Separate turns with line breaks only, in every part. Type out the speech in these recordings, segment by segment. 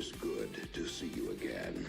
is good to see you again.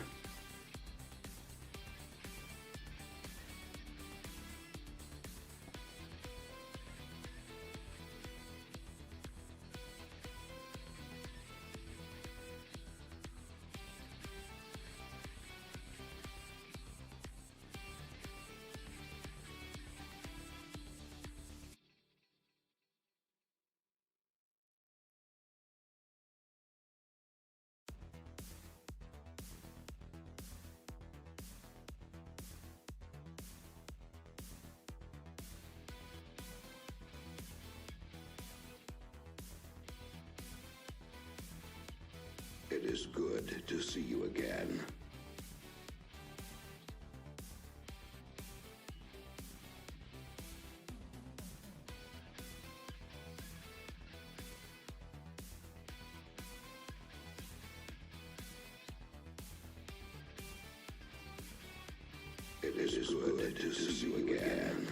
It is good to see you again. It is good to see you again.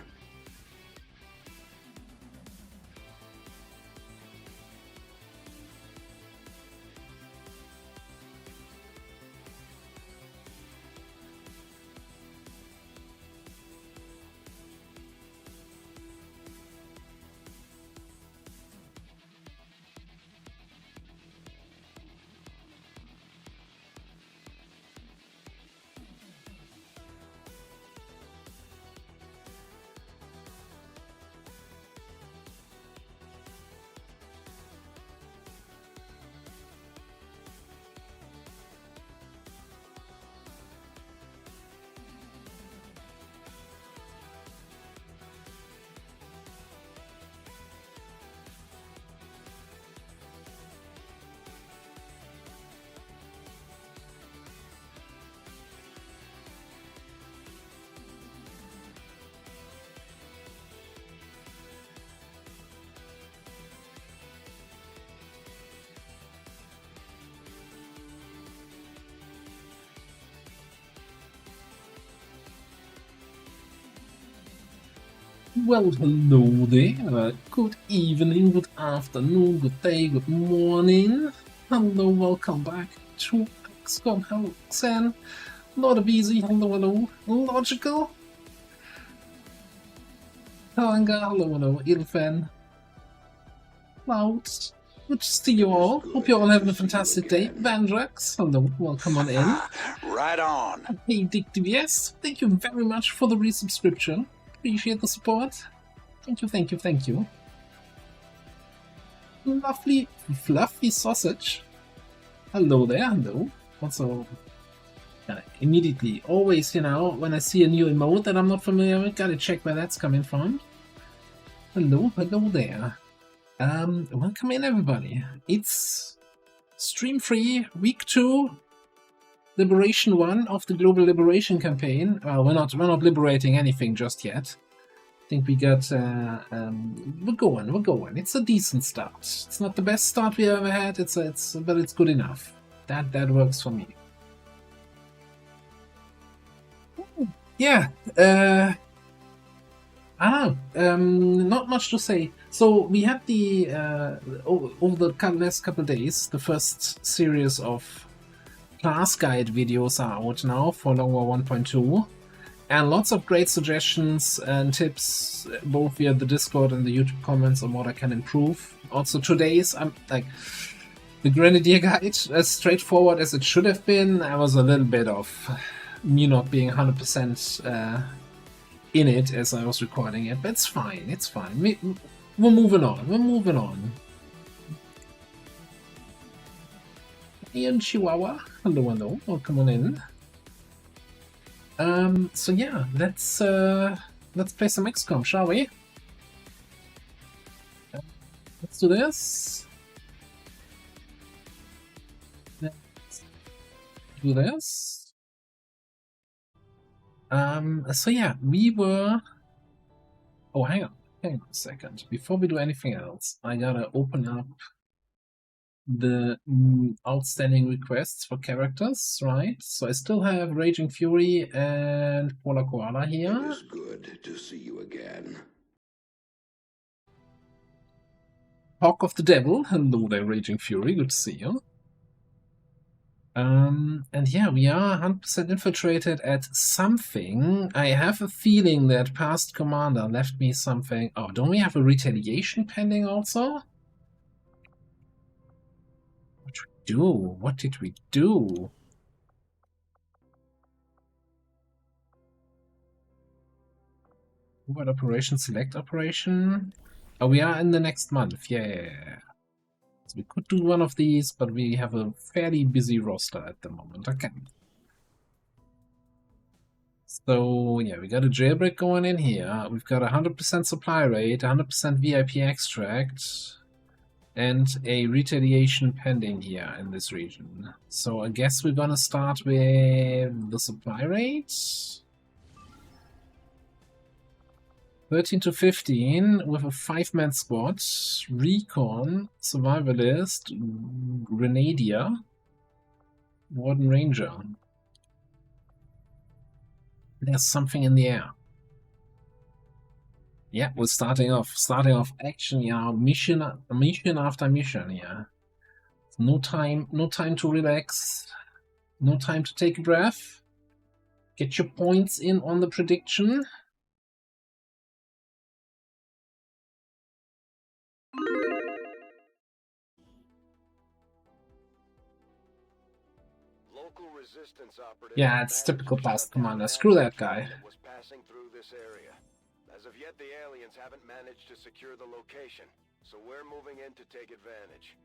Well, hello there. Good evening, good afternoon, good day, good morning. Hello, welcome back to XCOM. Hello, Xen. Not a busy. Hello. Logical. Kalanga. Hello. Ilfen. Clouds. Good to see you all. Hope you're all having a fantastic day. Vandrax. Hello, welcome on in.
Right on.
Hey, Dick DBS. Thank you very much for the resubscription. Appreciate the support. Thank you. Lovely, fluffy sausage. Hello there, hello. Also, immediately, always, when I see a new emote that I'm not familiar with, gotta check where that's coming from. Hello there. Welcome in, everybody. It's stream free, week 2, Liberation 1 of the Global Liberation Campaign. Well, we're not liberating anything just yet. I think we got, we're going. It's a decent start. It's not the best start we ever had, but it's good enough. That works for me. Yeah, I don't know, not much to say. So we had the, over the last couple of days, the first series of class guide videos are out now for LWOTC 1.2, and lots of great suggestions and tips, both via the Discord and the YouTube comments on what I can improve. Also today's, the Grenadier guide, as straightforward as it should have been. I was a little bit of me not being 100% in it as I was recording it, but it's fine. We're moving on. Ian Chihuahua, hello, welcome on in. So yeah, let's play some XCOM, shall we? Let's do this. So yeah, we were... Oh, hang on a second. Before we do anything else, I gotta open up the outstanding requests for characters, right? So I still have Raging Fury and Polar Koala here.
It is good to see you again.
Hawk of the Devil, hello there, Raging Fury, good to see you. And yeah, we are 100% infiltrated at something. I have a feeling that past commander left me something. Oh, don't we have a retaliation pending also? What did we do? What did we do? What operation? Select operation? Oh, we are in the next month. Yeah. So we could do one of these, but we have a fairly busy roster at the moment. Okay. So yeah, we got a jailbreak going in here. We've got 100% supply rate, 100% VIP extract, and a retaliation pending here in this region. So I guess we're gonna start with the supply rate. 13 to 15 with a 5-man squad, recon, survivalist, grenadier, warden ranger. There's something in the air. Yeah, we're starting off action, yeah, mission after mission, yeah. No time to relax, no time to take a breath. Get your points in on the prediction. Yeah, it's typical past commander. Screw that guy.
Was passing through this area. As of yet, the aliens haven't managed to secure the location, so we're moving in to take advantage.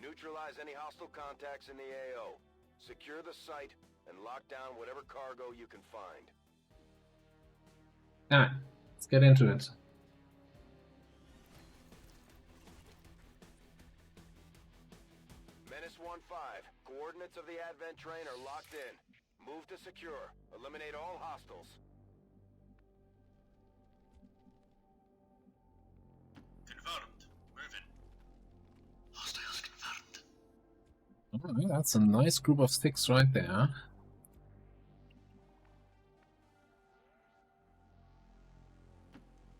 Neutralize any hostile contacts in the AO. Secure the site and lock down whatever cargo you can find.
Alright, let's get into it.
Menace 1-5. Coordinates of the advent train are locked in. Move to secure. Eliminate all hostiles.
Confirmed. Moving. Hostiles confirmed.
Alright, that's a nice group of 6 right there.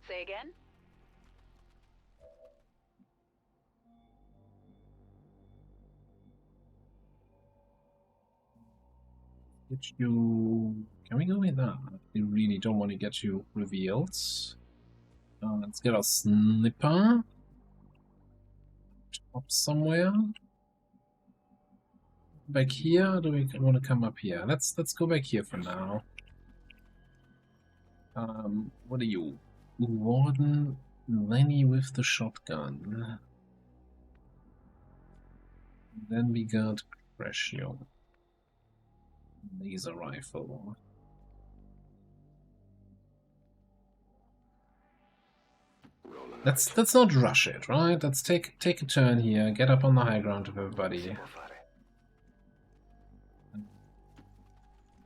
Say again?
Get you... Can we go with that? We really don't want to get you revealed. Let's get a snipper. Up somewhere. Back here, or do we want to come up here? Let's go back here for now. What are you? Warden Lenny with the shotgun. Then we got Crescio. Laser rifle. Let's not rush it, right? Let's take a turn here, get up on the high ground with everybody.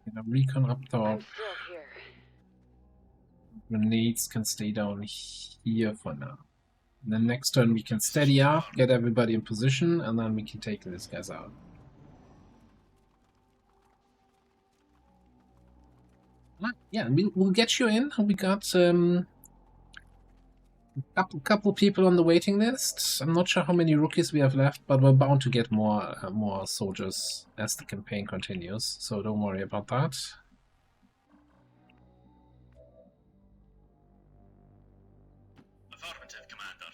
Get a recon up top. Grenades can stay down here for now. And then next turn we can steady up, get everybody in position, and then we can take these guys out. Yeah, we'll get you in. We got couple people on the waiting list. I'm not sure how many rookies we have left, but we're bound to get more soldiers as the campaign continues. So don't worry about that.
Affirmative, Commander.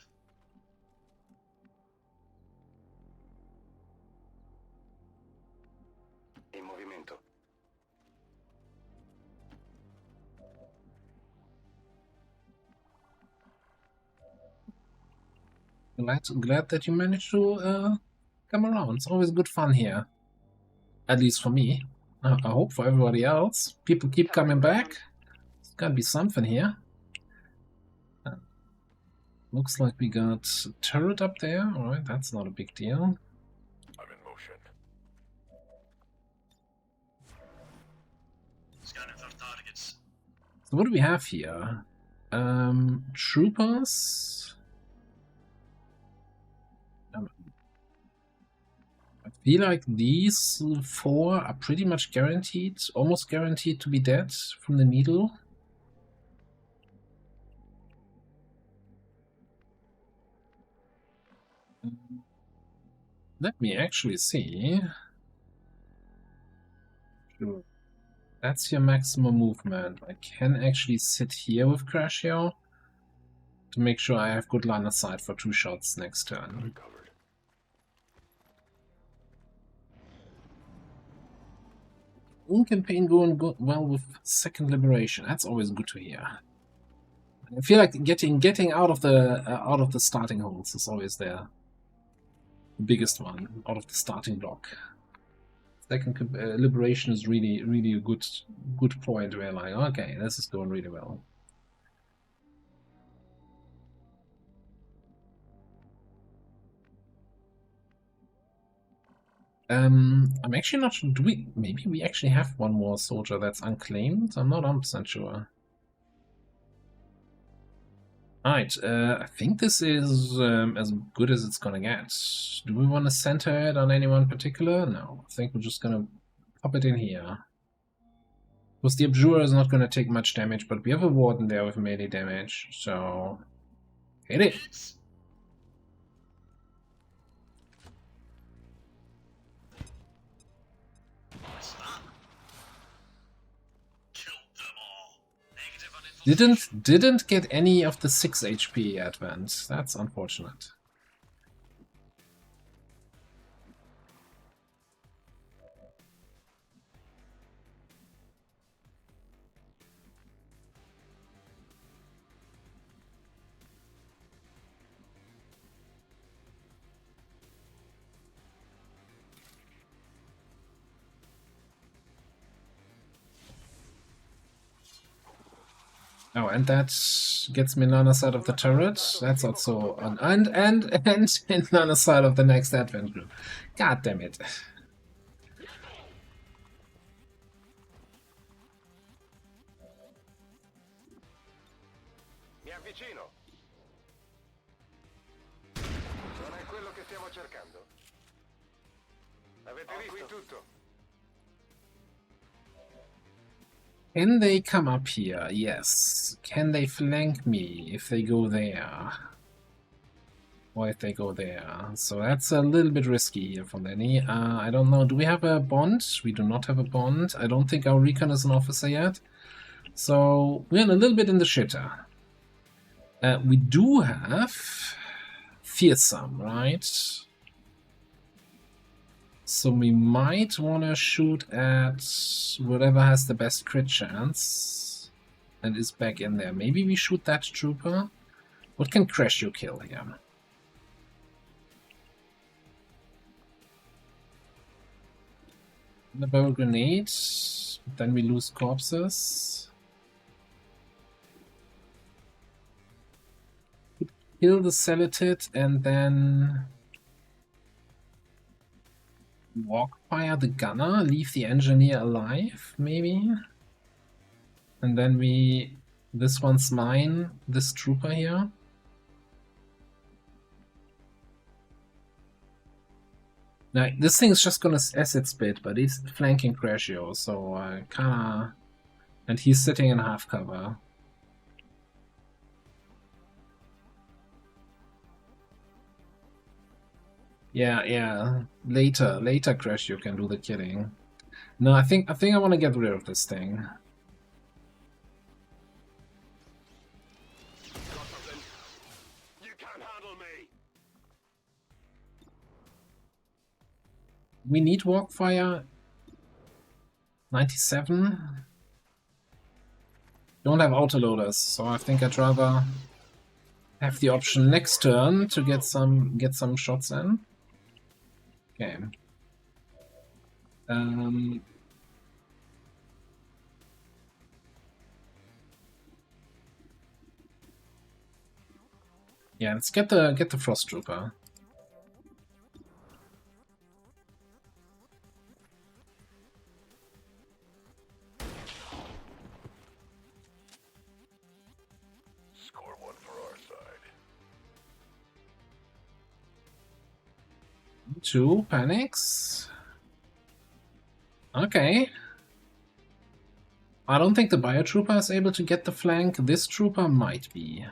En movimiento.
Glad that you managed to come around. It's always good fun here. At least for me. I hope for everybody else. People keep coming back. There's gotta be something here. Looks like we got a turret up there. Alright, that's not a big deal.
I'm in motion.
Scanning for targets.
So what do we have here? Troopers. I feel like these 4 are pretty much guaranteed, almost guaranteed to be dead from the needle. Let me actually see. Sure. That's your maximum movement. I can actually sit here with Crashio to make sure I have good line of sight for 2 shots next turn.
Covered.
Campaign going well with second liberation. That's always good to hear. I feel like getting out of the starting holes is always the biggest one, out of the starting block. Second liberation is really a good point where like, okay, this is going really well. I'm actually not sure. Maybe we actually have one more soldier that's unclaimed? I'm not 100% sure. Alright, I think this is as good as it's gonna get. Do we want to center it on anyone particular? No, I think we're just gonna pop it in here. Because the Abjurer is not gonna take much damage, but we have a Warden there with melee damage, so hit it!
Hits. What's that? Killed them all. Negative on infiltration.
Didn't get any of the 6 HP advent. That's unfortunate. Oh, and that gets me line of sight of the turret. That's also on and in line of sight of the next advent group. God damn it.
Mi avvicino. Non è quello che stiamo cercando. Avete visto tutto?
Can they come up here? Yes. Can they flank me if they go there? Or if they go there? So that's a little bit risky here for Lenny. I don't know. Do we have a bond? We do not have a bond. I don't think our recon is an officer yet. So we're a little bit in the shitter. We do have fearsome, right? So we might want to shoot at whatever has the best crit chance and is back in there. Maybe we shoot that trooper. What can Crash you kill here? The bow grenade. Then we lose corpses. Kill the Celatid and then walk fire the gunner, leave the engineer alive, maybe. And then this one's mine, this trooper here. Now, this thing is just gonna acid spit, but he's flanking Crashio, so kinda... And he's sitting in half cover. Yeah. Later Crash you can do the killing. No, I think I want to get rid of this thing.
You can't handle me.
We need Walkfire. 97. Don't have autoloaders, so I think I'd rather have the option next turn to get some shots in. Okay. Yeah, let's get the Frost Trooper.
Score one for our side.
2 panics. Okay. I don't think the Biotrooper is able to get the flank. This trooper might be.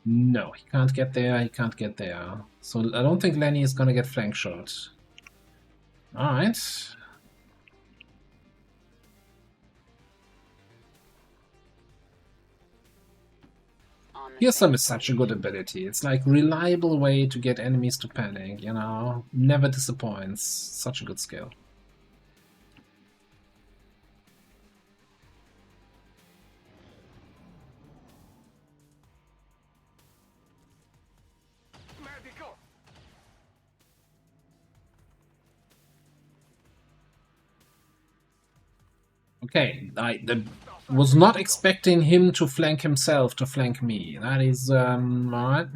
No, he can't get there, he can't get there. So I don't think Lenny is gonna get flank shot. Alright. Fearsome is such a good ability. It's like reliable way to get enemies to panic, you know? Never disappoints. Such a good skill.
Medical!
Okay, I was not expecting him to flank himself to flank me. That is, alright.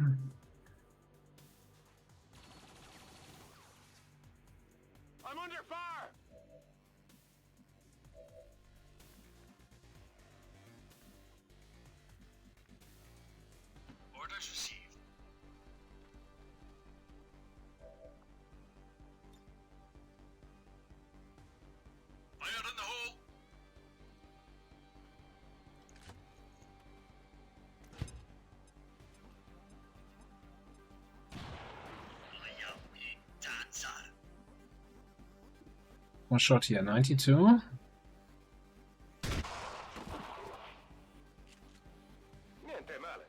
I'm under fire!
Orders received. Fire in the hole. Dancer.
One shot here, 92.
Niente male.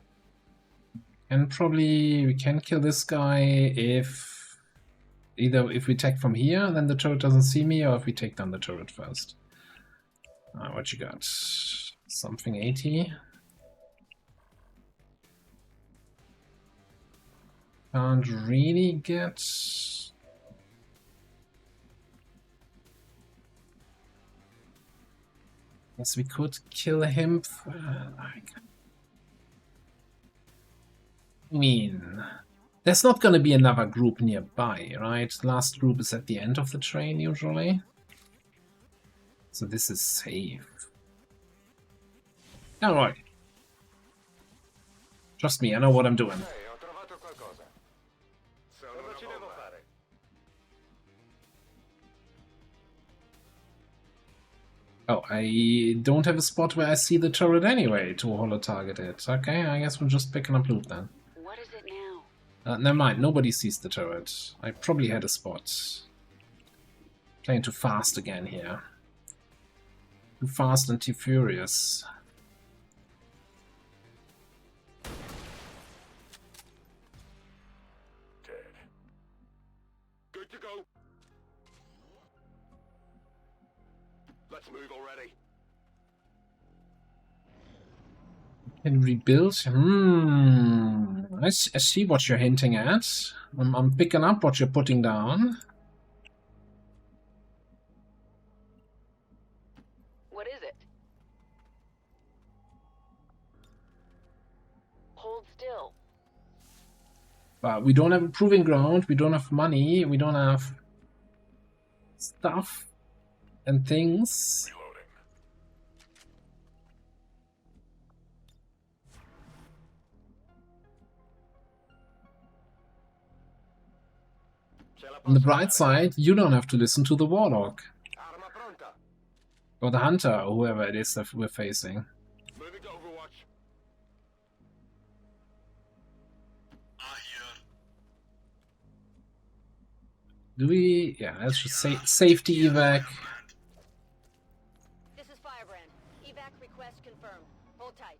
And probably we can kill this guy if either if we attack from here, then the turret doesn't see me, or if we take down the turret first. What you got? Something 80. Can't really get. Guess we could kill him. I mean, there's not going to be another group nearby, right? Last group is at the end of the train usually. So this is safe. Alright. Trust me, I know what I'm doing.
Ehi, ho trovato qualcosa. Cosa ci devo fare?
Oh, I don't have a spot where I see the turret anyway to holo-target it. Okay, I guess we're just picking up loot then.
What is it now?
Never mind, nobody sees the turret. I probably had a spot. Playing too fast again here. Too fast and too furious.
Dead. Good to go. Let's move already.
Can rebuild? I see what you're hinting at. I'm picking up what you're putting down.
What is it? Hold still.
But we don't have a proving ground, we don't have money, we don't have stuff and things.
Reloading.
On the bright side, you don't have to listen to the warlock.
Arma pronta.
Or the hunter, or whoever it is that we're facing.
Moving to Overwatch.
I hear.
Do we? Yeah, let's just say safety evac.
Command.
This is Firebrand. Evac request confirmed. Hold tight.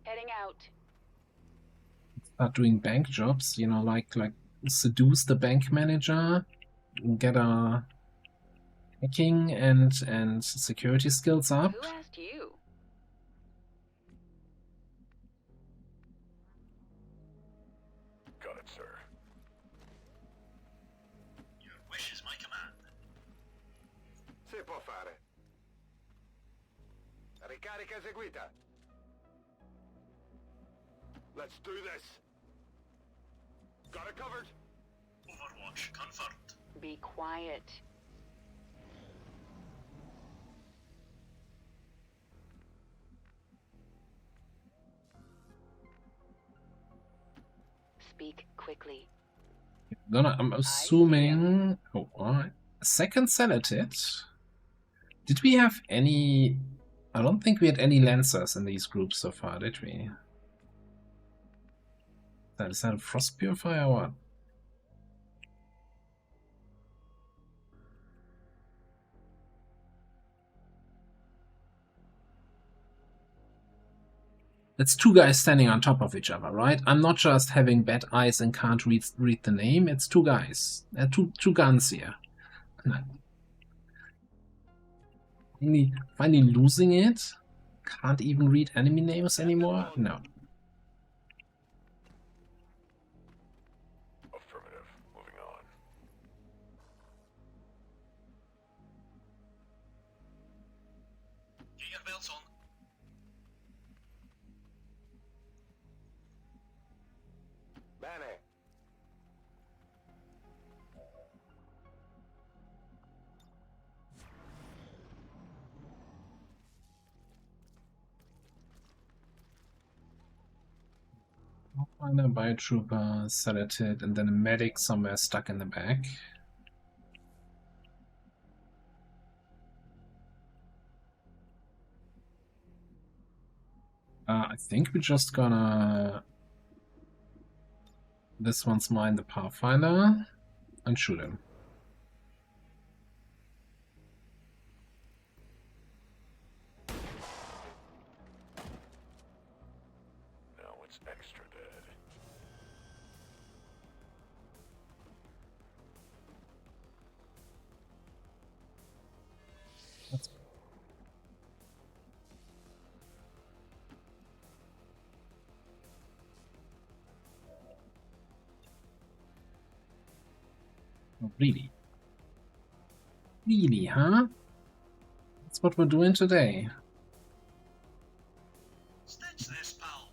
Heading out.
Start doing bank jobs, you know, like seduce the bank manager, get our hacking and security skills up.
Who asked you?
Got it, sir.
Your wish is my command.
Si può fare. Ricarica eseguita. Let's do this. Got it covered.
Overwatch confirmed.
Be quiet. Speak quickly.
I'm assuming. Oh, alright. Second Celatid. Did we have any? I don't think we had any Lancers in these groups so far, did we? Is that a frost purifier or what? It's two guys standing on top of each other, right? I'm not just having bad eyes and can't read the name. It's two guys. Two guns here. Finally losing it. Can't even read enemy names anymore. No.
Affirmative. Moving on.
Get your belts on.
Bene.
I'll find a biotrooper, sedated, and then a medic somewhere stuck in the back. I think we're just gonna... This one's mine, the Pathfinder, and shoot him.
Now it's extra dead.
That's... Oh, really? Really, huh? That's what we're doing today.
Stitch this, pal.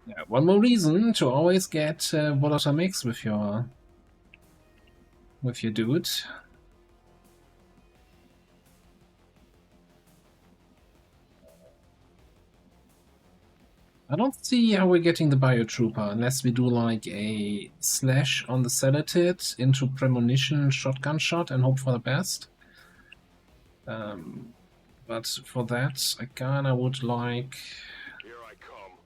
Yeah, one more reason to always get Volatile Mix with your dude. I don't see how we're getting the Biotrooper unless we do like a slash on the Sedated into premonition shotgun shot and hope for the best. But for that, I kinda would like
Here I come.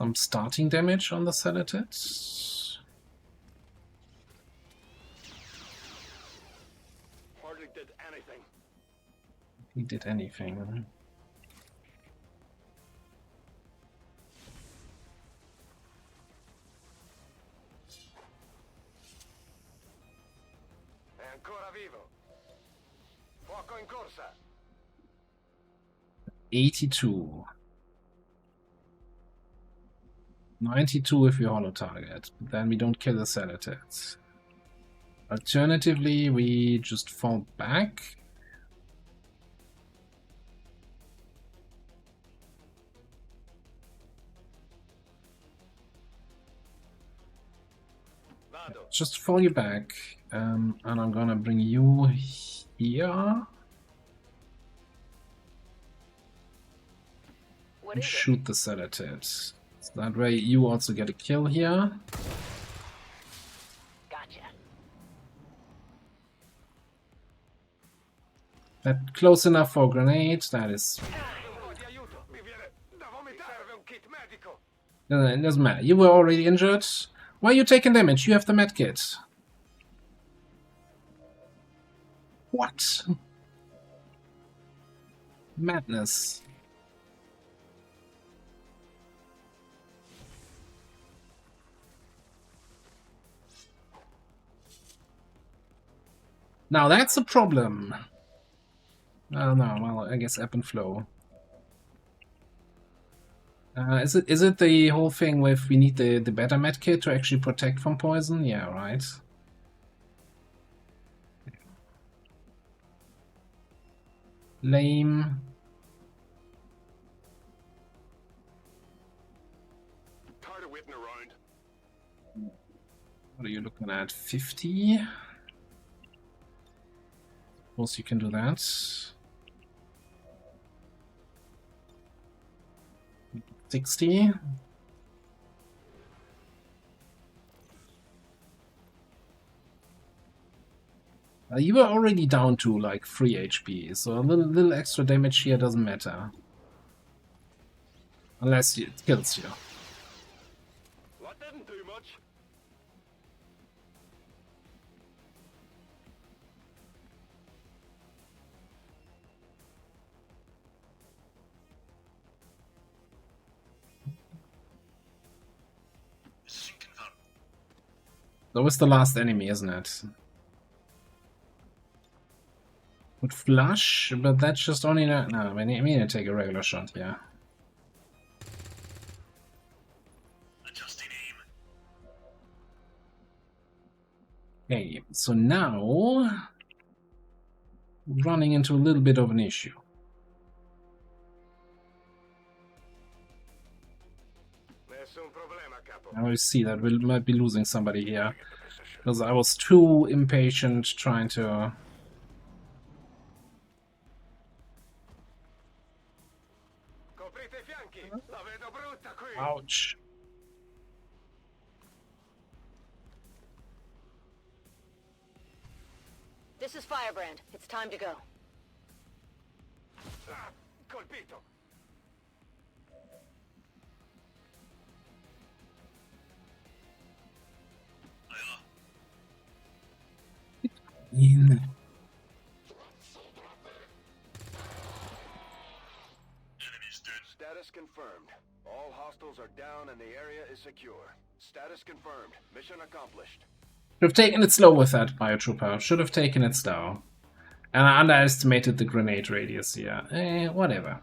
some starting damage on the Sedated.
Hardly did anything.
He did anything.
Ancora vivo. Fuoco in corsa.
82. 92 if we holo target, but then we don't kill the Sedated. Alternatively, we just fall back.
Vado.
Just fall you back, and I'm gonna bring you here
What
and
is it?
shoot the Sedated. So that way you also get a kill here.
Gotcha.
That close enough for a grenade. That is.
Un po' di aiuto. Mi viene da vomitare. Serve un kit medico.
It doesn't matter. You were already injured. Why are you taking damage? You have the medkit. What? Madness. Now that's a problem. Oh no, well, I guess ebb and flow. Is it the whole thing with we need the better medkit to actually protect from poison? Yeah, right. Lame.
Tired of waiting around.
What are you looking at? 50? Suppose you can do that. 60. You were already down to like 3 HP, so a little extra damage here doesn't matter. Unless it kills you.
That didn't do much.
Position confirmed.
That was the last enemy, isn't it? Would flush, but that's just only not. No, I need to take a regular shot, yeah.
Adjusting aim.
Okay, so now running into a little bit of an issue.
Nessun problema, capo.
Now I see that we might be losing somebody here. Because I was too impatient trying to...
Coprite I fianchi. La vedo brutta qui.
Ouch.
This is Firebrand. It's time to go.
Ah, colpito.
In.
Enemies dead.
Status confirmed. All hostiles are down and the area is secure. Status confirmed. Mission accomplished.
Should have taken it slow with that biotrooper. Should have taken it slow. And I underestimated the grenade radius here. Whatever.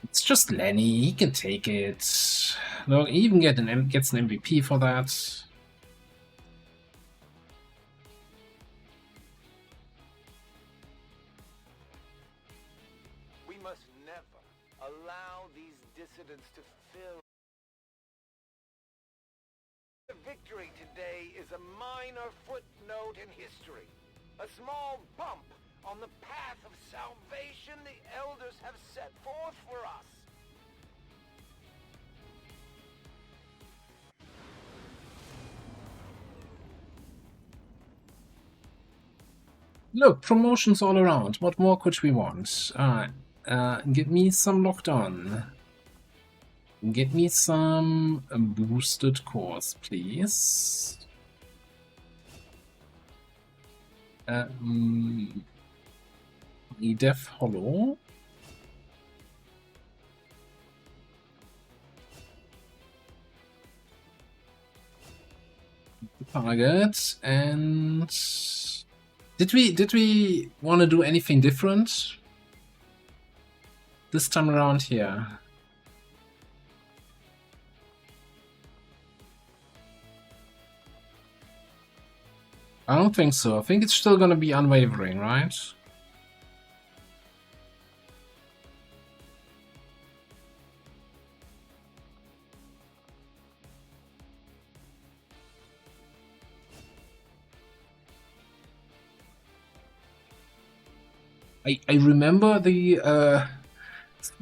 It's just Lenny. He can take it. Look, he even gets an MVP for that.
We must never allow these dissidents to fill. The victory today is a minor footnote in history. A small bump on the path of salvation the elders have set forth for us.
Look, promotions all around. What more could we want? Alright. Give me some locked on. Get me some boosted cores, please. Def Hollow. Target. And did we want to do anything different this time around here? I don't think so. I think it's still gonna be unwavering, right? I remember the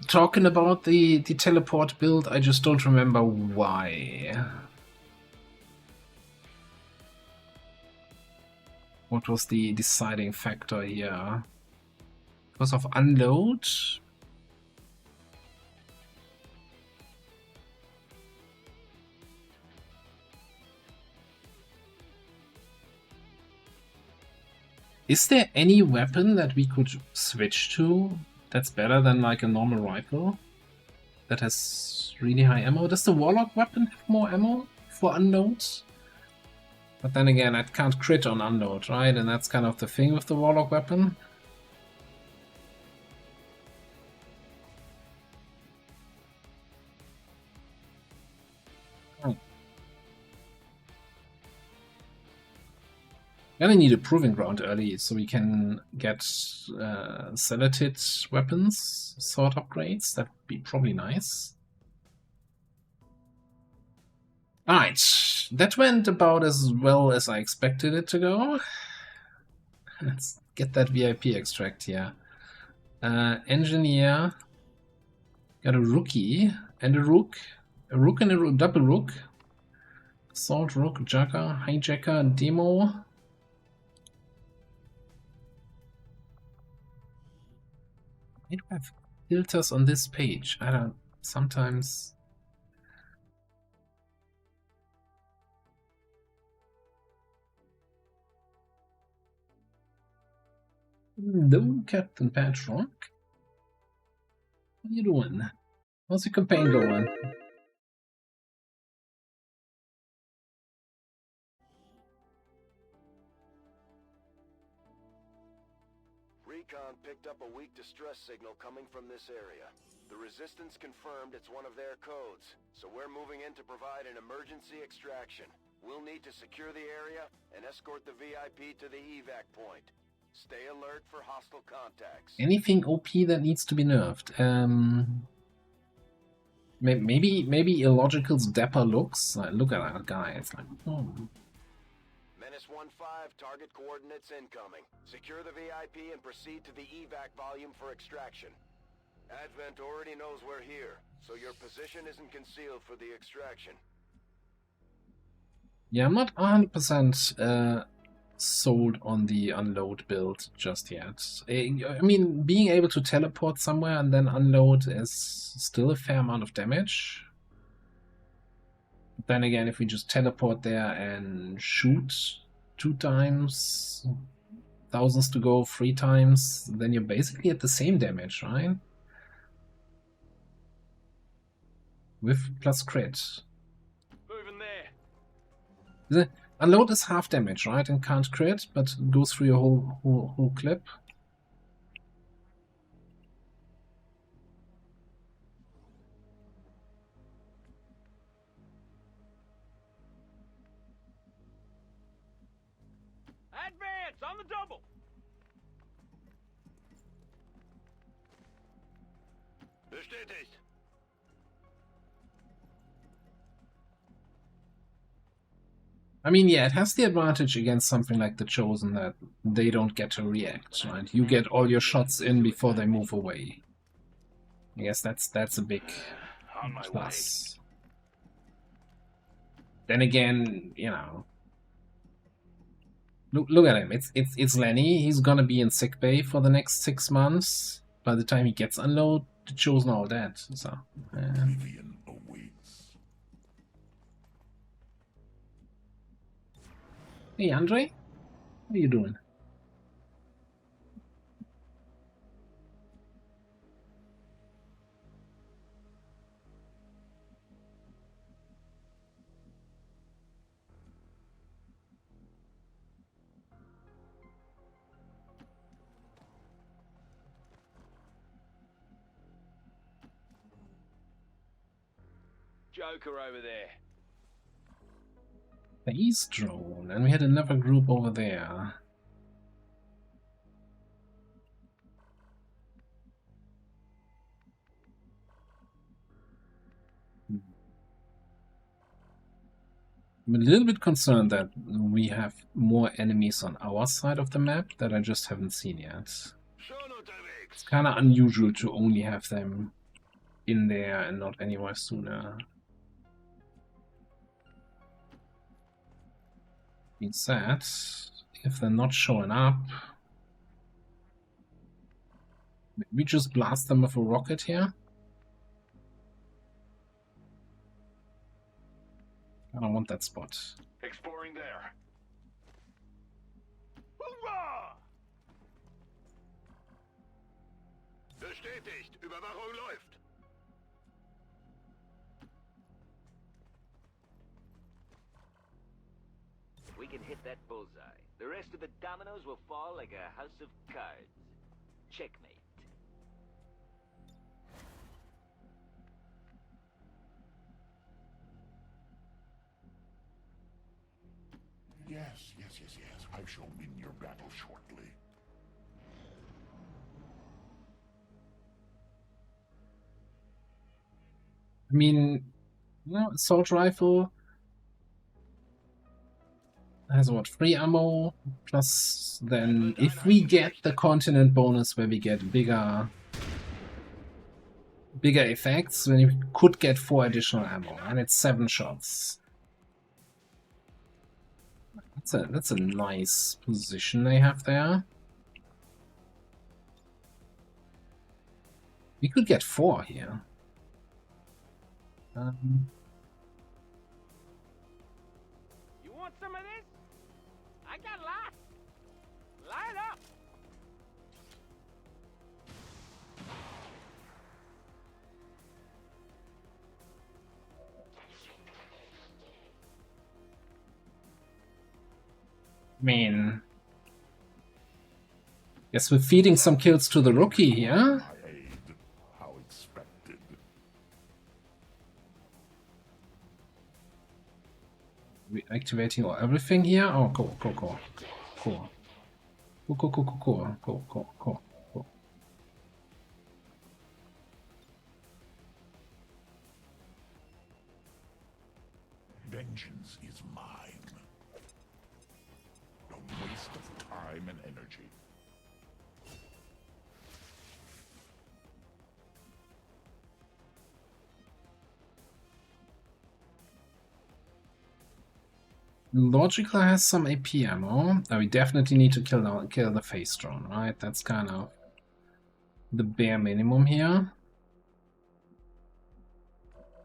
talking about the teleport build. I just don't remember why. What was the deciding factor here? Because of unload? Is there any weapon that we could switch to that's better than like a normal rifle? That has really high ammo? Does the Warlock weapon have more ammo for unloads? But then again, I can't crit on unload, right? And that's kind of the thing with the Warlock weapon. Gonna need a proving ground early so we can get selected weapons, sword upgrades. That would be probably nice. Alright, that went about as well as I expected it to go. Let's get that VIP extract here. Engineer. Got a rookie and a rook. A rook and a rook, double rook. Assault rook, jugger, hijacker, demo. I do have filters on this page. I don't. Sometimes. No, Captain Patrick. What are you doing? How's your campaign going?
Recon picked up a weak distress signal coming from this area. The Resistance confirmed it's one of their codes, so we're moving in to provide an emergency extraction. We'll need to secure the area and escort the VIP to the evac point. Stay alert for hostile contacts.
Anything OP that needs to be nerfed? Maybe Illogical's dapper looks. Like, look at that guy. It's like, oh.
Menace 1-5, target coordinates incoming. Secure the VIP and proceed to the evac volume for extraction. Advent already knows we're here, so your position isn't concealed for the extraction.
Yeah, I'm not 100% sold on the unload build just yet. I mean, being able to teleport somewhere and then unload is still a fair amount of damage. But then again, if we just teleport there and shoot 2 times, thousands to go 3 times, then you're basically at the same damage, right? With plus crit.
Moving there.
The unload is half damage, right? And can't crit, but goes through your whole clip.
Advance on the double. Bestätigt.
I mean, yeah, it has the advantage against something like the Chosen that they don't get to react, right? You get all your shots in before they move away. I guess that's a big plus. Then again, you know, look at him. It's Lenny. He's gonna be in sickbay for the next 6 months. By the time he gets unloaded, the Chosen are all dead. So. Hey, Andre? What are you doing?
Joker over there.
Phase drone, and we had another group over there. I'm a little bit concerned that we have more enemies on our side of the map that I just haven't seen yet. It's kind of unusual to only have them in there and not anywhere sooner. Being said, if they're not showing up, we just blast them with a rocket here. I don't want that spot.
Exploring there. Hurra! Bestätigt. Überwachung läuft.
We can hit that bullseye. The rest of the dominoes will fall like a house of cards. Checkmate.
Yes. I shall win your battle shortly.
I mean, you know, assault rifle has what, 3 ammo, plus then if we get the continent bonus where we get bigger effects, then you could get 4 additional ammo, and it's 7 shots. That's a nice position they have there. We could get 4 here.
You want some of this? I got lots. Line up.
I mean, guess we're feeding some kills to the rookie here.
How expected.
We activating everything here. Oh, cool, cool, cool, cool, cool, cool, cool, cool, cool, cool, cool, cool.
Vengeance is mine. No waste of time and energy.
Logical has some AP ammo. We definitely need to kill the face drone, right? That's kind of the bare minimum here.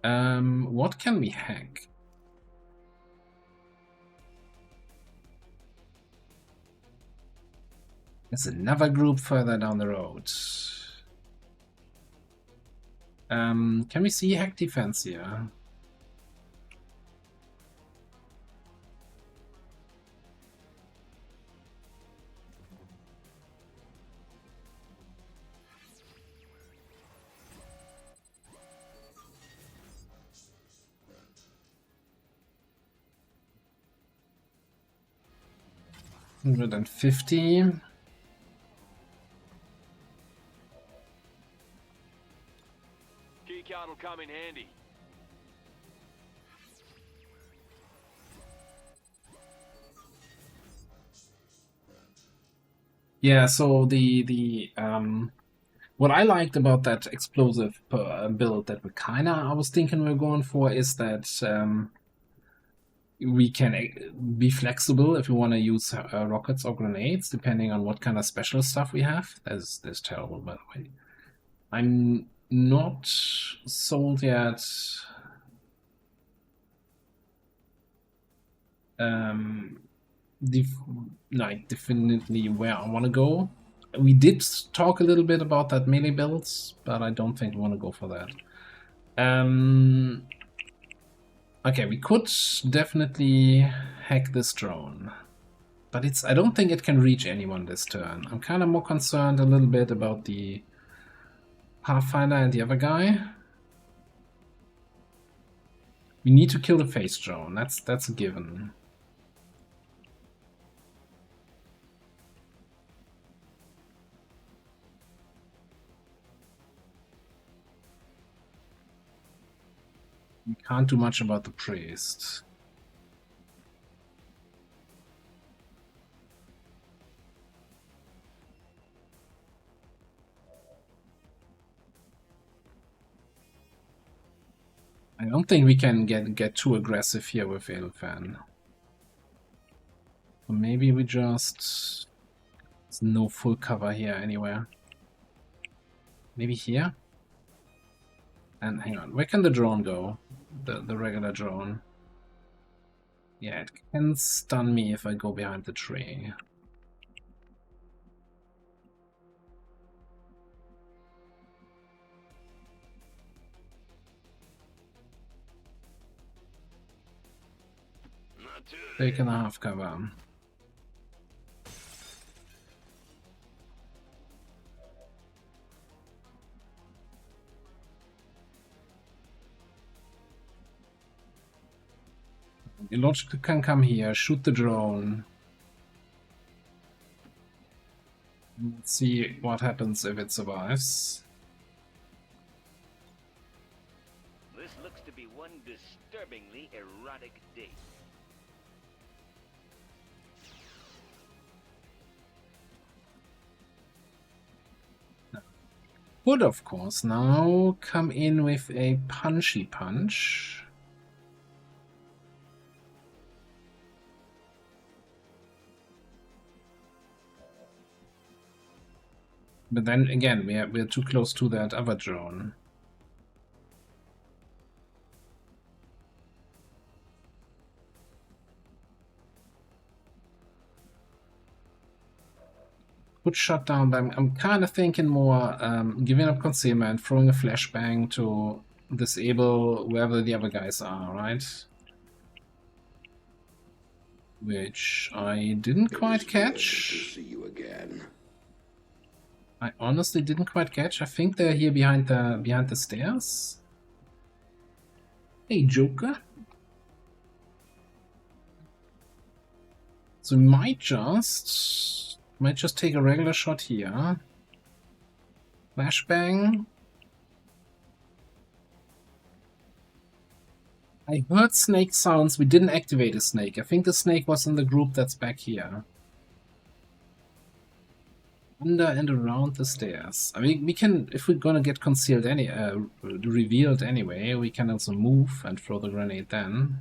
What can we hack? There's another group further down the road. Can we see hack defense here? $150.
Key count will come in handy.
Yeah, so the what I liked about that explosive build that I was thinking we're going for is that we can be flexible if we want to use rockets or grenades, depending on what kind of special stuff we have. That's terrible, by the way. I'm not sold yet. Definitely where I want to go. We did talk a little bit about that melee builds, but I don't think we want to go for that. Okay, we could definitely hack this drone, but I don't think it can reach anyone this turn. I'm kind of more concerned a little bit about the Pathfinder and the other guy. We need to kill the face drone. That's a given. We can't do much about the priest. I don't think we can get too aggressive here with Elfan. So maybe we just... There's no full cover here anywhere. Maybe here? And hang on, where can the drone go? The regular drone. Yeah, it can stun me if I go behind the tree. Taking a half cover. Illogical can come here, shoot the drone. Let's see what happens if it survives.
This looks to be one disturbingly erotic date.
Would, of course, now come in with a punchy punch. But then again, we're too close to that other drone. Could shut down them. I'm kind of thinking more giving up concealment, throwing a flashbang to disable wherever the other guys are, right? Which I didn't quite catch.
To see you again.
I honestly didn't quite catch. I think they're here behind the stairs. Hey, Joker. So we might just take a regular shot here. Flashbang. I heard snake sounds. We didn't activate a snake. I think the snake was in the group that's back here. Under and around the stairs. I mean, we can, if we're gonna get concealed revealed anyway, we can also move and throw the grenade then.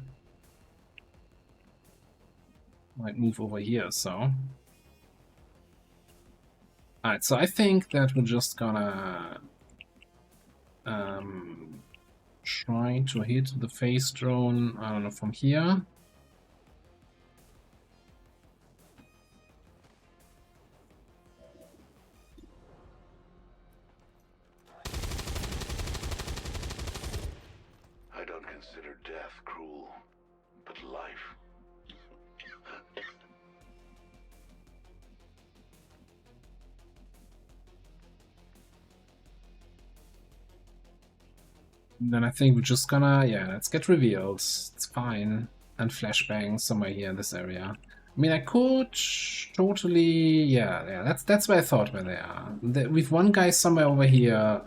Might move over here, so. Alright, so I think that we're just gonna try to hit the phase drone, I don't know, from here.
I don't consider death cruel, but life.
And then I think we're just gonna, yeah, let's get revealed. It's fine. And flashbang somewhere here in this area. I mean, I could totally, yeah, that's where I thought where they are. With one guy somewhere over here,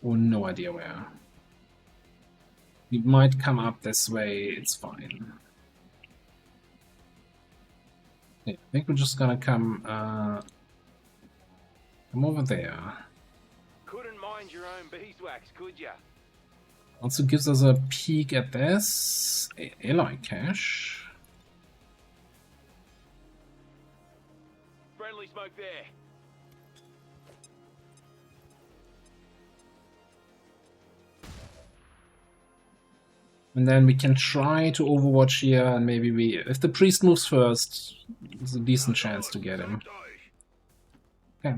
oh, no idea where. He might come up this way, it's fine. Yeah, I think we're just gonna come over there.
Couldn't mind your own beeswax, could ya?
Also gives us a peek at this. Ally cache.
Friendly smoke there.
And then we can try to overwatch here, and maybe if the priest moves first, there's a decent chance to get him. Okay.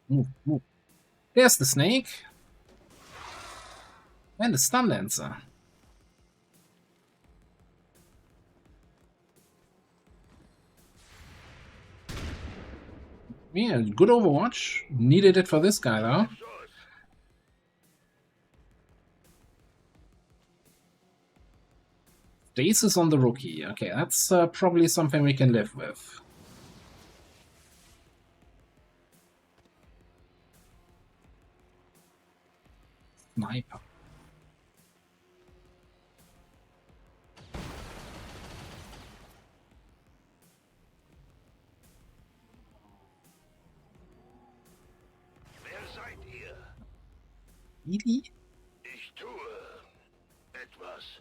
Move. There's the snake. And the stun lancer. Yeah, good overwatch. Needed it for this guy though. Stasis on the rookie. Okay, that's probably something we can live with. Sniper.
Wer seid ihr?
Really?
Ich tue etwas.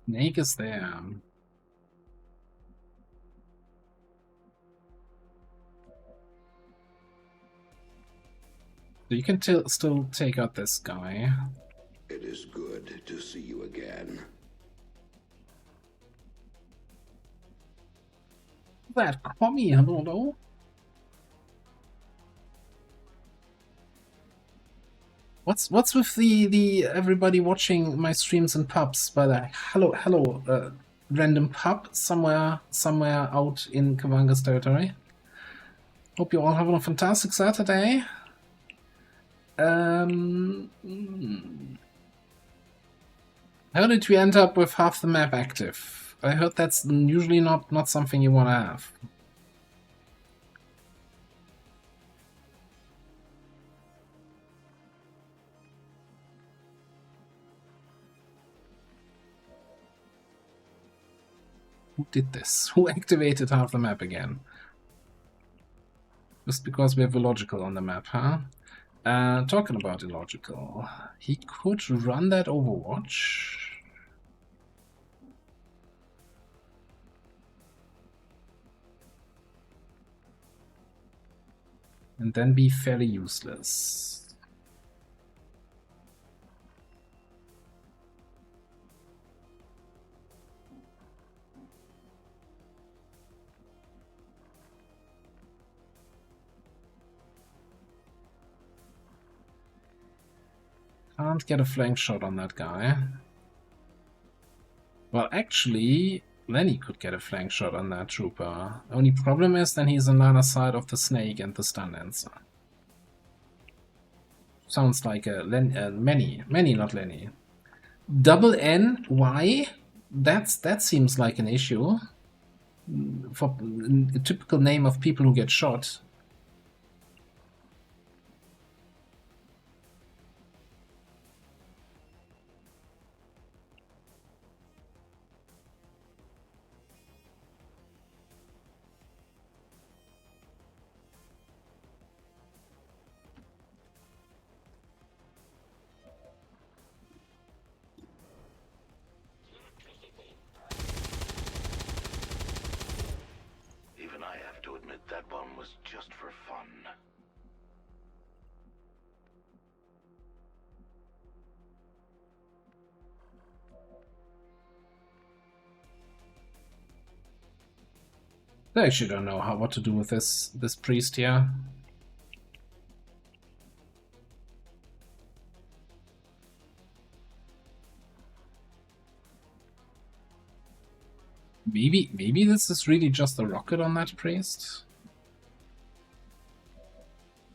Snake is there. So you can still take out this guy.
It is good to see you again.
That commie, hello. What's with the everybody watching my streams in pubs? By the hello, random pub somewhere out in Kavanga's territory. Hope you're all having a fantastic Saturday. How did we end up with half the map active? I heard that's usually not something you want to have. Who did this? Who activated half the map again? Just because we have illogical on the map, huh? Talking about illogical, he could run that Overwatch. And then be fairly useless. Can't get a flank shot on that guy. Well, actually, Lenny could get a flank shot on that trooper. Only problem is then he's on the other side of the snake and the stun lancer. Sounds like a Many, not Lenny. Double N, why? That seems like an issue. For a typical name of people who get shot.
Even I have to admit that one was just for fun.
I actually don't know what to do with this priest here. Maybe this is really just a rocket on that priest.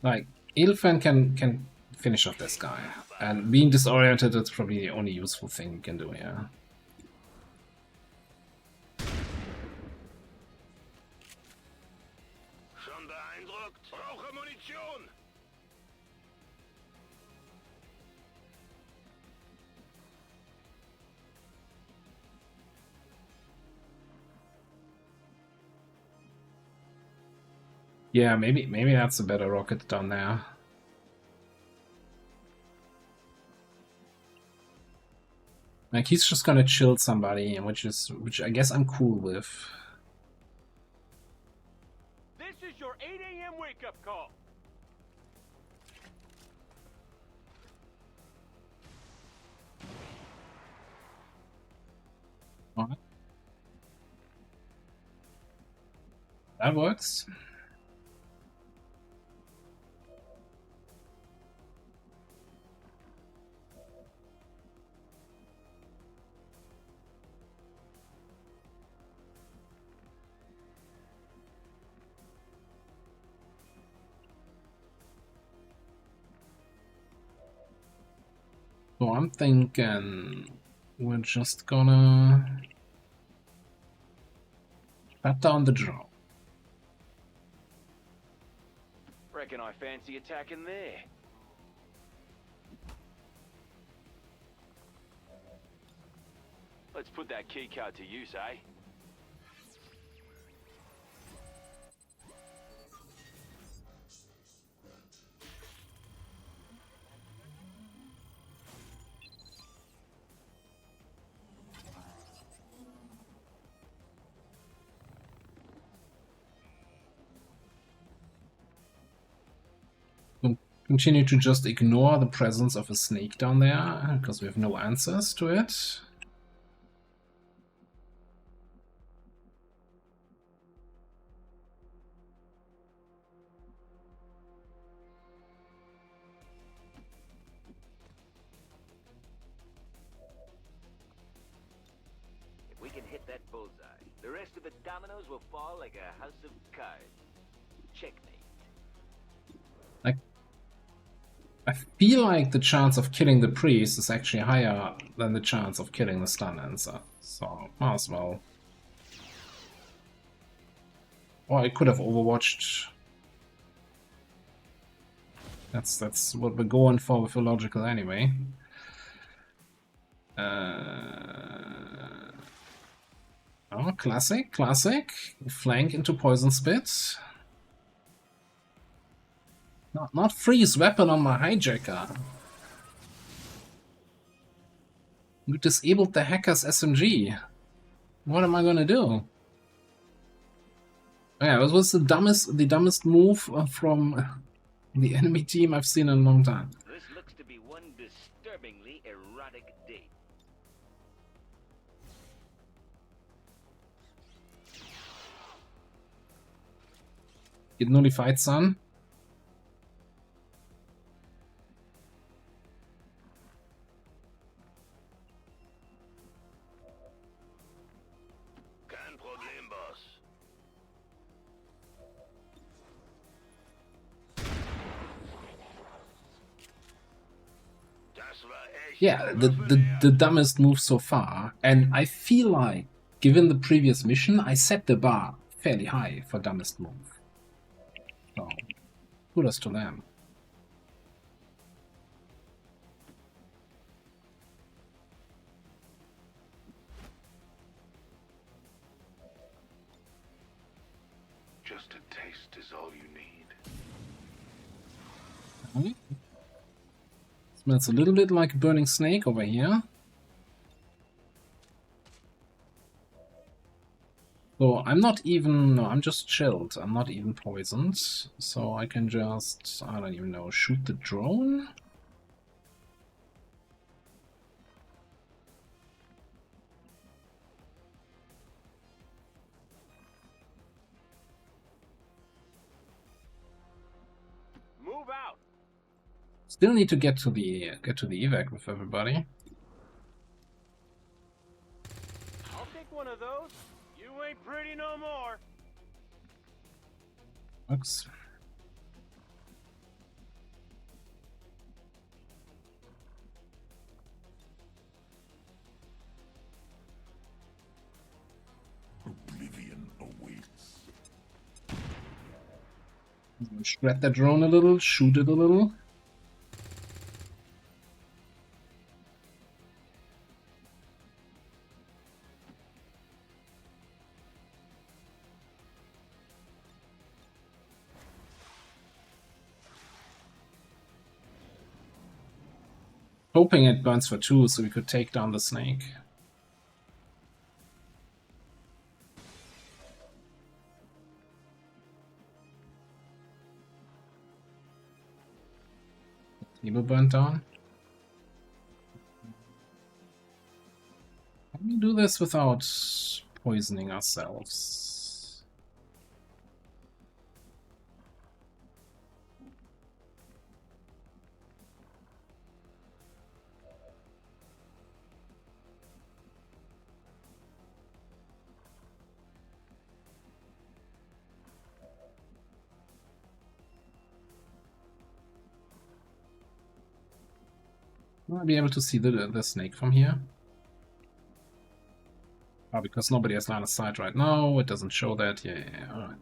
Like, Ilfen can finish off this guy, and being disoriented is probably the only useful thing we can do here.
Schon beeindruckt? Brauche Munition!
Yeah, maybe that's a better rocket down there. Like, he's just gonna chill somebody, which I guess I'm cool with.
This is your 8 a.m. wake-up call.
Alright. That works. So I'm thinking we're just gonna shut down the drone.
Reckon I fancy attacking there. Let's put that keycard to use, eh?
Continue to just ignore the presence of a snake down there, because we have no answers to it.
If we can hit that bullseye, the rest of the dominoes will fall like a house of cards. Checkmate.
I feel like the chance of killing the priest is actually higher than the chance of killing the stun lancer, so might as well Or I could have overwatched. That's what we're going for with illogical anyway. Oh, classic. Flank into poison spit. Not freeze weapon on my hijacker. You disabled the hacker's SMG. What am I gonna do? Yeah, it was the dumbest move from the enemy team I've seen in a long time.
This looks to be one disturbingly erotic date.
Get nullified, son.
Kein Problem, Boss. Das war echt
Yeah, the dumbest move so far. And I feel like, given the previous mission, I set the bar fairly high for dumbest move. So, kudos to them.
Just a taste is all you need.
Okay. Smells a little bit like a burning snake over here. So I'm not even, no, I'm just chilled. I'm not even poisoned. So I can just, I don't even know, shoot the drone?
Move out.
Still need to get to the evac with everybody.
I'll take one of those. You ain't pretty no more.
Oops.
Oblivion awaits.
Shred that drone a little, shoot it a little. Hoping it burns for 2 so we could take down the snake. Table burnt down. Can we do this without poisoning ourselves? Will I be able to see the snake from here? Oh, because nobody has line of sight right now, it doesn't show that. Yeah, alright.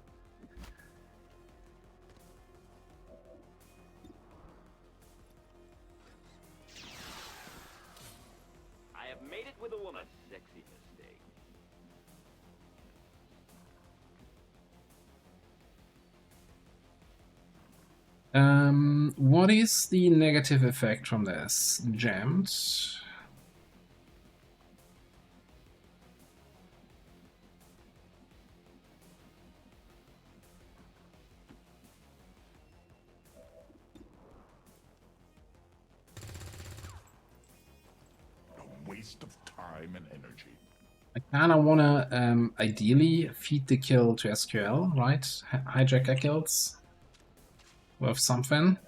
I have made it with a woman. A sexy mistake.
What is the negative effect from this? Jammed.
A waste of time and energy.
I kinda wanna ideally feed the kill to SQL, right? Hijacker kills. Worth something.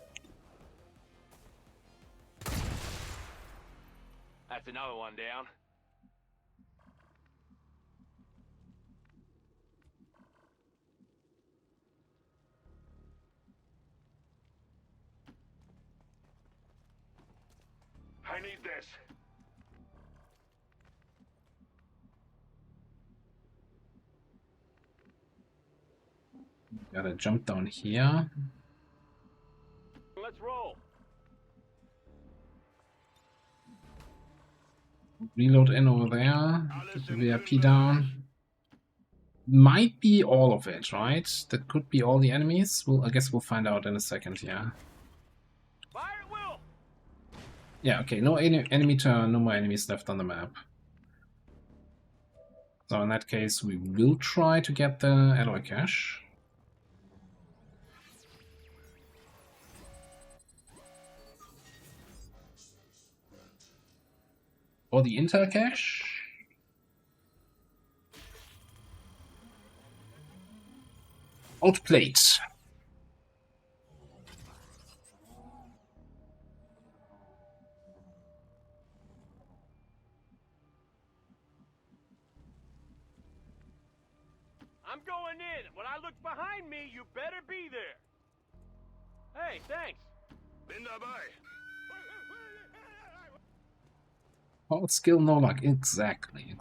That's another one down.
I need this.
Gotta jump down here.
Let's roll.
Reload in over there. Get the VIP down. Might be all of it, right? That could be all the enemies. Well, I guess we'll find out in a second, yeah.
Fire at will.
Yeah, okay, no enemy turn, no more enemies left on the map. So in that case, we will try to get the alloy cache. Or the intel cache. Outplate.
I'm going in. When I look behind me, you better be there. Hey, thanks.
Bin dabei.
All skill, no luck. Exactly.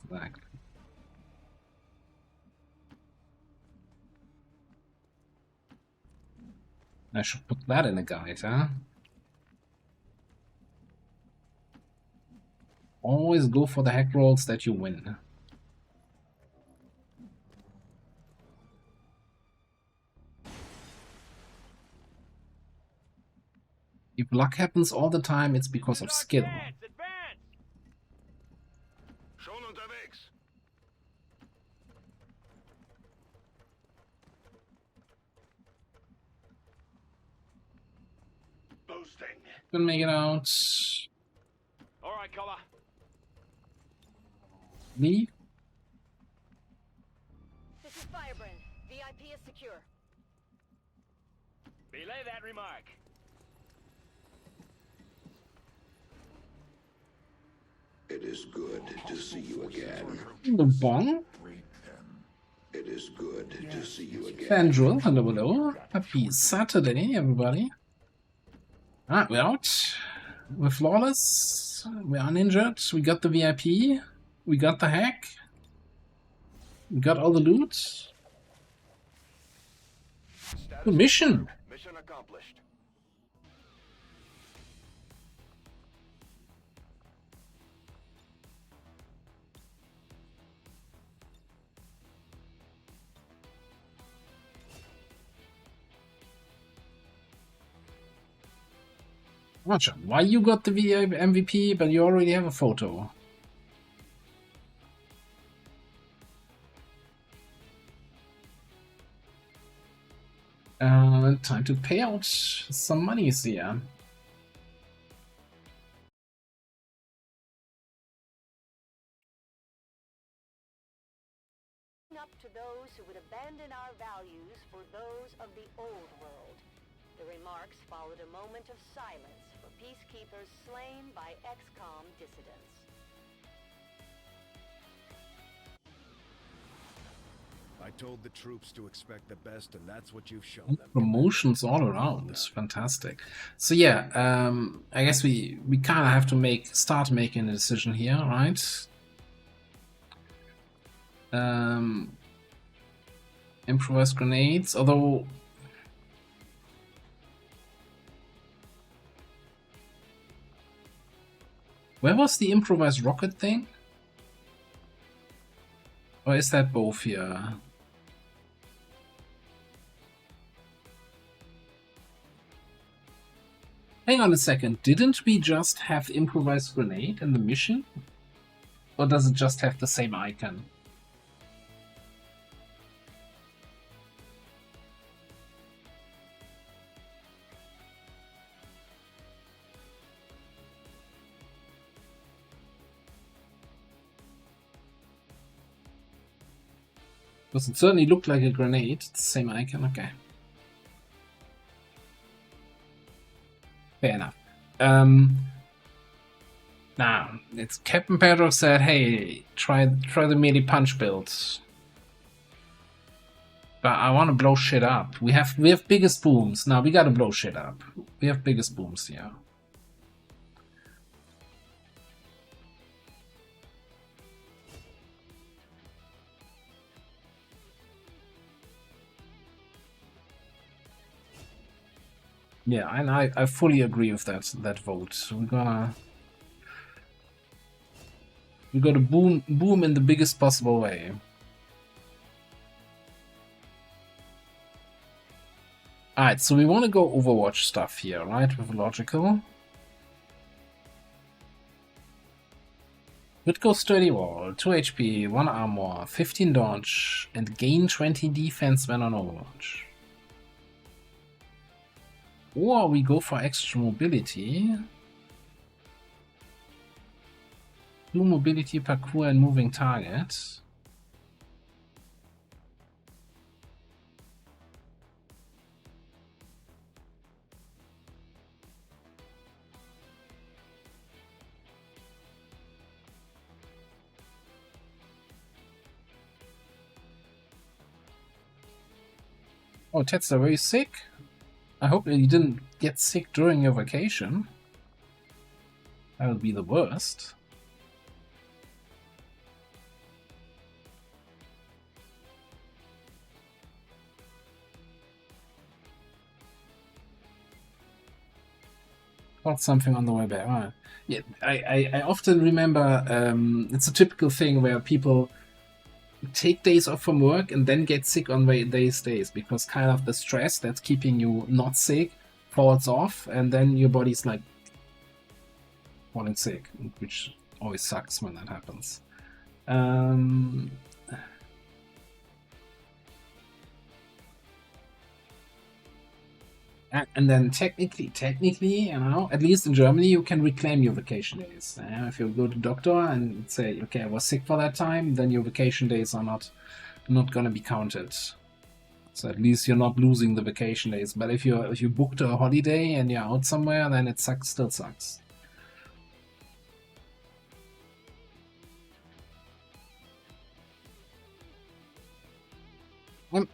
I should put that in a guide, huh? Always go for the hack rolls that you win. If luck happens all the time, it's because of skill.
Advance.
Schon unterwegs. Boosting.
Couldn't make it out.
All right, Color.
Me?
This is Firebrand. VIP is secure.
Belay that remark.
It is good to see you again.
The bong?
It is good to see you again.
Fandral, hello. Happy Saturday, everybody. Ah, we're out. We're flawless. We're uninjured. We got the VIP. We got the hack. We got all the loot. The mission.
Mission accomplished.
Roger, why you got the MVP, but you already have a photo? Time to pay out some monies here.
Up to those who would abandon our values for those of the old world. The remarks followed a moment of silence for peacekeepers slain by XCOM dissidents.
I told the troops to expect the best, and that's what you've shown them.
Promotions all around. Fantastic. So yeah, I guess we kind of have to start making a decision here, right? Improvised grenades, although where was the improvised rocket thing? Or is that both here? Hang on a second, didn't we just have improvised grenade in the mission? Or does it just have the same icon? Because it certainly looked like a grenade. It's the same icon, okay. Fair enough. Now, it's Captain Pedro said, hey, try the melee punch builds. But I want to blow shit up. We have biggest booms. Now we gotta blow shit up. We have biggest booms here. Yeah, and I fully agree with that vote. We gotta boom in the biggest possible way. Alright, so we want to go Overwatch stuff here, right? With logical. Would go sturdy wall, 2 HP, 1 armor, 15 dodge, and gain 20 defense when on Overwatch. Or we go for extra mobility. 2 mobility, parkour, and moving target. Oh, Tetsuya, were you sick? I hope you didn't get sick during your vacation. That would be the worst. Got something on the way back. Right. Yeah, I often remember it's a typical thing where people take days off from work and then get sick on these days because kind of the stress that's keeping you not sick falls off, and then your body's like falling sick, which always sucks when that happens. And then technically, you know, at least in Germany, you can reclaim your vacation days. If you go to doctor and say, okay, I was sick for that time, then your vacation days are not going to be counted. So at least you're not losing the vacation days. But if you booked a holiday and you're out somewhere, then it still sucks.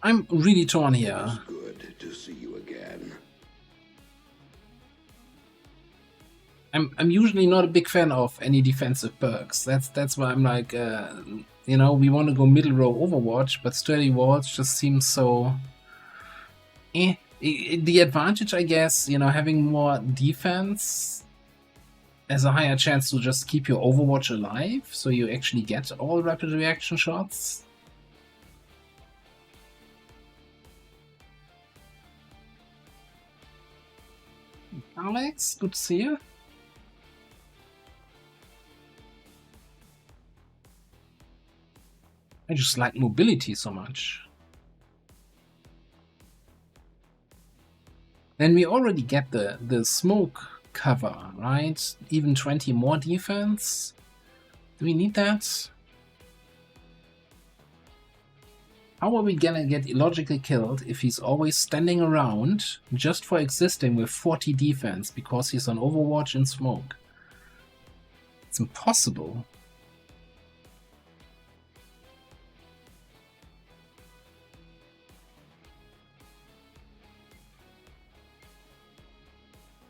I'm really torn here.
It's good to see you again.
I'm usually not a big fan of any defensive perks. That's why I'm like, you know, we want to go middle row Overwatch, but sturdy walls just seems so. The advantage, I guess, you know, having more defense has a higher chance to just keep your Overwatch alive, so you actually get all rapid reaction shots. Alex, good to see you. I just like mobility so much. Then we already get the smoke cover, right? Even 20 more defense. Do we need that? How are we gonna get illogically killed if he's always standing around just for existing with 40 defense because he's on Overwatch and smoke? It's impossible.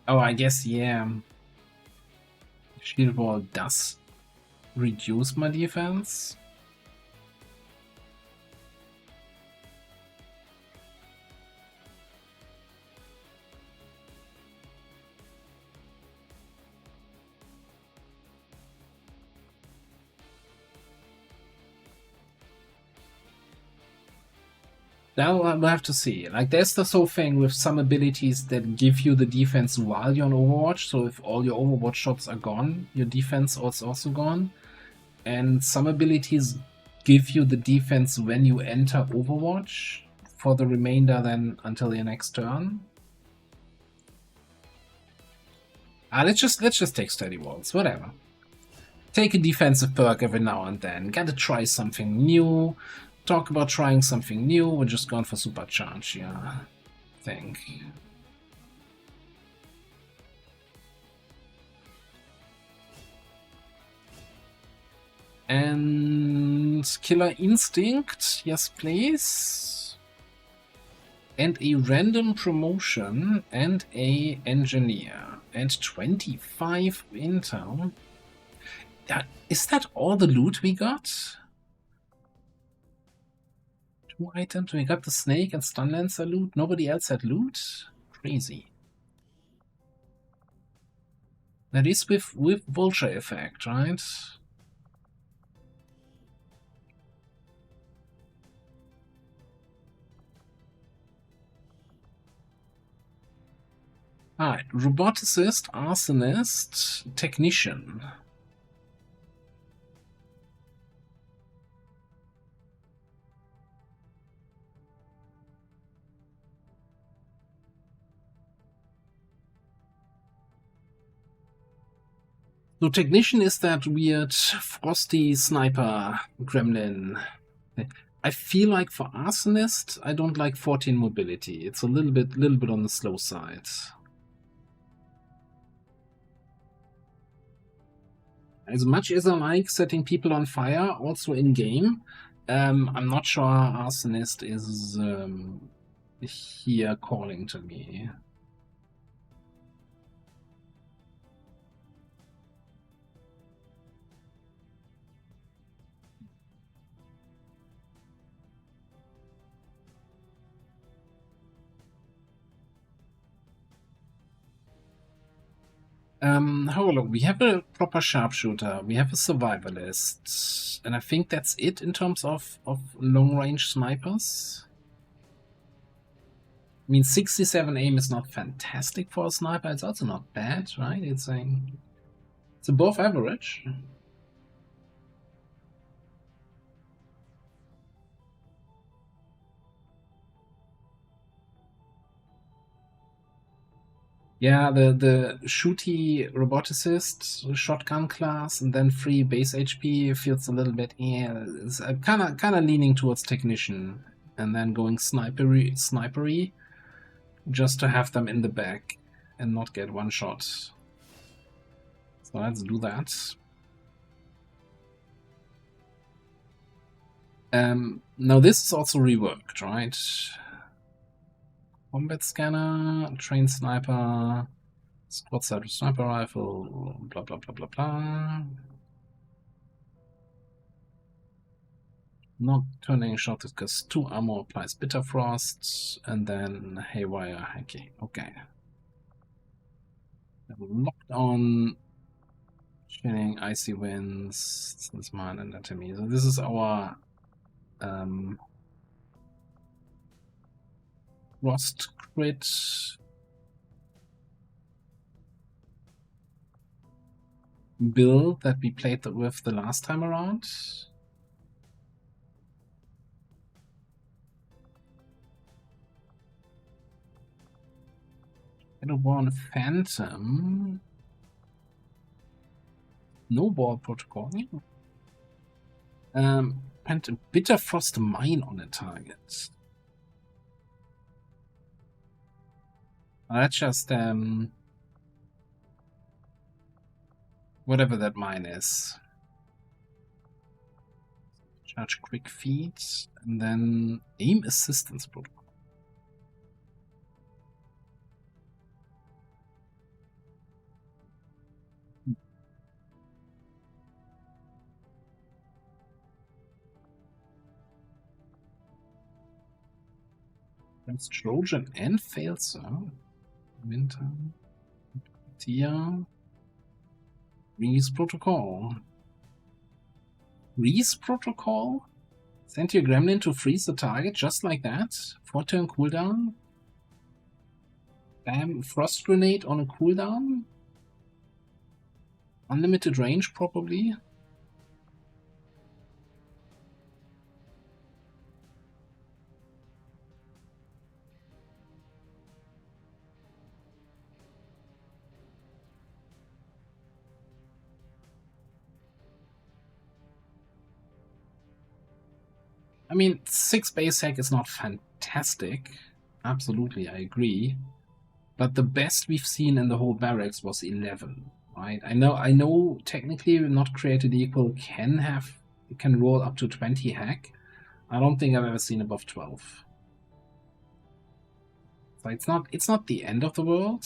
Oh, I guess, yeah. Shield wall does reduce my defense. Now we'll have to see. Like, there's this whole thing with some abilities that give you the defense while you're on Overwatch. So if all your Overwatch shots are gone, your defense is also gone. And some abilities give you the defense when you enter Overwatch for the remainder then until your next turn. Let's just take sturdy walls, whatever. Take a defensive perk every now and then. Gotta try something new. Talk about trying something new. We're just going for supercharge, yeah. I think. And Killer Instinct, yes please. And a random promotion and a engineer. And 25 intel. Is that all the loot we got? 2 items. We got the snake and stun lancer loot. Nobody else had loot? Crazy. That is with vulture effect, right? Alright, roboticist, arsonist, technician. So technician is that weird frosty sniper gremlin. I feel like for arsonist, I don't like 14 mobility. It's a little bit on the slow side. As much as I like setting people on fire, also in game, I'm not sure arsonist is here calling to me. However, we have a proper sharpshooter, we have a survivalist, and I think that's it in terms of long-range snipers. I mean, 67 aim is not fantastic for a sniper, it's also not bad, right? It's above average. Yeah, the shooty roboticist shotgun class and then free base HP feels a little bit it's kind of leaning towards technician and then going snipery just to have them in the back and not get one shot. So let's do that. Now this is also reworked, right? Combat scanner, trained sniper, squad side sniper rifle, blah blah blah blah blah. Not turning shot because 2 armor applies bitter frost, and then haywire hacking. Okay. Locked on chilling icy winds since mine anatomy. So this is our Frost crit. Build that we played with the last time around. Shadowborn Phantom. No ball protocol. Phantom Bitter Frost Mine on a target. That's just whatever that mine is. Charge quick feet and then aim assistance protocol. That's Trojan and Failsaw. Winter. Tia. Reese Protocol. Reese Protocol? Send your gremlin to freeze the target just like that? 4-turn cooldown? Bam, Frost Grenade on a cooldown? Unlimited range, probably? I mean, 6 base hack is not fantastic. Absolutely, I agree. But the best we've seen in the whole barracks was 11, right? I know technically not created equal can roll up to 20 hack. I don't think I've ever seen above 12. So it's not the end of the world.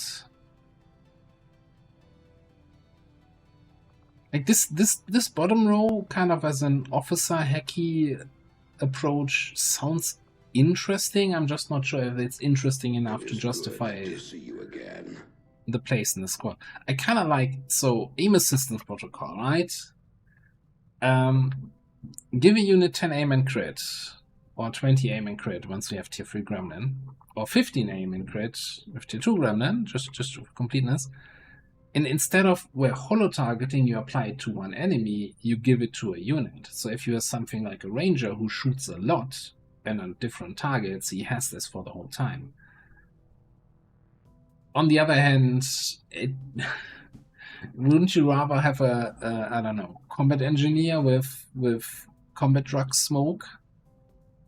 Like this bottom row kind of as an officer hacky approach sounds interesting. I'm just not sure if it's interesting enough to justify
to see you again.
the place in the squad. I kind of like, so aim assistance protocol, right? Give a unit 10 aim and crit, or 20 aim and crit once we have tier 3 gremlin, or 15 aim and crit with tier 2 gremlin, just for completeness. And instead of where holo targeting you apply it to one enemy, you give it to a unit. So if you have something like a ranger who shoots a lot and on different targets, he has this for the whole time. On the other hand, wouldn't you rather have a I don't know, combat engineer with combat drug smoke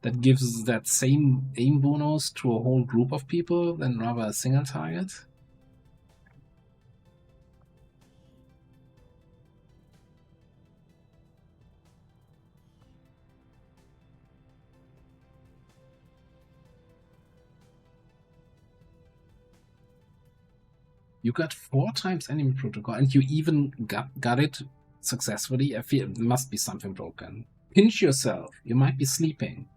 that gives that same aim bonus to a whole group of people than rather a single target? You got 4 times enemy protocol, and you even got it successfully. I feel it must be something broken. Pinch yourself. You might be sleeping.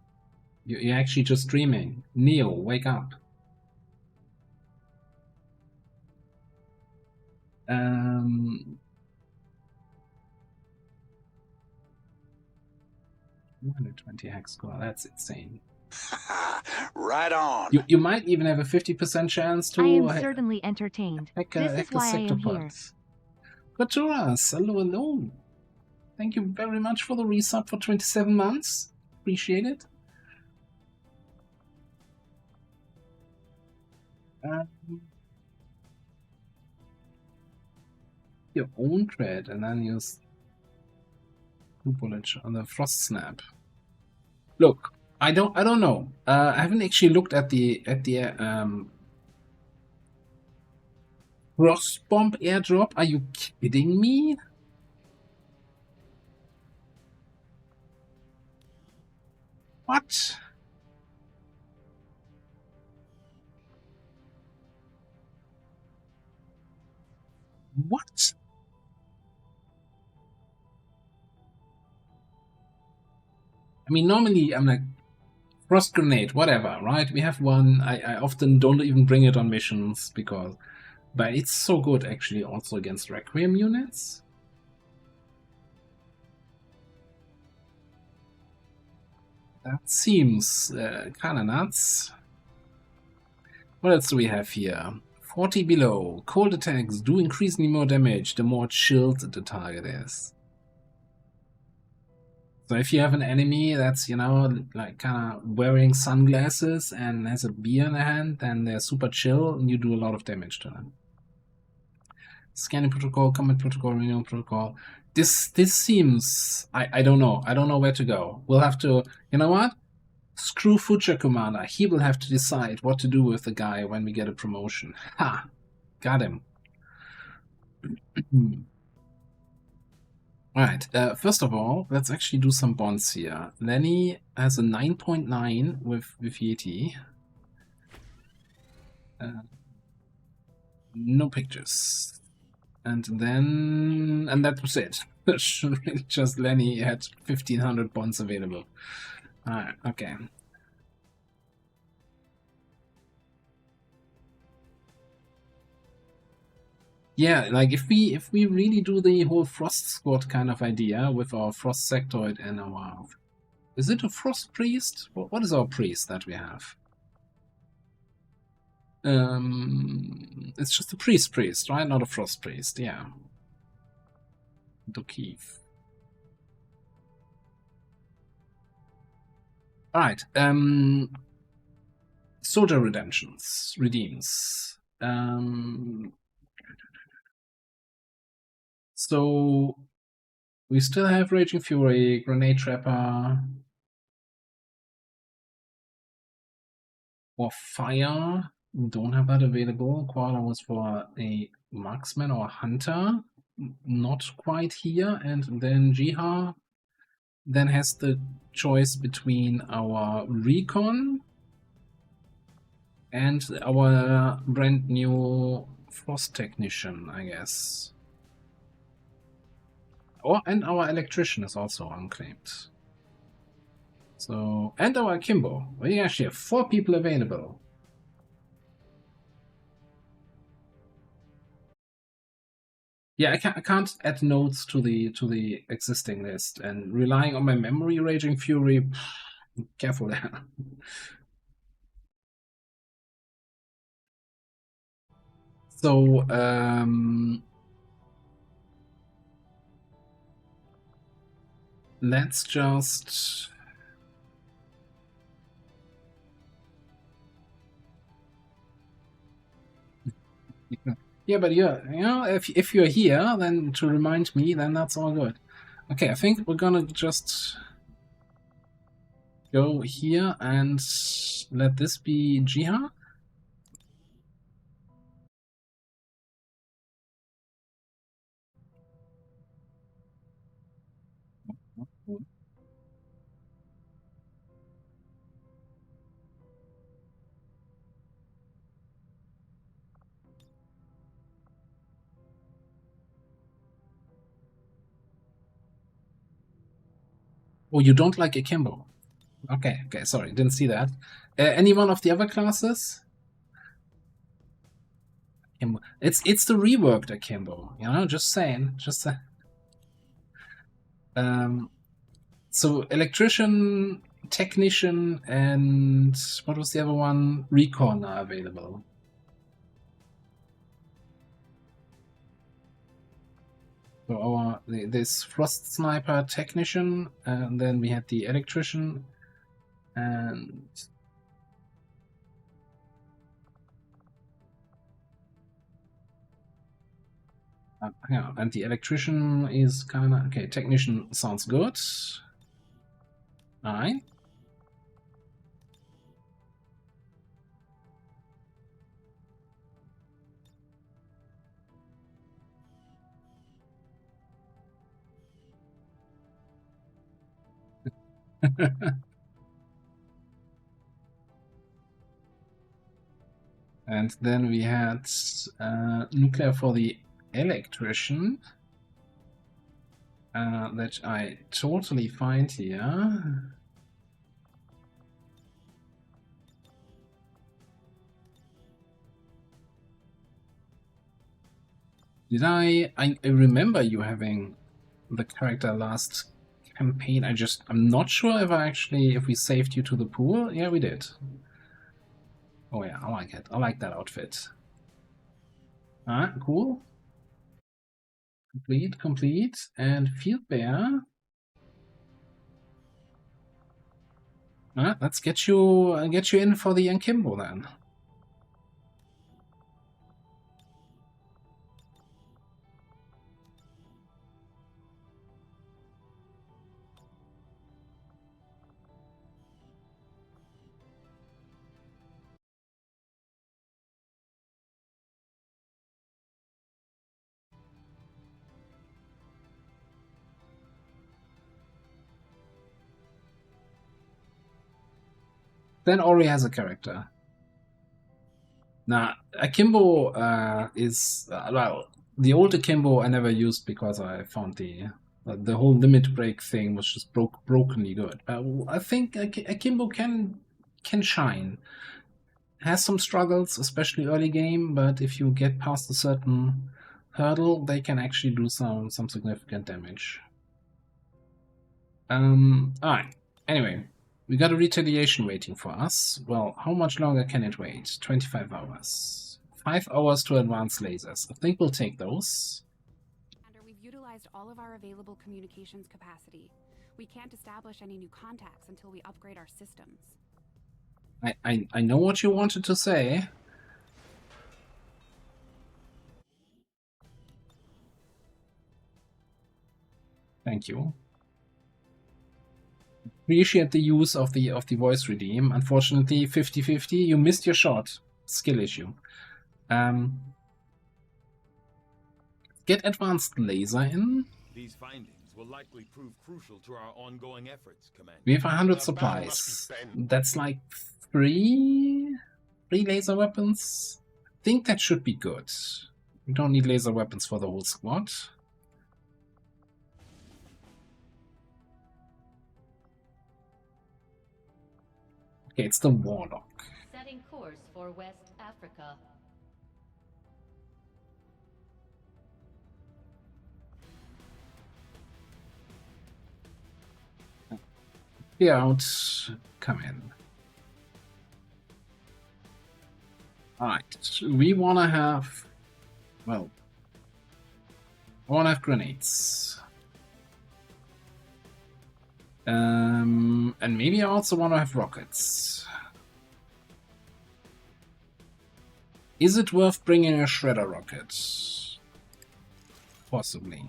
You're actually just dreaming. Neo, wake up. 220 hex score. That's insane.
Right on.
You might even have a 50% chance to.
I am certainly entertained.
This
is why I am here.
Katuras, hello. Thank you very much for the resub for 27 months. Appreciate it. Your own crit and then use 2 bullets on the frost snap. Look, I don't know. I haven't actually looked at the frost bomb airdrop. Are you kidding me? What? What? I mean, normally I'm like, frost grenade, whatever, right? We have one. I often don't even bring it on missions because, but it's so good actually also against Requiem units. That seems kind of nuts. What else do we have here? 40 below. Cold attacks do increasingly more damage the more chilled the target is. So if you have an enemy that's, you know, like kind of wearing sunglasses and has a beer in their hand, then they're super chill and you do a lot of damage to them. Scanning protocol, combat protocol, renewal protocol. This seems... I don't know. I don't know where to go. We'll have to... You know what? Screw Future Commander. He will have to decide what to do with the guy when we get a promotion. Ha! Got him. Alright, first of all, let's actually do some bonds here. Lenny has a 9.9 with Yeti. No pictures. And then... And that was it. Just Lenny had 1500 bonds available. Alright, okay. Yeah, like if we really do the whole Frost Squad kind of idea with our Frost Sectoid and our... Is it a Frost Priest? What is our priest that we have? It's just a priest, right? Not a Frost Priest, yeah. Dokeef. Alright, Soldier redeems. So we still have Raging Fury, Grenade Trapper, or Fire. We don't have that available. Koala was for a Marksman or a Hunter. Not quite here. And then Jiha then has the choice between our Recon and our brand new Frost Technician, I guess. Oh, and our Electrician is also unclaimed. So, and our Akimbo. We actually have 4 people available. Yeah, I can't add nodes to the existing list, and relying on my memory Raging Fury, careful there. So let's just yeah, but yeah, you know, if you're here, then to remind me, then that's all good. Okay, I think we're gonna just go here and let this be Jiha. Oh, you don't like Akimbo? Okay, okay, sorry, didn't see that. Any one of the other classes? Akimbo. It's the reworked Akimbo, you know, just saying. Just so electrician, technician, and what was the other one? Recon are available. So this Frost Sniper technician, and then we had the electrician, and yeah, and the electrician is kind of okay. Technician sounds good. All right. And then we had nuclear for the electrician that I totally find here. Did I remember you having the character last campaign? I'm not sure if we saved you to the pool. Yeah, we did. Oh yeah, I like it. I like that outfit. Ah, cool. Complete. And Field Bear. Let's get you in for the Akimbo then. Then Ori has a character. Now, Akimbo is well, the old Akimbo I never used because I found the whole limit break thing was just brokenly good. I think Akimbo can shine. Has some struggles, especially early game, but if you get past a certain hurdle, they can actually do some significant damage. Alright. Anyway, we got a retaliation waiting for us. Well, how much longer can it wait? 25 hours. 5 hours to advance lasers. I think we'll take those.
We've utilized all of our available communications capacity. We can't establish any new contacts until we upgrade our systems.
I know what you wanted to say. Thank you. Appreciate the use of the voice redeem. Unfortunately, 50-50, you missed your shot. Skill issue. Get advanced laser in.
These findings will likely prove crucial to our ongoing efforts, Commander.
We have 100 supplies. That's like three laser weapons. I think that should be good. We don't need laser weapons for the whole squad. Okay, it's the Warlock.
Setting course for West Africa.
Clear out, come in. Alright, we wanna have, well, I wanna have grenades. And maybe I also wanna have rockets. Is it worth bringing a shredder rocket? Possibly.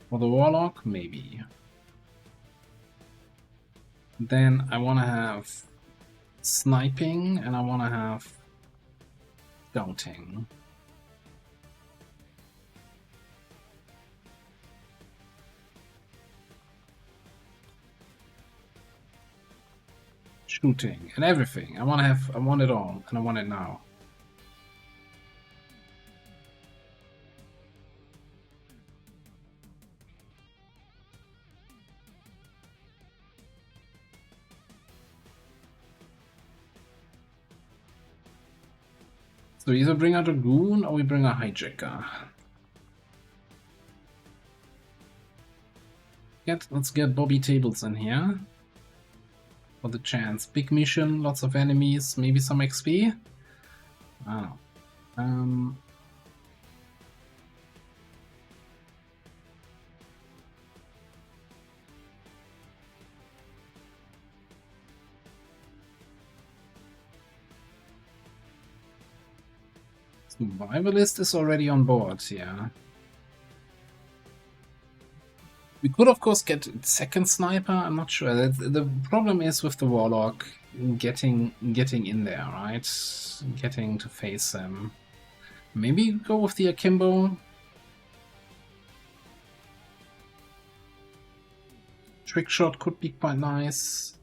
For the warlock, maybe. Then I wanna have sniping and I wanna have scouting. Shooting and everything. I want it all, and I want it now. So either bring out a goon or we bring a hijacker. Let's get Bobby Tables in here. For the chance. Big mission, lots of enemies, maybe some XP? I don't know. Survivalist is already on board, yeah. We could, of course, get second sniper. I'm not sure. The problem is with the warlock getting in there, right? Getting to face them. Maybe go with the akimbo. Trick shot could be quite nice.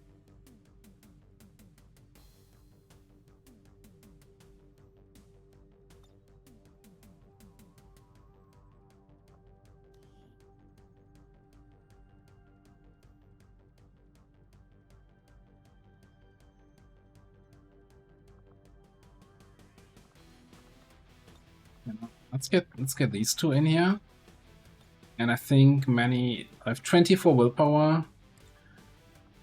Let's get these two in here. And I think I have 24 willpower.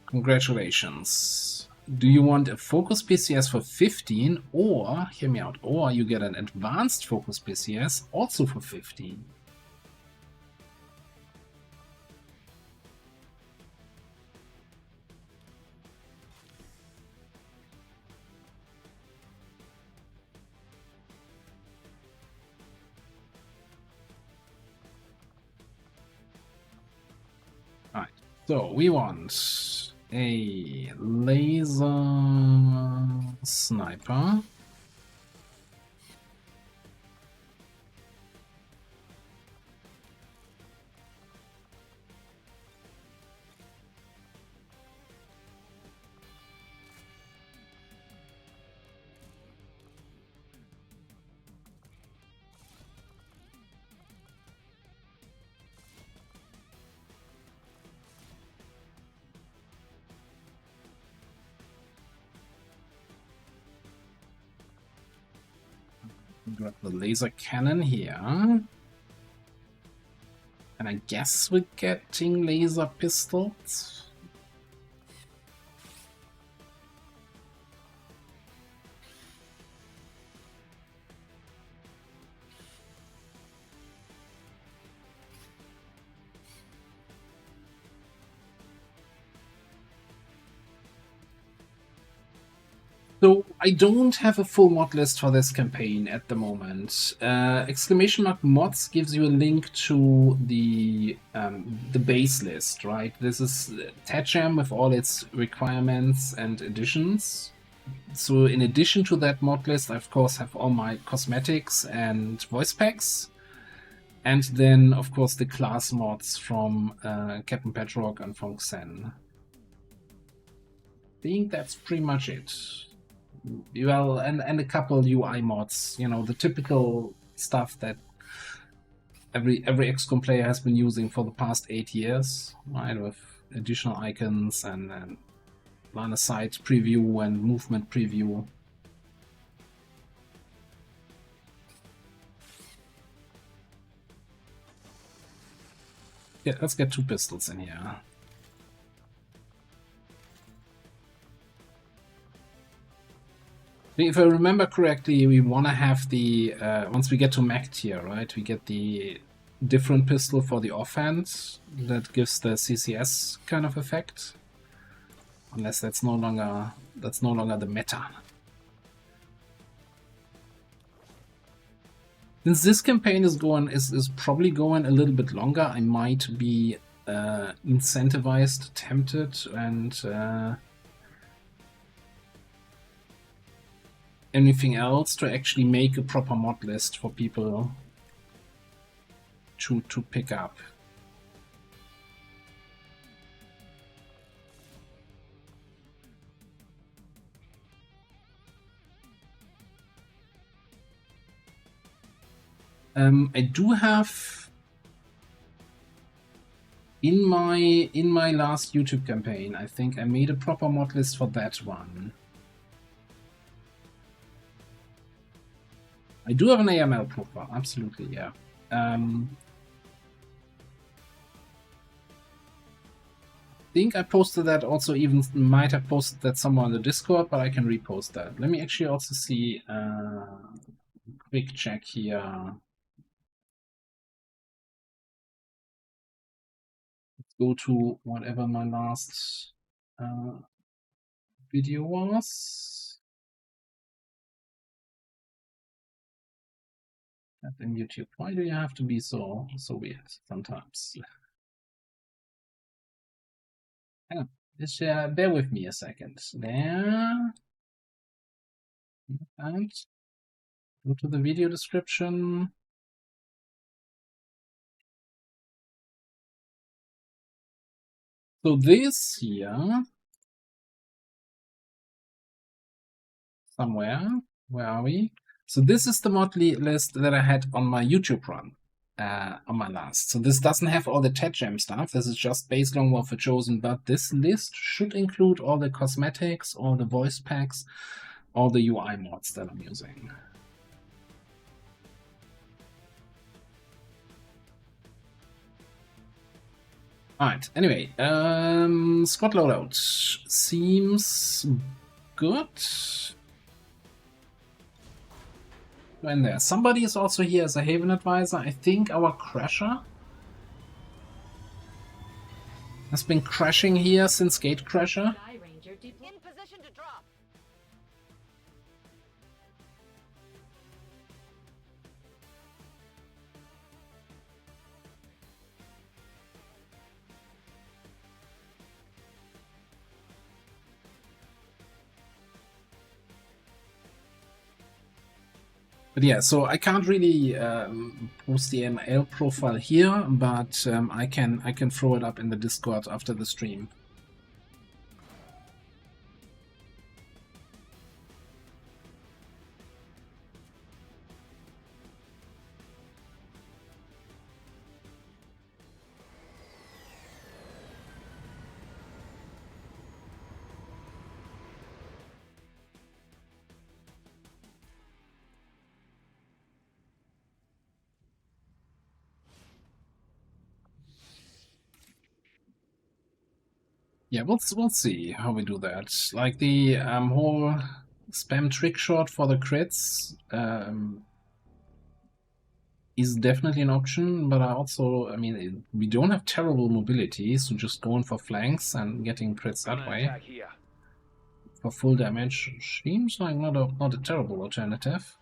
Congratulations. Do you want a focus PCS for 15, or, hear me out, or you get an advanced focus PCS also for 15? So we want a laser sniper. Grab the laser cannon here. And I guess we're getting laser pistols. So I don't have a full mod list for this campaign at the moment. Exclamation mark mods gives you a link to the base list, right? This is Tacham with all its requirements and additions. So in addition to that mod list, I of course have all my cosmetics and voice packs. And then of course the class mods from Captain Petrock and from Xen. I think that's pretty much it. Well, and a couple UI mods, you know, the typical stuff that every XCOM player has been using for the past 8 years, right? With additional icons and line of sight preview and movement preview. Yeah, let's get 2 pistols in here. If I remember correctly, we want to have the once we get to mech tier, right? We get the different pistol for the offense that gives the CCS kind of effect. Unless that's no longer the meta. Since this campaign is probably going a little bit longer, I might be incentivized, tempted, and anything else to actually make a proper mod list for people to pick up. I do have in my last YouTube campaign, I think I made a proper mod list for that one. I do have an AML profile, absolutely, yeah. I think I posted that also, even might have posted that somewhere on the Discord, but I can repost that. Let me actually also see quick check here. Let's go to whatever my last video was. In YouTube, why do you have to be so weird sometimes? Hang on, just bear with me a second. There, and go to the video description. So this here, somewhere, where are we? So this is the mod list that I had on my YouTube run, on my last. So this doesn't have all the Ted Gem stuff. This is just base Longbow for Chosen, but this list should include all the cosmetics, all the voice packs, all the UI mods that I'm using. Alright, anyway, squad loadout seems good. When there, somebody is also here as a Haven advisor. I think our Crasher has been crashing here since Gate Crasher.
In position to drop.
But yeah, so I can't really post the ML profile here, but I can throw it up in the Discord after the stream. Yeah, we'll see how we do that. Like the whole spam trick shot for the crits is definitely an option, but I mean, we don't have terrible mobility, so just going for flanks and getting crits that way for full damage seems like not a terrible alternative.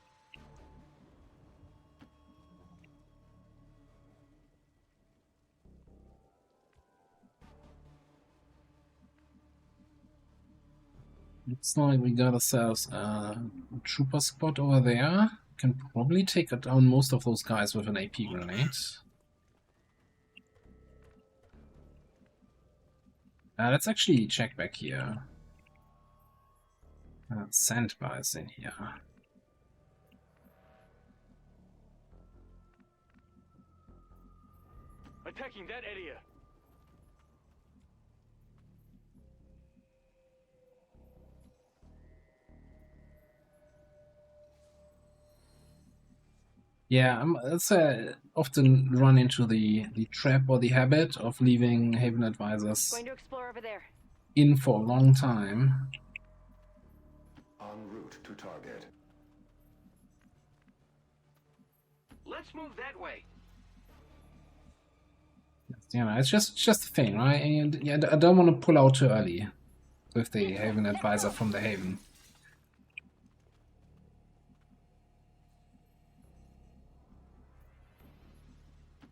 Looks like we got ourselves a trooper squad over there. Can probably take down most of those guys with an AP grenade. Let's actually check back here. Sandbar is in here.
Attacking that area.
Yeah, that's often run into the trap or the habit of leaving Haven advisors
Going to explore over there.
in for a long time.
Our
En route to target.
Let's move that way.
You know, it's just a thing, right? And yeah, I don't want to pull out too early with the Haven advisor from the Haven.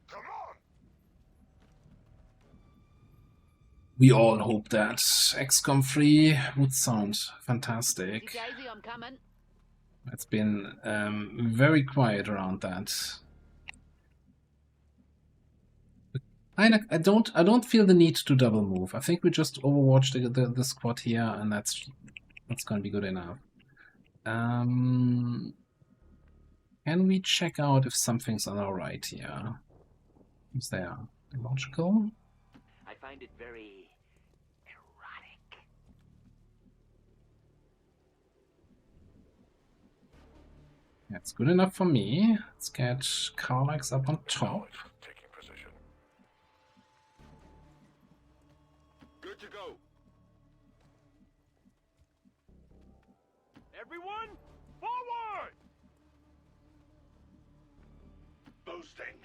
Come on!
We all hope that XCOM 3 would sound fantastic.
Daisy, I'm coming.
It's been very quiet around that. I don't feel the need to double move. I think we just overwatch the squad here, and that's gonna be good enough. Can we check out if something's on our right here? Is there illogical?
I find it very erotic.
That's good enough for me. Let's get Carlax up on top.
Taking position.
Good to go. Everyone, forward!
Boosting.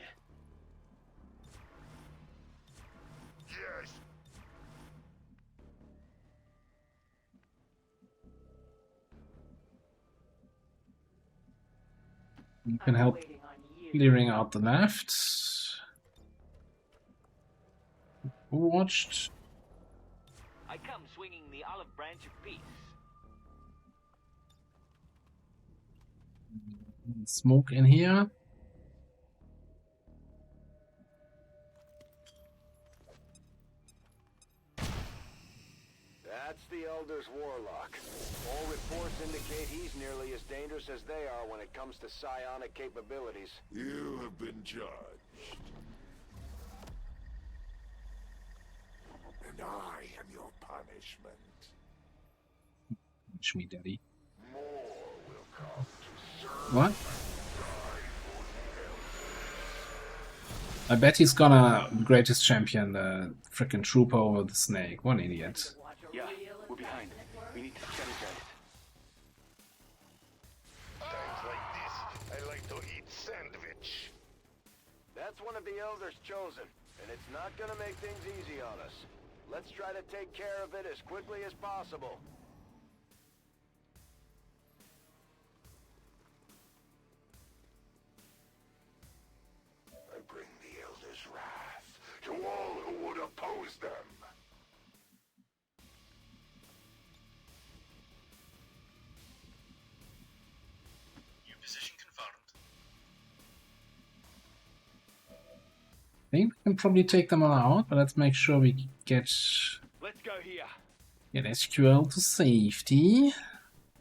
Yes.
You can help clearing out the left. Who watched?
I come swinging the olive branch of peace.
Smoke in here.
That's the Elder's Warlock. All reports indicate he's nearly as dangerous as they are when it comes to psionic capabilities.
You have been judged. And I am your punishment.
Punch me, daddy.
More will come to serve.
What? I bet he's gonna greatest champion the frickin' trooper over the snake. What an idiot.
Yeah, we're behind. We need to strategize.
Times like this, I like to eat sandwich.
That's one of the Elders chosen, and it's not gonna make things easy on us. Let's try to take care of it as quickly as possible.
I bring the Elder's wrath to all who would oppose them.
New position confirmed.
I think we can probably take them all out, but let's make sure we get
Let's go here.
SQL to safety.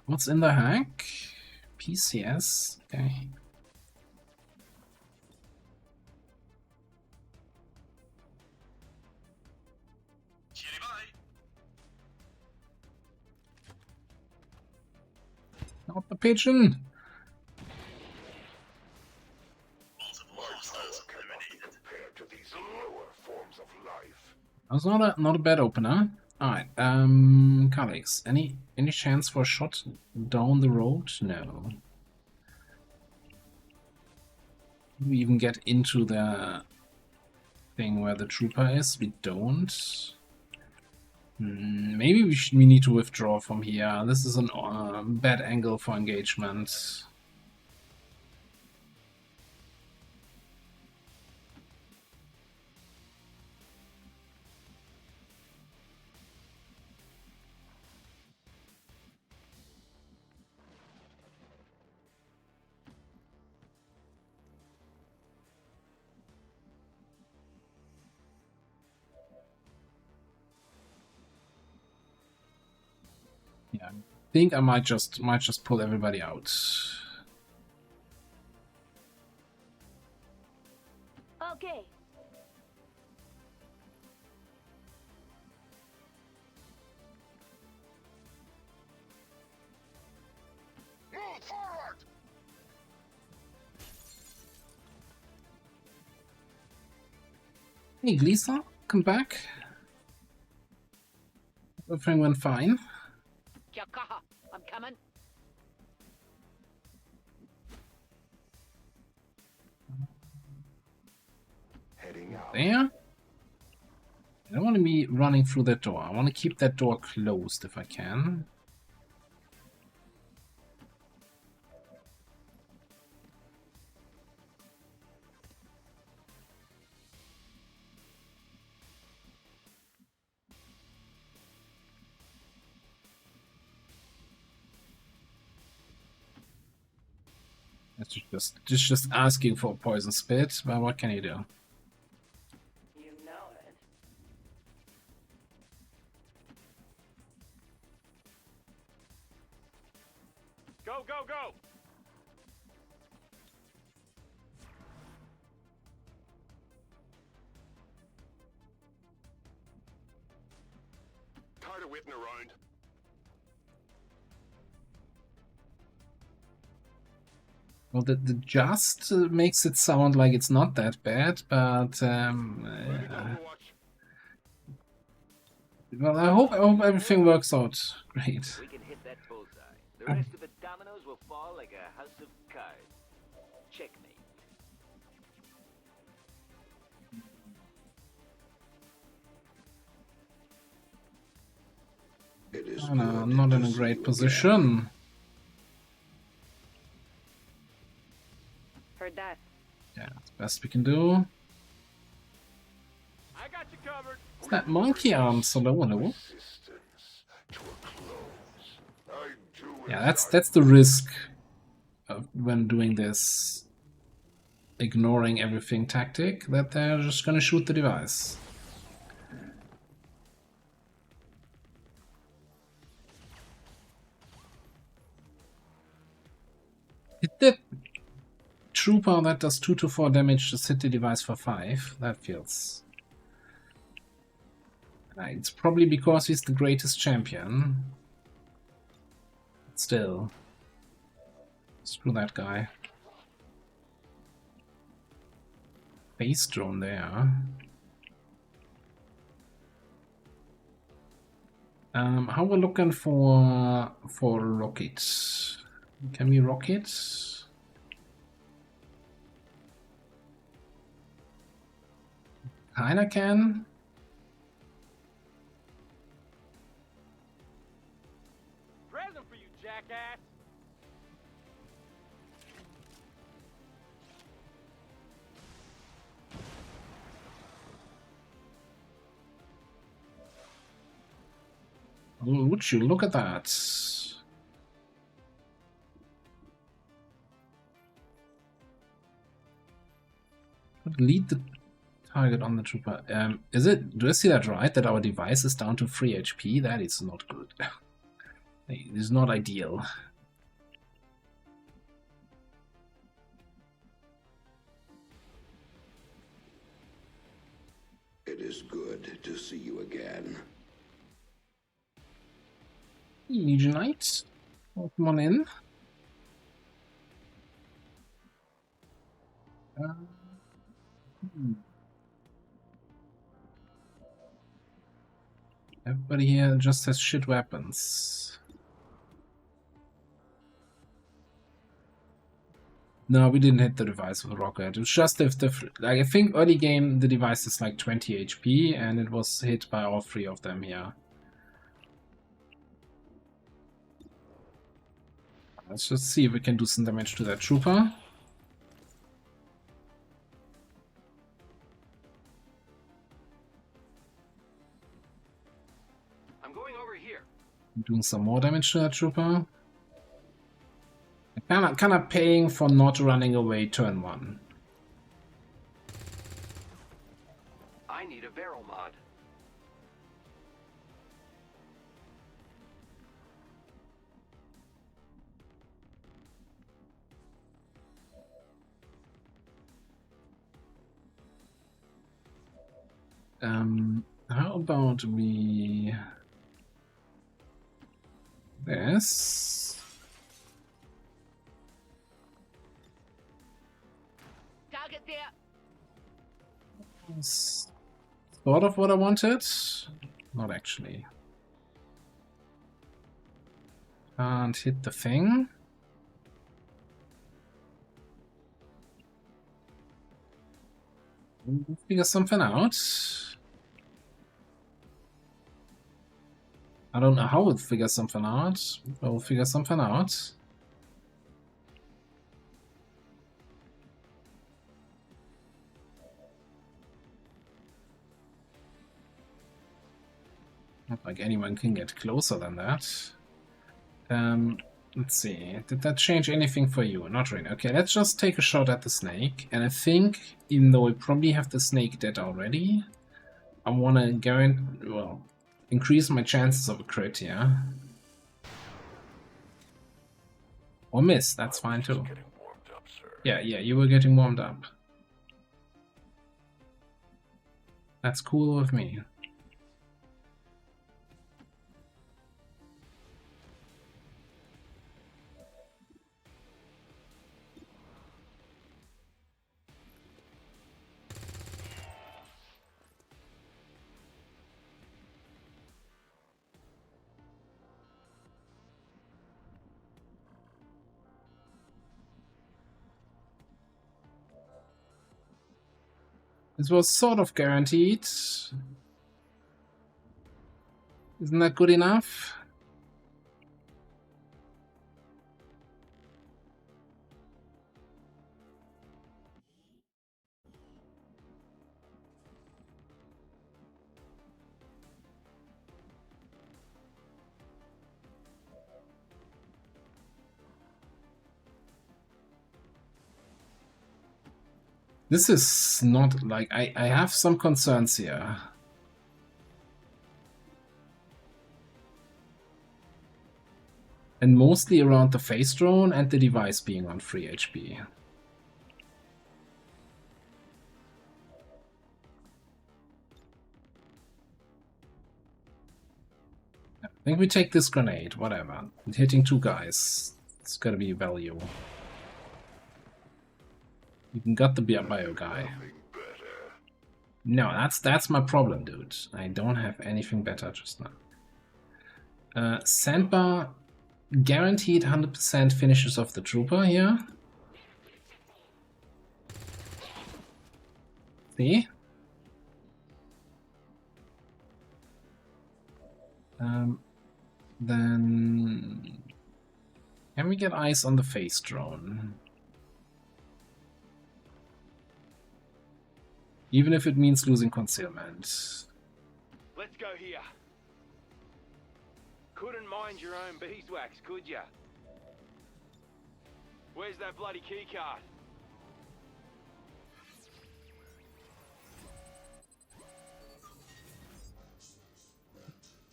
What's in the hack? PCS. Okay.
Cheery bye.
Not the pigeon.
Multiple hostiles eliminated.
Compared to these lower forms of life.
That's not a bad opener. Alright, Calix, any chance for a shot down the road? No. Do we even get into the thing where the trooper is? We don't. Maybe we need to withdraw from here. This is a bad angle for engagement. Yeah, I think I might just pull everybody out.
Okay.
Move forward!
Hey, Glisa, come back. Everything went fine.
Kyakaha, I'm coming.
Looking out.
There. I don't want to be running through that door. I want to keep that door closed if I can. It's just asking for a poison spit, but what can you do?
You know it.
Go, go, go!
Tired of waiting around.
Well, the just makes it sound like it's not that bad, but well, I hope everything works out great.
We can hit that bullseye. The rest of the dominoes will fall like a house of cards. Checkmate.
It is
Oh no,
good
I'm not
to
in a
see
great
you
position.
again.
Heard that.
Yeah, it's the best we can do.
I got you covered.
Is that monkey arm so low? No?
Resistance to a close. I do
Yeah,
as
that's the risk of when doing this ignoring everything tactic, that they're just gonna shoot the device. Hit the trooper that does 2 to 4 damage, just hit the device for 5. That feels... It's probably because he's the greatest champion. Still. Screw that guy. Base drone there. How we're looking for rocket? Can we rocket? Kinda can.
Present for you, jackass.
Would you look at that? Lead the target on the trooper. Is it? Do I see that right? That our device is down to 3 HP? That is not good. It is not ideal.
It is good to see you again.
Legion Knight, come on in. Everybody here just has shit weapons. No, we didn't hit the device with a rocket. It was just if like I think early game the device is like 20 HP and it was hit by all 3 of them here. Let's just see if we can do some damage to that trooper.
I'm going over here.
Doing some more damage to that trooper. Kinda paying for not running away turn 1.
I need a Vero mod.
How about we... This...
Target there.
Sort of what I wanted. Not actually. Can't hit the thing. We'll figure something out. I don't know how we'll figure something out, but we'll figure something out. Not like anyone can get closer than that. Let's see. Did that change anything for you? Not really. Okay, let's just take a shot at the snake. And I think, even though we probably have the snake dead already, I want to guarantee, well, increase my chances of a crit here. Or miss, that's fine too. Yeah, you were getting warmed up. That's cool with me. This was sort of guaranteed. Isn't that good enough? This is not like I have some concerns here. And mostly around the face drone and the device being on 3 HP. I think we take this grenade, whatever. Hitting 2 guys. It's gotta be value. Even got the bio guy. No, that's my problem, dude. I don't have anything better just now. Sandbar guaranteed 100% finishes off the trooper here. See? Then can we get eyes on the face drone? Even if it means losing concealment.
Let's go here. Couldn't mind your own beeswax, could ya? Where's that bloody keycard?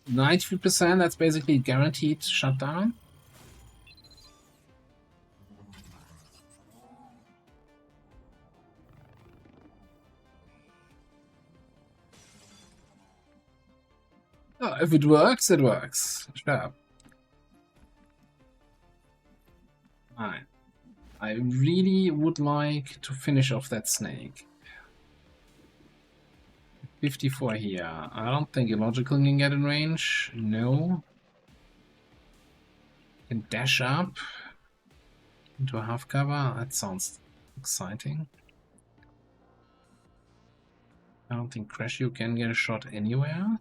%, that's basically guaranteed shutdown. Oh, if it works, it works. Sure. Alright. I really would like to finish off that snake. 54 here. I don't think Illogical can get in range. No. Can dash up into a half cover. That sounds exciting. I don't think Crash You can get a shot anywhere.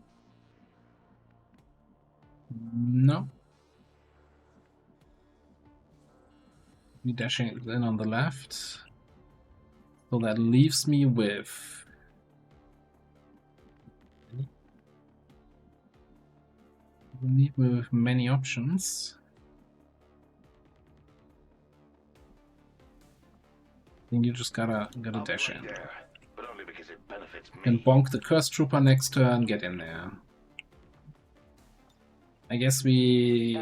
No. Me dashing in on the left. So that leaves me with many options. I think you just gotta dash in.
But only because it benefits me.
And bonk the Curse Trooper next turn, get in there. I guess we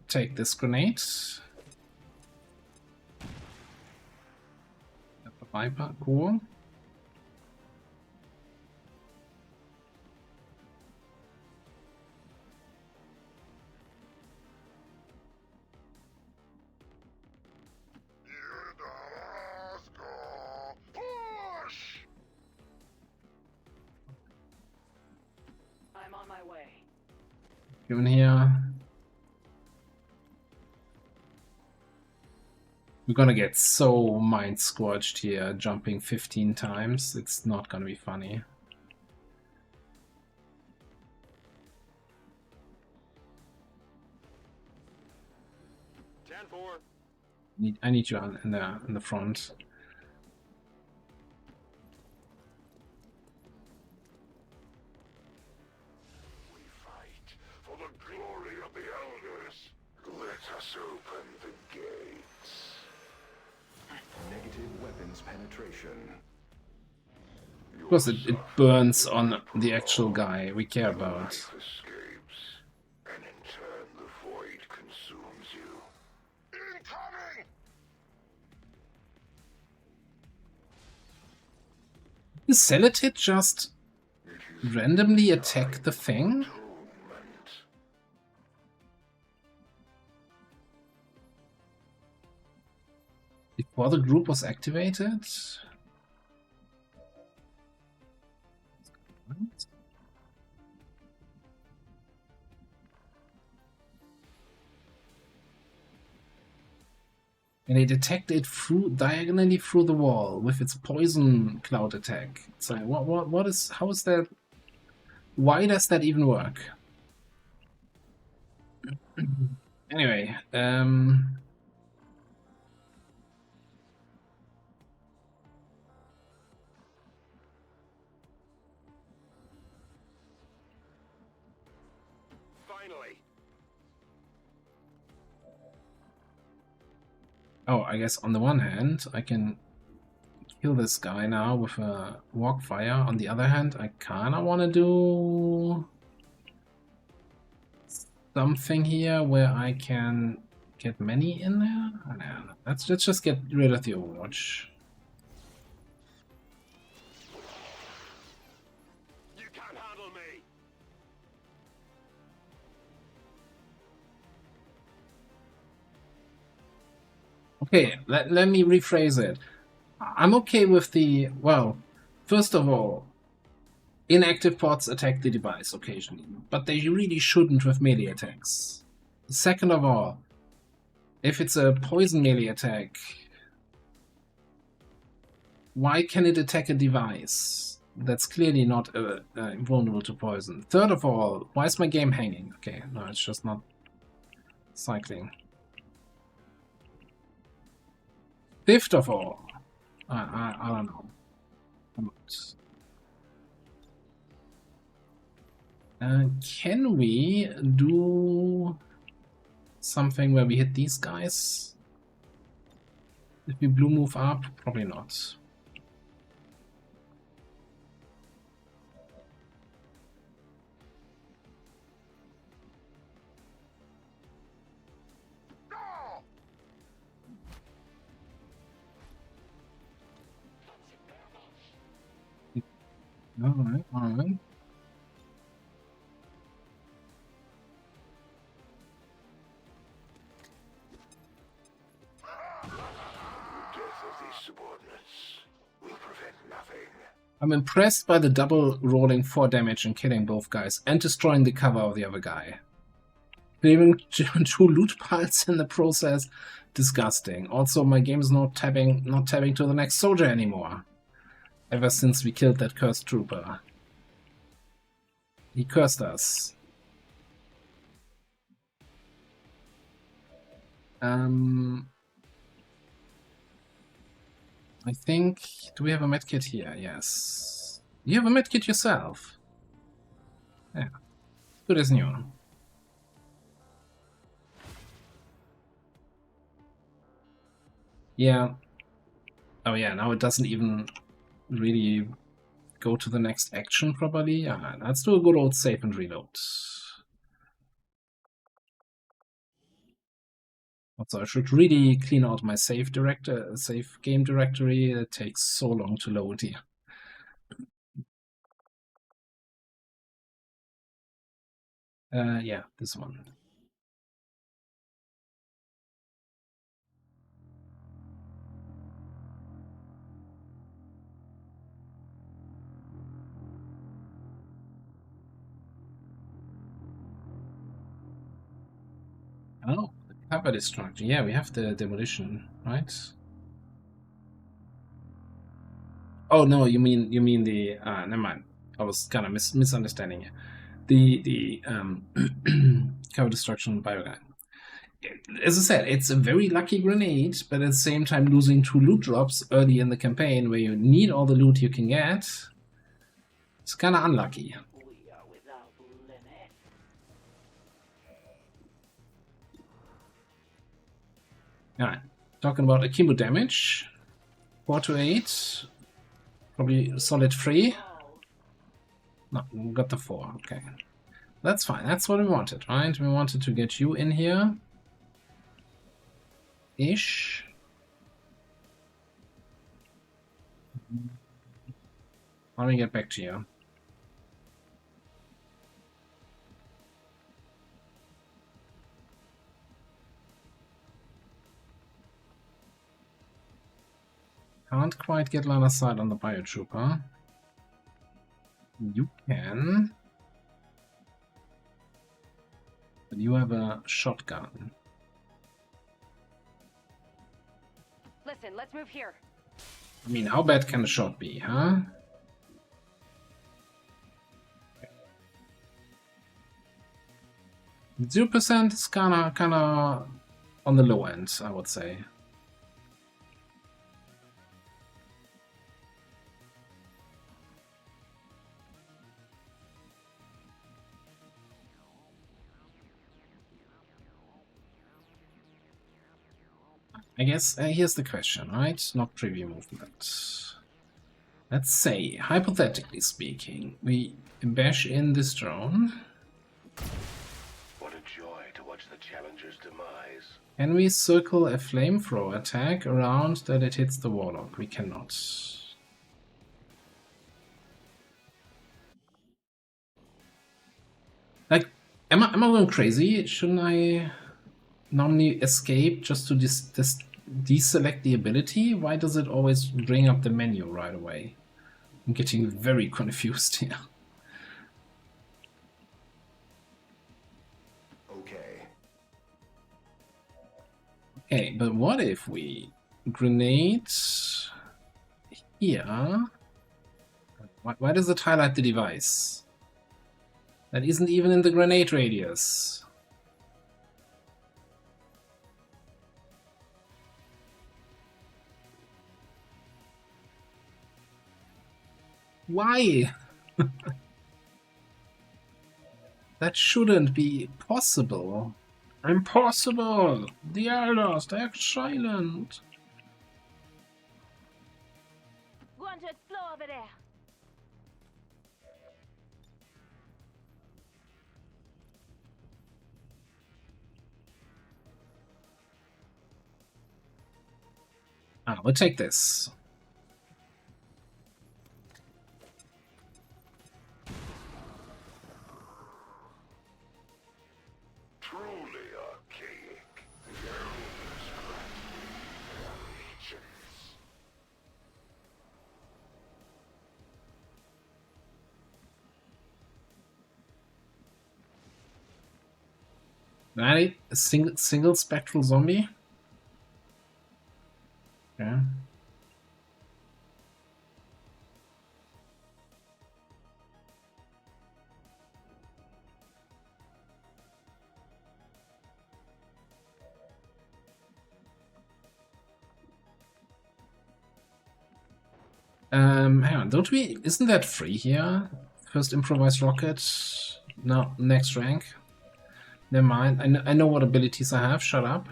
take this grenade. The Viper, cool.
I'm on my way.
Given here. We're gonna get so mind scorched here, jumping 15 times. It's not gonna be funny. I need you in the front.
We fight for the glory of the elders. Let us open the gates.
Negative weapons penetration.
Of course, it burns on the actual guy we care about.
Life escapes, and in turn the void consumes you. Incoming!
Did Celatid just randomly attack the thing?
Atonement.
Before the group was activated? And it attacked it diagonally through the wall with its poison cloud attack. So how is that? Why does that even work? Anyway,
Finally.
oh, I guess on the one hand, I can kill this guy now with a walk fire. On the other hand, I kinda wanna do something here where I can get many in there. I don't know. Let's just get rid of the Overwatch.
You can't handle me.
Okay, let me rephrase it. I'm okay with the, well, first of all, inactive pods attack the device occasionally, but they really shouldn't with melee attacks. Second of all, if it's a poison melee attack, why can it attack a device that's clearly not vulnerable to poison? Third of all, why is my game hanging? Okay, no, it's just not cycling. Fifth of all, I don't know. Can we do something where we hit these guys? If we blue move up, probably not. Alright, alright.
Death of these subordinates will prevent nothing.
I'm impressed by the double rolling 4 damage and killing both guys and destroying the cover of the other guy. Clearing 2 loot piles in the process, disgusting. Also, my game is not tabbing to the next soldier anymore. Ever since we killed that cursed trooper. He cursed us. I think... Do we have a medkit here? Yes. You have a medkit yourself. Yeah. Good as new. Yeah. Oh yeah, now it doesn't even really go to the next action properly. Yeah, let's do a good old save and reload. Also, I should really clean out my save game directory. It takes so long to load here. Yeah, this one. Oh, the Cover destruction. Yeah, we have the demolition, right? Oh no, you mean the never mind. I was kind of misunderstanding you. The cover destruction biogun. As I said, it's a very lucky grenade, but at the same time losing 2 loot drops early in the campaign where you need all the loot you can get. It's kind of unlucky. Alright, talking about akimbo damage. 4 to 8. Probably solid 3. No, we got the 4, okay. That's fine, that's what we wanted, right? We wanted to get you in here. Ish. Let me get back to you. Can't quite get line of sight on the biotrooper. You can. But you have a shotgun.
Listen, let's move here.
I mean, how bad can a shot be, huh? 0% is kinda on the low end, I would say. I guess here's the question, right? Not preview movement. Let's say, hypothetically speaking, we bash in this drone.
What a joy to watch the Challenger's demise.
Can we circle a flamethrower attack around that it hits the warlock? We cannot. Like, am I going crazy? Shouldn't I normally escape just to deselect the ability? Why does it always bring up the menu right away? I'm getting very confused here. Okay, but what if we grenade here? Why does it highlight the device? That isn't even in the grenade radius. Why? That shouldn't be possible. Impossible! The elders, they're silent.
Going to explore over there.
We'll take this.
Truly archaic. The elders grant allegiance.
Ready? A single spectral zombie? Yeah. Hang on, don't we... Isn't that free here? First improvised rocket. No, next rank. Never mind. I know what abilities I have. Shut up.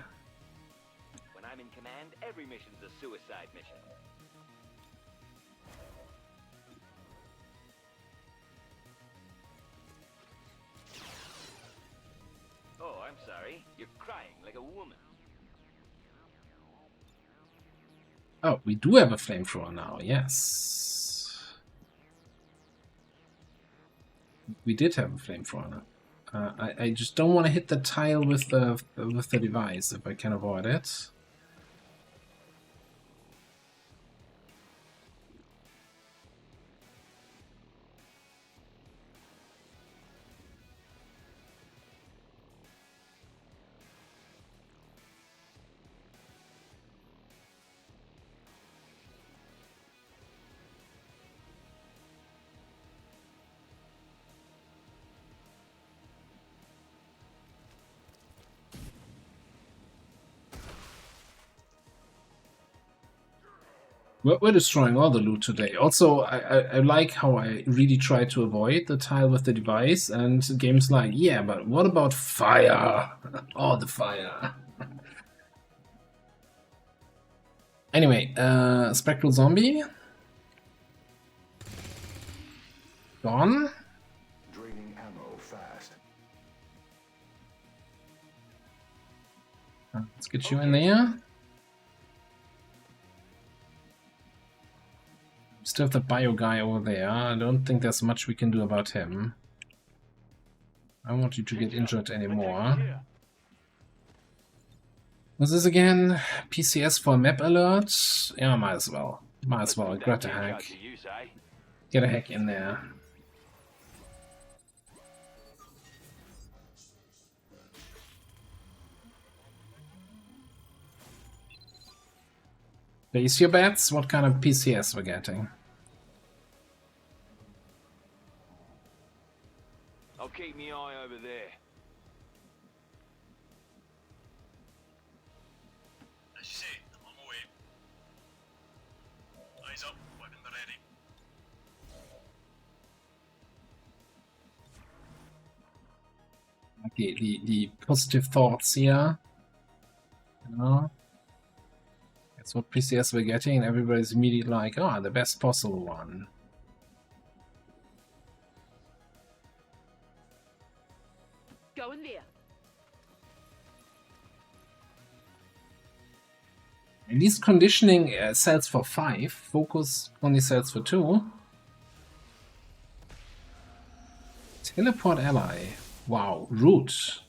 When I'm in command, every mission's a suicide mission. Oh, I'm sorry. You're crying like a woman.
Oh, we do have a flamethrower now. Yes. We did have a flamethrower now. I just don't want to hit the tile with the device if I can avoid it. We're destroying all the loot today. Also, I like how I really try to avoid the tile with the device, and games like, yeah, but what about fire? Oh, the fire. Anyway, Spectral Zombie. Gone.
Draining ammo fast.
Let's get you in there. Still have the bio guy over there. I don't think there's much we can do about him. I don't want you to get injured anymore. What's this again? PCS for map alert? Yeah, might as well. Might as well. Grab the hack. Get a hack in there. Place your bets. What kind of PCS we're getting?
I'll keep my eye over there.
As you say, I'm on my way. Eyes up, weapons ready.
Okay, the positive thoughts here. You know? That's what PCS we're getting, and everybody's immediately like, oh, the best possible one.
Go in there.
At least conditioning sells for 5, focus only sells for 2. Teleport ally. Wow, root.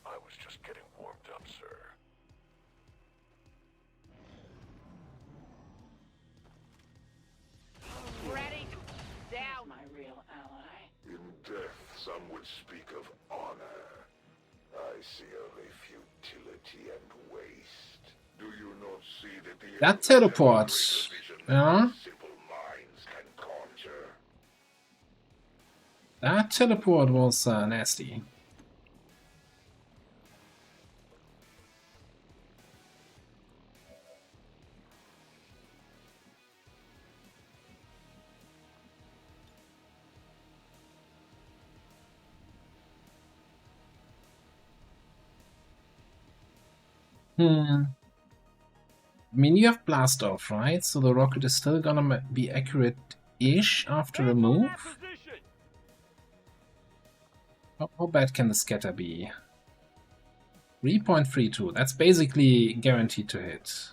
I was just getting warmed up, sir.
Ready? Down, my real ally.
In death, some would speak of honor. I see only futility and waste. Do you not see that the
That teleport. Yeah.
simple minds can conjure?
That teleport was nasty. I mean, you have blast off, right? So the rocket is still gonna be accurate-ish after a move. How bad can the scatter be? 3.32. That's basically guaranteed to hit.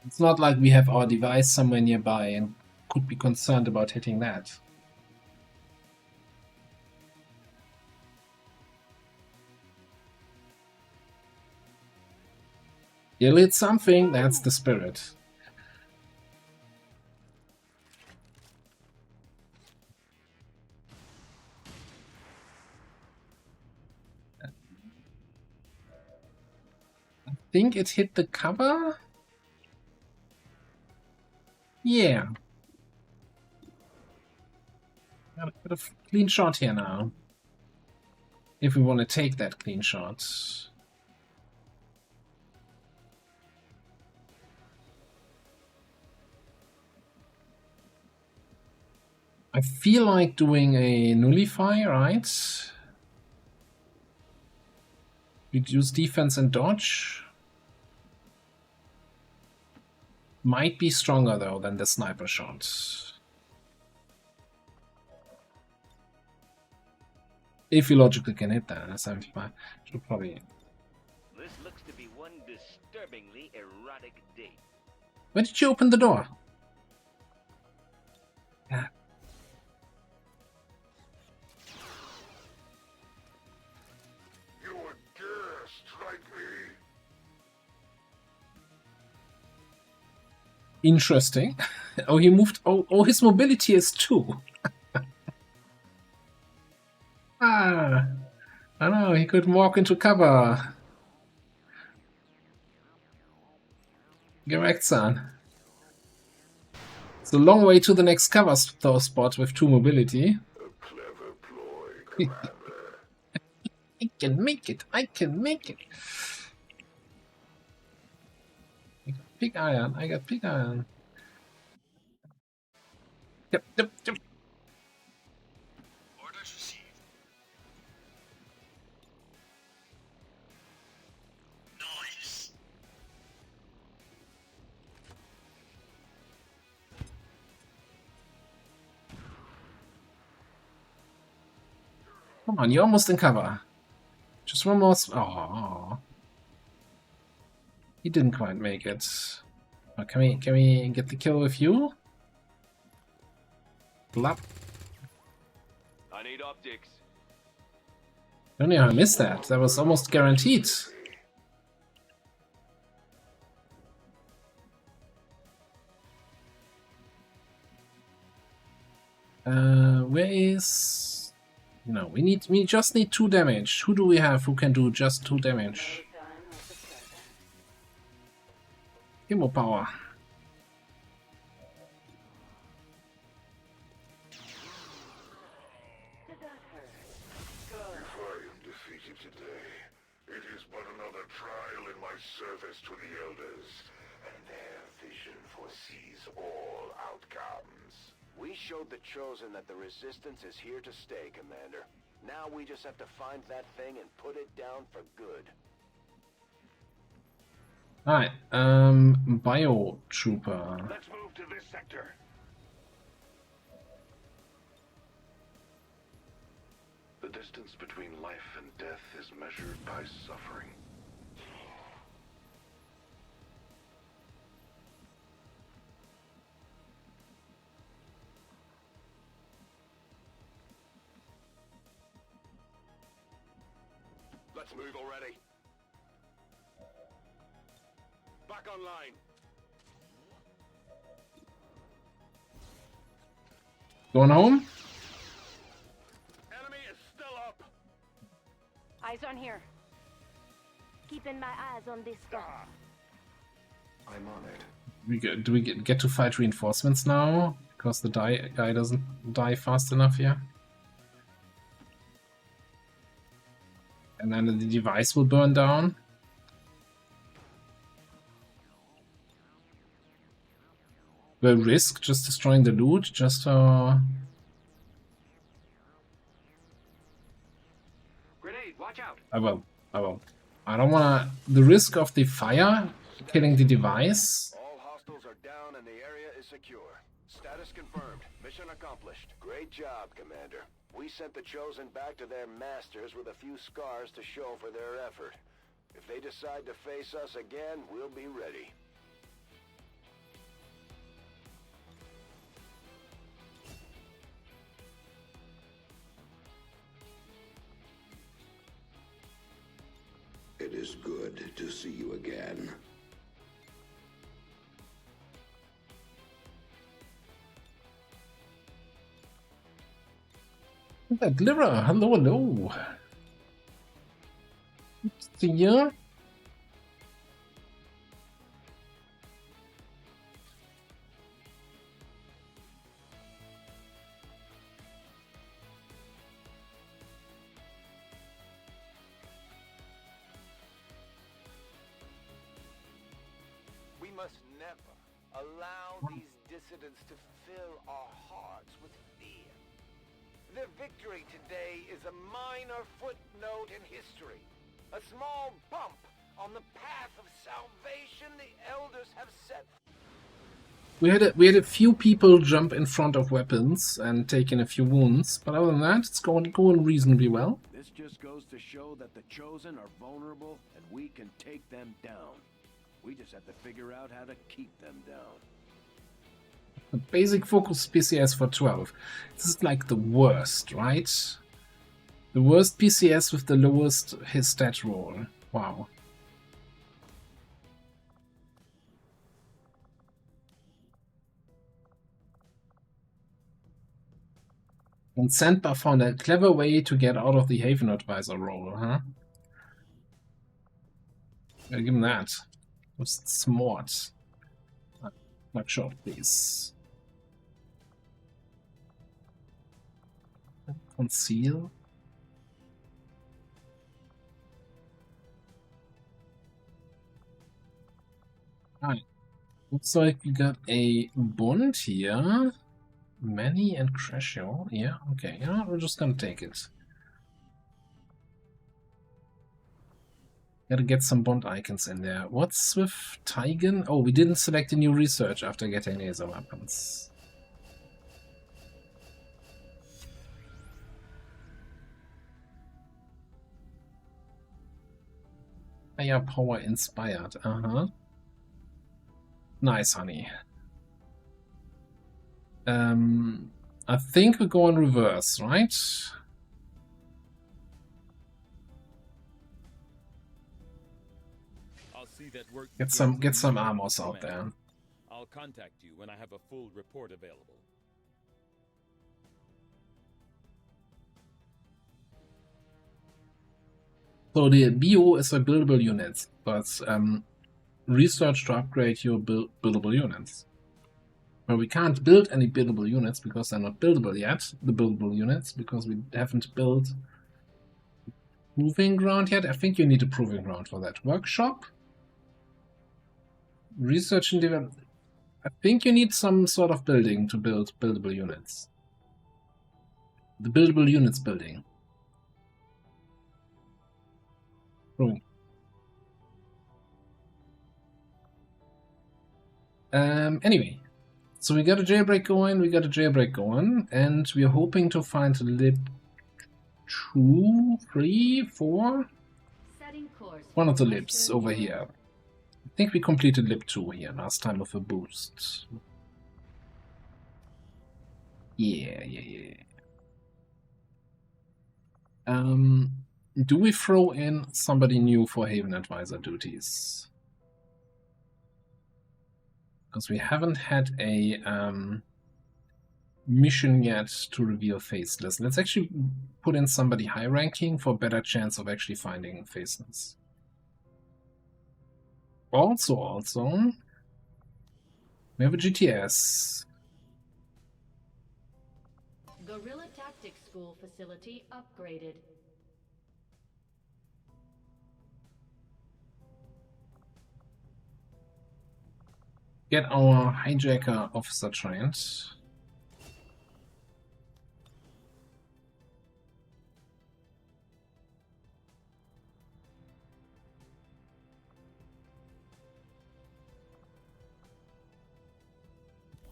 It's not like we have our device somewhere nearby and could be concerned about hitting that. You lit something, that's the spirit. I think it hit the cover? Yeah. Got a bit of clean shot here now. If we want to take that clean shot. I feel like doing a nullify, right? Reduce defense and dodge. Might be stronger though than the sniper shot. If you logically can hit that at 75, should probably.
This looks to be one disturbingly erotic date.
When did you open the door? Yeah.
You would dare strike me?
Interesting. Oh, he moved. Oh, his mobility is 2. I know, he could walk into cover. Correct, son. It's a long way to the next cover spot with 2 mobility.
A clever ploy, Commander.
I can make it. I can make it. I got pig iron. I got pig iron. Yep, yep, yep.
Orders received. Nice.
Come on, you're almost in cover. Just one more. Oh, he didn't quite make it. Oh, can we get the kill with you? Blap.
I need optics.
I don't know how I missed that. That was almost guaranteed. Where is... No, we just need 2 damage. Who do we have who can do just 2 damage? Himo power.
If I am defeated today, it is but another trial in my service to the Elders, and their vision foresees all outcomes.
We showed the Chosen that the Resistance is here to stay, Commander. Now we just have to find that thing and put it down for good.
Alright, Bio Trooper.
Let's move to this sector. The distance between life and death is measured by suffering.
Let's move already. Back online.
Going home?
Enemy is still up.
Eyes on here. Keeping my eyes on this guy.
I'm on it.
Do we get to fight reinforcements now? Because the guy doesn't die fast enough here. And then the device will burn down. Will risk just destroying the loot, just
Grenade, watch out.
I will. I don't wanna... The risk of the fire killing the device.
All hostiles are down and the area is secure. Status confirmed. Mission accomplished. Great job, Commander. We sent the Chosen back to their masters with a few scars to show for their effort. If they decide to face us again, we'll be ready.
It is good to see you again.
That liver, hello. See ya.
We must never allow these dissidents to fill our hearts with fear. Their victory today is a minor footnote in history. A small bump on the path of salvation the Elders have set.
We had a few people jump in front of weapons and taking a few wounds, but other than that, it's going reasonably well.
This just goes to show that the Chosen are vulnerable and we can take them down. We just have to figure out how to keep them down.
The basic focus PCS for 12. This is like the worst, right? The worst PCS with the lowest his stat roll. Wow. And Sandbar found a clever way to get out of the Haven Advisor roll, huh? I'll give him that. With smart. Not short, please. Conceal. Looks like we got a bond here. Manny and Crasho. Yeah, okay. Yeah, we're just gonna take it. Gotta get some bond icons in there. What's with Tigan? Oh, we didn't select a new research after getting laser weapons. Higher power inspired. Nice, honey. I think we go in reverse, right?
I'll see that work
Get some armors out there.
I'll contact you when I have a full report available.
So the BO is a buildable unit, but research to upgrade your buildable units. Well, we can't build any buildable units because they're not buildable yet, the buildable units, because we haven't built proving ground yet. I think you need a proving ground for that. Workshop? Research and development. I think you need some sort of building to build buildable units. The buildable units building. Proving. Anyway. So we got a jailbreak going, and we're hoping to find lib 2, 3, 4? One of the libs over here. I think we completed lib 2 here last time with a boost. Yeah. Do we throw in somebody new for Haven Advisor duties? Because we haven't had a mission yet to reveal faceless. Let's actually put in somebody high ranking for a better chance of actually finding faceless. Also, we have a GTS.
Guerrilla Tactics School facility upgraded.
Get our hijacker officer trained.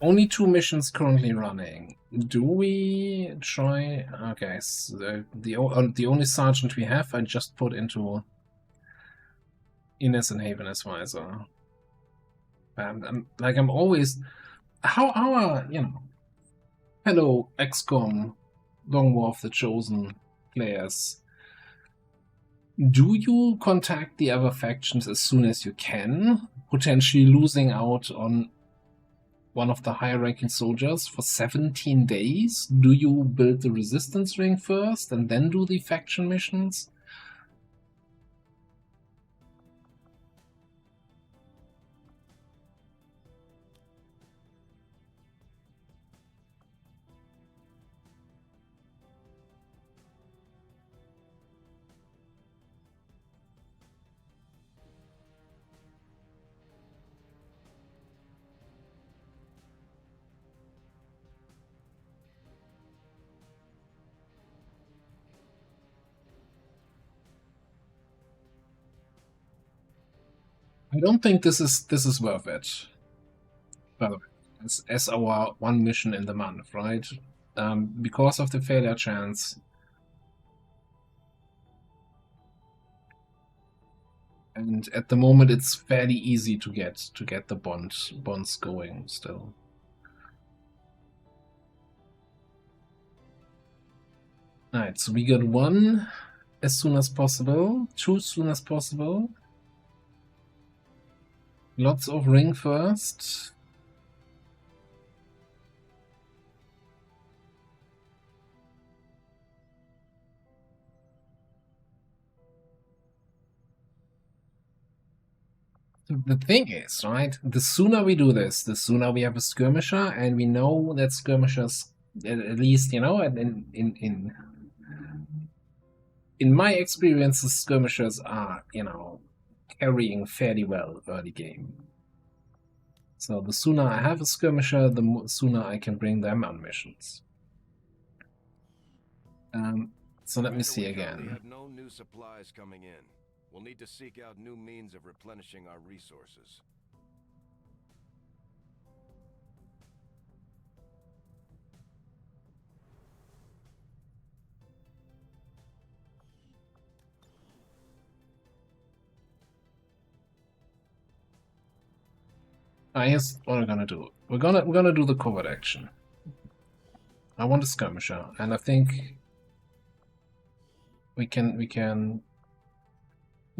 Only 2 missions currently running. Do we try? Okay, so the only sergeant we have, I just put into Ines and Haven Advisor. I'm always. How are, fellow XCOM Long War of the Chosen players? Do you contact the other factions as soon as you can, potentially losing out on one of the higher-ranking soldiers for 17 days? Do you build the resistance ring first and then do the faction missions? I don't think this is worth it. By the way, as our one mission in the month, right? Because of the failure chance. And at the moment, it's fairly easy to get the bonds going still. Alright, so we got 1 as soon as possible, 2 as soon as possible. Lots of ring first. The thing is, right, the sooner we do this, the sooner we have a skirmisher, and we know that skirmishers, at least, in my experience, the skirmishers are, carrying fairly well early game. So the sooner I have a skirmisher, the sooner I can bring them on missions. So let me see
We
again.
have no new supplies coming in. We'll need to seek out new means of replenishing our resources.
Here's what we're gonna do. We're gonna do the covert action. I want a skirmisher, and I think we'll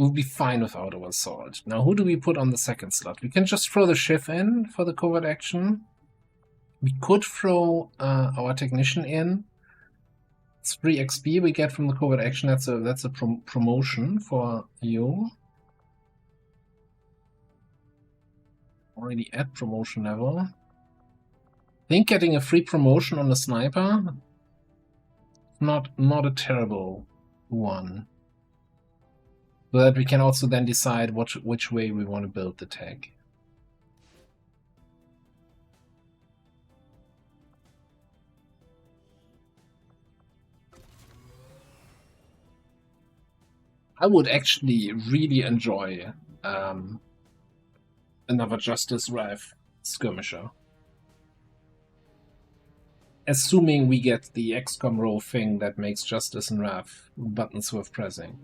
be fine without our assault. Now, who do we put on the second slot? We can just throw the Shiv in for the covert action. We could throw our technician in. It's 3 XP we get from the covert action. That's a promotion for you. Already at promotion level. I think getting a free promotion on the sniper, not a terrible one. So that we can also then decide which way we want to build the tech. I would actually really enjoy another Justice Rev skirmisher. Assuming we get the XCOM row thing that makes Justice and Rev buttons worth pressing.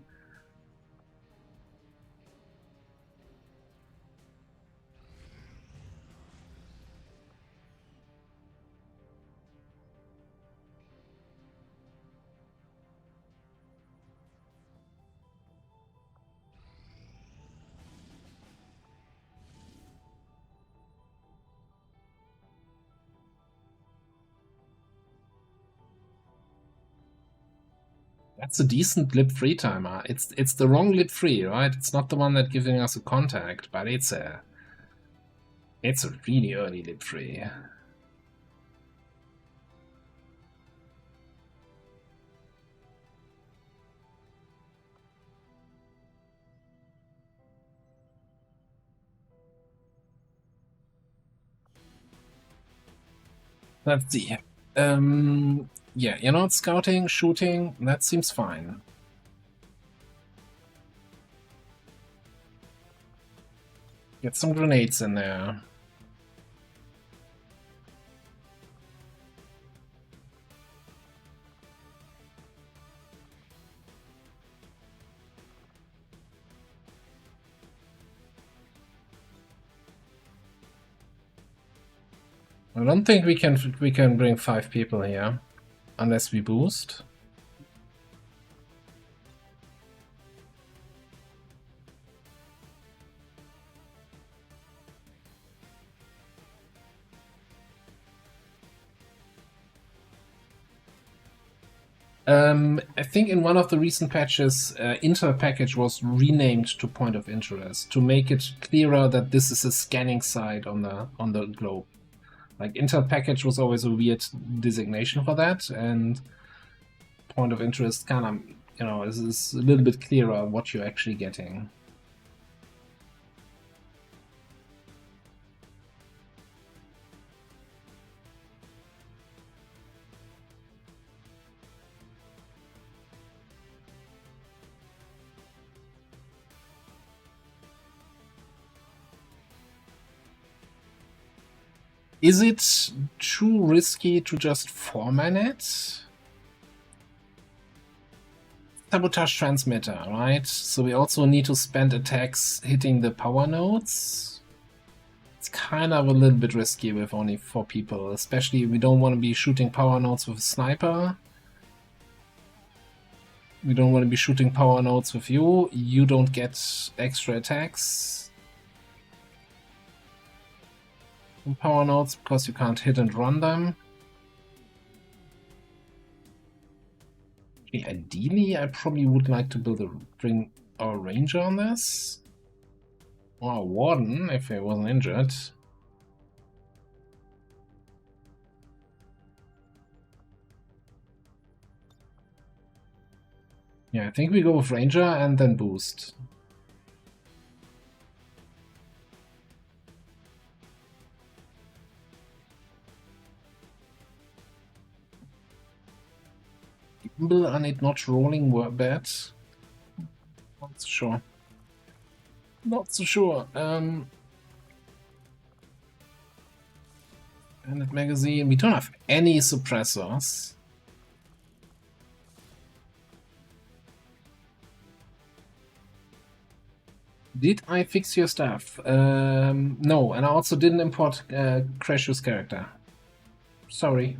That's a decent lib 3 timer. It's the wrong lib 3, right? It's not the one that's giving us a contact, but it's a really early lib 3. Let's see. Yeah, you're not scouting, shooting, that seems fine. Get some grenades in there. I don't think we can bring 5 people here. Unless we boost. I think in one of the recent patches, Intel package was renamed to Point of Interest to make it clearer that this is a scanning site on the globe. Like, Intel package was always a weird designation for that, and Point of Interest kind of, you know, is a little bit clearer what you're actually getting. Is it too risky to just 4-man it? Sabotage transmitter, right? So we also need to spend attacks hitting the power nodes. It's kind of a little bit risky with only 4 people, especially we don't want to be shooting power nodes with a sniper. We don't want to be shooting power nodes with you. You don't get extra attacks from power nodes because you can't hit and run them. Ideally, I probably would like to bring our ranger on this. Or a warden, if he wasn't injured. Yeah, I think we go with ranger and then boost. and it not rolling were bad. Not so sure. Not so sure. Bandit magazine. We don't have any suppressors. Did I fix your stuff? No, and I also didn't import Crash's character. Sorry.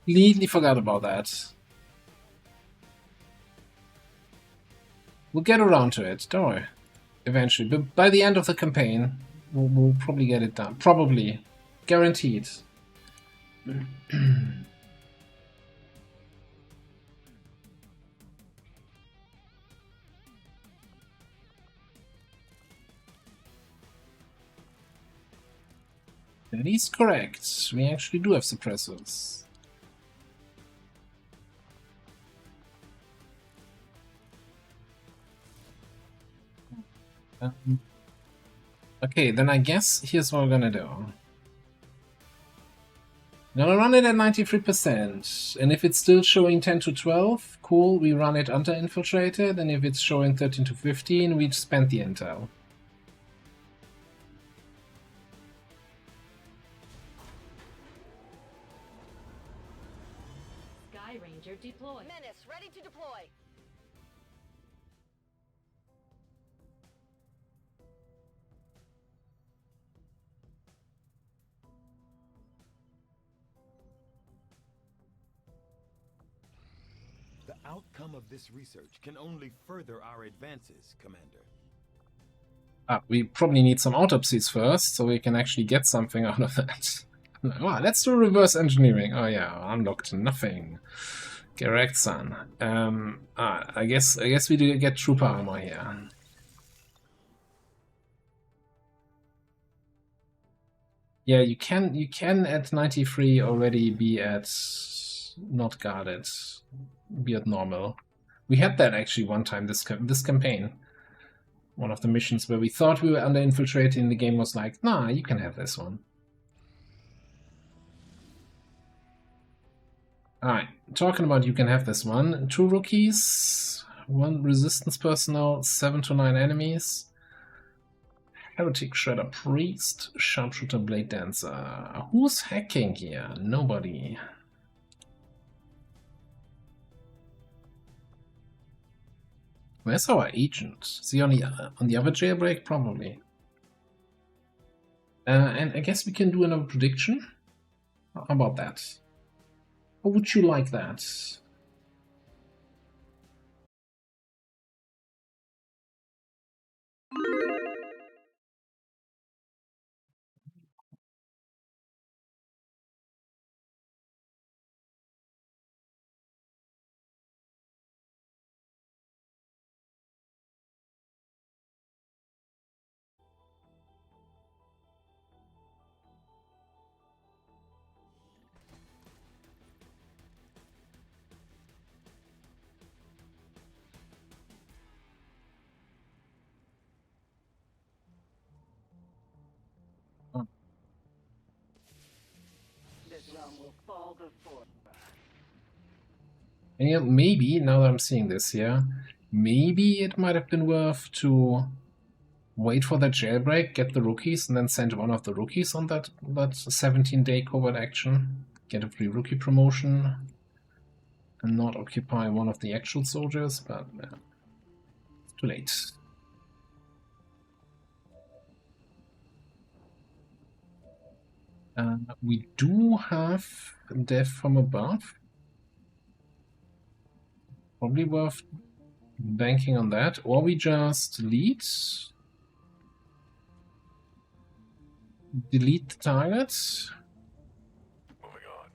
Completely forgot about that. We'll get around to it, don't worry. Eventually, but by the end of the campaign, we'll probably get it done. Probably. Guaranteed. That is correct. We actually do have suppressors. Okay, then I guess here's what we're gonna do. I'm gonna run it at 93%, and if it's still showing 10 to 12, cool, we run it under-infiltrated, and if it's showing 13 to 15, we spend the intel.
Sky Ranger deployed.
Menace, ready to deploy.
The outcome of this research can only further our advances, Commander.
We probably need some autopsies first, so we can actually get something out of that. Oh, let's do reverse engineering. Oh yeah, unlocked nothing. Correct, son. I guess we do get trooper armor here. Yeah, you can at 93 already be at not guarded, be at normal. We had that actually one time this campaign. One of the missions where we thought we were under infiltrated, and the game was like, nah, you can have this one. Alright, talking about you can have this one. 2 rookies, 1 resistance personnel, 7 to 9 enemies. Heretic Shredder Priest, Sharpshooter Blade Dancer. Who's hacking here? Nobody. Where's our agent? Is he on the other jailbreak? Probably. And I guess we can do another prediction? How about that? How would you like that? And yeah, maybe, now that I'm seeing this here, maybe it might have been worth to wait for that jailbreak, get the rookies, and then send one of the rookies on that 17-day covert action, get a free rookie promotion, and not occupy one of the actual soldiers, but it's too late. We do have death from above. Probably worth banking on that, or we just delete the target.
Moving on.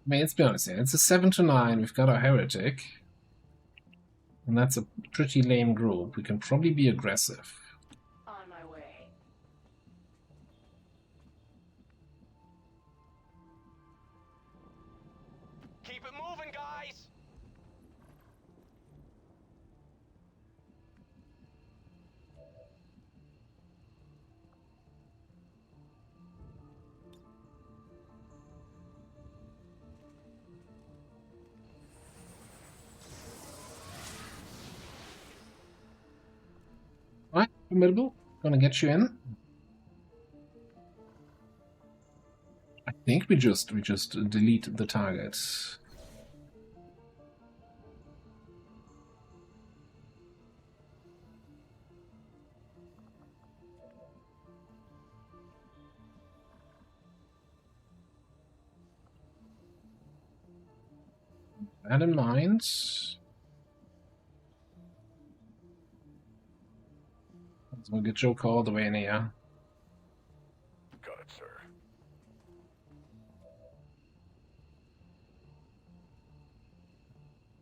I mean, let's be honest here. It's a 7 to 9. We've got our heretic, and that's a pretty lame group. We can probably be aggressive.
On my way.
Keep it moving, guys!
Formidable. Gonna get you in. I think we just delete the target. That in mind. So we'll get Joker all the way in here.
Got it, sir.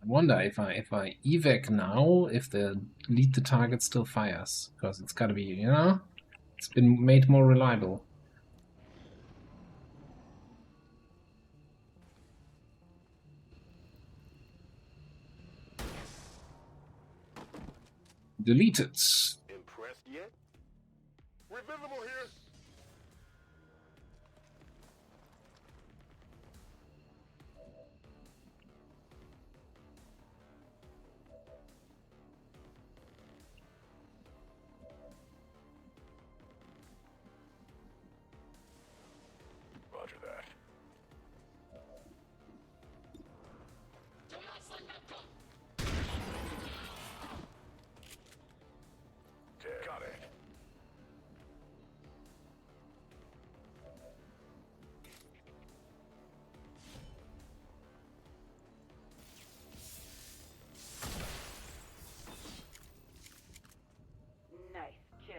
I wonder if I evac now, if the delete the target still fires, because it's gotta be, you know, it's been made more reliable. Delete it.
Impressed yet? We're visible here. Roger that. Got it.
Nice kill.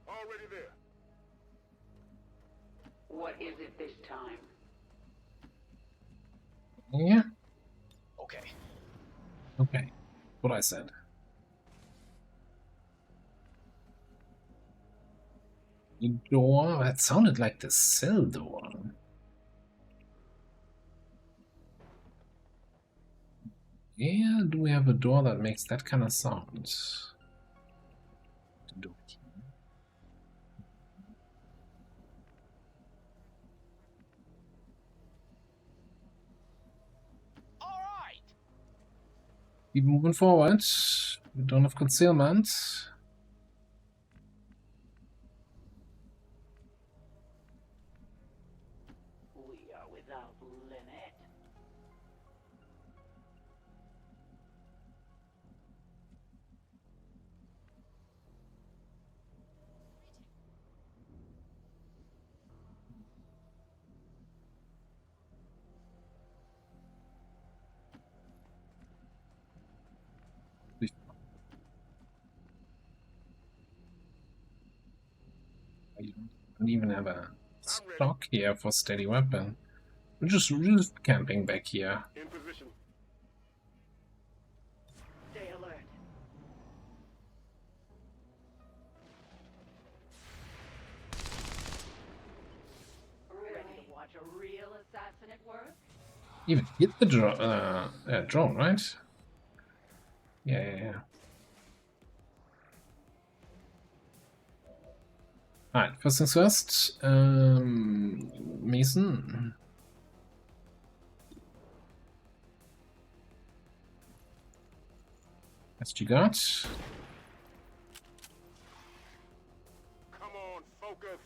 Already there.
What is it this time?
Yeah.
Okay.
Okay. What I said. The door. That sounded like the cell door. Yeah, do we have a door that makes that kind of sound? Keep moving forward. We don't have concealment.
We are without limit.
I don't even have a stock here for steady weapon. We're just camping back here.
In position.
Stay alert.
Ready to watch a real assassin at work?
Even hit the drone, right? Yeah. Alright, first things first. Mason. That's what you got.
Come on, focus.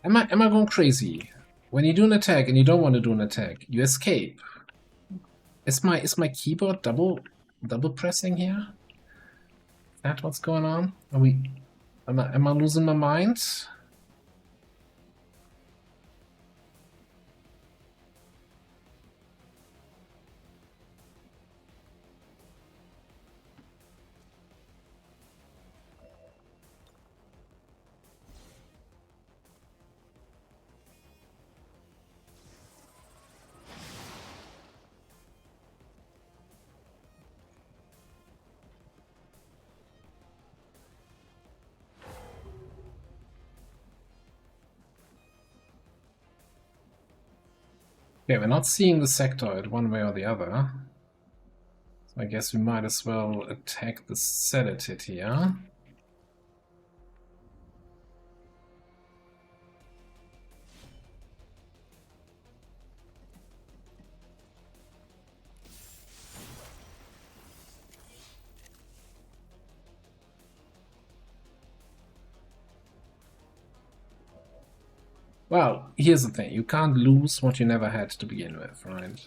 Am I going crazy? When you do an attack and you don't want to do an attack, you escape. Is my keyboard double pressing here? Is that what's going on? Am I losing my mind? Okay, we're not seeing the sectoid one way or the other. So I guess we might as well attack the sedative here. Well, here's the thing. You can't lose what you never had to begin with, right?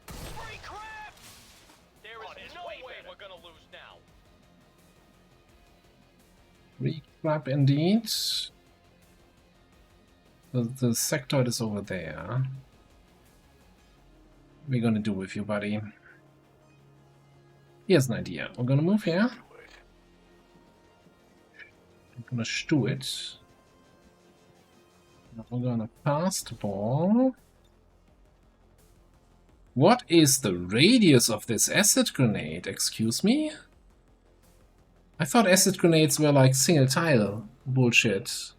Free crap! There is no way we're gonna lose now.
Reclap indeed. The sectoid is over there. What are we gonna do with you, buddy? Here's an idea. We're gonna move here. I'm gonna stew it. We're gonna pass the ball. What is the radius of this acid grenade? Excuse me? I thought acid grenades were like single tile bullshit.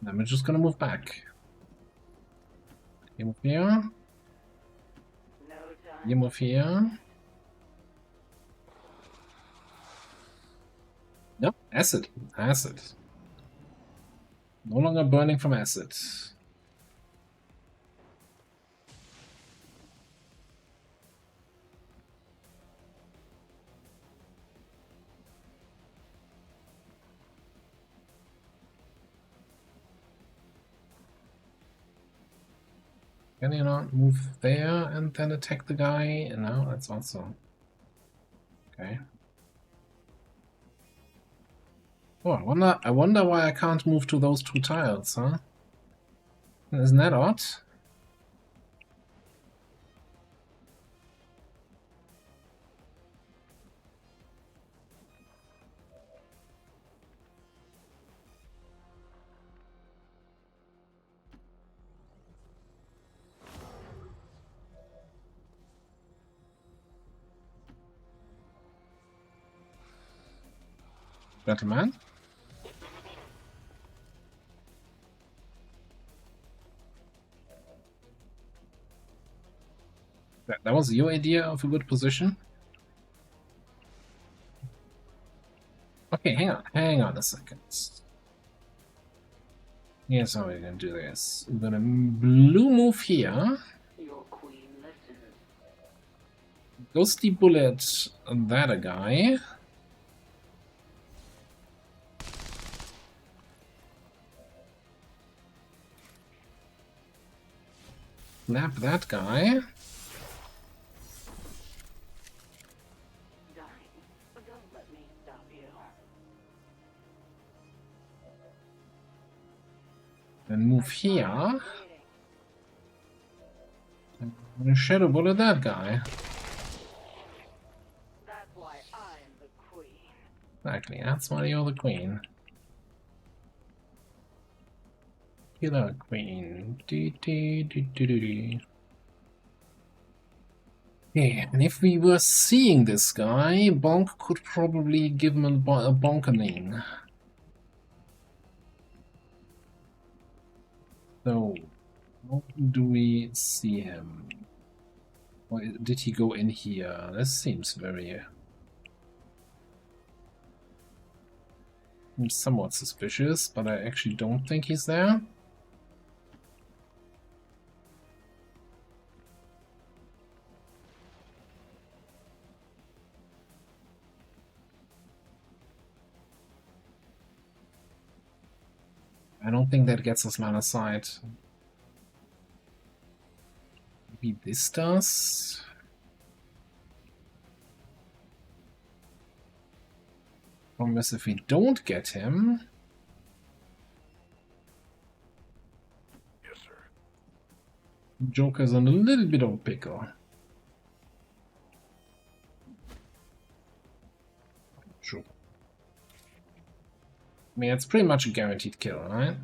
Then we're just gonna move back. You move here. You move here. Nope, acid. Acid. No longer burning from acid. Can you not move there and then attack the guy? No, that's also... Okay. Oh, I wonder why I can't move to those two tiles, huh? Isn't that odd? Gentlemen? That was your idea of a good position? Okay, hang on a second. Here's how we're gonna do this. We're gonna blue move here.
Your queen listens.
Ghosty bullet that guy. Snap that guy.
Darling, don't let me stop you.
Then move here. And shadow bullet that guy.
That's why I'm the queen.
Exactly, that's why you're the queen. Killer queen. Yeah, and if we were seeing this guy, Bonk could probably give him a bonkening. So, how do we see him? Or did he go in here? This seems very... somewhat suspicious, but I actually don't think he's there. I don't think that gets us line of sight. Maybe this does? Problem is, if we don't get him...
Yes, sir.
Joker's on a little bit of a pickle. Sure. I mean, it's pretty much a guaranteed kill, right?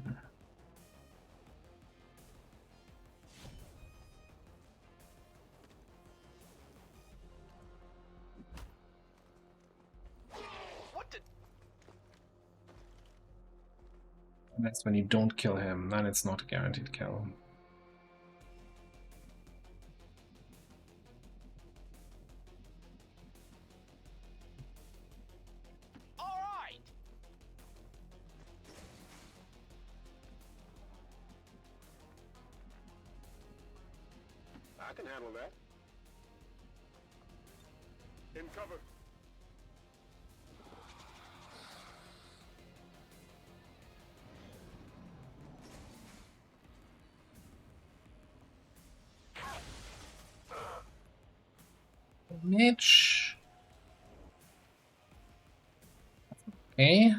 And that's when you don't kill him, then it's not a guaranteed kill.
I can handle that. In cover.
Mitch. Okay.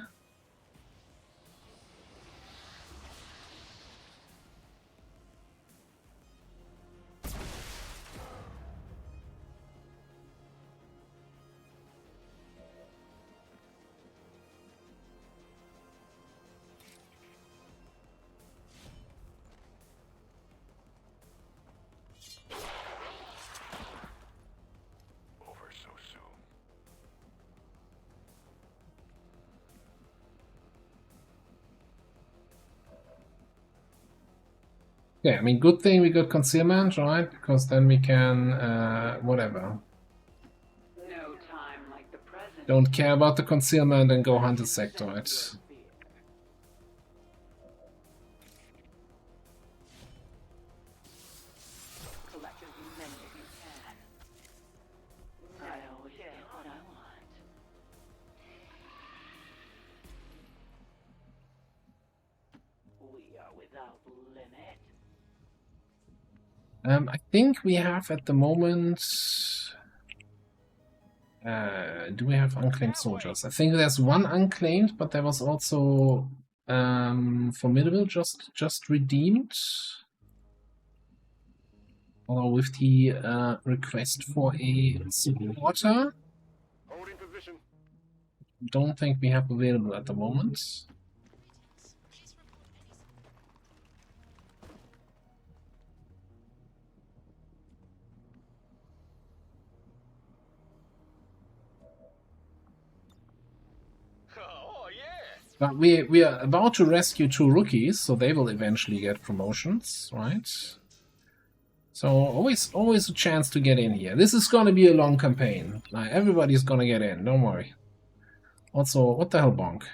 Yeah, I mean, good thing we got concealment, right? Because then we can, whatever.
No time like the present.
Don't care about the concealment and go hunt the sectoid.
Collect as many as you can. I always get what I want. We are without limit.
I think we have at the moment... do we have unclaimed soldiers? I think there's one unclaimed, but there was also formidable just redeemed. Although with the request for a supporter,
Holding position.
don't think we have available at the moment. But we are about to rescue 2 rookies, so they will eventually get promotions, right? So always a chance to get in here. This is gonna be a long campaign. Everybody's gonna get in, don't worry. Also, what the hell, Bonk?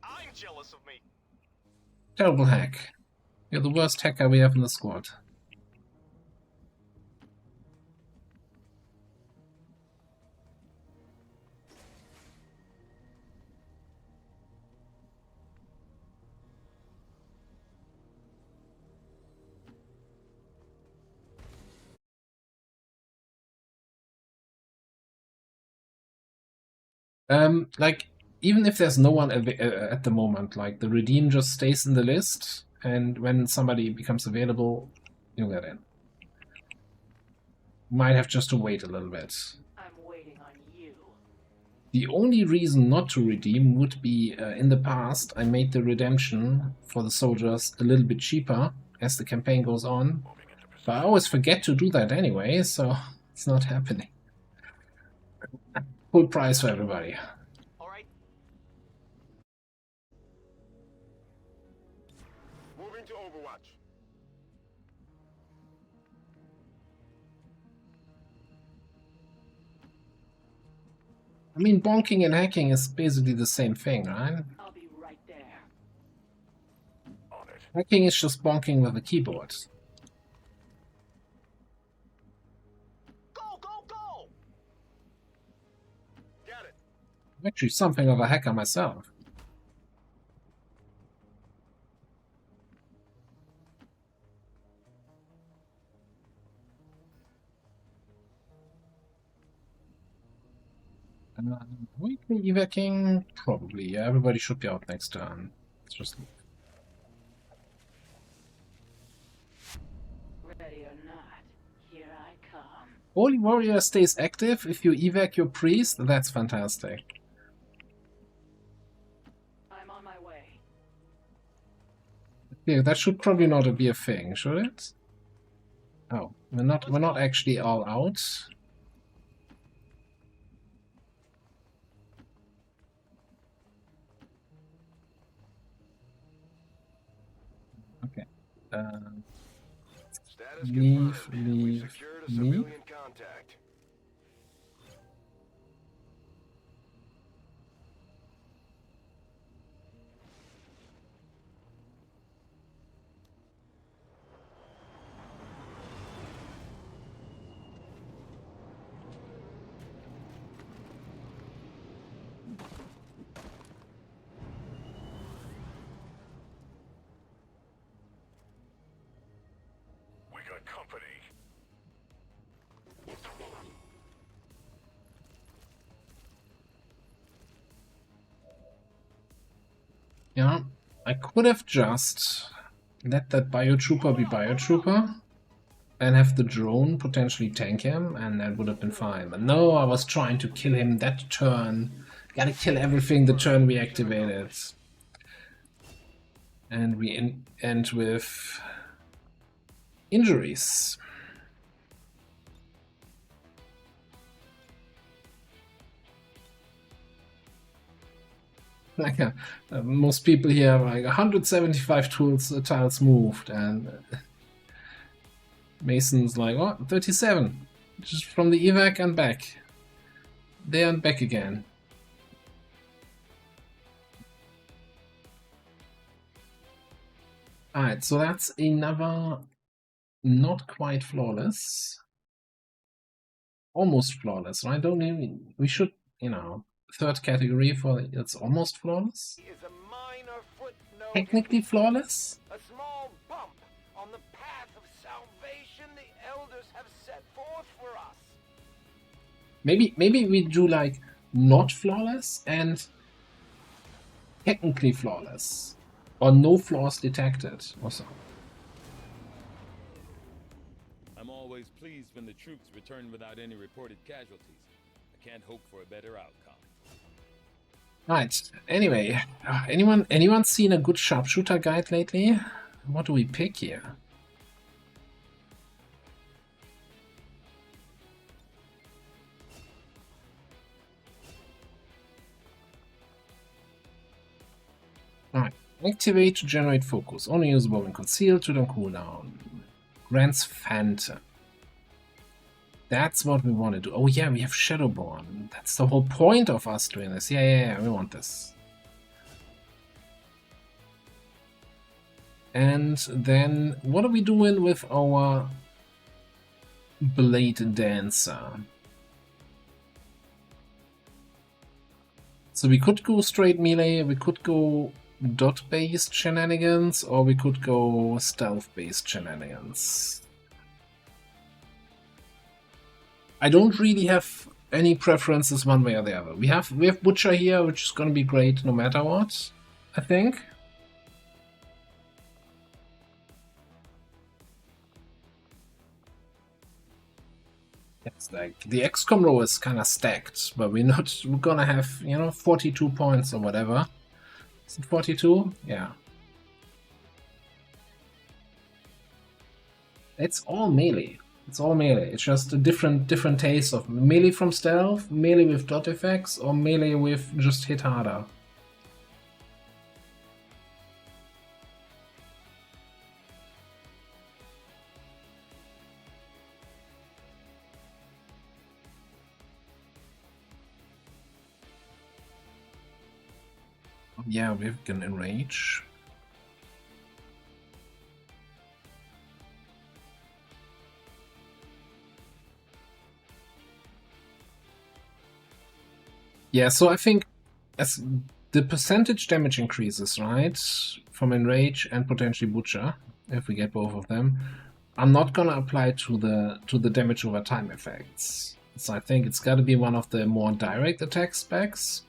I'm jealous of me.
Terrible hack. You're the worst hacker we have in the squad. Like, even if there's no one at the moment, like, the redeem just stays in the list, and when somebody becomes available, you'll get in. Might have just to wait a little bit.
I'm waiting on you.
The only reason not to redeem would be, in the past, I made the redemption for the soldiers a little bit cheaper as the campaign goes on, but I always forget to do that anyway, so it's not happening. Full price for everybody.
Alright.
Moving to Overwatch.
I mean, bonking and hacking is basically the same thing, right?
I'll be right there.
On it.
Hacking is just bonking with a keyboard.
Go, go, go!
Got it.
I'm actually something of a hacker myself. Weekly evacing? Probably, yeah. Everybody should be out next turn. Let's just leave. Holy Warrior stays active if you evac your priest. That's fantastic.
I'm on my way.
Yeah, that should probably not be a thing, should it? Oh, we're not actually all out. Okay.
Status
Leave,
confirmed. We
leave,
secured a
leave.
civilian contact.
We got company.
Yeah, I could have just let that biotrooper be biotrooper and have the drone potentially tank him, and that would have been fine. But no, I was trying to kill him that turn. Gotta kill everything the turn we activated. And we end with injuries. Like most people here have like 175 tiles moved, and Mason's like, what? 37. Just from the evac and back. There and back again. Alright, so that's another not quite flawless. Almost flawless, right? Don't even, we should, you know, third category for it's almost flawless.
Is a minor footnote.
Technically flawless.
A small bump on the path of salvation the elders have set forth for us.
Maybe we do like not flawless and technically flawless, or no flaws detected, or so.
I'm always pleased when the troops return without any reported casualties. I can't hope for a better outcome.
Right. Anyway, anyone seen a good sharpshooter guide lately? What do we pick here? Alright. Activate to generate focus. Only usable when concealed to the cooldown. Grants Phantom. That's what we want to do. Oh yeah, we have Shadowborn. That's the whole point of us doing this. Yeah, we want this. And then, what are we doing with our Blade Dancer? So we could go straight melee, we could go dot-based shenanigans, or we could go stealth-based shenanigans. I don't really have any preferences one way or the other. We have Butcher here, which is gonna be great no matter what, I think. It's like the XCOM row is kind of stacked, but we're gonna have, you know, 42 points or whatever. Is it 42? Yeah. It's all melee. It's all melee. It's just a different taste of melee from stealth, melee with dot effects, or melee with just hit harder. Yeah, we can enrage. Yeah, so I think as the percentage damage increases, right, from Enrage and potentially Butcher, if we get both of them, I'm not gonna apply to the damage over time effects. So I think it's gotta be one of the more direct attack specs.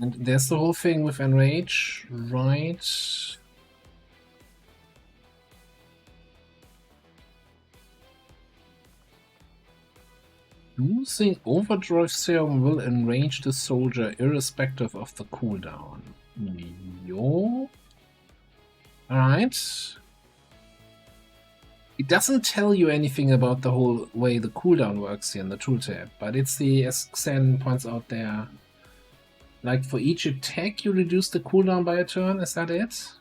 And there's the whole thing with Enrage, right? Using Overdrive Serum will enrage the soldier irrespective of the cooldown. Yo. Alright. It doesn't tell you anything about the whole way the cooldown works here in the tooltip, but it's the, as Xen points out there, like for each attack you reduce the cooldown by a turn, is that it?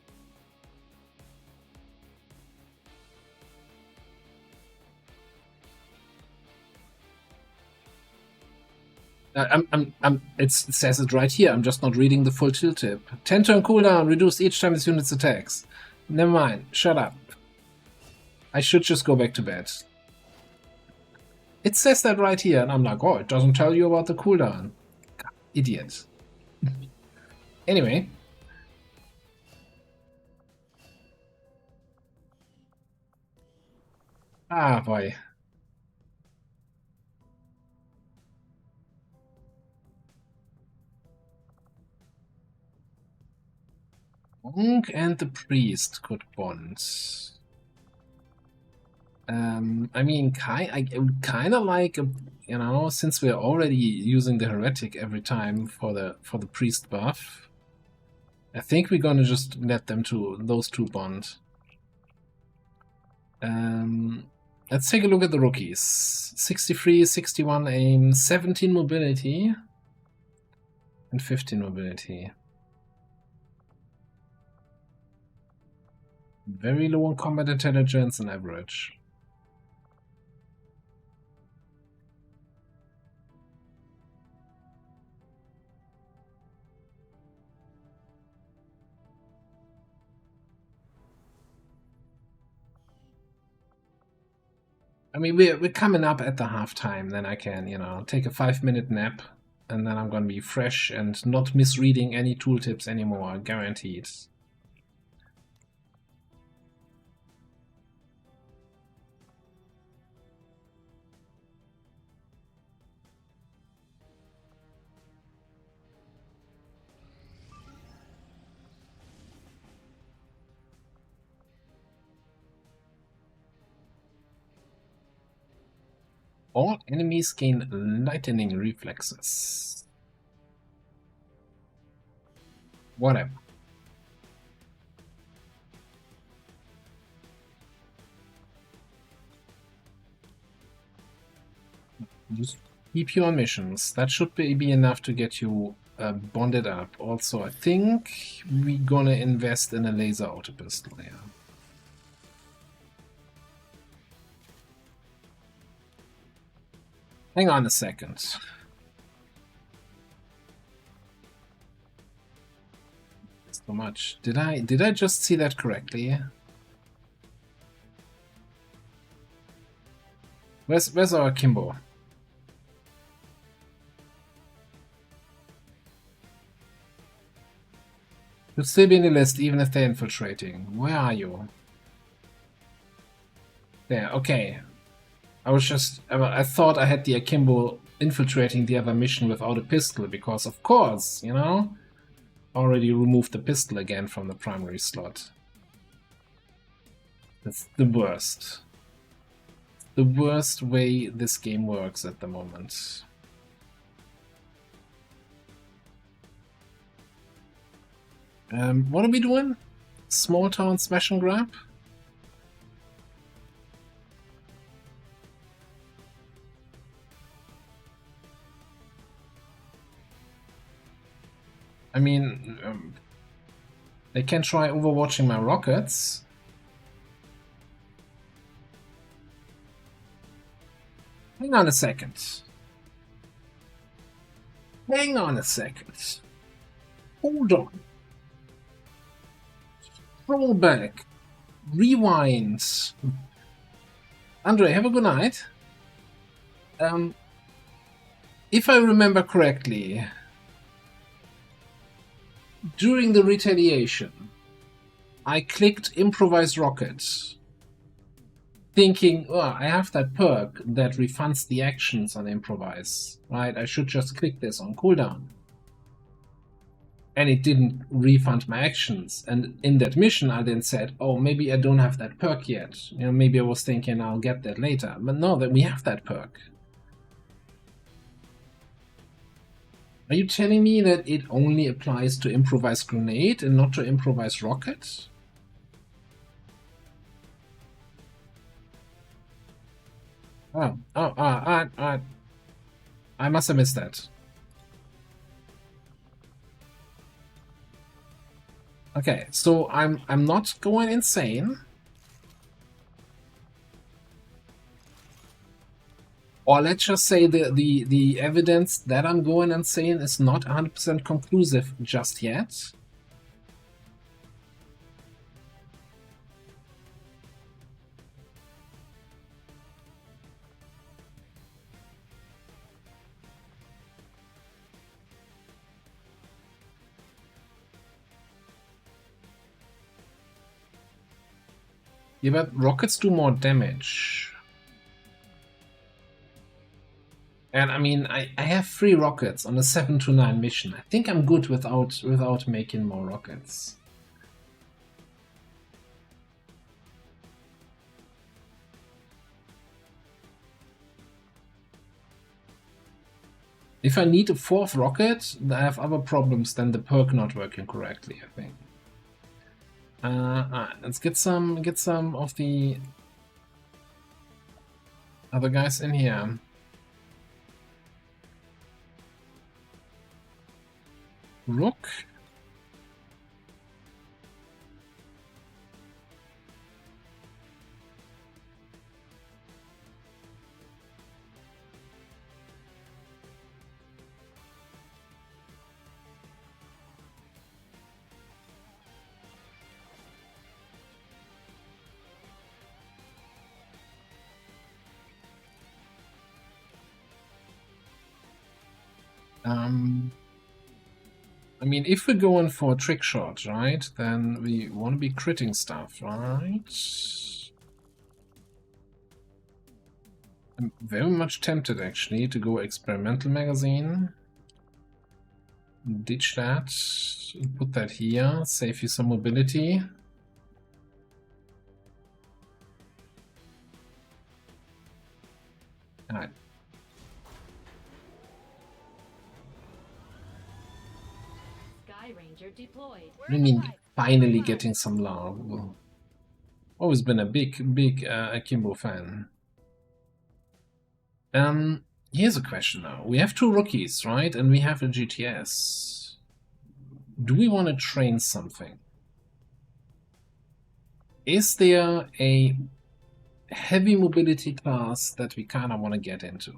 It says it right here, I'm just not reading the full tooltip. 10 turn cooldown, reduced each time this unit's attacks. Never mind, shut up. I should just go back to bed. It says that right here, and I'm like, oh, it doesn't tell you about the cooldown. God, idiot. Anyway. Ah, boy. Monk and the priest could bond. I mean, I kind of like, you know, since we're already using the heretic every time for the priest buff, I think we're gonna just let those two bond. Let's take a look at the rookies. 63, 61 aim, 17 mobility, and 15 mobility. Very low on combat intelligence and average. I mean, we're coming up at the halftime, then I can, you know, take a 5-minute nap, and then I'm gonna be fresh and not misreading any tooltips anymore, guaranteed. All enemies gain lightning reflexes. Whatever. Just keep you on missions. That should be enough to get you bonded up. Also, I think we're gonna invest in a laser auto pistol here. Hang on a second. So much. Did I just see that correctly? Where's our Kimbo? Should still be in the list even if they're infiltrating. Where are you? There, okay. I thought I had the Akimbo infiltrating the other mission without a pistol, because of course, you know, already removed the pistol again from the primary slot. That's the worst. The worst way this game works at the moment. What are we doing? Small town smash and grab? I mean, they can try overwatching my rockets. Hang on a second. Hang on a second. Hold on. Roll back. Rewind. Andre, have a good night. If I remember correctly, during the Retaliation, I clicked Improvise Rockets, thinking, oh, I have that perk that refunds the actions on Improvise, right? I should just click this on cooldown. and it didn't refund my actions. And in that mission, I then said, oh, maybe I don't have that perk yet. You know, maybe I was thinking I'll get that later. But no, that we have that perk. Are you telling me that it only applies to improvised grenade and not to improvised rocket? I must have missed that. Okay, so I'm not going insane. Or let's just say the evidence that I'm going insane is not 100% conclusive just yet. Yeah, but rockets do more damage. And I mean, I have 3 rockets on a 7 to 9 mission. I think I'm good without making more rockets. If I need a 4th rocket, I have other problems than the perk not working correctly, I think. Let's get some of the other guys in here. Rook. I mean, if we're going for a trick shot, right, then we want to be critting stuff, right? I'm very much tempted, actually, to go experimental magazine. Ditch that. Put that here. Save you some mobility. Alright.
Deployed.
What do you mean, finally getting some love? Always been a big Akimbo fan. Here's a question now. We have 2 rookies, right? And we have a GTS. Do we want to train something? Is there a heavy mobility class that we kind of want to get into?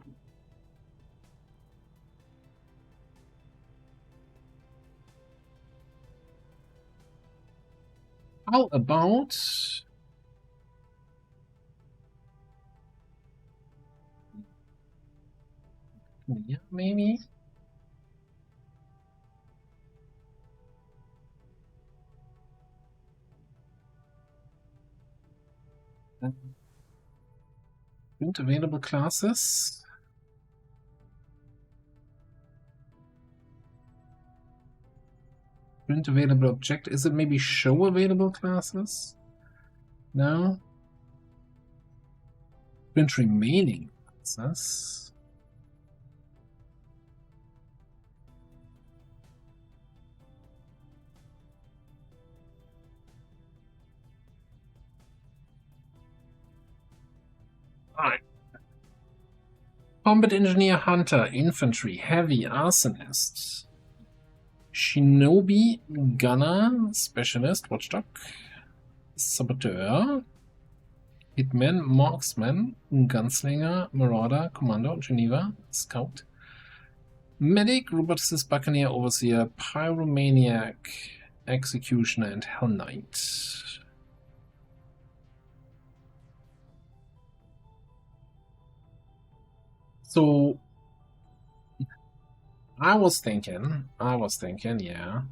How about yeah, maybe? Print available classes. Print available object. Is it maybe show available classes? No. Print remaining classes. Alright. Combat Engineer, Hunter, Infantry, Heavy, Arsonist, Shinobi, Gunner, Specialist, Watchdog, Saboteur, Hitman, Marksman, Gunslinger, Marauder, Commando, Geneva, Scout, Medic, Roboticist, Buccaneer, Overseer, Pyromaniac, Executioner, and Hell Knight. So I was thinking, yeah.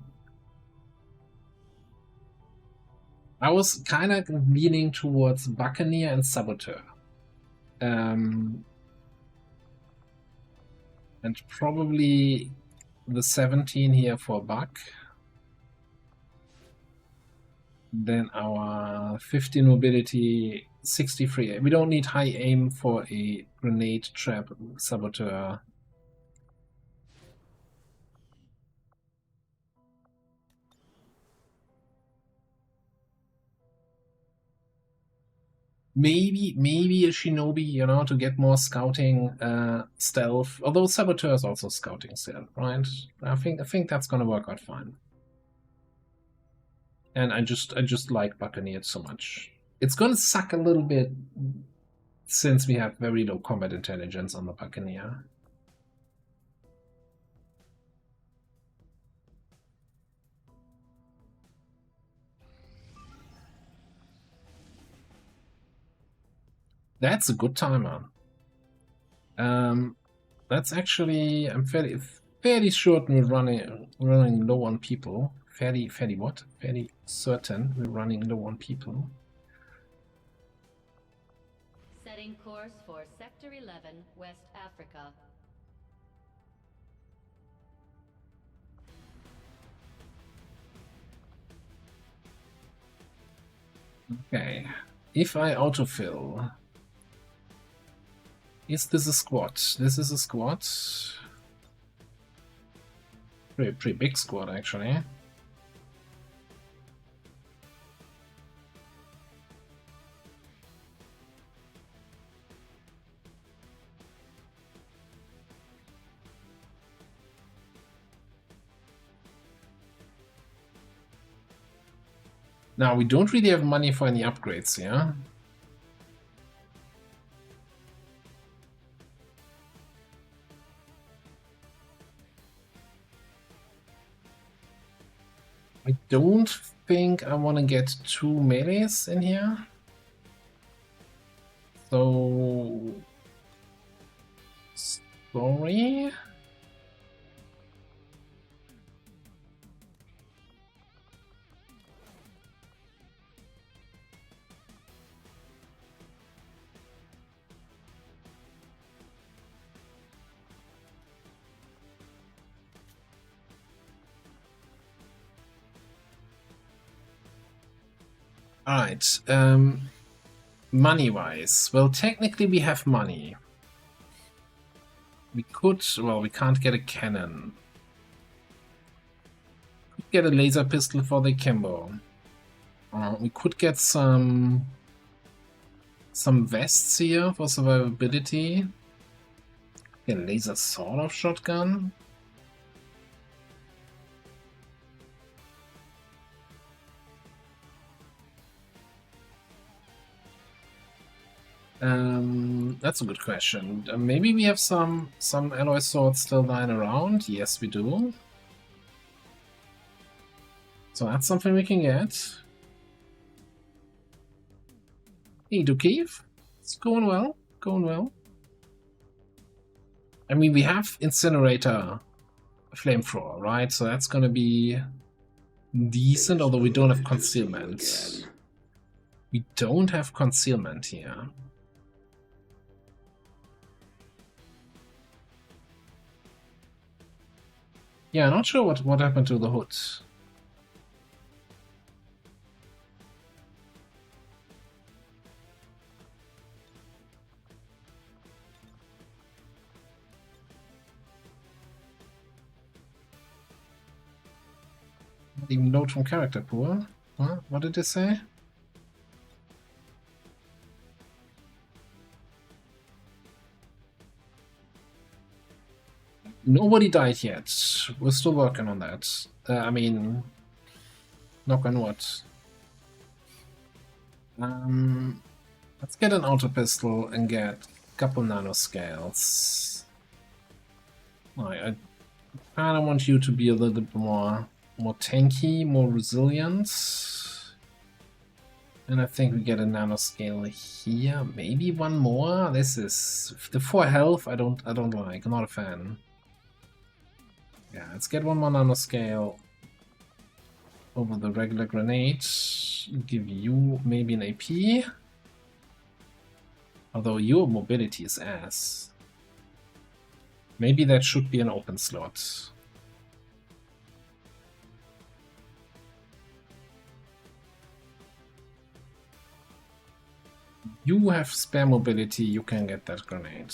I was kind of leaning towards Buccaneer and Saboteur. And probably the 17 here for Buck. Then our 15 mobility, 63. We don't need high aim for a grenade trap saboteur. Maybe a shinobi, you know, to get more scouting stealth. Although saboteur is also scouting stealth, right? I think that's gonna work out fine. And I just like Buccaneer so much. It's gonna suck a little bit since we have very low combat intelligence on the Buccaneer. That's a good timer. That's actually, I'm fairly certain we're running low on people. Fairly what? Fairly certain we're running low on people.
Setting course for Sector 11, West Africa.
Okay, if I autofill, is this a squad? This is a squad. Pretty big squad, actually. Now, we don't really have money for any upgrades, yeah? I don't think I want to get 2 melees in here. So... sorry? Alright, money-wise, well, technically we have money. We could, well, we can't get a cannon. We could get a laser pistol for the Kimbo. We could get some vests here for survivability. Get a laser sort of shotgun. That's a good question. Maybe we have some alloy swords still lying around. Yes, we do. So that's something we can get. Hey, Dukeev. It's going well. Going well. I mean, we have Incinerator Flamethrower, right? So that's gonna be decent, although we don't have concealment. We don't have concealment here. Yeah, not sure what happened to the hood. Not even load from character pool. Huh? What did it say? Nobody died yet. We're still working on that. I mean, knock on wood. Let's get an auto pistol and get a couple nanoscales. I kind of want you to be a little bit more tanky, more resilient. And I think we get a nanoscale here. Maybe one more. This is the 4 health. I don't like. I'm not a fan. Yeah, let's get one more nanoscale over the regular grenade. Give you maybe an AP. Although your mobility is ass. Maybe that should be an open slot. you have spare mobility, you can get that grenade.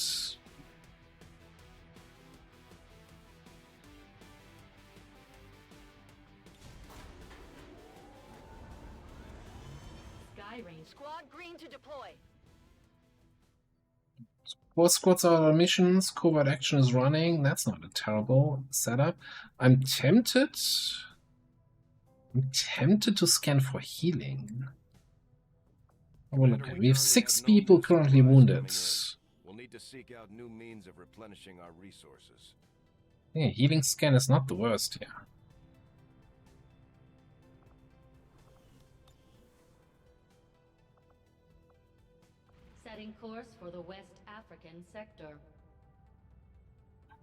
Squad green to deploy.
4 squads are on missions, covert action is running. That's not a terrible setup. I'm tempted to scan for healing. Oh, look, we have 6 people currently wounded.
We'll need to seek out new means of replenishing our resources.
Yeah, healing scan is not the worst here.
Setting course for the West African sector.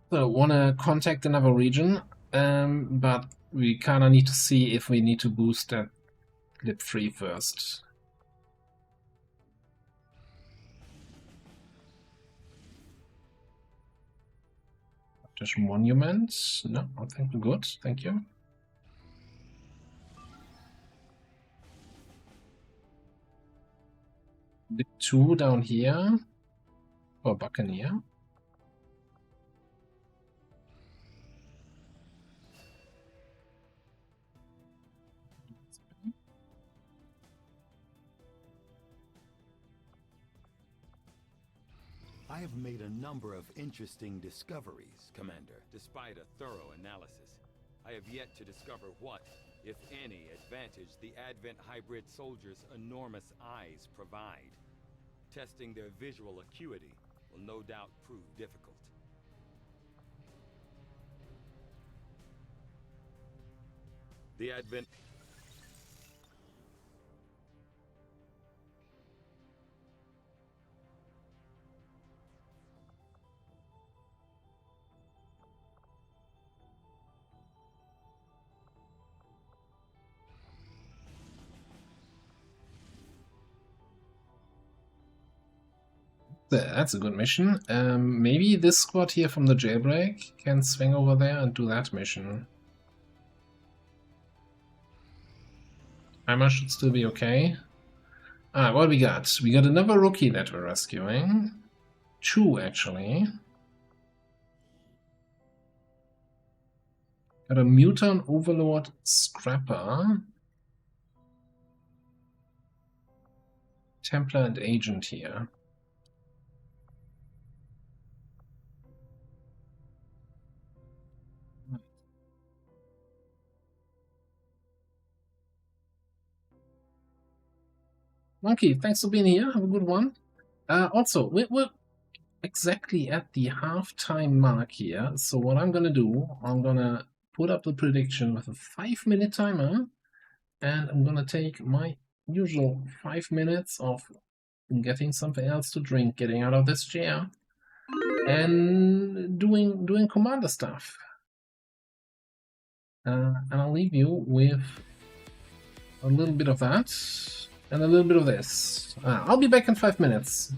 So, wanna contact another region, but we kinda need to see if we need to boost that Lip 3 first. British Monument? No, I think we're good, thank you. Lip 2 down here, or Buccaneer.
I have made a number of interesting discoveries.
Commander, despite a thorough analysis, I have yet to discover what, if any, advantage the Advent hybrid soldiers' enormous eyes provide. Testing their visual acuity will no doubt prove difficult. The Advent...
That's a good mission. Maybe this squad here from the jailbreak can swing over there and do that mission. Timer should still be okay. Ah, what we got? We got another rookie that we're rescuing. 2, actually. Got a Mutant Overlord Scrapper. Templar and Agent here. Monkey, thanks for being here. Have a good one. Also, we're exactly at the half-time mark here. So what I'm gonna do, I'm gonna put up the prediction with a 5-minute timer, and I'm gonna take my usual 5 minutes of getting something else to drink, getting out of this chair, and doing commander stuff. And I'll leave you with a little bit of that. And a little bit of this. I'll be back in 5 minutes.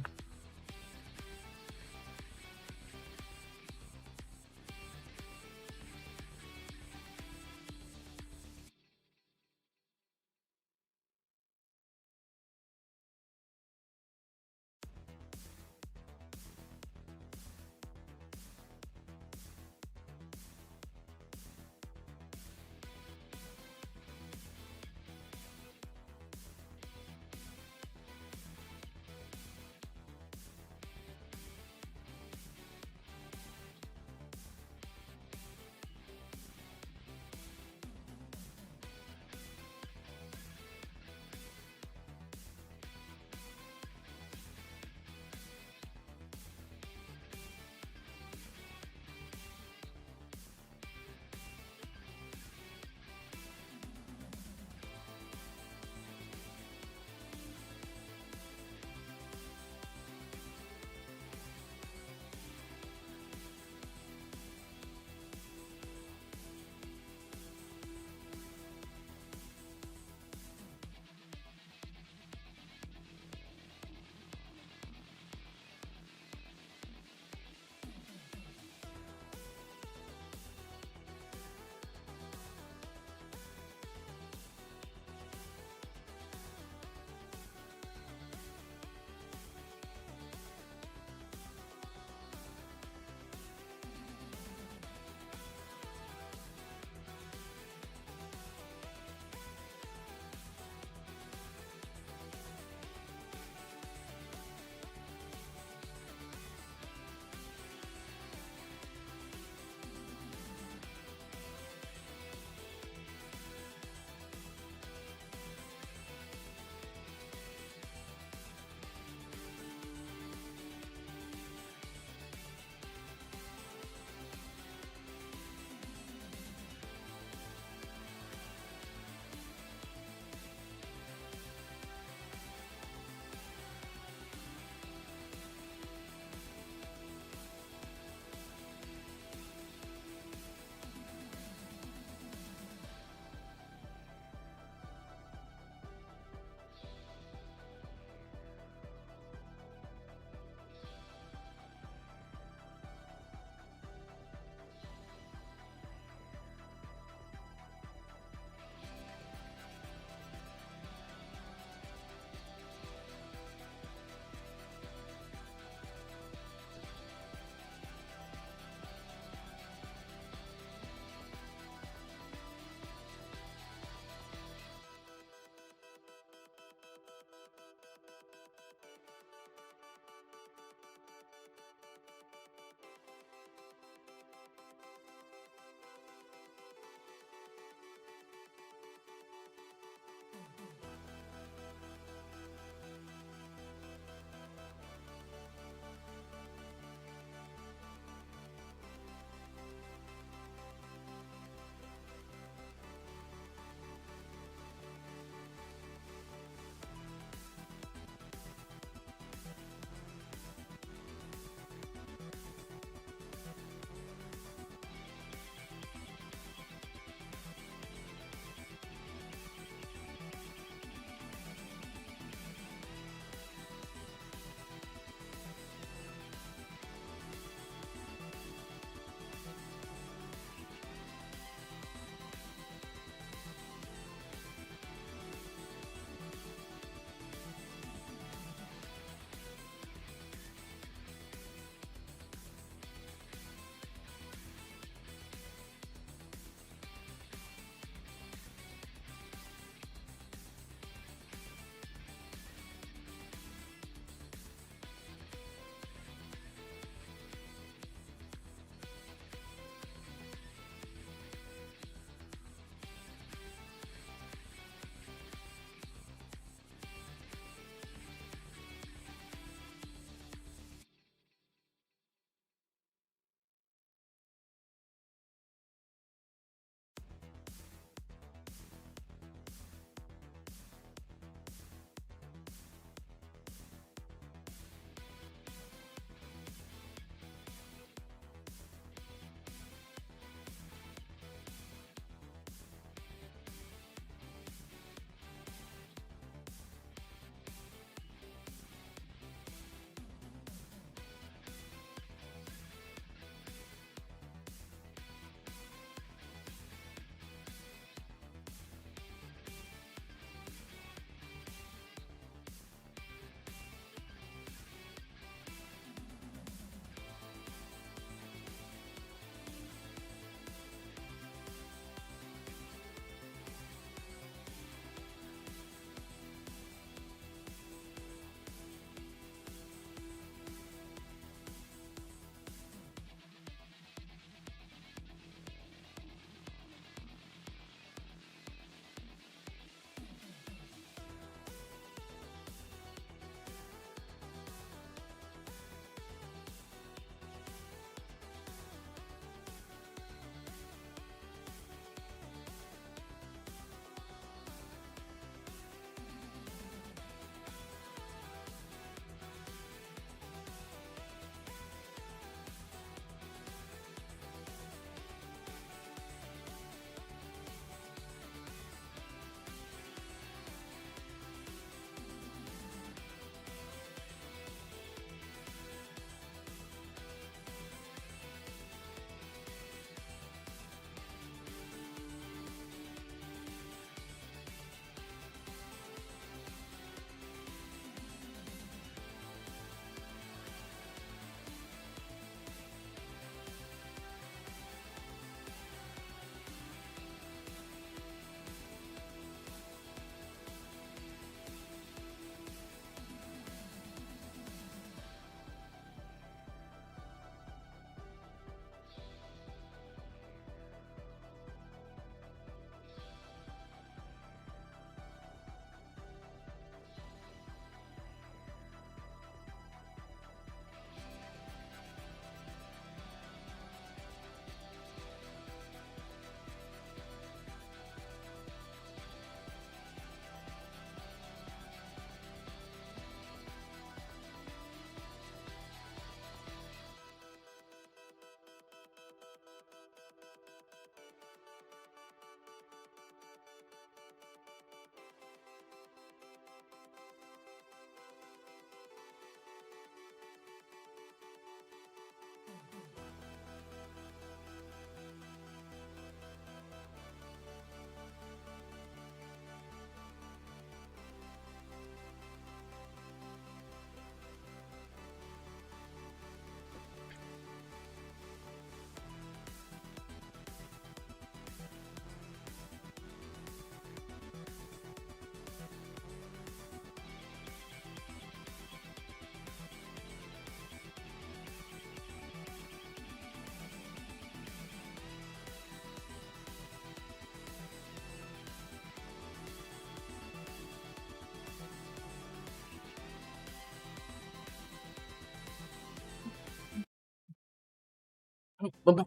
Bye-bye.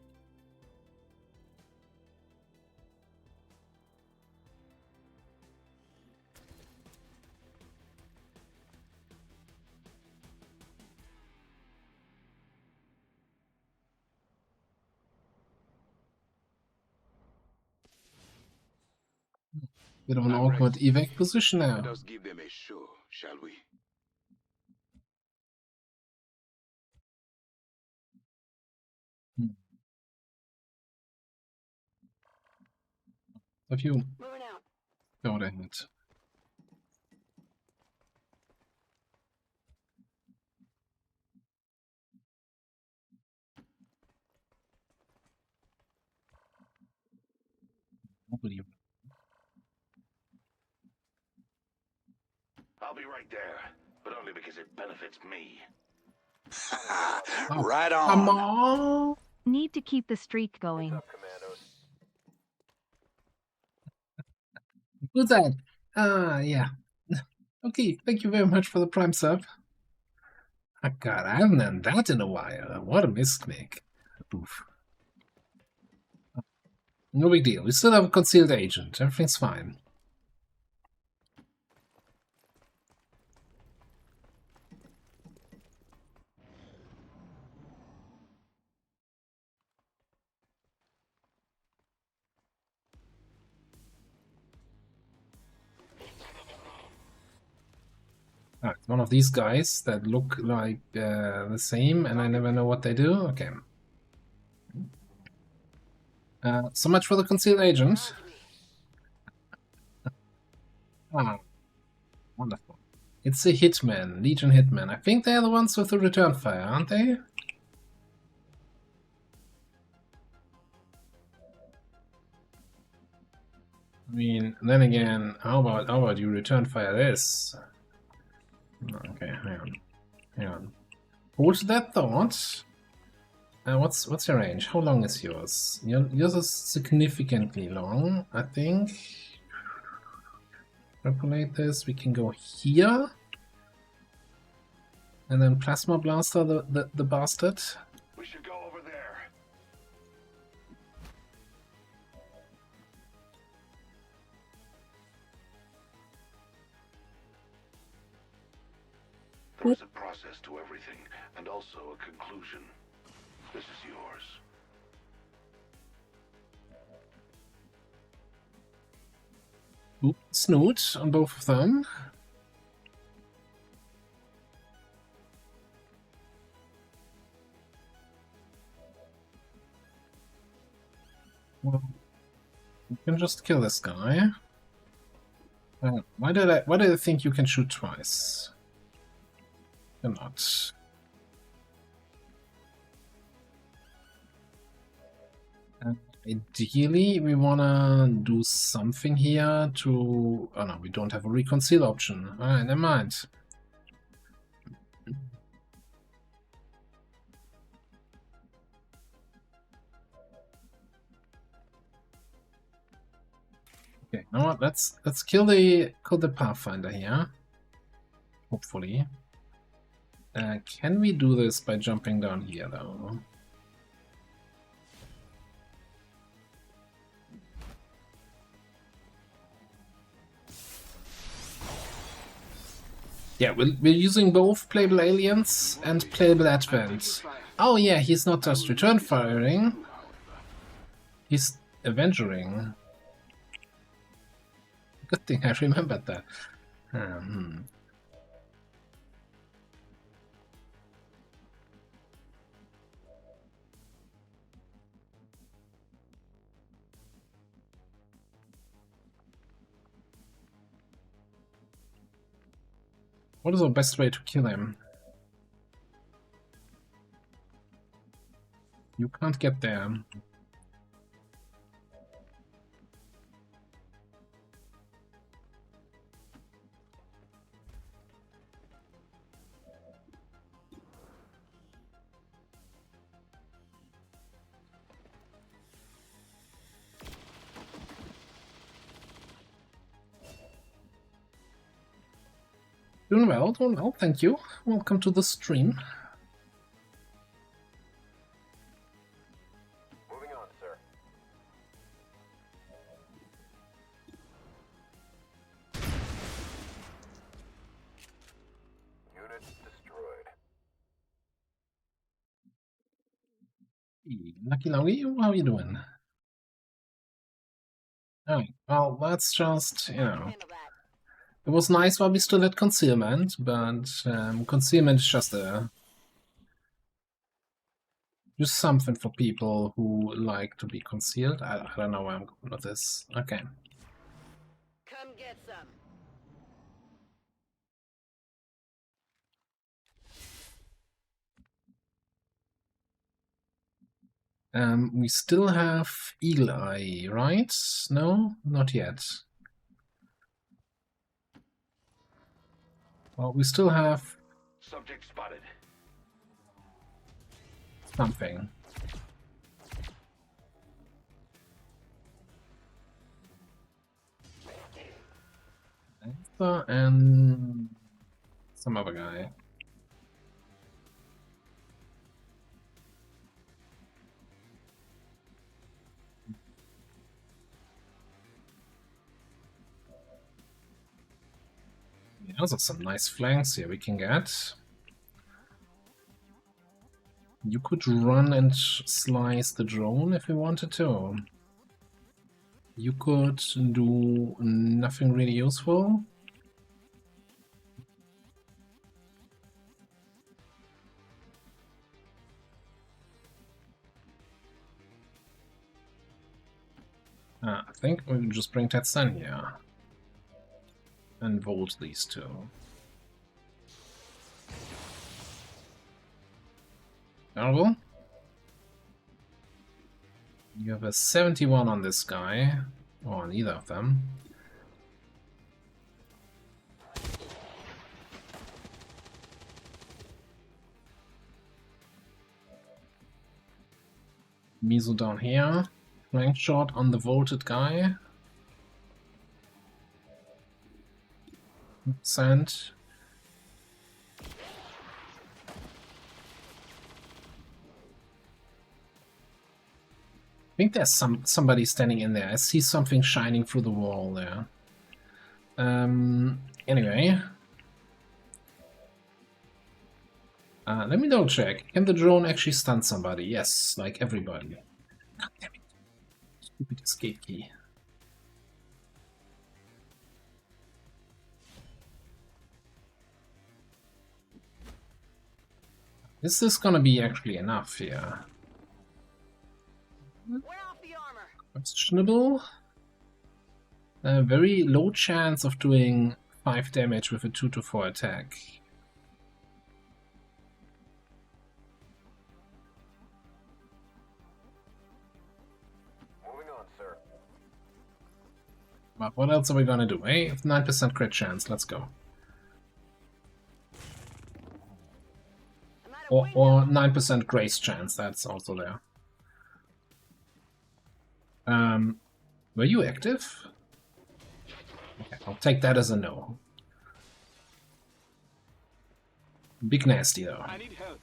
Bit of an awkward evac position now.
Let us give them a show, shall we?
Have you
Moving out.
go ahead? Nobody.
I'll be right there, but only because it benefits me.
Oh,
Right on.
come on.
Need to keep the streak going.
Who's that? Ah, yeah. Okay, thank you very much for the Prime sub. Oh, God, I haven't done that in a while. What a misclick. Oof. No big deal. We still have a concealed agent. Everything's fine. Ah, it's one of these guys that look like the same, and I never know what they do. Okay. So much for the concealed agent. Ah, wonderful. It's a hitman, Legion hitman. I think they're the ones with the return fire, aren't they? I mean, then again, how about you return fire this? Okay, hang on. Hold that thought. What's your range? How long is yours? Yours is significantly long, I think. Extrapolate this. We can go here, and then plasma blaster the bastard.
We should go over there. There is a process to everything, and also a conclusion. This is yours.
Oop, snoot on both of them. Well, you can just kill this guy. Why did I think you can shoot twice? You're not. Ideally, we wanna do something here to... Oh no, we don't have a reconcile option. Alright, never mind. Okay, you know what? Let's kill the Pathfinder here. Hopefully. Can we do this by jumping down here though? Yeah, we're using both playable aliens and playable advent. Oh yeah, he's not just return firing. He's avengering. Good thing I remembered that. What is our best way to kill him? You can't get there. Doing well, thank you. Welcome to the stream. Hey, Lucky Logie, how you doing? Alright, well, that's just, you know... It was nice while we still had concealment, but concealment is just something for people who like to be concealed. I don't know where I'm going with this. Okay.
Come get some.
We still have Eagle Eye, right? No, not yet. Well, we still have
Subject spotted.
something. And some other guy. Yeah, those are some nice flanks here we can get. You could run and slice the drone if you wanted to. You could do nothing really useful. I think we can just bring Tetsun here. And volt these two. Terrible. You have a 71 on this guy, or on either of them. Miso down here. Flank shot on the volted guy. Sand. I think there's somebody standing in there. I see something shining through the wall there. Anyway. Let me double check. Can the drone actually stun somebody? Yes, like everybody. God damn it. Stupid escape key. Is this gonna be actually enough here? Questionable. Very low chance of doing 5 damage with a 2 to 4 attack.
Moving on, sir.
But what else are we gonna do? Hey, 9% crit chance. Let's go. Or 9% grace chance. That's also there. Were you active? Okay, I'll take that as a no. Big nasty though.
I need help.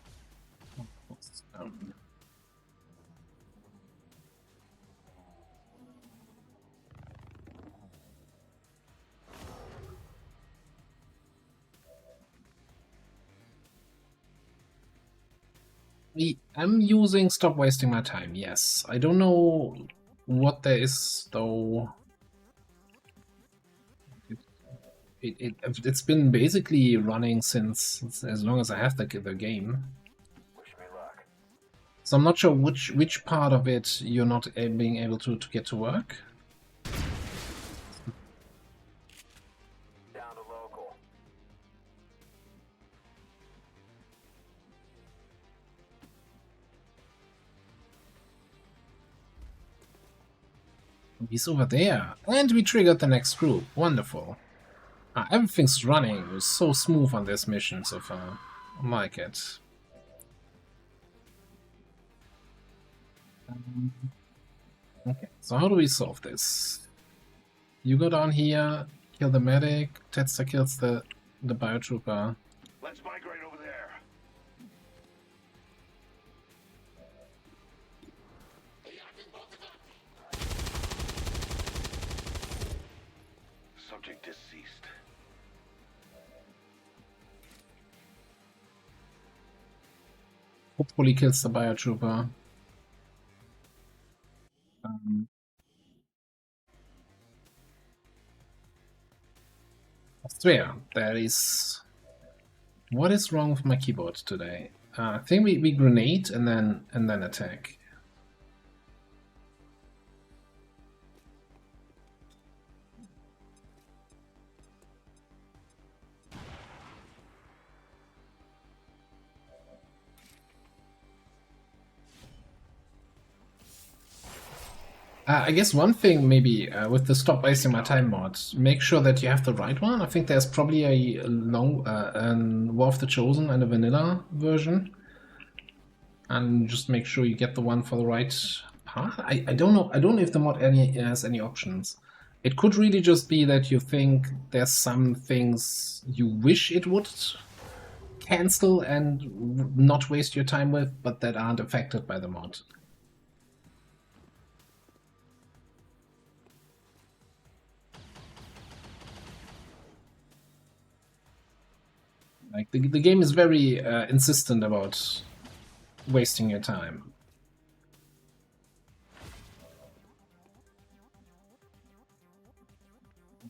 I'm using stop wasting my time, yes. I don't know what there is though. It's been basically running since as long as I have the game.
Wish me luck.
So I'm not sure which part of it you're not being able to get to work.
Down to local.
He's over there. And we triggered the next group. Wonderful. Everything's running. It was so smooth on this mission so far. I like it. Okay, so how do we solve this? You go down here, kill the medic, Tetsa kills the biotrooper.
Let's migrate over there. Subject deceased.
Hopefully kills the biotrooper. So yeah, that is... What is wrong with my keyboard today? I think we grenade and then attack. I guess one thing maybe with the stop wasting my time mod, make sure that you have the right one. I think there's probably a War of the Chosen and a vanilla version, and just make sure you get the one for the right path. I don't know. I don't know if the mod has any options. It could really just be that you think there's some things you wish it would cancel and not waste your time with, but that aren't affected by the mod. Like, the game is very insistent about wasting your time.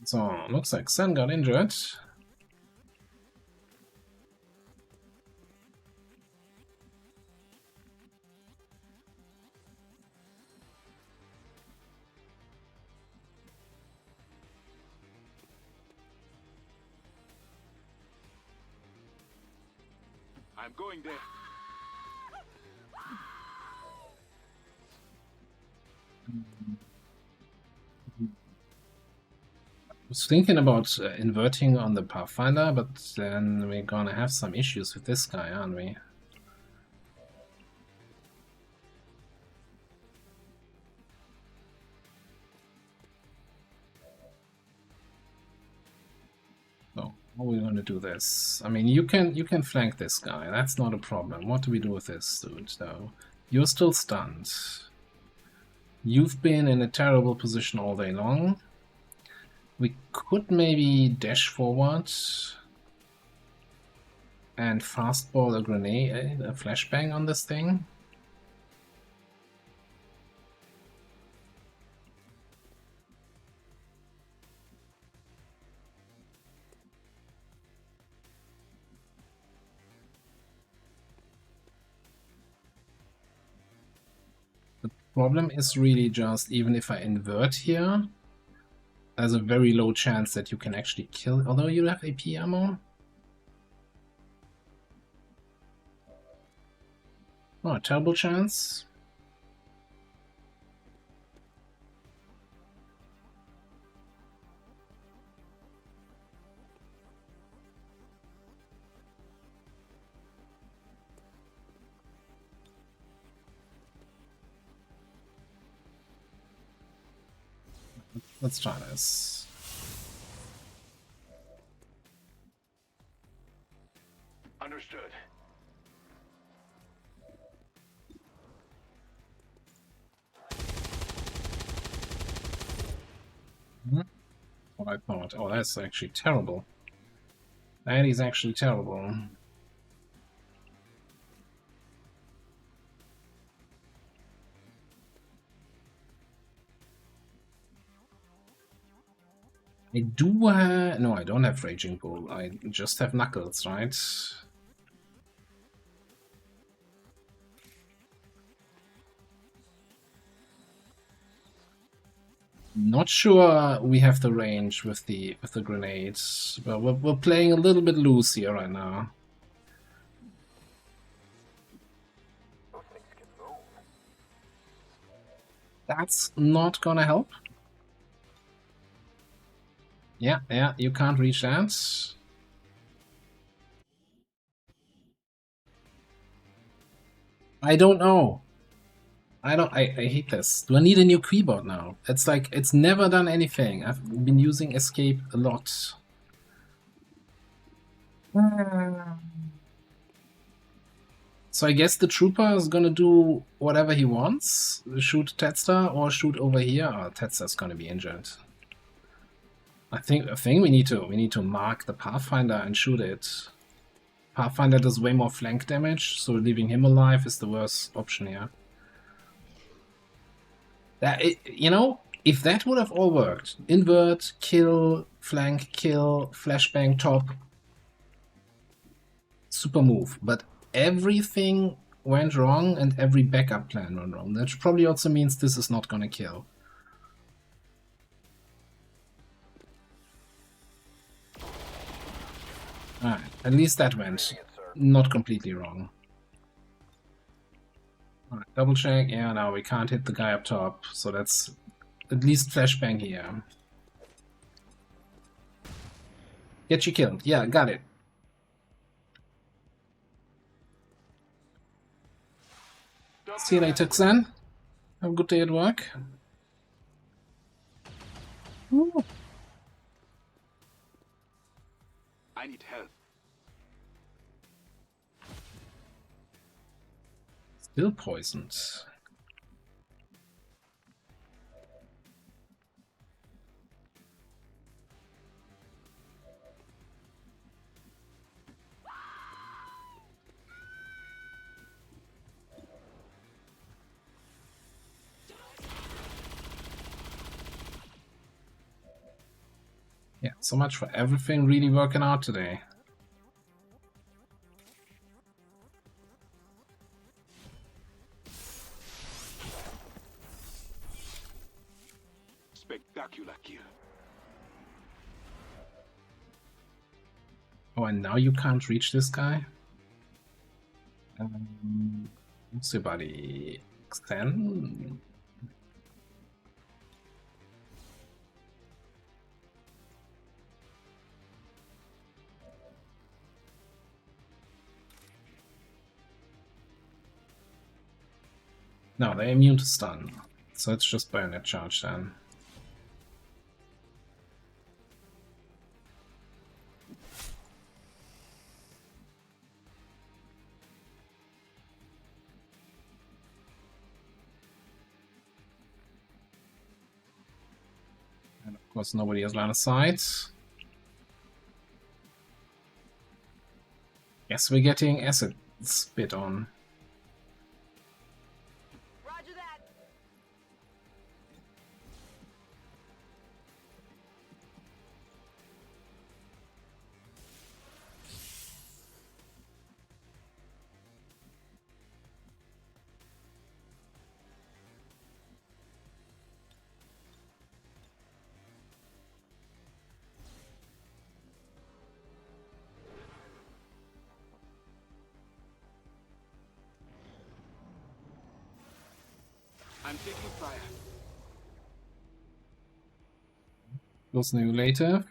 So, looks like Sen got injured.
I'm going there.
I was thinking about inverting on the Pathfinder, but then we're gonna have some issues with this guy, aren't we? So, how are we gonna do this? I mean, you can flank this guy. That's not a problem. What do we do with this dude, though? You're still stunned. You've been in a terrible position all day long. We could maybe dash forward and fastball a grenade, a flashbang on this thing. The problem is really just, even if I invert here, there's a very low chance that you can actually kill, although you have AP ammo. Oh, a terrible chance. Let's try this.
Understood.
What I thought. Oh, that's actually terrible. That is actually terrible. I do have... No, I don't have Raging Bull. I just have Knuckles, right? Not sure we have the range with the grenades, but we're playing a little bit loose here right now. That's not gonna help. Yeah, you can't reach that. I don't know. I hate this. Do I need a new keyboard now? It's like, it's never done anything. I've been using Escape a lot. So I guess the trooper is gonna do whatever he wants. Shoot Tetster or shoot over here. Oh, Tetster's gonna be injured. I think we need to mark the Pathfinder and shoot it. Pathfinder does way more flank damage, so leaving him alive is the worst option here. You know, if that would have all worked, invert, kill, flank, kill, flashbang, top. Super move. But everything went wrong and every backup plan went wrong. That probably also means this is not gonna kill. Alright, at least that went not completely wrong. Alright, double check. Yeah, now we can't hit the guy up top, so that's at least flashbang here. Get you killed. Yeah, got it. See you later, Xan. Have a good day at work. Ooh.
I need help.
Still poisoned. Yeah, so much for everything really working out today.
Spectacular kill.
Oh, and now you can't reach this guy? Who's your buddy? Xen? No, they're immune to stun. So it's just bayonet charge then. And of course nobody has line of sight. Guess we're getting acid spit on.
I'm taking fire.
We'll see you later.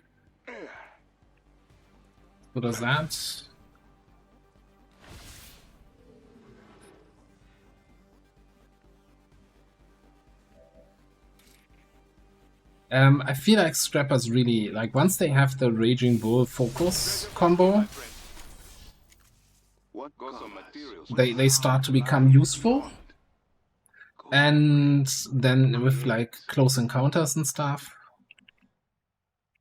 What does that? I feel like Scrappers really, like, once they have the Raging Bull focus combo, they start to become useful. And then with, like, close encounters and stuff,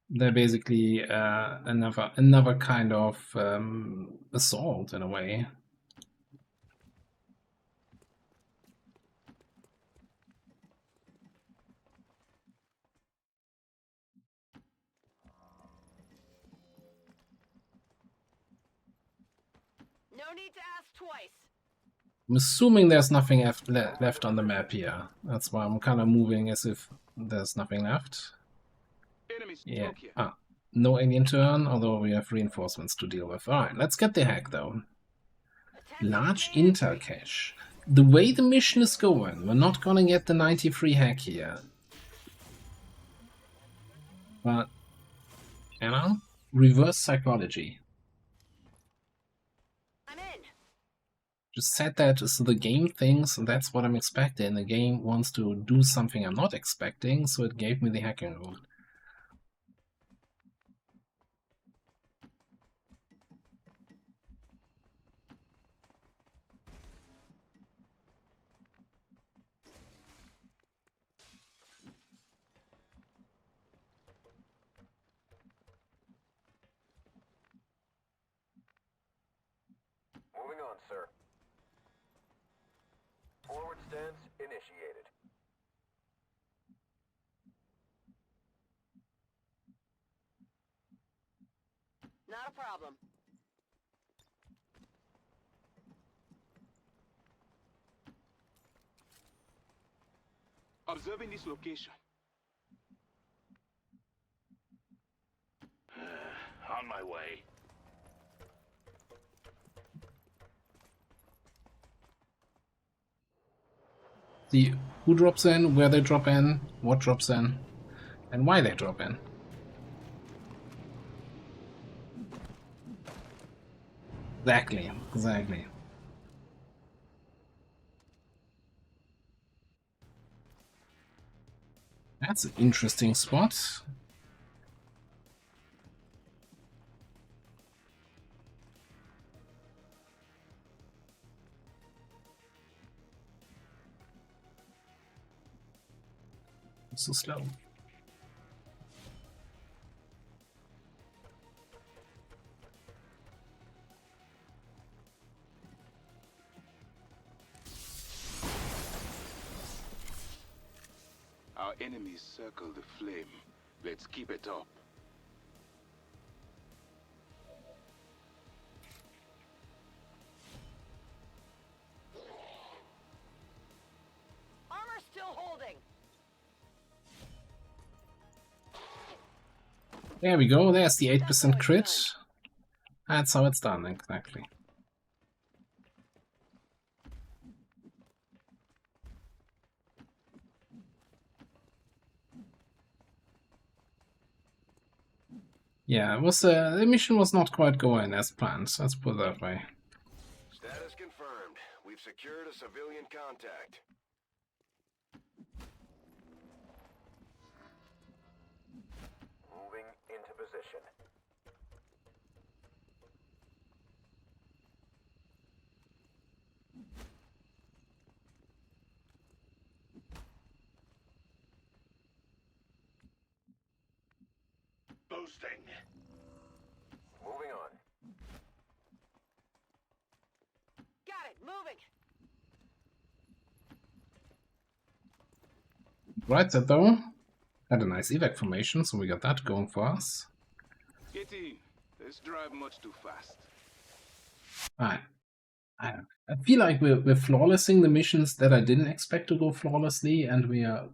they're basically another kind of assault in a way.
No need to ask twice.
I'm assuming there's nothing left on the map here. That's why I'm kind of moving as if there's nothing left. Yeah. Ah, no alien turn, although we have reinforcements to deal with. Alright, let's get the hack though. Large intel cache. The way the mission is going, we're not gonna get the 93 hack here. But, you know, reverse psychology. Just said that so the game thinks that's what I'm expecting. The game wants to do something I'm not expecting, so it gave me the hacking rule.
Moving on, sir. Forward stance initiated.
problem.
Observing this location.
On my way.
See who drops in, where they drop in, what drops in, and why they drop in. Exactly. That's an interesting spot. So slow.
Our enemies circle the flame. Let's keep it up.
Armor still holding.
There we go, there's the 8% crit. That's how it's done, exactly. Yeah, it was the mission was not quite going as planned, let's put it that way.
Status confirmed. We've secured a civilian contact. Moving into position.
Boosting.
Moving on.
Got it. Moving.
Right there though. Had a nice evac formation, so we got that going for us.
Get in. Let's drive much too fast.
I feel like we're flawlessing the missions that I didn't expect to go flawlessly, and we are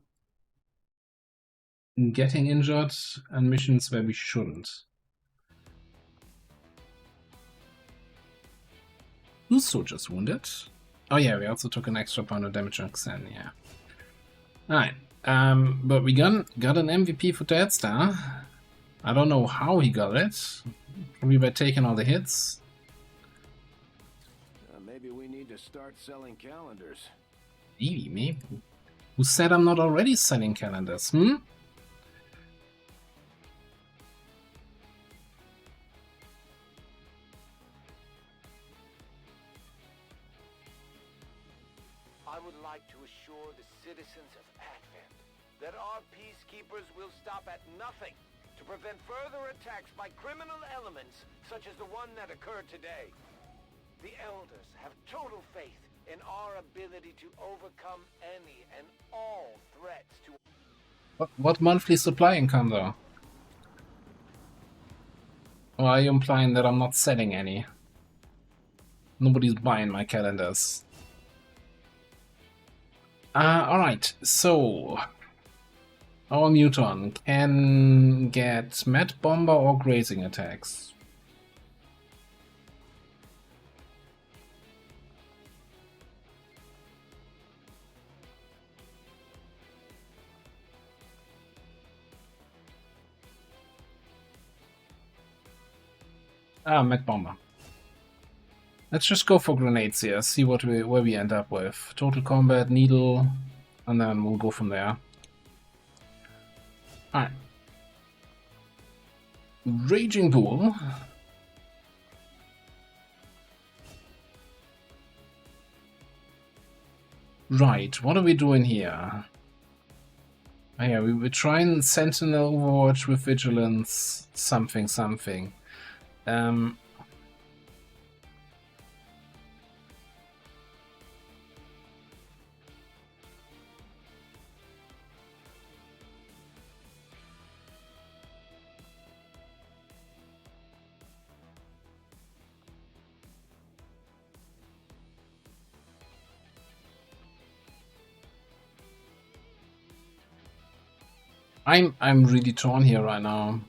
getting injured and missions where we shouldn't. Who's soldiers wounded? Oh yeah, we also took an extra point of damage on Xen, yeah. Alright, but we got an MVP for Dead Star. I don't know how he got it. Probably by taking all the hits.
Maybe we need to start selling calendars.
Maybe. Who said I'm not already selling calendars,
I would like to assure the citizens of Advent that our peacekeepers will stop at nothing to prevent further attacks by criminal elements such as the one that occurred today. The Elders have total faith in our ability to overcome any and all threats to...
What monthly supply income though? Or are you implying that I'm not selling any? Nobody's buying my calendars. Alright, so... Our Muton can get Mad Bomber or grazing attacks. Mad Bomber. Let's just go for grenades here, see where we end up with. Total combat, needle, and then we'll go from there. Alright. Raging Bull. Right, what are we doing here? Oh yeah, we were trying Sentinel Overwatch with Vigilance, something. I'm really torn here right now.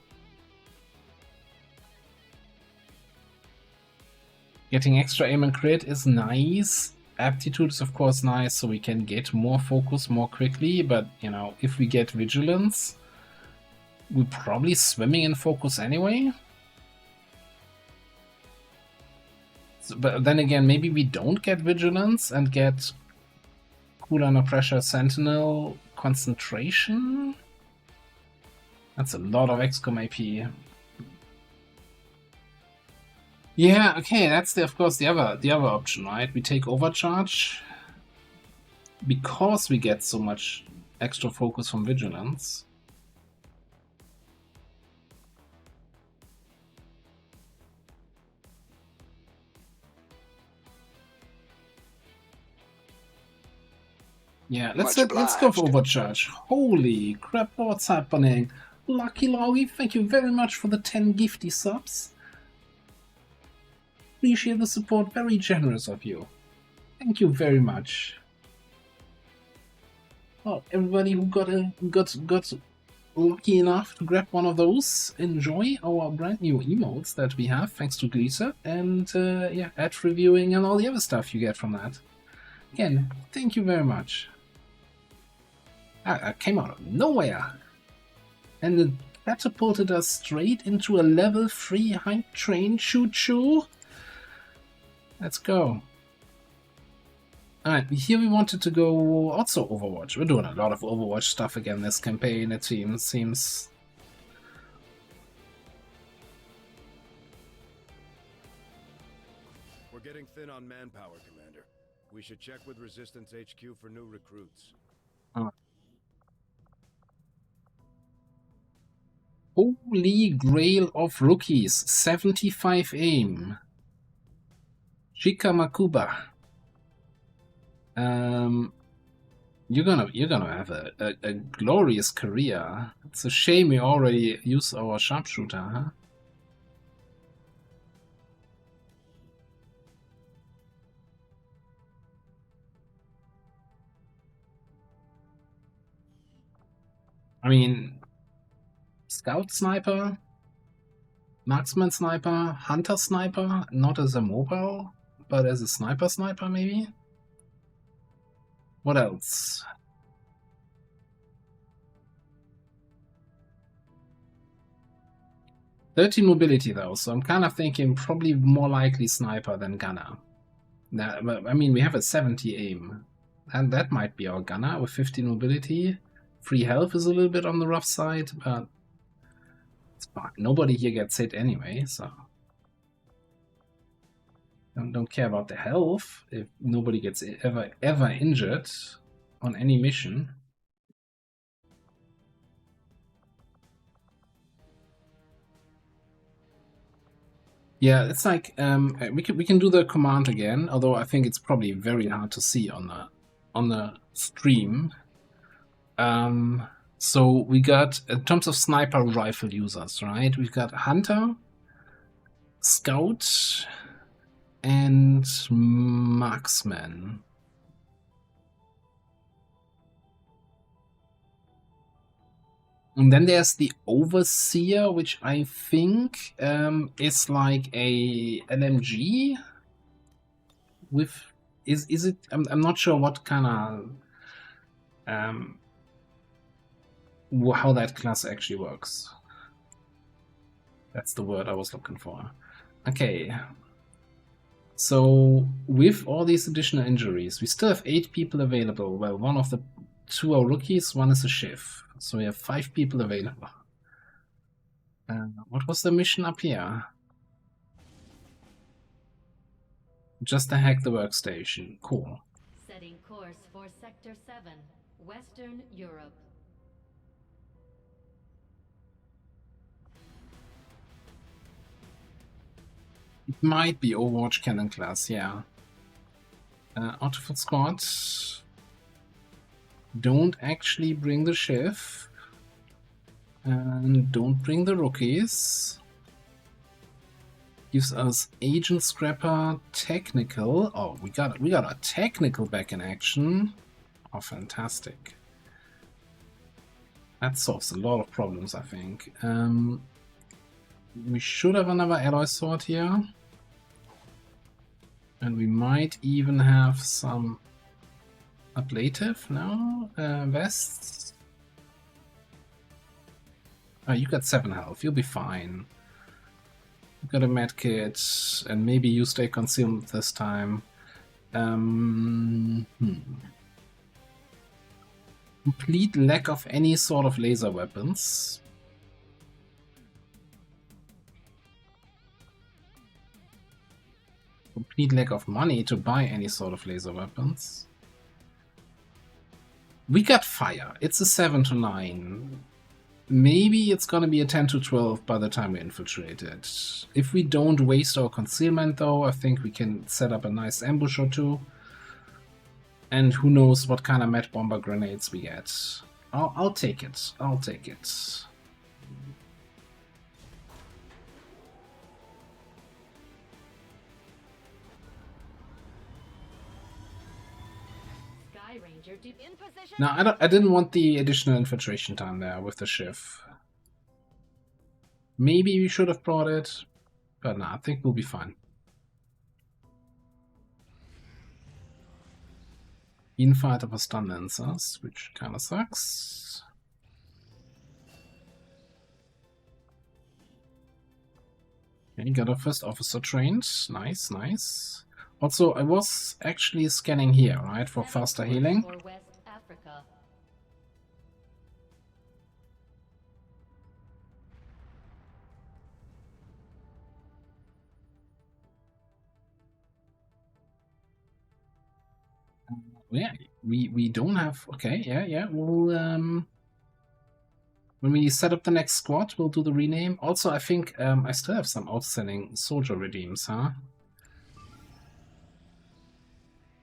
Getting extra aim and crit is nice. Aptitude is of course nice, so we can get more focus more quickly, but you know, if we get vigilance, we're probably swimming in focus anyway. So, but then again, maybe we don't get vigilance and get cool under pressure, sentinel, concentration. That's a lot of XCOM AP. Yeah, okay, that's of course the other option, right? We take overcharge because we get so much extra focus from vigilance. Yeah, let's go for overcharge. Holy crap, what's happening? Lucky Logie, thank you very much for the 10 gifty subs. Appreciate the support, very generous of you. Thank you very much. Oh, everybody who got lucky enough to grab one of those, enjoy our brand new emotes that we have, thanks to Glisa, and yeah, ad reviewing and all the other stuff you get from that. Again, thank you very much. I came out of nowhere, and it catapulted us straight into a level 3 hype train. Choo-choo! Let's go. Alright, here we wanted to go also Overwatch. We're doing a lot of Overwatch stuff again this campaign, it seems.
We're getting thin on manpower, Commander. We should check with Resistance HQ for new recruits.
Holy Grail of Rookies, 75 aim. Chika Makuba. You're gonna have a glorious career. It's a shame we already used our sharpshooter, huh? I mean, Scout Sniper, Marksman Sniper, Hunter Sniper, not as a mobile, but as a Sniper maybe? What else? "13 mobility though, so I'm kind of thinking probably more likely Sniper than Gunner. Now, I mean, we have a 70 aim, and that might be our Gunner with 15 mobility. Free health is a little bit on the rough side, but it's fine. Nobody here gets hit anyway, so don't care about the health if nobody gets ever injured on any mission. Yeah, it's like we can do the command again, although I think it's probably very hard to see on the stream. So we got, in terms of sniper rifle users, right? We've got Hunter, Scout, and Marksman. And then there's the Overseer, which I think is like a LMG with is it? I'm not sure what kind of how that class actually works. That's the word I was looking for. Okay. So with all these additional injuries, we still have 8 people available. Well, one of the 2 are rookies, one is a Shiv. So we have 5 people available. What was the mission up here? Just to hack the workstation. Cool.
Setting course for Sector 7, Western Europe.
It might be Overwatch Cannon class, yeah. Outfit Squad. Don't actually bring the Shiv. And don't bring the rookies. Gives us Agent Scrapper Technical. Oh, we got a technical back in action. Oh, fantastic. That solves a lot of problems, I think. We should have another alloy sword here. And we might even have some ablative now. Vests. Oh, you got 7 health. You'll be fine. You got a medkit, and maybe you stay concealed this time. Complete lack of any sort of laser weapons. Complete lack of money to buy any sort of laser weapons. We got fire. It's a 7 to 9. Maybe it's gonna be a 10 to 12 by the time we infiltrate it. If we don't waste our concealment though, I think we can set up a nice ambush or two. And who knows what kind of med bomber grenades we get. I'll take it. I'll take it.
Sky Ranger in position.
Now, I didn't want the additional infiltration time there with the Shiv. Maybe we should have brought it, but no, I think we'll be fine. Infight of a stun lancers, which kind of sucks. Okay, got our first officer trained. Nice, nice. Also, I was actually scanning here, right, for faster healing.
For West Africa.
Yeah, we don't have. Okay, yeah. We'll when we set up the next squad, we'll do the rename. Also, I think I still have some outstanding soldier redeems, huh?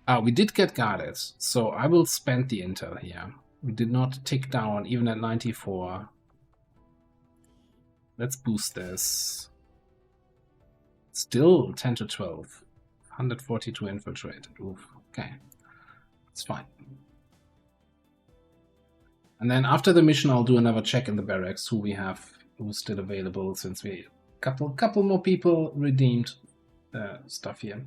Ah, we did get guarded, so I will spend the intel here. We did not tick down even at 94. Let's boost this. Still 10 to 12. 142 infiltrated. Oof. Okay. It's fine. And then after the mission, I'll do another check in the barracks who we have, who's still available, since we couple more people redeemed stuff here.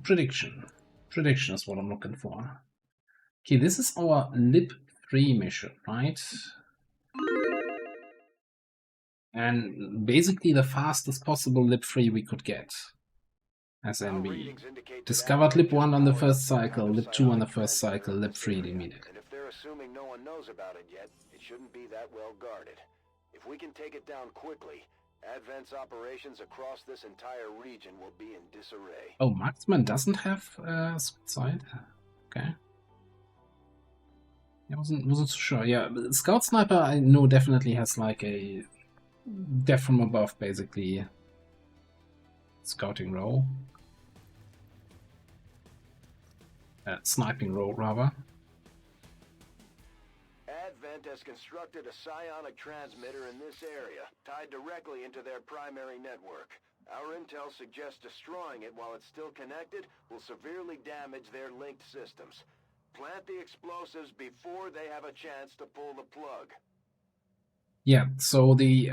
Prediction. Prediction is what I'm looking for. Okay, this is our Lib 3 mission, right? And basically the fastest possible Lib 3 we could get. As in, we discovered Lib 1 on the first cycle, Lib 2 on the first cycle, Lib 3 immediately.
And if they're assuming no one knows about it yet, it shouldn't be that well guarded. If we can take it down quickly, Advent's operations across this entire region will be in disarray.
Oh, Marksman doesn't have side. Okay. I wasn't so sure. Yeah, Scout Sniper I know definitely has like a death from above, basically. Scouting role. Sniping role, rather.
Advent has constructed a psionic transmitter in this area, tied directly into their primary network. Our intel suggests destroying it while it's still connected will severely damage their linked systems. Plant the explosives before they have a chance to pull the plug.
Yeah, so the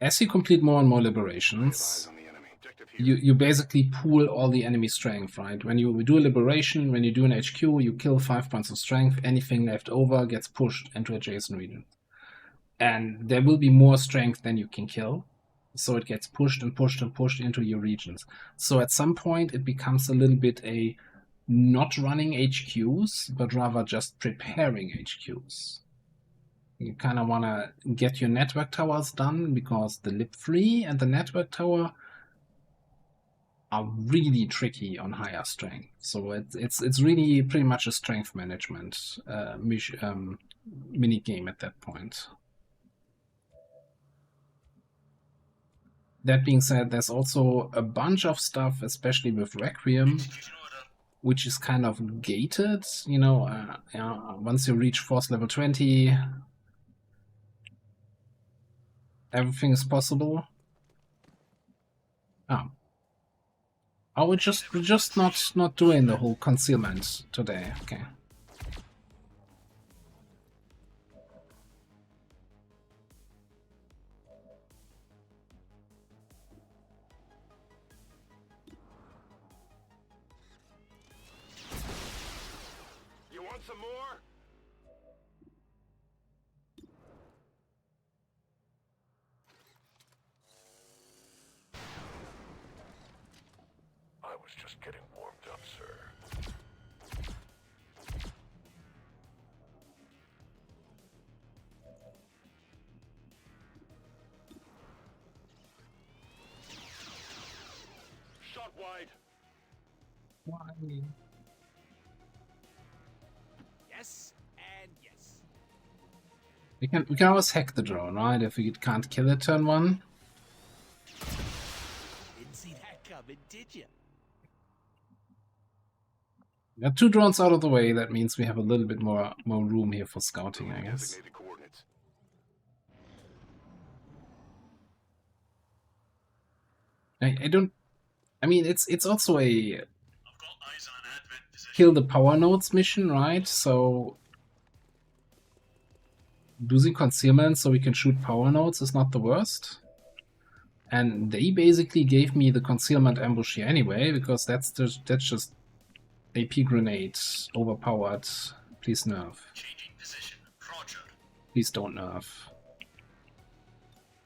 as you complete more and more liberations, you basically pool all the enemy strength, right? When you do a liberation, when you do an HQ, you kill 5 points of strength. Anything left over gets pushed into adjacent region. And there will be more strength than you can kill. So it gets pushed and pushed and pushed into your regions. So at some point it becomes a little bit a not running HQs, but rather just preparing HQs. You kind of want to get your network towers done, because the Lib 3 and the network tower are really tricky on higher strength. So it's really pretty much a strength management mini game at that point. That being said, there's also a bunch of stuff, especially with Requiem, which is kind of gated. You know, once you reach force level 20, everything is possible. Oh, we're just not doing the whole concealment today. Okay.
more?
I was just getting warmed up, sir.
Shot wide.
Why?
Yes, and yes.
We can always hack the drone, right? If we can't kill it turn 1.
Didn't see that coming, did you?
We got 2 drones out of the way. That means we have a little bit more room here for scouting, I guess.
Designated coordinates.
I don't. I mean, it's also a kill the power nodes mission, right? So losing concealment so we can shoot power nodes is not the worst. And they basically gave me the concealment ambush here anyway, because that's just AP grenade overpowered. Please nerf. Please don't nerf.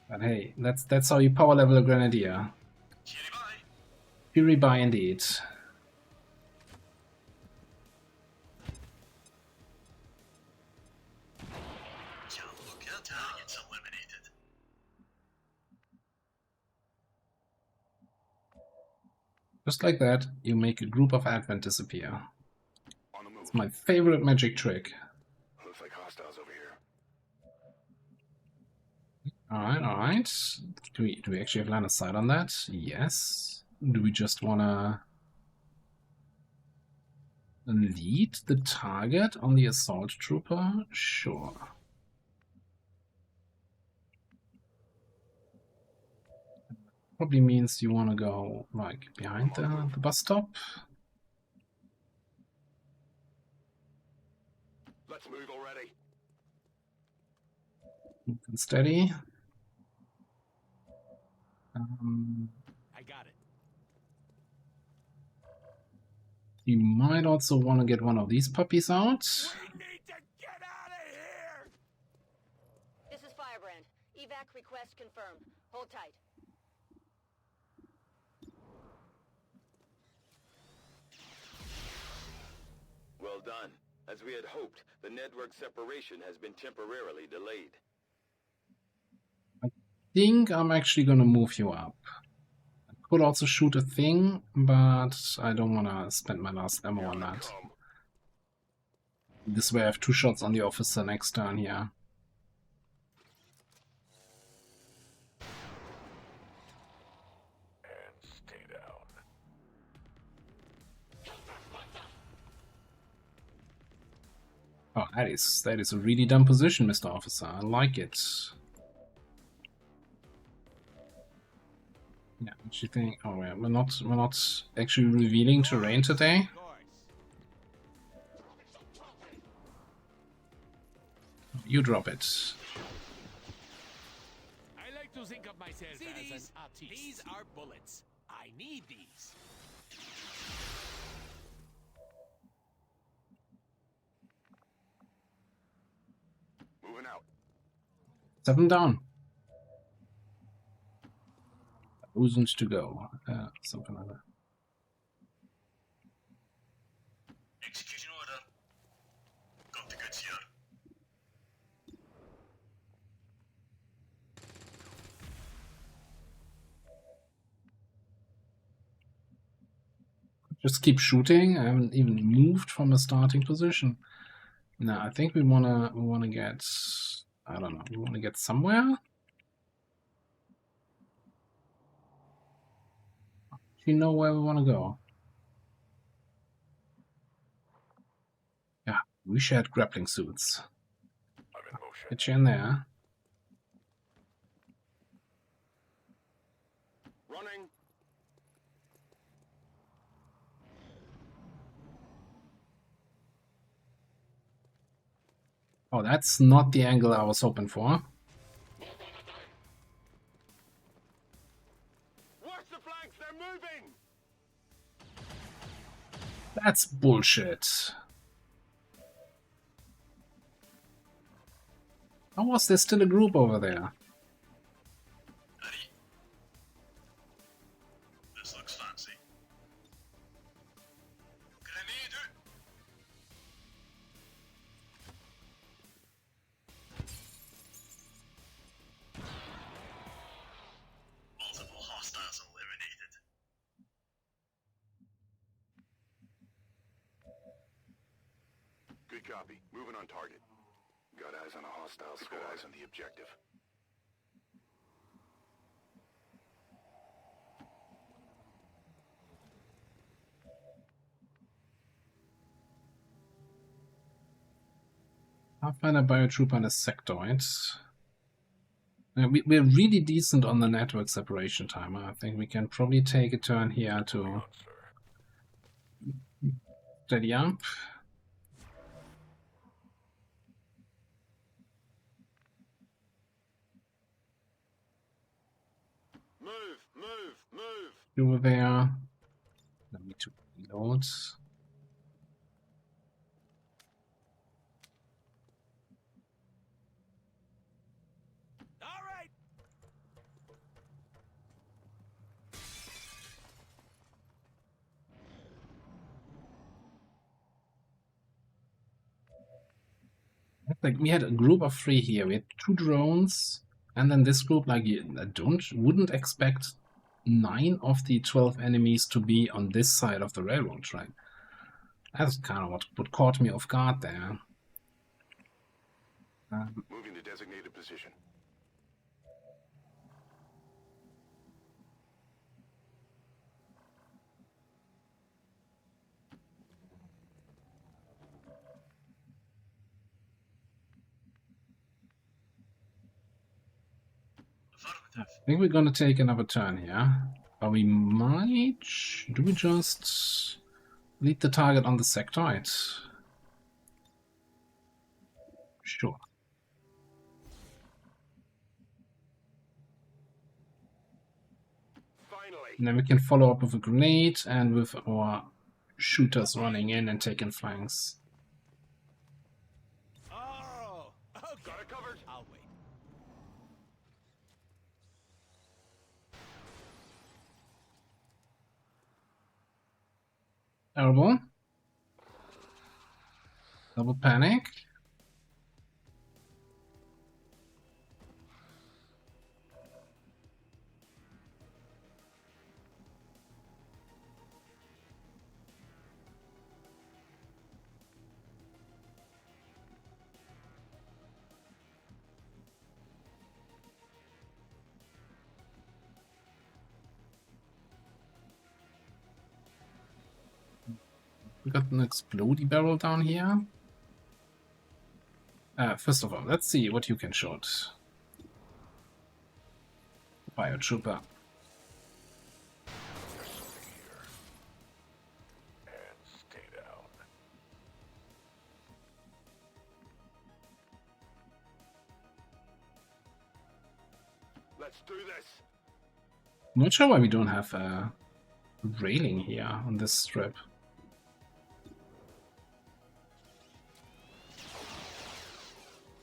But hey, that's how you power level a grenadier. Fury by indeed. Just like that, you make a group of Advent disappear. It's my favorite magic trick.
Looks like hostiles over here.
Alright. Do we actually have line of sight on that? Yes. Do we just wanna lead the target on the assault trooper? Sure. Probably means you wanna go like behind the bus stop.
Let's move already.
And steady.
I got it.
You might also want to get one of these puppies out.
We need to get out of here!
This is Firebrand. Evac request confirmed. Hold tight.
Well done. As we had hoped, the network separation has been temporarily delayed.
I think I'm actually gonna move you up. I could also shoot a thing, but I don't wanna spend my last ammo on that. This way I have 2 shots on the officer next turn here.
And stay down.
Oh, that is a really dumb position, Mr. Officer. I like it. Yeah, what you think? Oh yeah, we're not actually revealing terrain today. You drop it.
I like to think of myself as an artist. These are bullets. I need these.
Moving out.
7 down. Thousands to go. Something like that.
Execution order. Got the goods here.
Just keep shooting. I haven't even moved from a starting position. No, I think we wanna get, I don't know, we wanna get somewhere. Do you know where we wanna go? Yeah, we shared grappling suits.
I'm in motion.
Get you in there.
Running.
Oh, that's not the angle I was hoping for.
Watch the flanks, they're moving!
That's bullshit. How was there still a group over there?
This looks fancy. Grenade out! Multiple hostiles eliminated.
Good copy. Moving on target. Got eyes on a hostile squad. Got eyes on the objective.
I'll find a biotrooper and a sectoid. We're really decent on the network separation timer. I think we can probably take a turn here to steady up.
Move!
Over there. Let me to reload. Like we had a group of 3 here. We had 2 drones, and then this group. Like I wouldn't expect 9 of the 12 enemies to be on this side of the railroad track. That's kind of what caught me off guard there.
Moving to designated position.
I think we're gonna take another turn here. But we might... Do we just lead the target on the sectoid? Sure.
Finally.
And then we can follow up with a grenade and with our shooters running in and taking flanks.
Oh, okay.
Got it covered.
I'll wait.
Terrible. Double panic. We got an explodey barrel down here. First of all, let's see what you can shoot. Biotrooper.
And stay down. Let's do this.
I'm not sure why we don't have a railing here on this strip.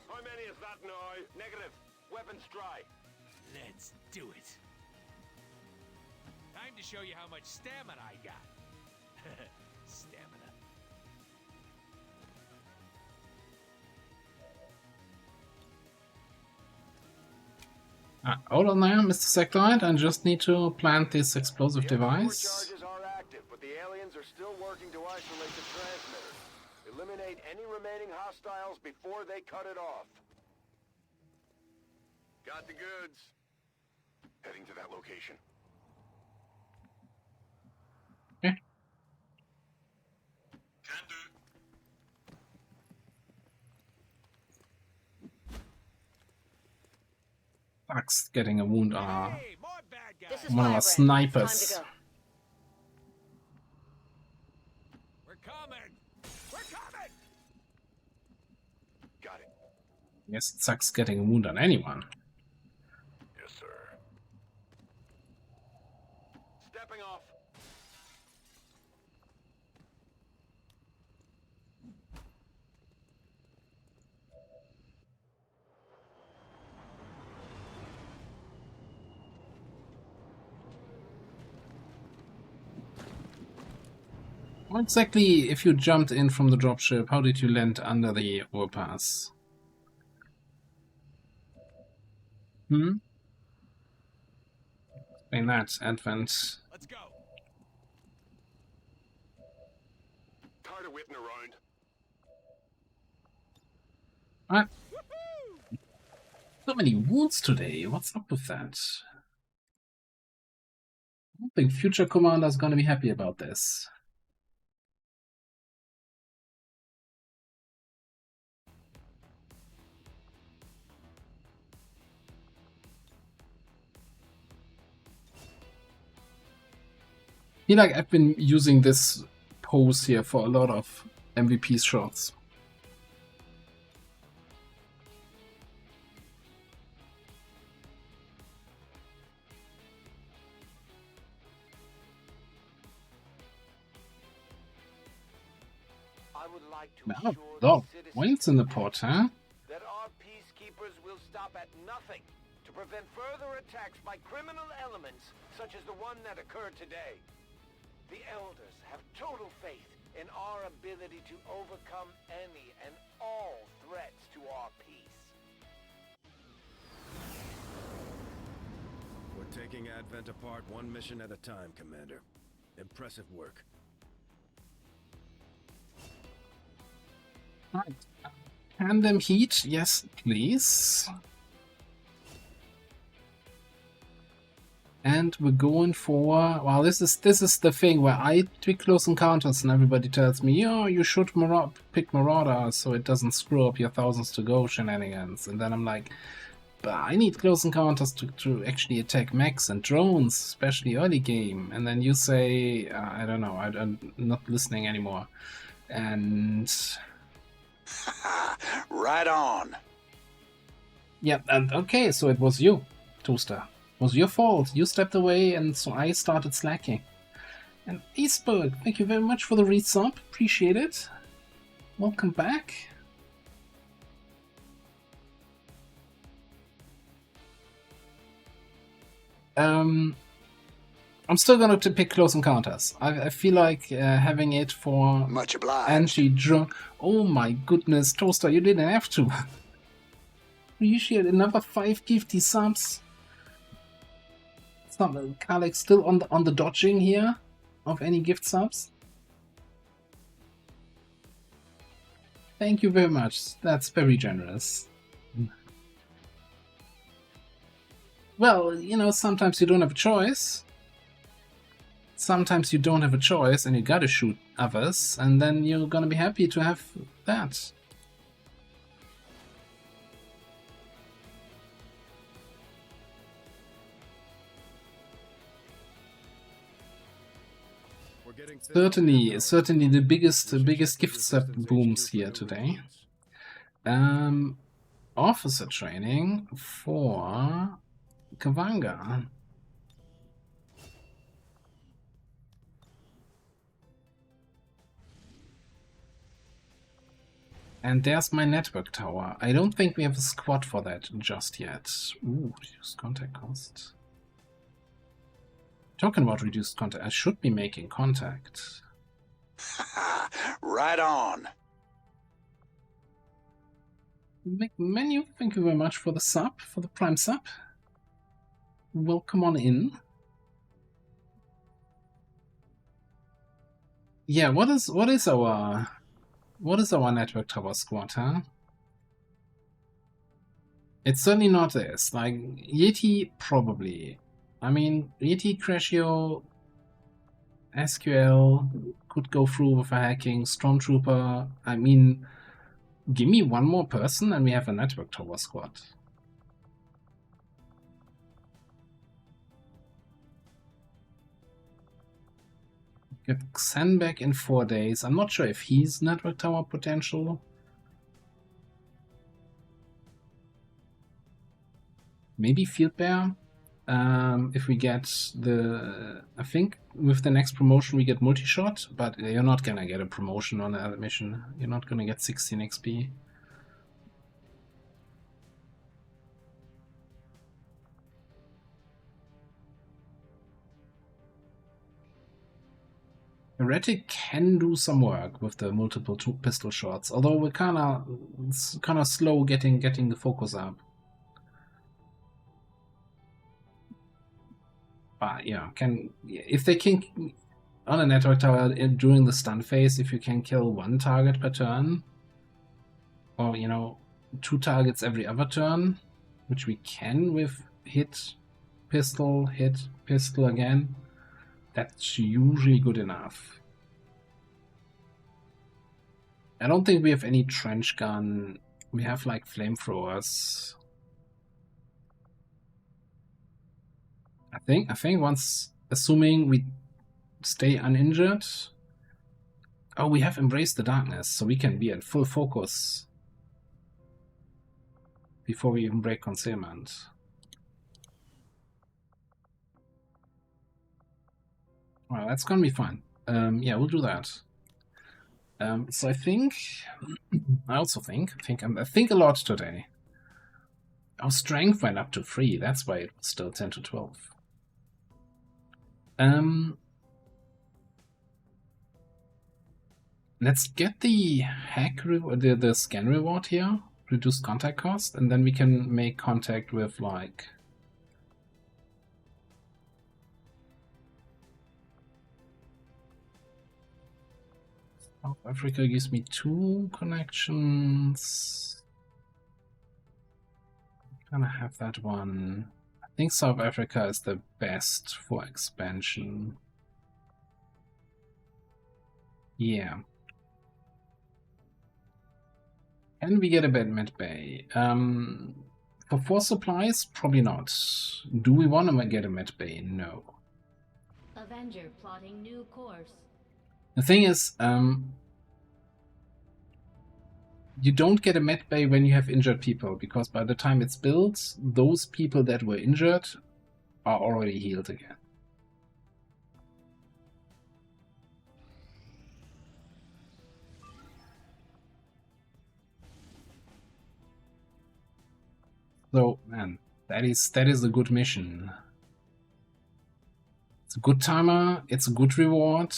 How many is that now? Negative. Weapons dry.
Let's do it. Time to show you how much stamina I got. Stamina.
Hold on there, Mr. Sectoid. I just need to plant this explosive device.
Charges are active, but the aliens are still working to isolate the transmitter. Eliminate any remaining hostiles before they cut it off. Got the goods. Heading to that location.
Okay.
Can do.
Bugs getting a wound on our,
Hey, more bad guys.
This is
one of our
Firebrand. Time
snipers.
to go.
We're coming. We're coming.
Got it.
Yes, it sucks getting a wound on anyone.
Yes, sir. Stepping off.
How exactly, if you jumped in from the dropship, how did you land under the overpass? Hmm? Explain that, Advent.
Let's go.
Tired of waiting around.
What? So many wounds today. What's up with that? I don't think future commander's gonna be happy about this. I feel like I've been using this pose here for a lot of MVP shots.
I would like to
Wow,
assure
lot of
the citizens
points in the pot, huh?
that our peacekeepers will stop at nothing to prevent further attacks by criminal elements such as the one that occurred today. The Elders have total faith in our ability to overcome any and all threats to our peace.
We're taking Advent apart one mission at a time, Commander. Impressive work.
Right. Can them heat? Yes, please. And we're going for, well, this is the thing where I tweak close encounters and everybody tells me, yeah, you should pick Marauder so it doesn't screw up your thousands to go shenanigans. And then I'm like, but I need close encounters to actually attack mechs and drones, especially early game. And then you say, I don't know, I'm not listening anymore. And
right on.
yeah, and okay, so it was you, Toaster. It was your fault. You stepped away, and so I started slacking. And Aceberg, thank you very much for the resub. Appreciate it. Welcome back. I'm still gonna pick Close Encounters. I feel like having it for
much obliged.
Anti-drone. Oh my goodness, Toaster, you didn't have to. Appreciate another 5 gifty subs. Kalex still on the dodging here of any gift subs. Thank you very much. That's very generous. Well, you know, sometimes you don't have a choice. Sometimes you don't have a choice and you gotta shoot others, and then you're gonna be happy to have that. Certainly the biggest gift set booms here today. Officer training for Kavanga. And there's my network tower. I don't think we have a squad for that just yet. Ooh, reduced contact cost. Talking about reduced contact, I should be making contact.
Right on.
Menu, thank you very much for the sub, for the prime sub. Welcome on in. Yeah, what is our network tower squad, huh? It's certainly not this. Like Yeti, probably. I mean, Yeti, Crashio, SQL could go through with a hacking, Stormtrooper. I mean, give me one more person and we have a network tower squad. Get Xen back in 4 days. I'm not sure if he's network tower potential. Maybe Field Bear. If we get I think with the next promotion we get multi-shot, but you're not gonna get a promotion on that mission. You're not gonna get 16 XP. Heretic can do some work with the multiple pistol shots, although we're it's kind of slow getting the focus up. But yeah, if they can on a network tower during the stun phase, if you can kill one target per turn, or 2 targets every other turn, which we can with hit pistol again, that's usually good enough. I don't think we have any trench gun. We have like flamethrowers. I think once, assuming we stay uninjured. Oh, we have embraced the darkness, so we can be at full focus before we even break concealment. Well, that's gonna be fine. Yeah, we'll do that. So I think, I think a lot today. Our strength went up to 3. That's why it was still 10 to 12. Let's get the hack the scan reward here, reduced contact cost, and then we can make contact with like South Africa gives me 2 connections. I'm gonna have that one. I think South Africa is the best for expansion. Yeah. Can we get a bed med bay? For 4 supplies, probably not. Do we want to get a med bay? No.
Avenger plotting new course.
The thing is, you don't get a med bay when you have injured people, because by the time it's built, those people that were injured are already healed again. So, man, that is a good mission. It's a good timer, it's a good reward.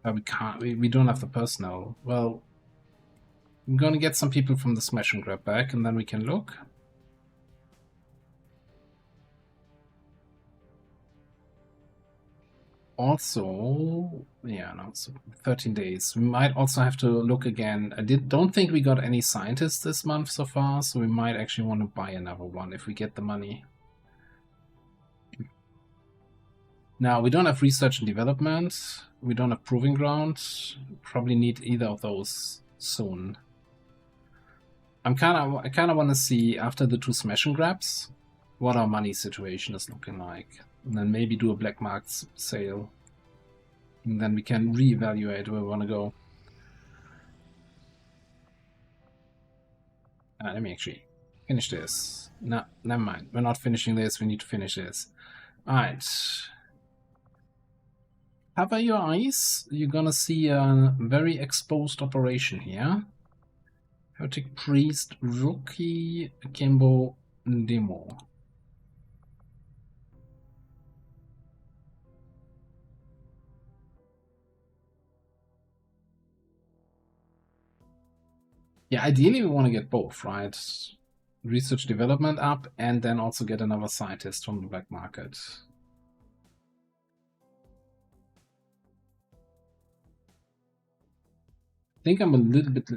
But we don't have the personnel. Well, I'm gonna get some people from the smash and grab back, and then we can look. Also, yeah, no, so 13 days. We might also have to look again. Don't think we got any scientists this month so far, so we might actually want to buy another one if we get the money. Now, we don't have research and development. We don't have proving ground. Probably need either of those soon. I kind of want to see, after the 2 smash and grabs, what our money situation is looking like. And then maybe do a black market sale. And then we can reevaluate where we want to go. Let me actually finish this. No, never mind. We're not finishing this. We need to finish this. Alright. Cover your eyes. You're gonna see a very exposed operation here. Heretic Priest, Rookie, Akimbo, Demo. Yeah, ideally we want to get both, right? Research development up, and then also get another scientist from the black market. I think I'm a little bit...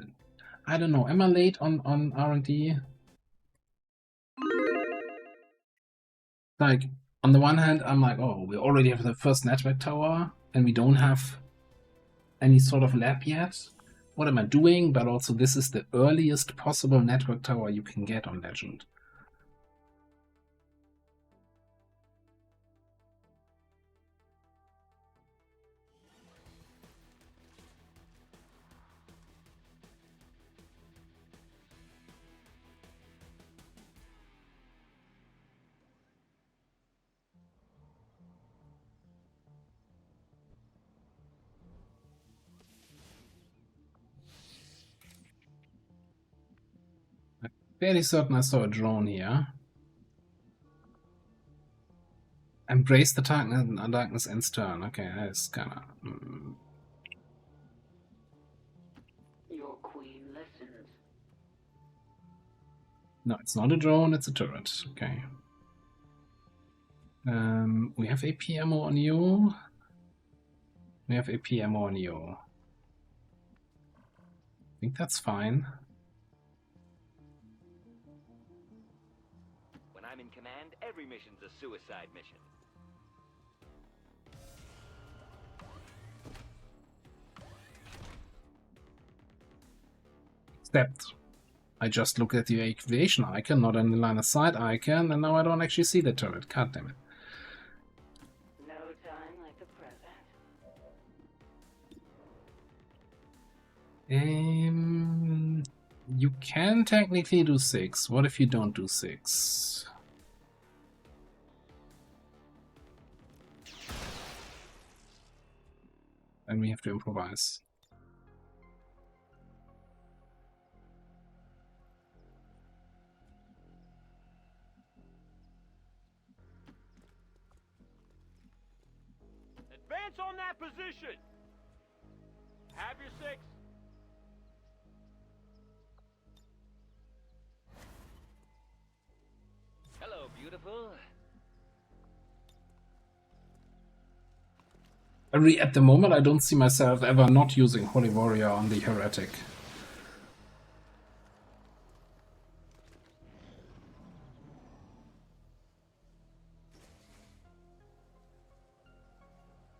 I don't know, am I late on R&D? Like, on the one hand, I'm like, oh, we already have the first network tower, and we don't have any sort of lab yet. What am I doing? But also, this is the earliest possible network tower you can get on Legend. Fairly certain I saw a drone here. Embrace the darkness ends turn. Okay, that's kinda...
Your queen listens.
No, it's not a drone, it's a turret. Okay. We have AP ammo on you. We have AP ammo on you. I think that's fine.
When I'm in command, every mission's a suicide mission.
Except, I just look at the aviation icon, not an line of sight icon, and now I don't actually see the turret. God damn it.
No time like the present.
You can technically do 6. What if you don't do 6? Then we have to improvise.
Advance on that position! Have your 6.
Hello, beautiful.
At the moment, I don't see myself ever not using Holy Warrior on the Heretic.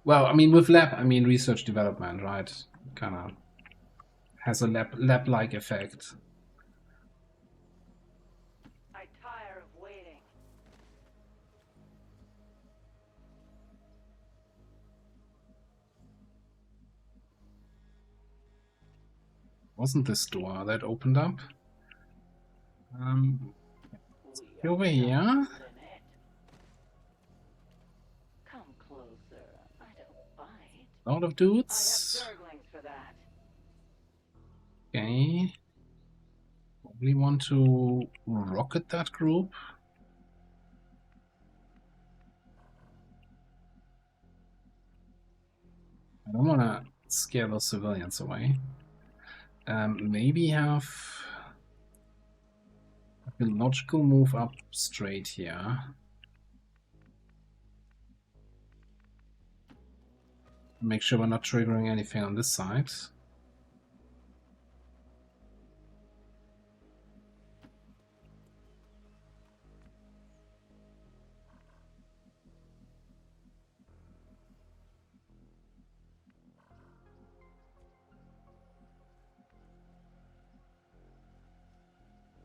Well, I mean, with lab, I mean research development, right? Kind of has a lab-like effect.
I tire of waiting.
Wasn't this door that opened up? Over here.
Come closer. I don't bite.
Lot of
I
dudes.
have gurglings for that.
Okay. Probably want to rocket that group. I don't want to scare those civilians away. Maybe have a logical move up straight here. Make sure we're not triggering anything on this side.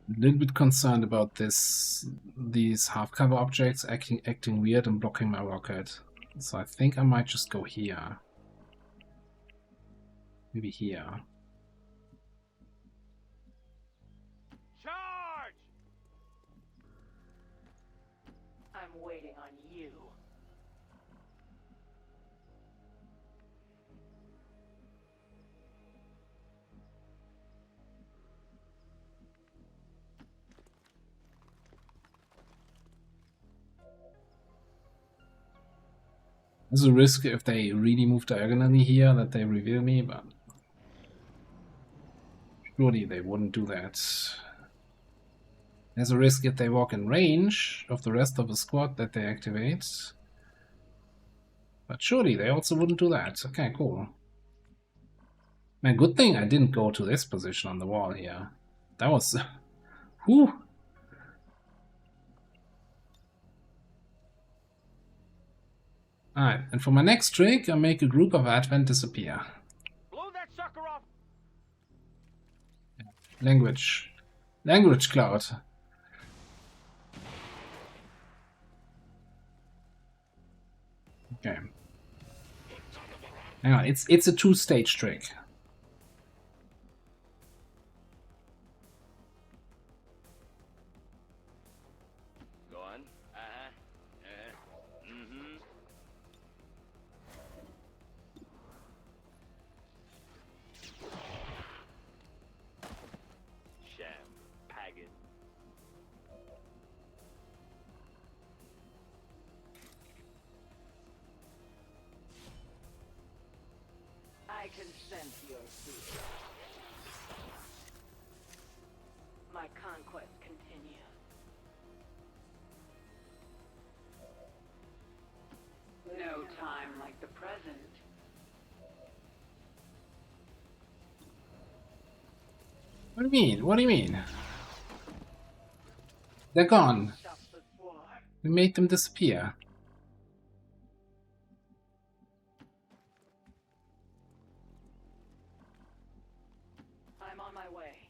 A little bit concerned about these half-cover objects acting weird and blocking my rocket. So I think I might just go here. Maybe here.
Charge!
I'm waiting on you.
There's a risk if they really move diagonally here that they reveal me, but surely they wouldn't do that. There's a risk if they walk in range of the rest of the squad that they activate. But surely they also wouldn't do that. Okay, cool. Man, good thing I didn't go to this position on the wall here. That was... whew! Alright, and for my next trick, I make a group of Advent disappear.
Blow that sucker off!
Language. Language cloud. Okay. Hang on, it's a two-stage trick.
Go on. Sham pagan.
can sense your fear. My conquest continues. No time like the present.
What do you mean? What do you mean? They're gone.
Stop the swarm.
We made them disappear.
I'm on my way.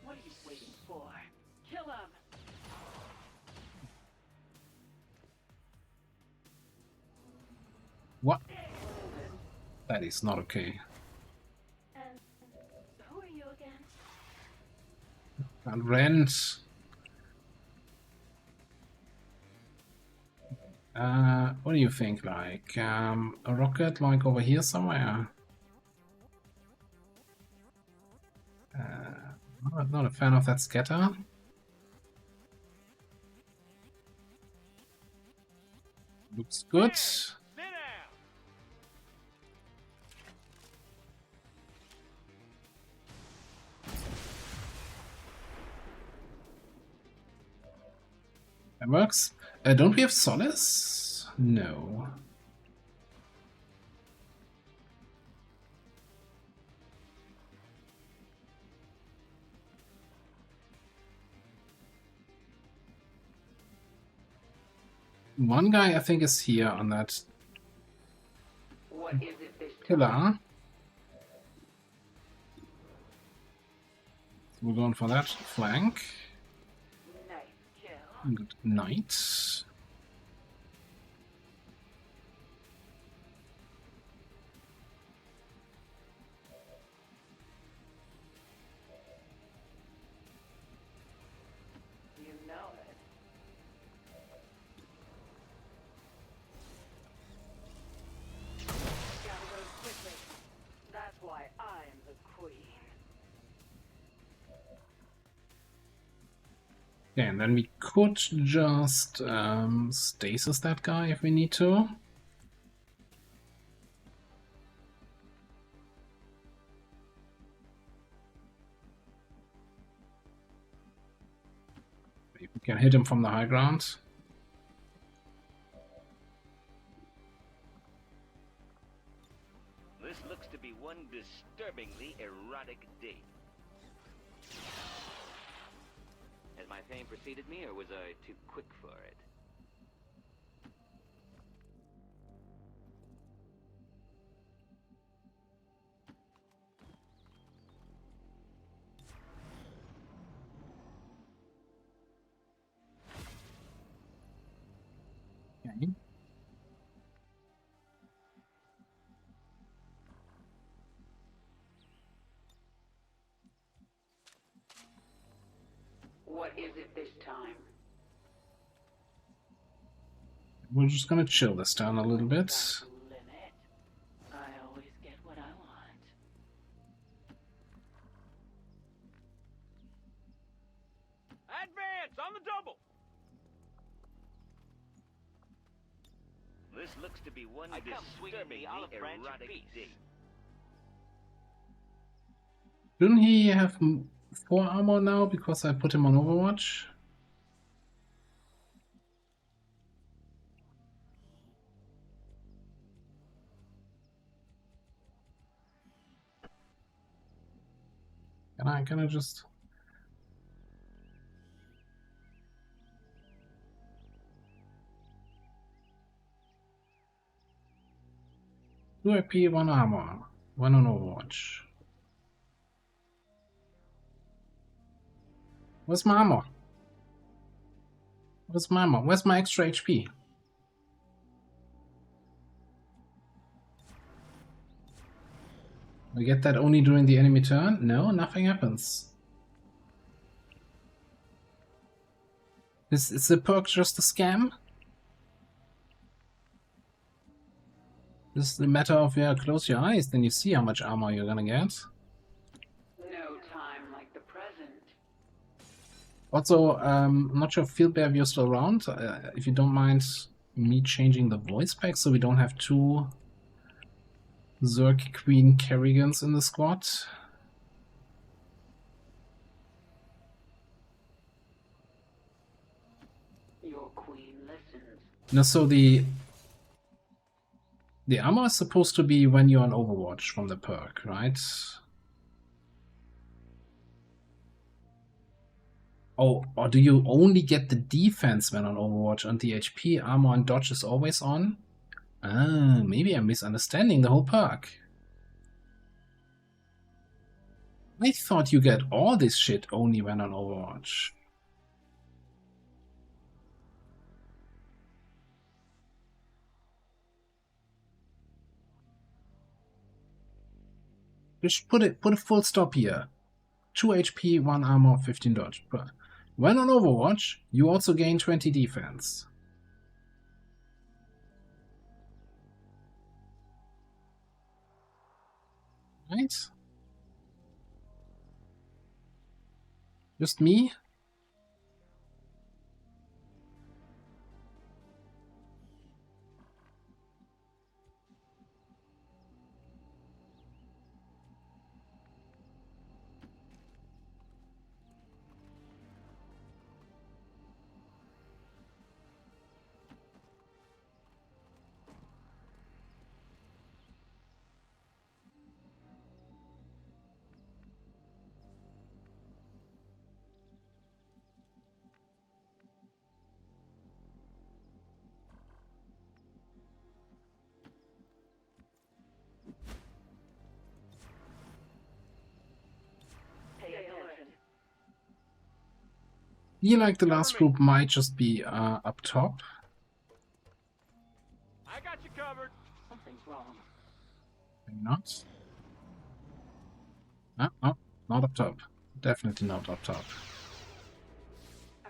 What are you waiting for? Kill him!
What? That is not okay.
And who are you again?
And rent. What do you think? Like a rocket, like over here somewhere? Not a fan of that scatter. Looks good.
Sit down.
That works. Don't we have Solace? No. One guy I think is here on that
What is it this time?
pillar. We're going for that flank.
Nice kill.
Good night.
You know it. Gotta go quickly. That's why I'm the queen.
Okay, and then we could just stasis that guy if we need to. Maybe we can hit him from the high ground.
This looks to be one disturbingly erotic date. Has my fame preceded me, or was I too quick for it?
Okay.
What is it this time?
We're just gonna chill this down a little bit.
Limit. I always get what I want.
Advance on the double.
This looks to be one
I come swinging the
disturbingly
olive branch of
erotic
peace.
date.
Shouldn't he have 4 armor now because I put him on Overwatch? Can I just... Two IP, 1 armor, 1 on Overwatch. Where's my armor? Where's my armor? Where's my extra HP? I get that only during the enemy turn? No, nothing happens. Is the perk just a scam? This is the matter of, yeah, close your eyes, then you see how much armor you're gonna get. Also, I'm not sure, Fieldbear, if you're still around. If you don't mind me changing the voice back so we don't have two Zerg Queen Kerrigans in the squad.
Your queen listens.
No, so the armor is supposed to be when you're on Overwatch from the perk, right? Oh, or do you only get the defense when on Overwatch and the HP, armor, and dodge is always on? Ah, maybe I'm misunderstanding the whole perk. I thought you get all this shit only when on Overwatch. Just put a full stop here. 2 HP, 1 armor, 15 dodge. When on Overwatch, you also gain 20 defense. Right? Just me? Feel like the last group might just be up top.
I got you covered.
Something's wrong.
Maybe not. No, not up top. Definitely not up top.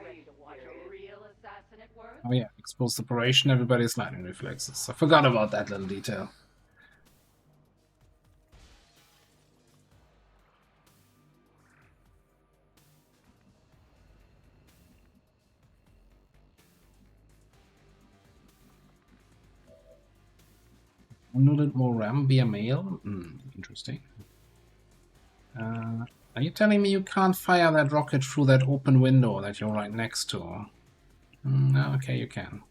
Ready to watch a real assassin at work?
Oh yeah, exposed separation, everybody's lightning reflexes. I forgot about that little detail. A little more RAM via mail? Interesting. Are you telling me you can't fire that rocket through that open window that you're right next to? Okay, you can.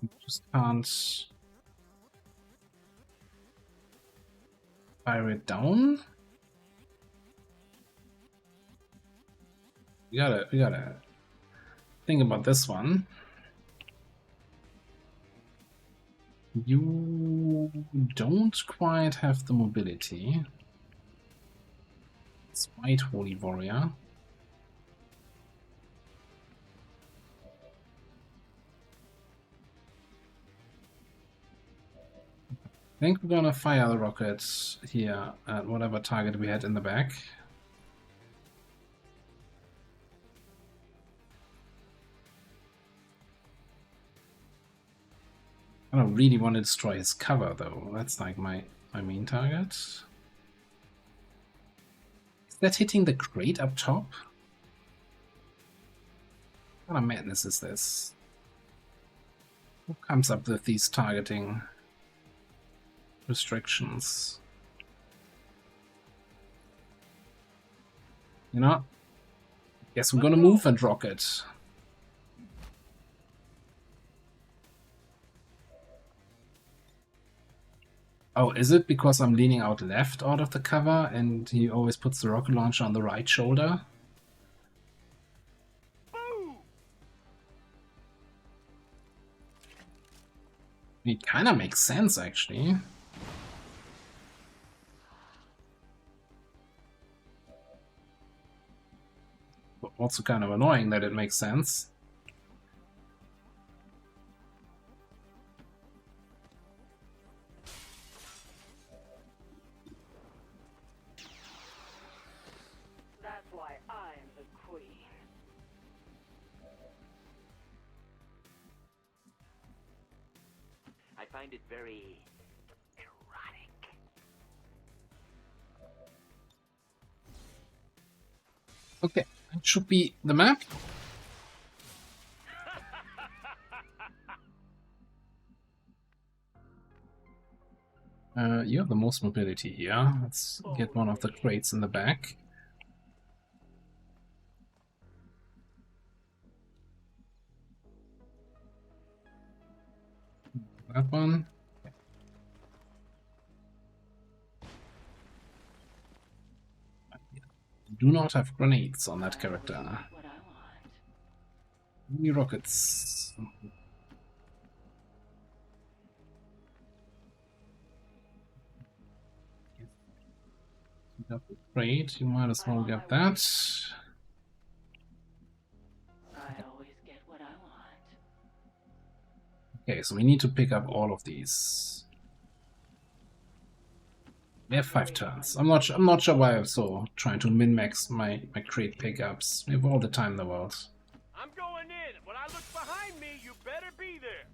You just can't fire it down? We gotta think about this one. You don't quite have the mobility. It's White Holy Warrior. I think we're gonna fire the rockets here at whatever target we had in the back. I don't really want to destroy his cover, though. That's like my main target. Is that hitting the crate up top? What kind of madness is this? Who comes up with these targeting restrictions? You know? Guess I'm gonna move and rocket. Oh, is it because I'm leaning out left out of the cover and he always puts the rocket launcher on the right shoulder? It kind of makes sense, actually. But also kind of annoying that it makes sense.
That's why I'm the queen.
I find it very erotic.
Okay, that should be the map. You have the most mobility here. Let's get one of the crates in the back. That one. Do not have grenades on that character. Only rockets. You got the crate, you might as well get that.
I always get what I want.
Okay, so we need to pick up all of these. We have 5 turns. I'm not sure why I'm so trying to min-max my crate pickups. We have all the time in the world.
I'm going in. When I look behind me, you better be there.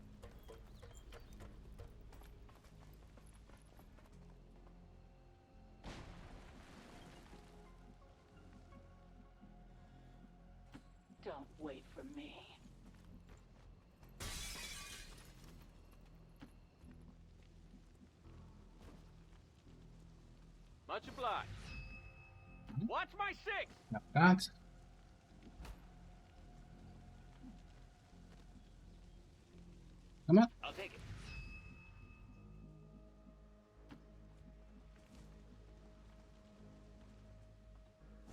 Don't wait for me.
Much obliged. Watch my 6.
Like that. Come on.
I'll take it.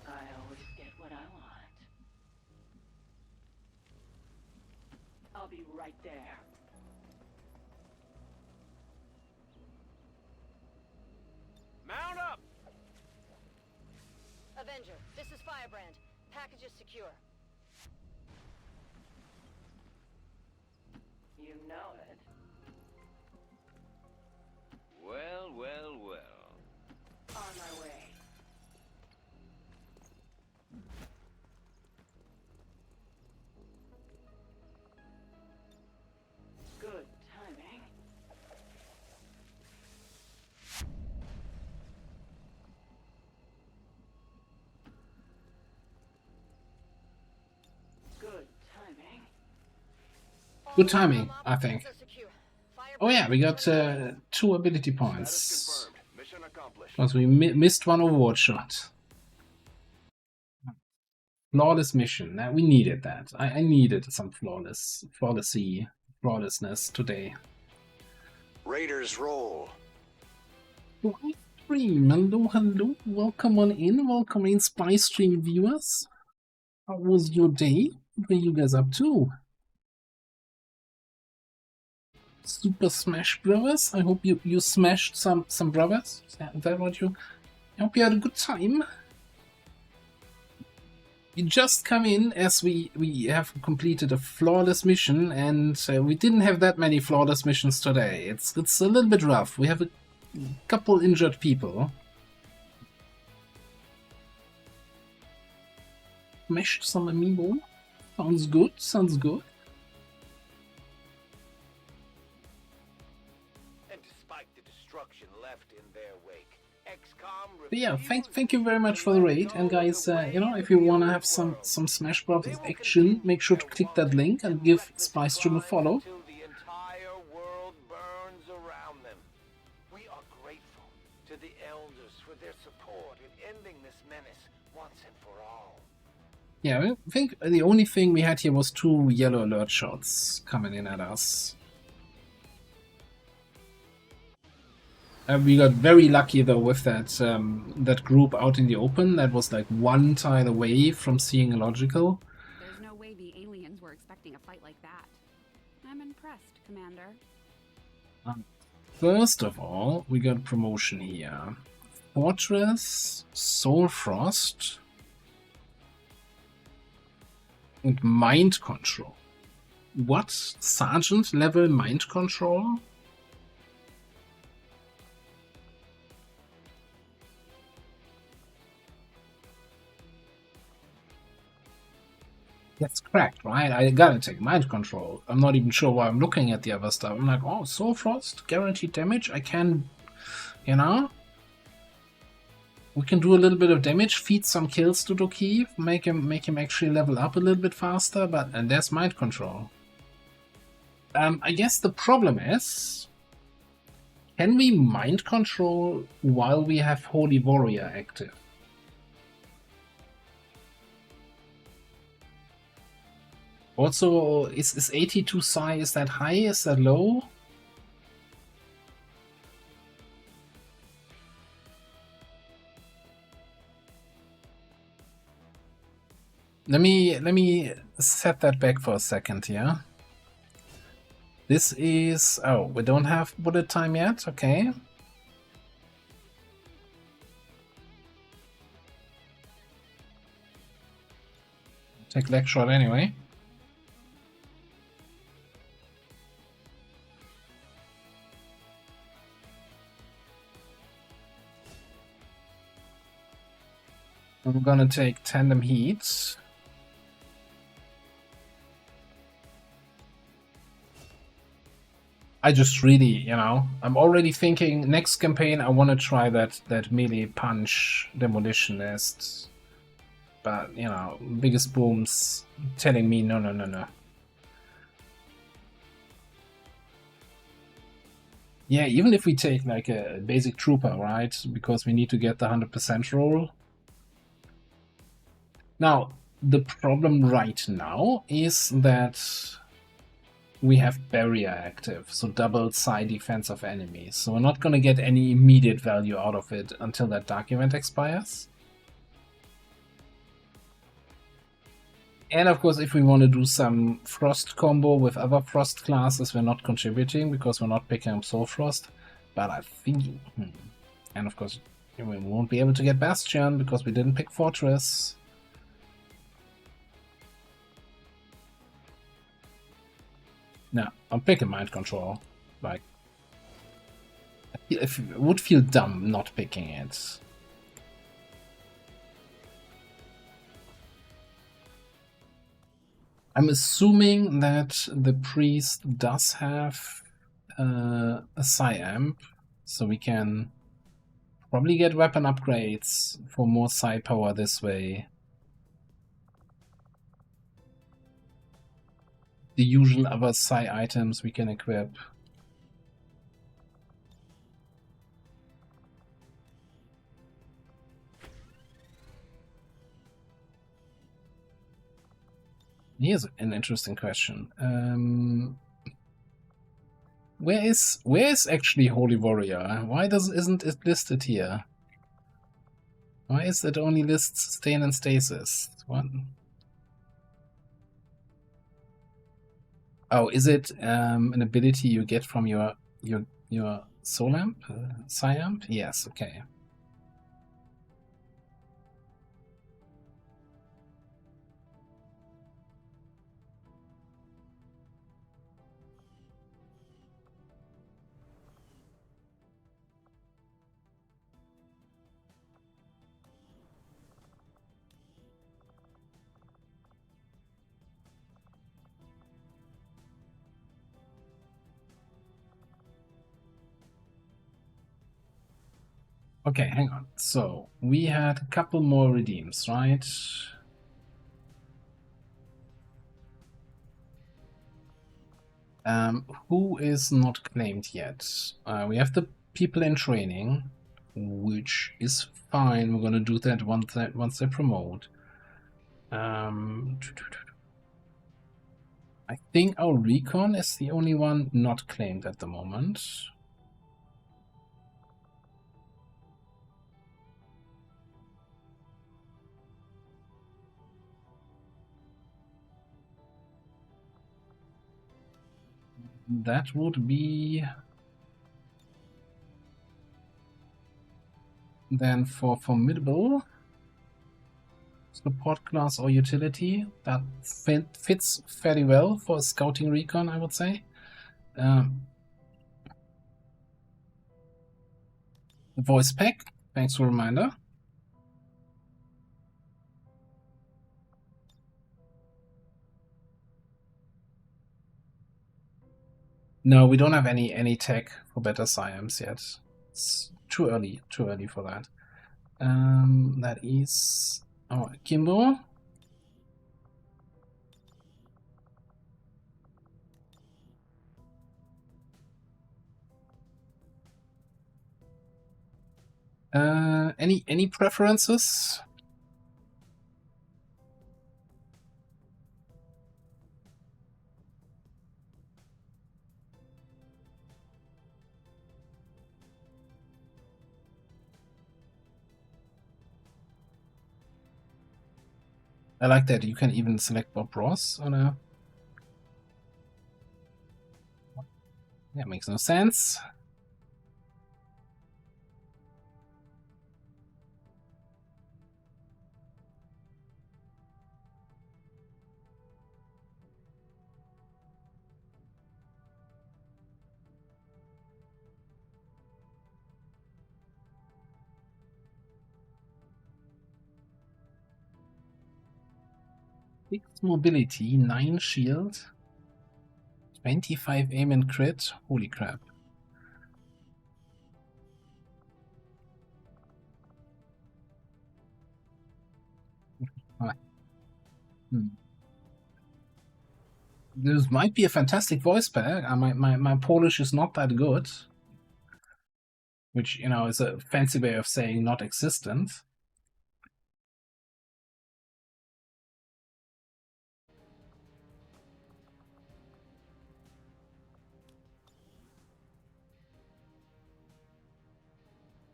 I always get what I want. I'll be right there.
Mount up.
Avenger, this is Firebrand. Package is secure.
You know it.
Well, well, well.
On my way. Good timing. Good timing.
Good timing, I think. Oh yeah, we got 2 ability points.
Mission accomplished.
Because we missed one Overwatch shot. Flawless mission. Now we needed that. I needed some flawlessness today.
Raiders roll.
Live stream. Hello, hello. Welcome on in. Welcome in, Spy Stream viewers. How was your day? What were you guys up to? Super Smash Brothers. I hope you smashed some brothers. Is that what you? I hope you had a good time. We just come in as we have completed a flawless mission, and we didn't have that many flawless missions today. It's a little bit rough. We have a couple injured people. Smashed some amiibo. Sounds good. Sounds good. But yeah, thank you very much for the raid, and guys, you know, if you wanna have some Smash Bros. Action, make sure to click that link and give Spy Stream a follow.
The entire world burns around them. We are grateful to the elders for their support in ending this menace once and for all.
Yeah, I think the only thing we had here was 2 yellow alert shots coming in at us. We got very lucky though with that group out in the open. That was like 1 tile away from seeing illogical.
There's no way the aliens were expecting a fight like that. I'm impressed, Commander.
First of all, we got promotion here. Fortress, Soul Frost, and Mind Control. What? Sergeant level Mind Control? That's cracked, right? I gotta take Mind Control. I'm not even sure why I'm looking at the other stuff. I'm like, oh, Soul Frost, guaranteed damage. I can, you know? We can do a little bit of damage, feed some kills to Dokeev, make him actually level up a little bit faster, and there's mind control. I guess the problem is, can we mind control while we have Holy Warrior active? Also, is 82 Psi, is that high, is that low? Let me set that back for a second here. This is... oh, we don't have bullet time yet, okay. Take leg shot anyway. I'm gonna take tandem heat. I just really, you know, I'm already thinking next campaign I want to try that melee punch demolitionist. But, you know, biggest booms telling me no, no, no, no. Yeah, even if we take like a basic trooper, right? Because we need to get the 100% roll. Now, the problem right now is that we have barrier active, so double side defense of enemies. So we're not going to get any immediate value out of it until that dark event expires. And of course, if we want to do some frost combo with other frost classes, we're not contributing because we're not picking up Soul Frost. But I think... and of course, we won't be able to get Bastion because we didn't pick Fortress. No, I'm picking Mind Control. Like, it would feel dumb not picking it. I'm assuming that the priest does have a Psi-Amp, so we can probably get weapon upgrades for more Psi power this way. The usual other Psi items we can equip. Here's an interesting question. Where is actually Holy Warrior? Why isn't it listed here? Why is it only lists Stain and Stasis? What? Oh, is it an ability you get from your Soul Amp? Psi Amp? Yes, okay. Okay, hang on. So, we had a couple more redeems, right? Who is not claimed yet? We have the people in training, which is fine. We're gonna do that once they promote. I think our recon is the only one not claimed at the moment. That would be then for formidable support class or utility. That fits fairly well for a scouting recon, I would say. Voice pack, thanks for the reminder. No, we don't have any tech for better Psi-Amps yet. It's too early for that. That is our Kimbo. Any preferences? I like that you can even select Bob Ross on a... Yeah, makes no sense. Six mobility, 9 shield, 25 aim and crit. Holy crap. This might be a fantastic voice pack. My Polish is not that good. Which, you know, is a fancy way of saying not existent.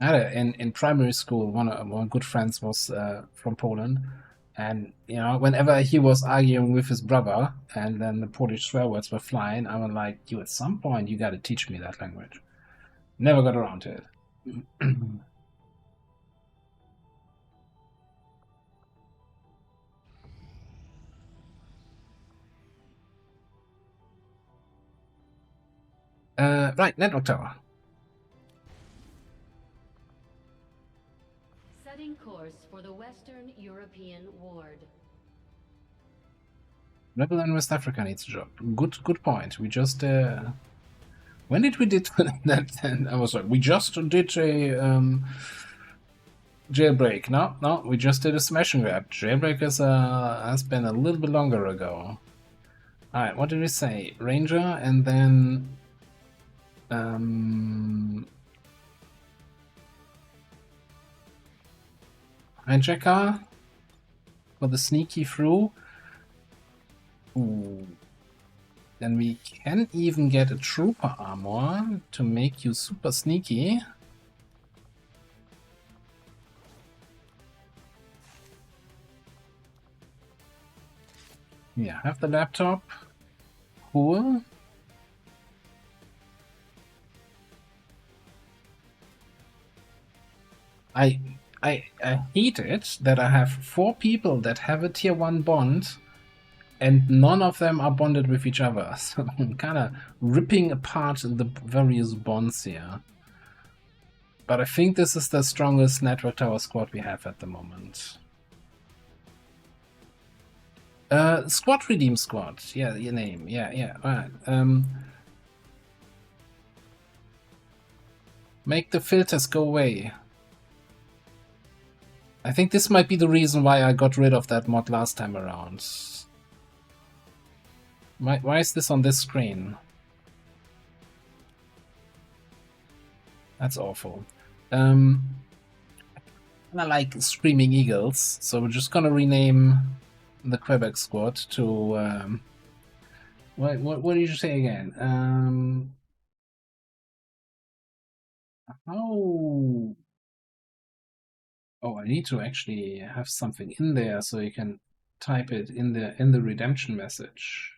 In primary school, one of my good friends was from Poland, and you know, whenever he was arguing with his brother, and then the Polish swear words were flying, I was like, "You, at some point, you got to teach me that language." Never got around to it. Right, network tower.
Setting course for the Western European Ward.
Rebel in West Africa needs a job. Good point. We just when did we did that? Then I was like, we just did a jailbreak. No, we just did a smash and grab. Jailbreak has been a little bit longer ago. All right, what did we say? Ranger and then hijacker for the sneaky through. Ooh. Then we can even get a trooper armor to make you super sneaky. Yeah, have the laptop. Cool. I hate it that I have 4 people that have a tier 1 bond and none of them are bonded with each other. So I'm kind of ripping apart the various bonds here. But I think this is the strongest network tower squad we have at the moment. Squad redeem squad. Yeah, your name. Yeah. Alright. Make the filters go away. I think this might be the reason why I got rid of that mod last time around. Why is this on this screen? That's awful. I like Screaming Eagles, so we're just gonna rename the Quebec squad to what did you say again? Oh, I need to actually have something in there so you can type it in the redemption message.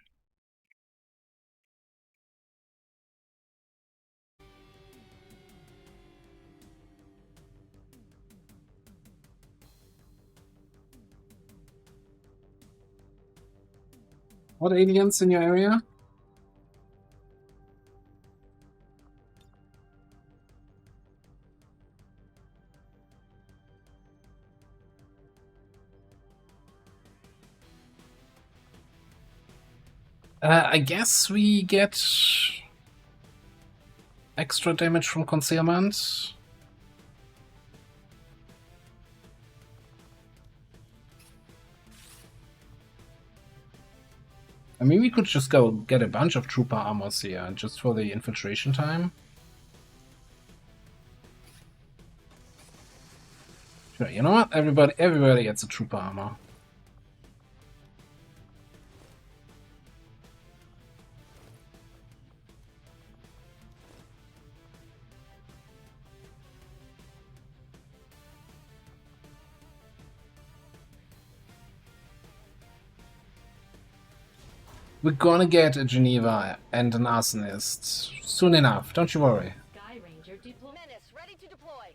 What aliens in your area? I guess we get extra damage from concealment. I mean, we could just go get a bunch of trooper armors here, just for the infiltration time. Sure, you know what? Everybody gets a trooper armor. We're gonna get a Geneva and an Arsonist soon enough, don't you worry.
Sky Ranger deploy.
Menace, ready to deploy.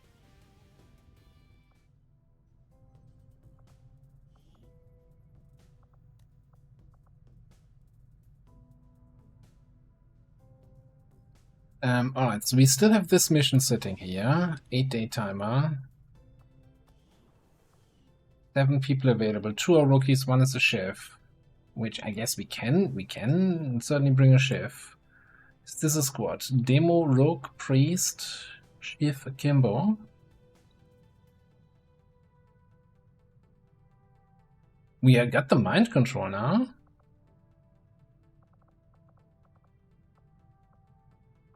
Alright, so we still have this mission sitting here. 8-day timer. 7 people available. 2 are rookies, 1 is a chef. Which I guess we can certainly bring a chef. Is this a squad? Demo, Rogue, Priest, Chief, Kimbo. We got the mind control now.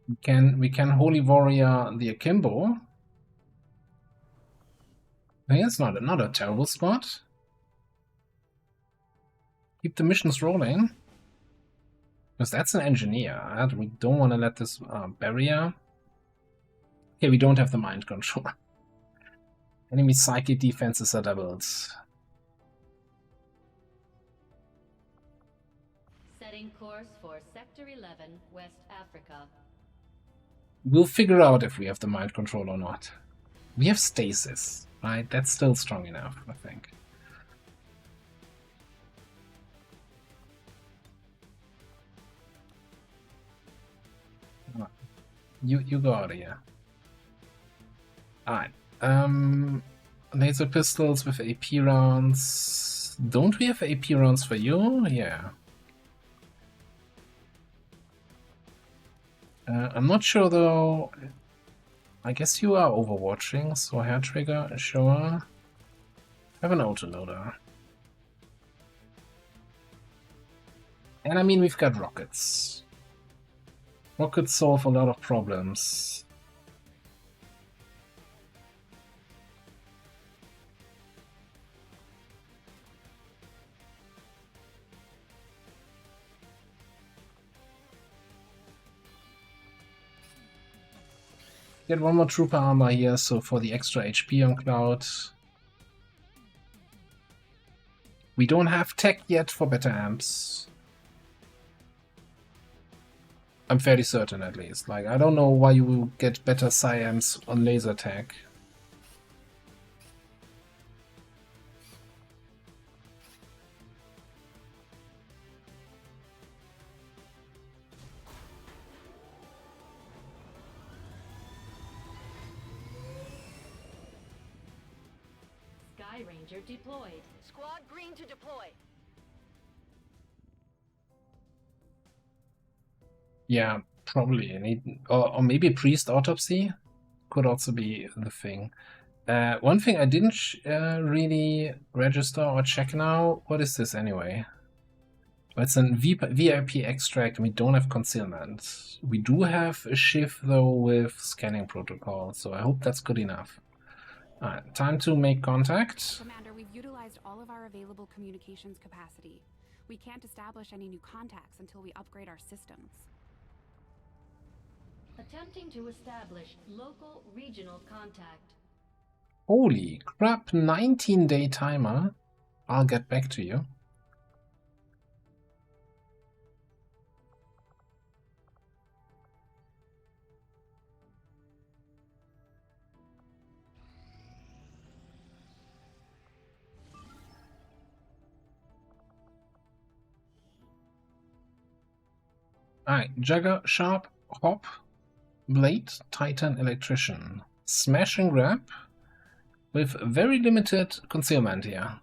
We can Holy Warrior the Akimbo. I think it's not a terrible spot. Keep the missions rolling. Because that's an engineer. We don't want to let this barrier. Okay, we don't have the mind control. Enemy psychic defenses are doubled.
Setting course for Sector 11, West Africa.
We'll figure out if we have the mind control or not. We have stasis, right? That's still strong enough, I think. You go out of here. Alright. Laser pistols with AP rounds. Don't we have AP rounds for you? Yeah. I'm not sure though. I guess you are overwatching, so hair trigger, sure. Have an autoloader. And I mean, we've got rockets. Rockets solve a lot of problems. Get 1 more trooper armor here, so for the extra HP on Cloud. We don't have tech yet for better amps. I'm fairly certain, at least. Like, I don't know why you will get better science on laser tech.
Sky Ranger deployed.
Squad green to deploy.
Yeah, probably. Or maybe Priest Autopsy could also be the thing. One thing I didn't really register or check now. What is this anyway? It's a VIP extract, and we don't have concealment. We do have a shift though with scanning protocol, so I hope that's good enough. Alright, time to make contact.
Commander, we've utilized all of our available communications capacity. We can't establish any new contacts until we upgrade our systems.
Attempting to establish local regional contact.
Holy crap, 19-day timer. I'll get back to you. Alright, Jagger, Sharp, Hop, Blade, Titan, Electrician. Smash and grab with very limited concealment here.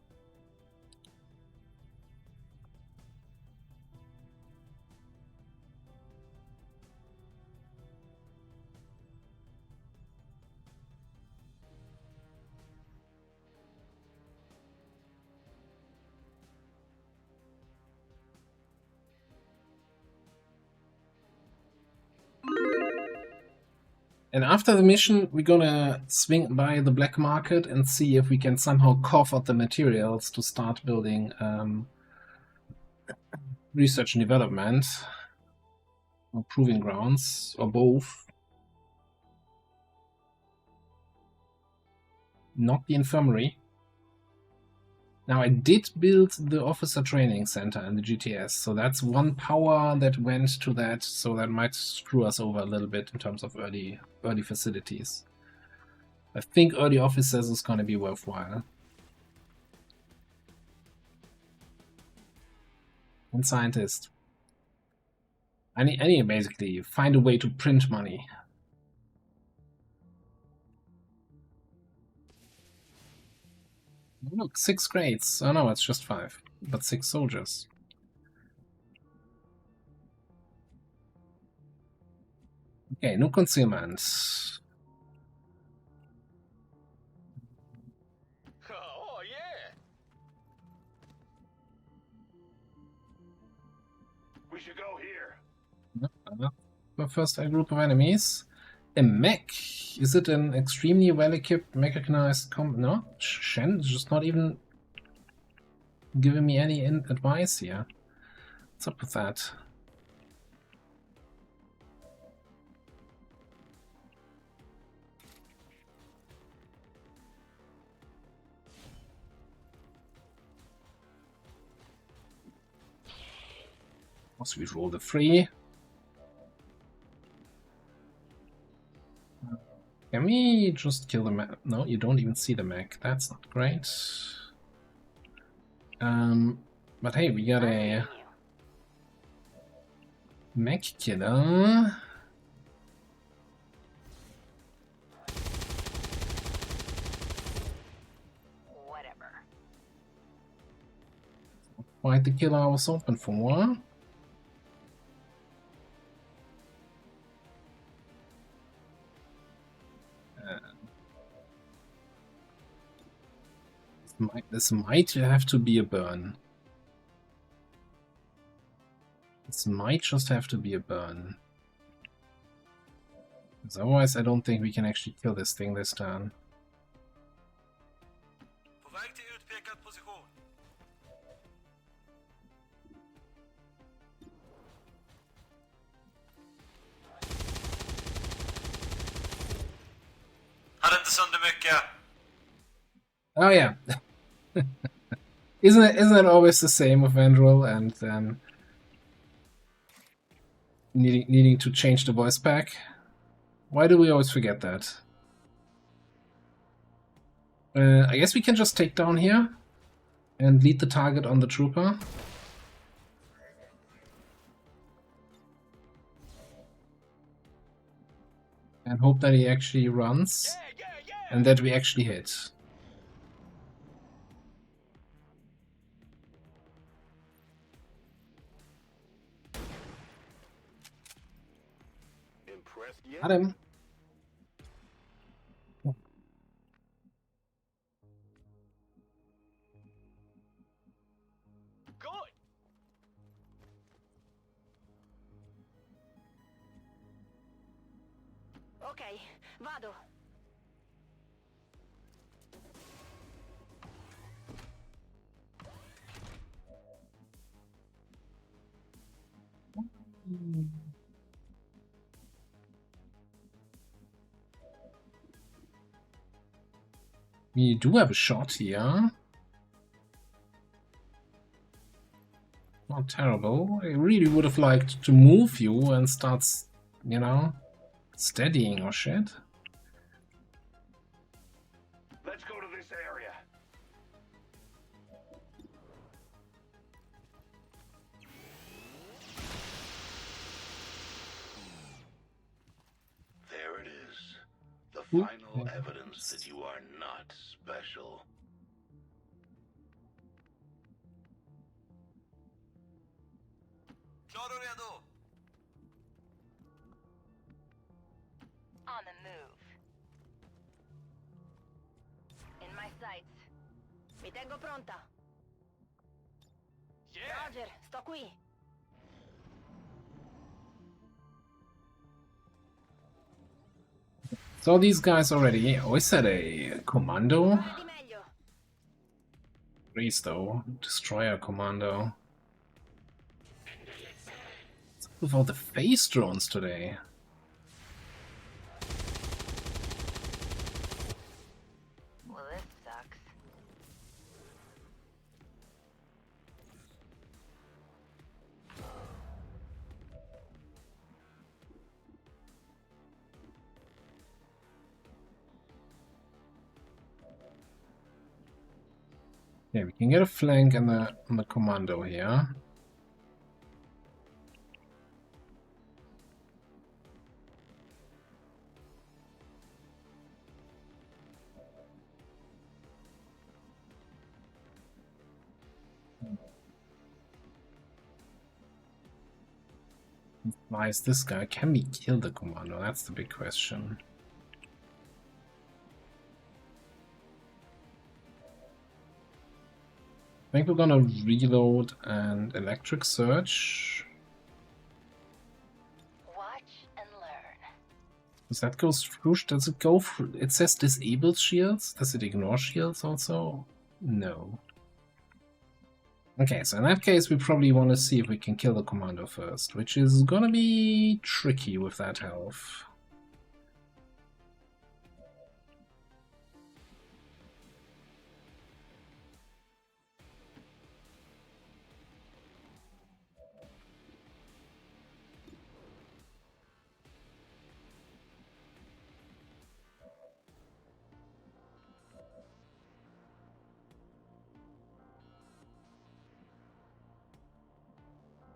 And after the mission, we're gonna swing by the black market and see if we can somehow cough out the materials to start building research and development, or proving grounds, or both. Not the infirmary. Now, I did build the officer training center in the GTS, so that's one power that went to that, so that might screw us over a little bit in terms of early facilities. I think early officers is going to be worthwhile. And scientist. I need basically find a way to print money. Look, 6 grades. Oh no, it's just 5, but 6 soldiers. Okay, no concealment.
Oh, yeah.
We should go here.
The first group of enemies. A mech. Is it an extremely well-equipped mechanized no? Shen is just not even giving me any advice here. What's up with that? Also, we roll the 3. Can we just kill the mech? No, you don't even see the mech. That's not great. But hey, we got a mech killer.
Whatever.
Quite the killer I was hoping for. This might have to be a burn. This might just have to be a burn. Because otherwise I don't think we can actually kill this thing this turn. Oh yeah. Isn't it always the same with Vandrel and then needing to change the voice pack? Why do we always forget that? I guess we can just take down here and lead the target on the trooper. And hope that he actually runs and that we actually hit. Got him.
Good.
Ok, vado.
We do have a shot here. Not terrible. I really would have liked to move you and start, you know, steadying or shit.
Let's go to this area. There it is. The final evidence that you are not special.
On the move. In my sights. Mi tengo pronta.
Yeah.
Roger, sto qui.
Saw these guys already. Oh, is that a commando? Grease though. Destroyer commando. What's up with all the phase drones today?
Well, this sucks.
Yeah, we can get a flank on the commando here. Why is this guy? Can we kill the commando? That's the big question. I think we're gonna reload and electric surge.
Watch and learn.
Does that go through? Does it go through? It says disabled shields. Does it ignore shields also? No. Okay, so in that case we probably want to see if we can kill the commando first, which is gonna be tricky with that health.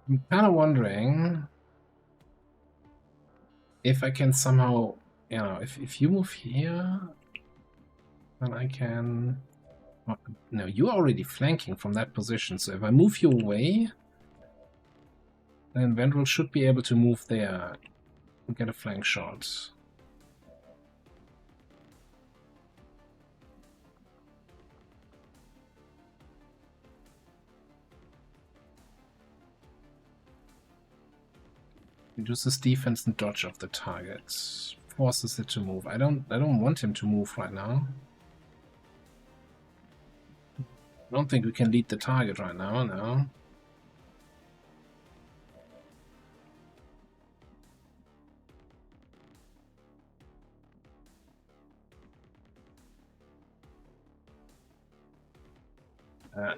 I'm kind of wondering if I can somehow, you know, if you move here, then I can... No, you're already flanking from that position, so if I move you away, then Vendrell should be able to move there and get a flank shot. Reduces defense and dodge of the target. Forces it to move. I don't want him to move right now. I don't think we can lead the target right now, no.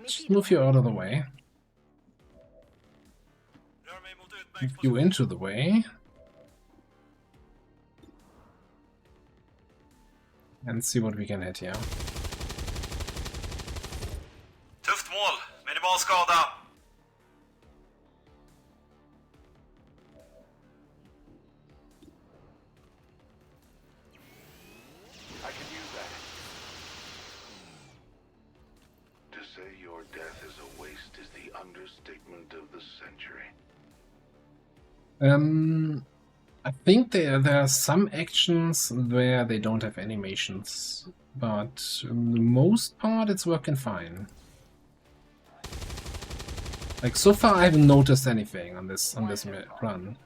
Just move you out of the way. Move you into the way. And see what we can hit here.
Tufft mål. Minimal skada.
I can use that. To say your death is a waste is the understatement of the century.
I think there are some actions where they don't have animations, but the most part it's working fine. Like so far, I haven't noticed anything on this run.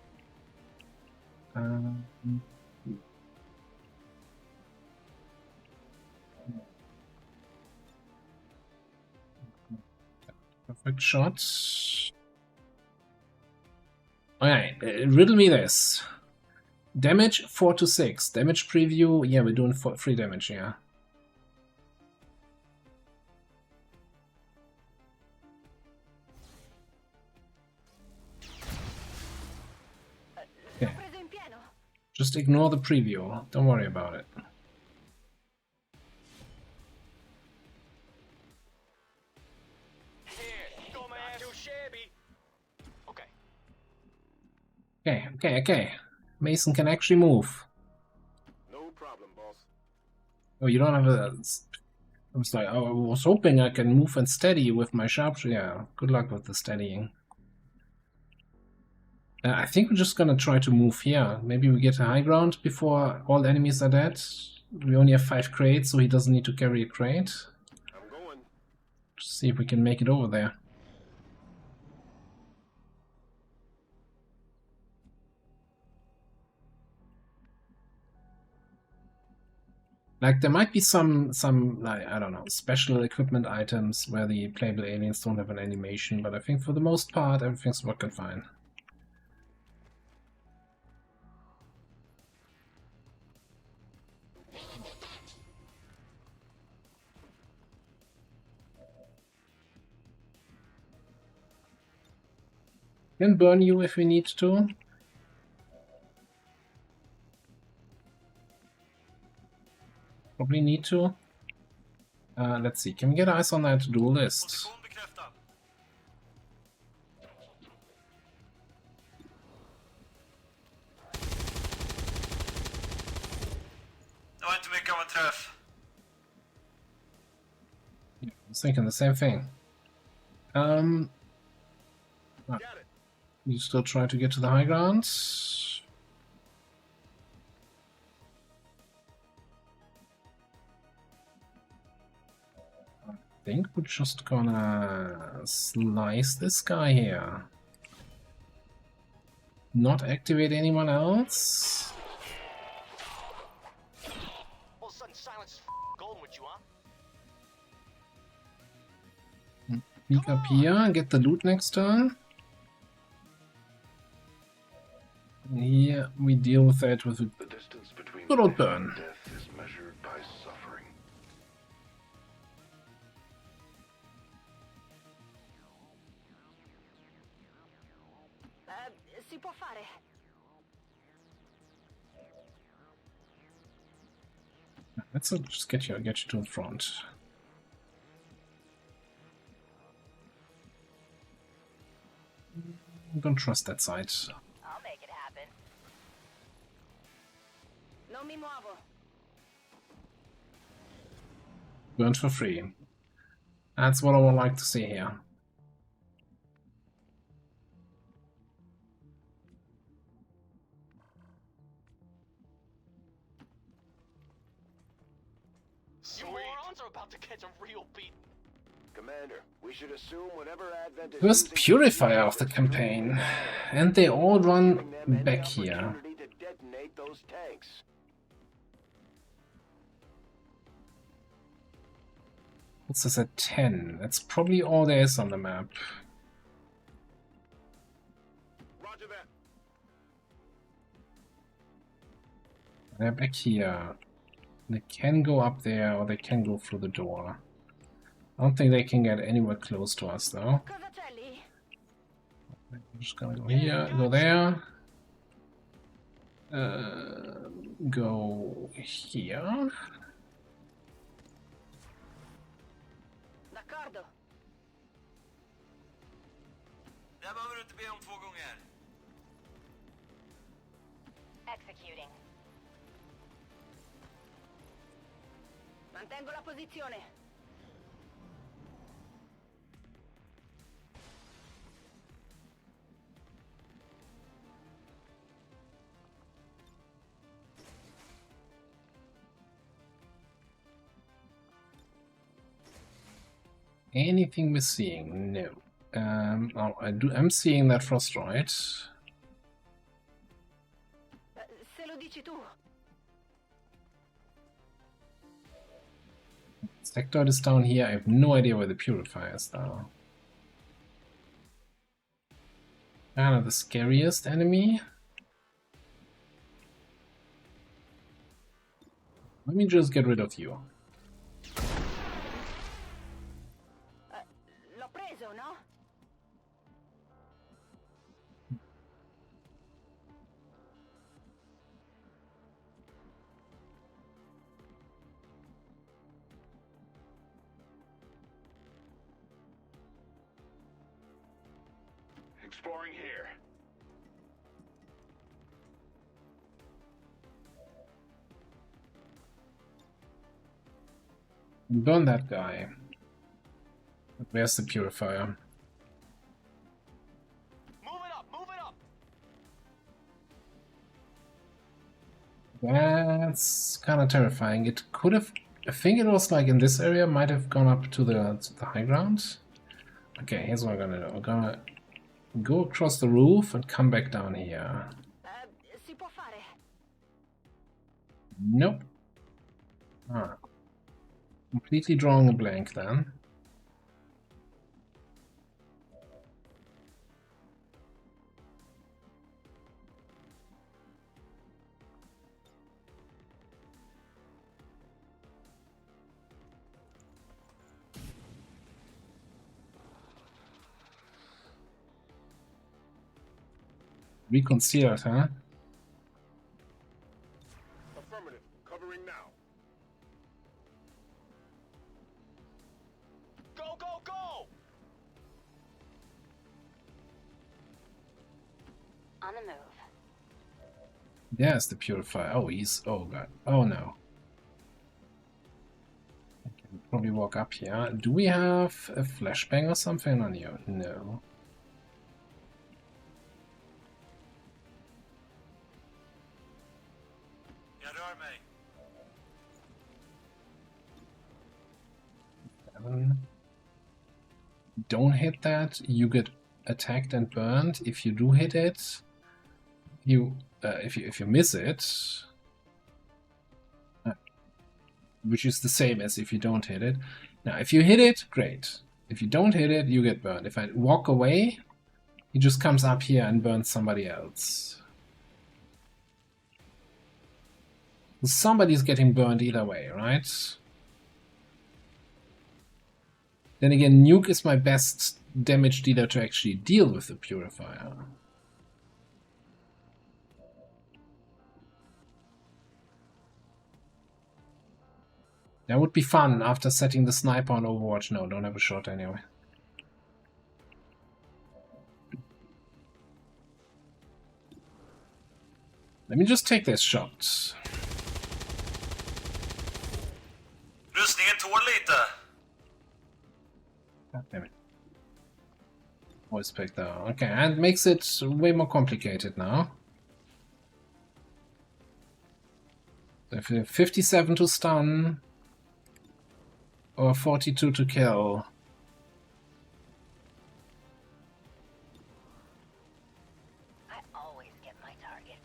Perfect shot. Alright, riddle me this. Damage 4 to 6. Damage preview, yeah, we're doing 3 damage, yeah. Okay. Just ignore the preview. Don't worry about it. Okay. Mason can actually move.
No problem, boss.
Oh, you don't have a... I was like, oh, I was hoping I can move and steady with my sharpshooter. Yeah, good luck with the steadying. I think we're just gonna try to move here. Maybe we get a high ground before all enemies are dead. We only have 5 crates, so he doesn't need to carry a crate.
I'm going.
Just see if we can make it over there. Like there might be some like, I don't know, special equipment items where the playable aliens don't have an animation, but I think for the most part everything's working fine. Can burn you if we need to. Probably need to. Let's see, can we get eyes on that dual list?
Det var inte mycket av en träff.
Yeah, I was thinking the same thing. You still try to get to the high ground? I think we're just gonna slice this guy here. Not activate anyone else.
All of a sudden, silence is golden with you, huh?
Peek up here and get the loot next turn. And here we deal with that with a good old burn.
Death is measured by suffering.
Si può fare.
Let's just get you to the front. Don't trust that side.
I'll make it happen. Non mi muovo.
Burnt for free. That's what I would like to see here.
You morons are about to catch a real beat.
Commander, we should assume whatever Advent is
First purifier of the campaign, and they all run back here.
opportunity to detonate those tanks.
What's this at 10? That's probably all there is on the map.
Roger that.
They're back here. They can go up there, or they can go through the door. I don't think they can get anywhere close to us, though. I'm just gonna go here, go there. Go here.
D'accordo.
Där behöver du inte be om 2 gånger.
Executing. Mantengo la posizione.
Anything we're seeing? No. Oh, I'm seeing that Frostroid.
Se lo dici tu.
Sectoid is down here. I have no idea where the purifier is though. Kind of the scariest enemy. Let me just get rid of you.
L'ho preso, no?
Exploring here.
Burn that guy. But where's the purifier?
Move it up, move it up.
That's kind of terrifying. It could have. I think it was like in this area, might have gone up to the high ground. Okay, here's what we're gonna do. We're gonna go across the roof and come back down here.
Si può fare.
Nope. Ah. Completely drawing a blank then. Reconcealed, huh?
Affirmative. Covering now.
Go, go, go!
On the move.
There's the purifier. Oh, he's... Oh, God. Oh, no. I can probably walk up here. Do we have a flashbang or something on you? No.
Jag rör mig.
7. Don't hit that. You get attacked and burned. If you do hit it, if you miss it, which is the same as if you don't hit it. Now, if you hit it, great. If you don't hit it, you get burned. If I walk away, he just comes up here and burns somebody else. Somebody's getting burned either way, right? Then again, Nuke is my best damage dealer to actually deal with the Purifier. That would be fun after setting the sniper on Overwatch. No, don't have a shot anyway. Let me just take this shot.
Rustningen tål lite.
God damn it. Voice pick though. Okay, and makes it way more complicated now. So if you have 57 to stun or 42 to kill.
I always get my target.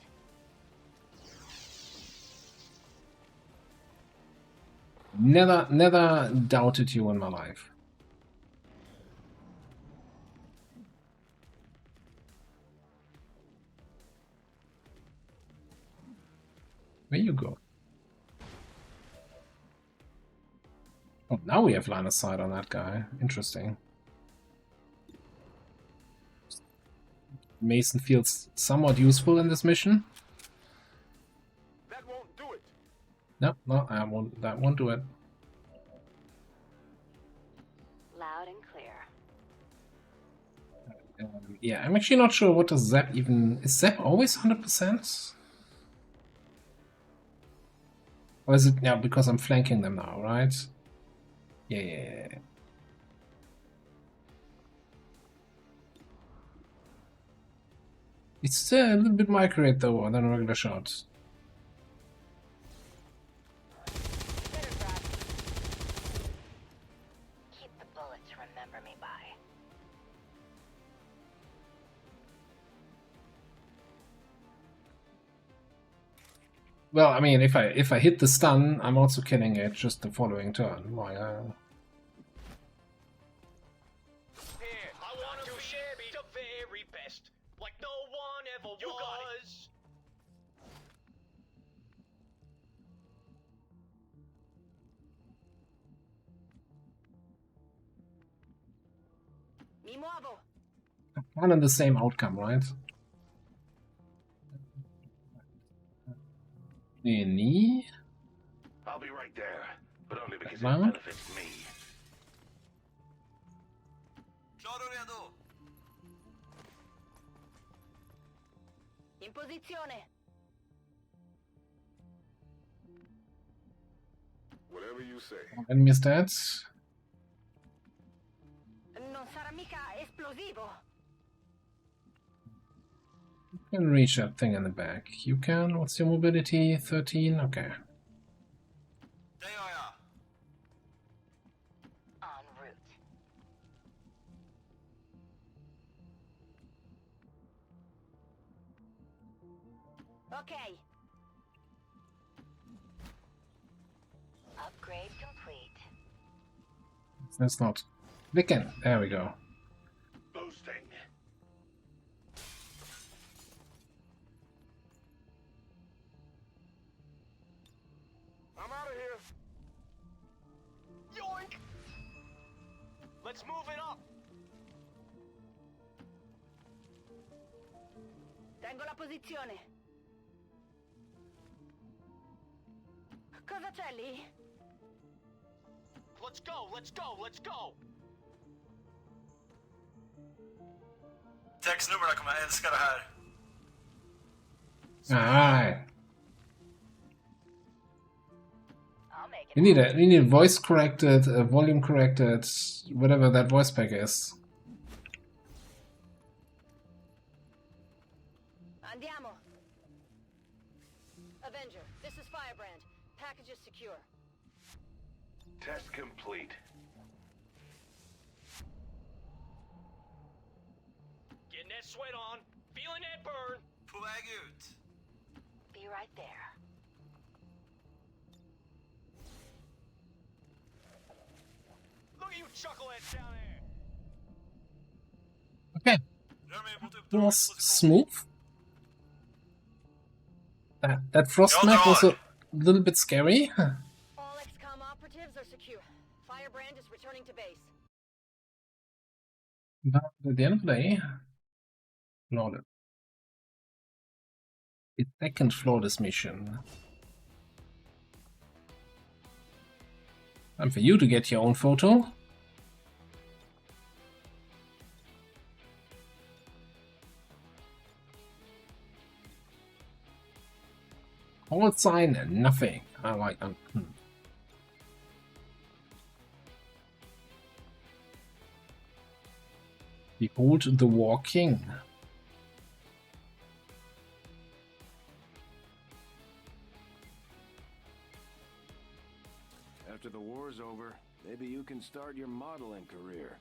Never doubted you in my life. Where you go? Oh, now we have line of sight on that guy. Interesting. Mason feels somewhat useful in this mission.
That won't do it.
No, I won't. That won't do it.
Loud and clear.
Yeah, I'm actually not sure what does Zap even... Is Zap always 100%? Or is it... Yeah, because I'm flanking them now, right? Yeah. It's a little bit more accurate though than a regular shot.
Keep the bullet to remember me by.
Well, I mean, if I hit the stun, I'm also killing it just the following turn. Why?
Here, I want to be the very best, like no one ever was.
Mi muovo.
One and the same outcome, right? Any?
I'll be right there, but only because it
Well.
benefits me.
Klar och redo.
In posizione.
Whatever you say.
Enemy stats.
Non sarà mica esplosivo.
You can reach that thing in the back. You can. What's your mobility? 13? Okay.
Det gör jag.
En route. Okay. Upgrade complete.
That's not clicking. There we go.
Boosting.
I'm out of here. Yoink! Let's move it up.
Tengo la posizione. Cosa c'è lì?
Let's go, let's go, let's go!
Textnumren kommer jag älska det här.
Alright. We need voice corrected, volume corrected, whatever that voice pack is.
Andiamo. Avenger, this is Firebrand. Package is secure.
Test complete.
Getting that sweat on, feeling that burn.
På väg ut.
Be right there.
Look at you chuckleheads down there.
Okay. It was smooth. That frost map was a little bit scary.
All XCOM operatives are secure. Firebrand is returning to base.
But at the end of the day, flawless. It's second flawless mission. Time for you to get your own photo. Call sign, nothing. I like them. Behold the War King.
After the war's over, maybe you can start your modeling career.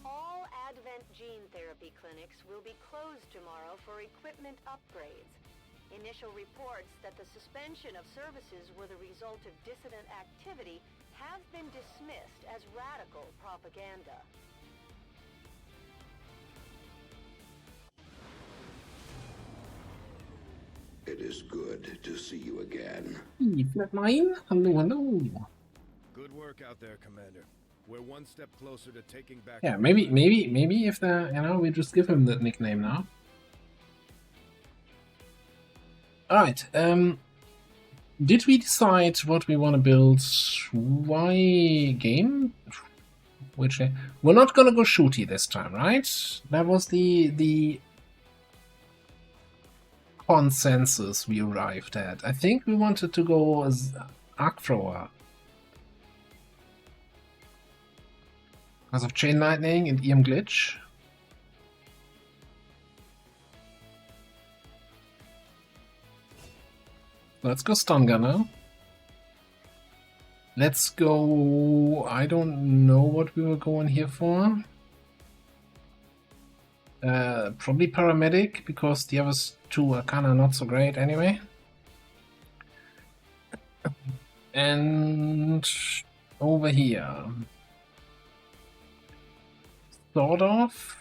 All Advent gene therapy clinics will be closed tomorrow for equipment upgrades. Initial reports that the suspension of services were the result of dissident activity have been dismissed as radical propaganda.
It is good to see you again.
Flatline? Hello.
Good work out there, Commander. We're one step closer to taking back.
Yeah, maybe if the we just give him that nickname now. Alright, did we decide what we want to build? Why game? Which we're not gonna go shooty this time, right? That was the consensus we arrived at. I think we wanted to go as arc thrower because of chain lightning and EM glitch. Let's go stun gunner. Let's go. I don't know what we were going here for. Probably paramedic because the other two are kind of not so great anyway. And over here, sort of.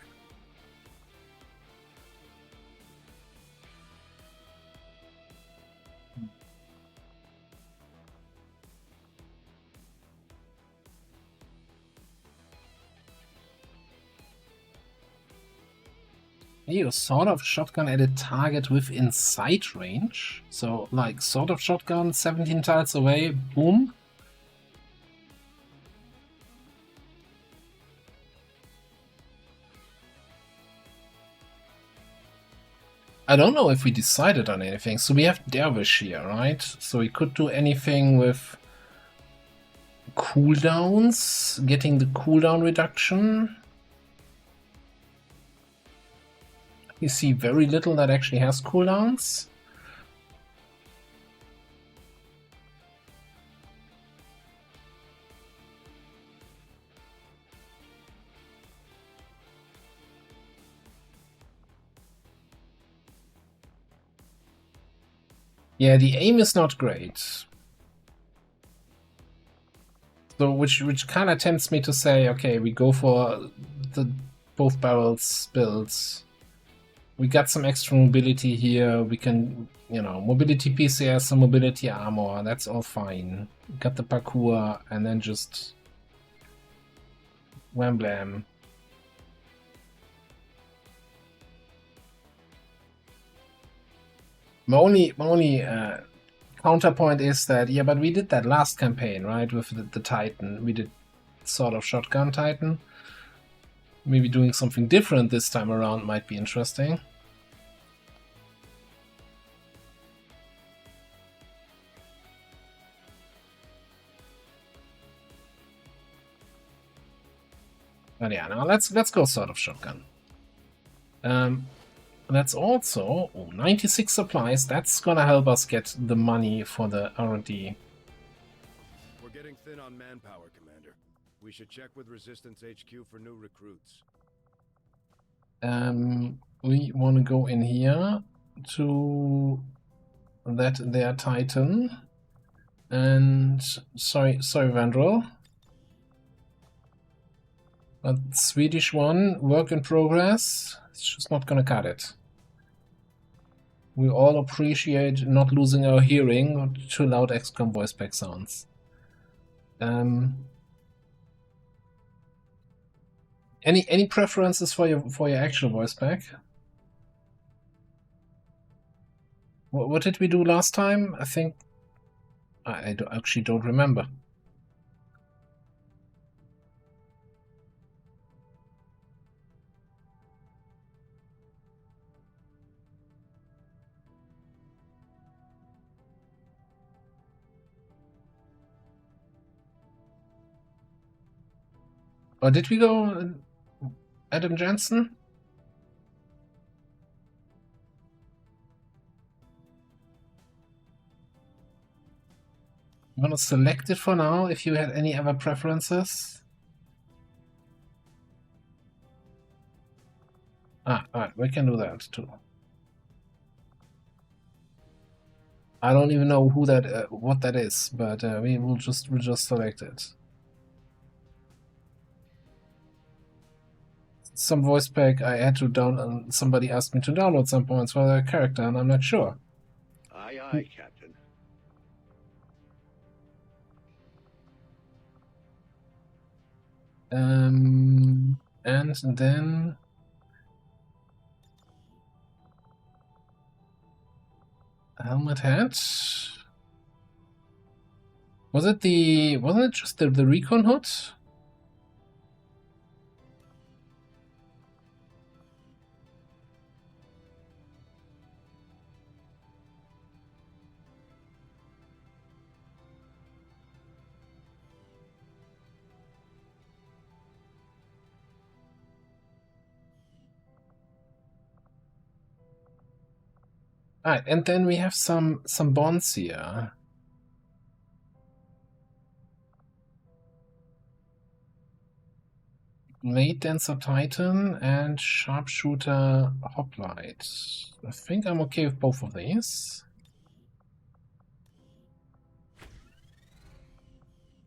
You sort of shotgun at a target within sight range. So, like, sort of shotgun, 17 tiles away, boom. I don't know if we decided on anything. So we have Dervish here, right? So we could do anything with cooldowns, getting the cooldown reduction. You see very little that actually has cooldowns. Yeah, the aim is not great. So which kind of tempts me to say, okay, we go for the both barrels builds. We got some extra mobility here. We can, you know, mobility PCS and mobility armor. That's all fine. Got the parkour and then just wham blam. My only counterpoint is that, yeah, but we did that last campaign, right, with the Titan. We did sort of shotgun Titan. Maybe doing something different this time around might be interesting. But yeah, now let's go sort of shotgun. That's also 96 supplies. That's gonna help us get the money for the R&D.
We're getting thin on manpower, Commander. We should check with Resistance HQ for new recruits.
We want to go in here to that there Titan. And sorry, Vandal. But Swedish one, work in progress. It's just not gonna cut it. We all appreciate not losing our hearing to loud XCOM voice pack sounds. Any preferences for your actual voice pack? What did we do last time? I think I actually don't remember. Or did we go Adam Jensen? I'm gonna select it for now if you had any other preferences. Alright, we can do that too. I don't even know who that what that is, but we'll just select it. Some voice pack I had to download. Somebody asked me to download some points for their character, and I'm not sure.
Aye, aye, Captain.
And then helmet hat. Wasn't it just the recon hood? Alright, and then we have some bonds here. Blade Dancer Titan and Sharpshooter Hoplite. I think I'm okay with both of these.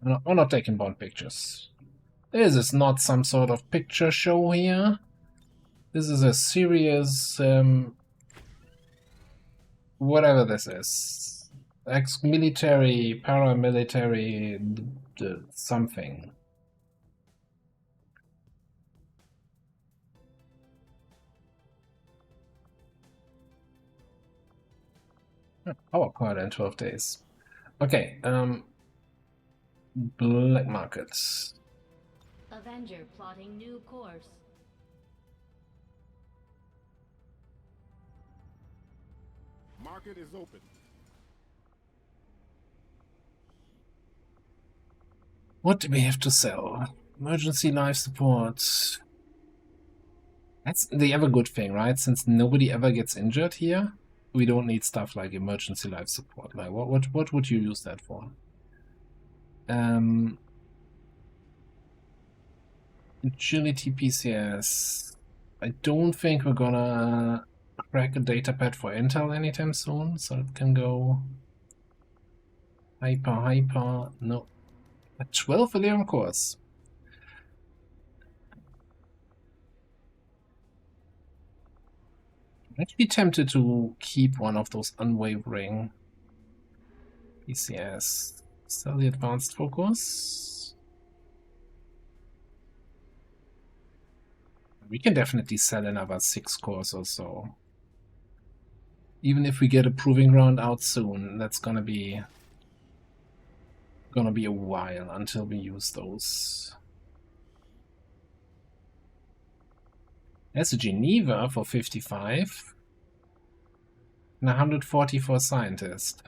No, I'm not taking bond pictures. This is not some sort of picture show here. This is a serious whatever this is. Ex-military, paramilitary, something. Power quad in 12 days. Okay, black markets.
Avenger plotting new course.
Market is open.
What do we have to sell? Emergency life support. That's the other good thing, right? Since nobody ever gets injured here, we don't need stuff like emergency life support. Like what would you use that for? Agility PCS. I don't think we're gonna crack a datapad for Intel anytime soon, so it can go hyper. No, a 12 Ethereum cores. I'm actually tempted to keep one of those unwavering PCS. Sell the advanced focus. We can definitely sell another 6 cores or so. Even if we get a proving ground out soon, that's gonna be a while until we use those. There's a Geneva for 55 and 140 for a scientist.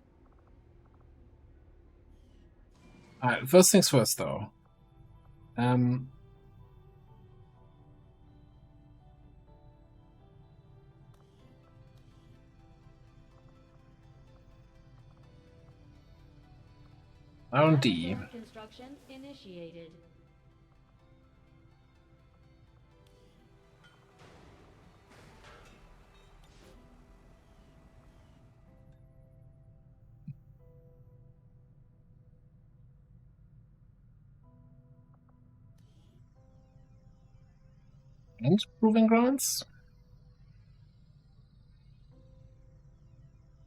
Alright, first things first though. R&D.
Construction initiated.
And proving grounds?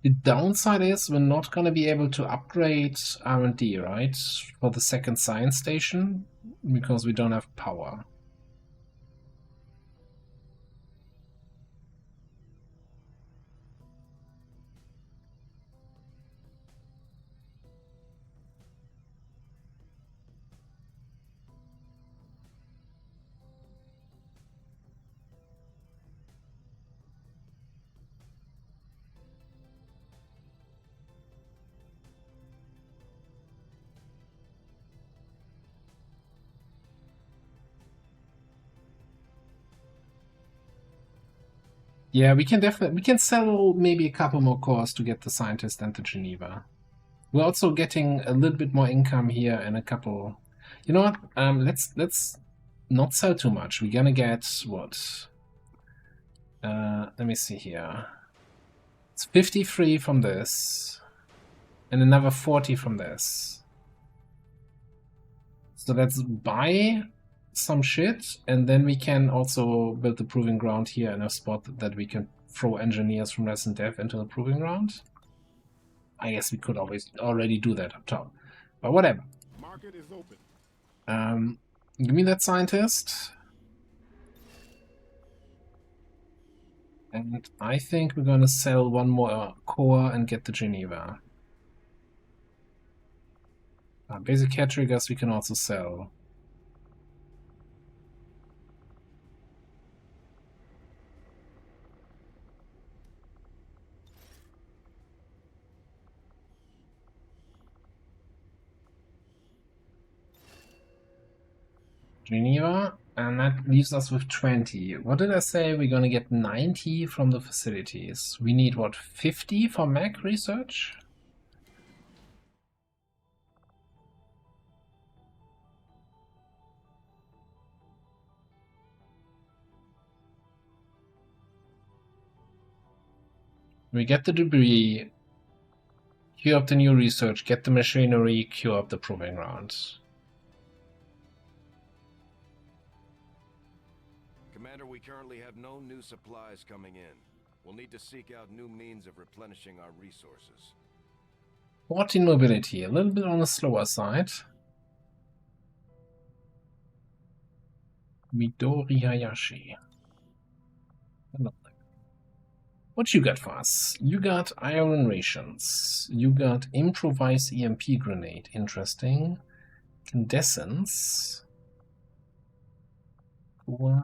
The downside is we're not going to be able to upgrade R&D, right? For the second science station, because we don't have power. Yeah, we can sell maybe a couple more cores to get the scientist and the Geneva. We're also getting a little bit more income here and a couple. You know what? Let's not sell too much. We're gonna get what? Let me see here. It's 53 from this, and another 40 from this. So let's buy some shit, and then we can also build the proving ground here in a spot that we can throw engineers from Resident Dev into the proving ground. I guess we could always already do that up top, but whatever.
Market is open.
Give me that scientist. And I think we're gonna sell one more core and get the Geneva. Basic hair triggers we can also sell. Geneva, and that leaves us with 20. What did I say? We're gonna get 90 from the facilities. We need, what, 50 for Mac research? We get the debris, queue up the new research, get the machinery, queue up the proving grounds.
Commander, we currently have no new supplies coming in. We'll need to seek out new means of replenishing our resources.
14 mobility, a little bit on the slower side. Midori Hayashi. Hello. What you got for us? You got iron rations. You got improvised EMP grenade. Interesting. Incandescence. Cool.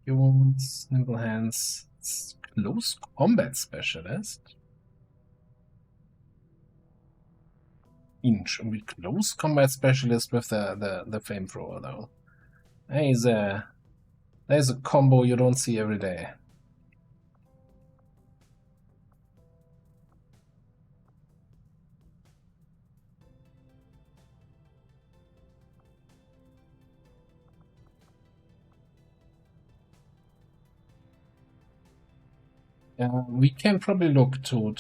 Nimble hands. Close combat specialist. Inch. With close combat specialist with the flamethrower though. There's a combo you don't see every day. We can probably look to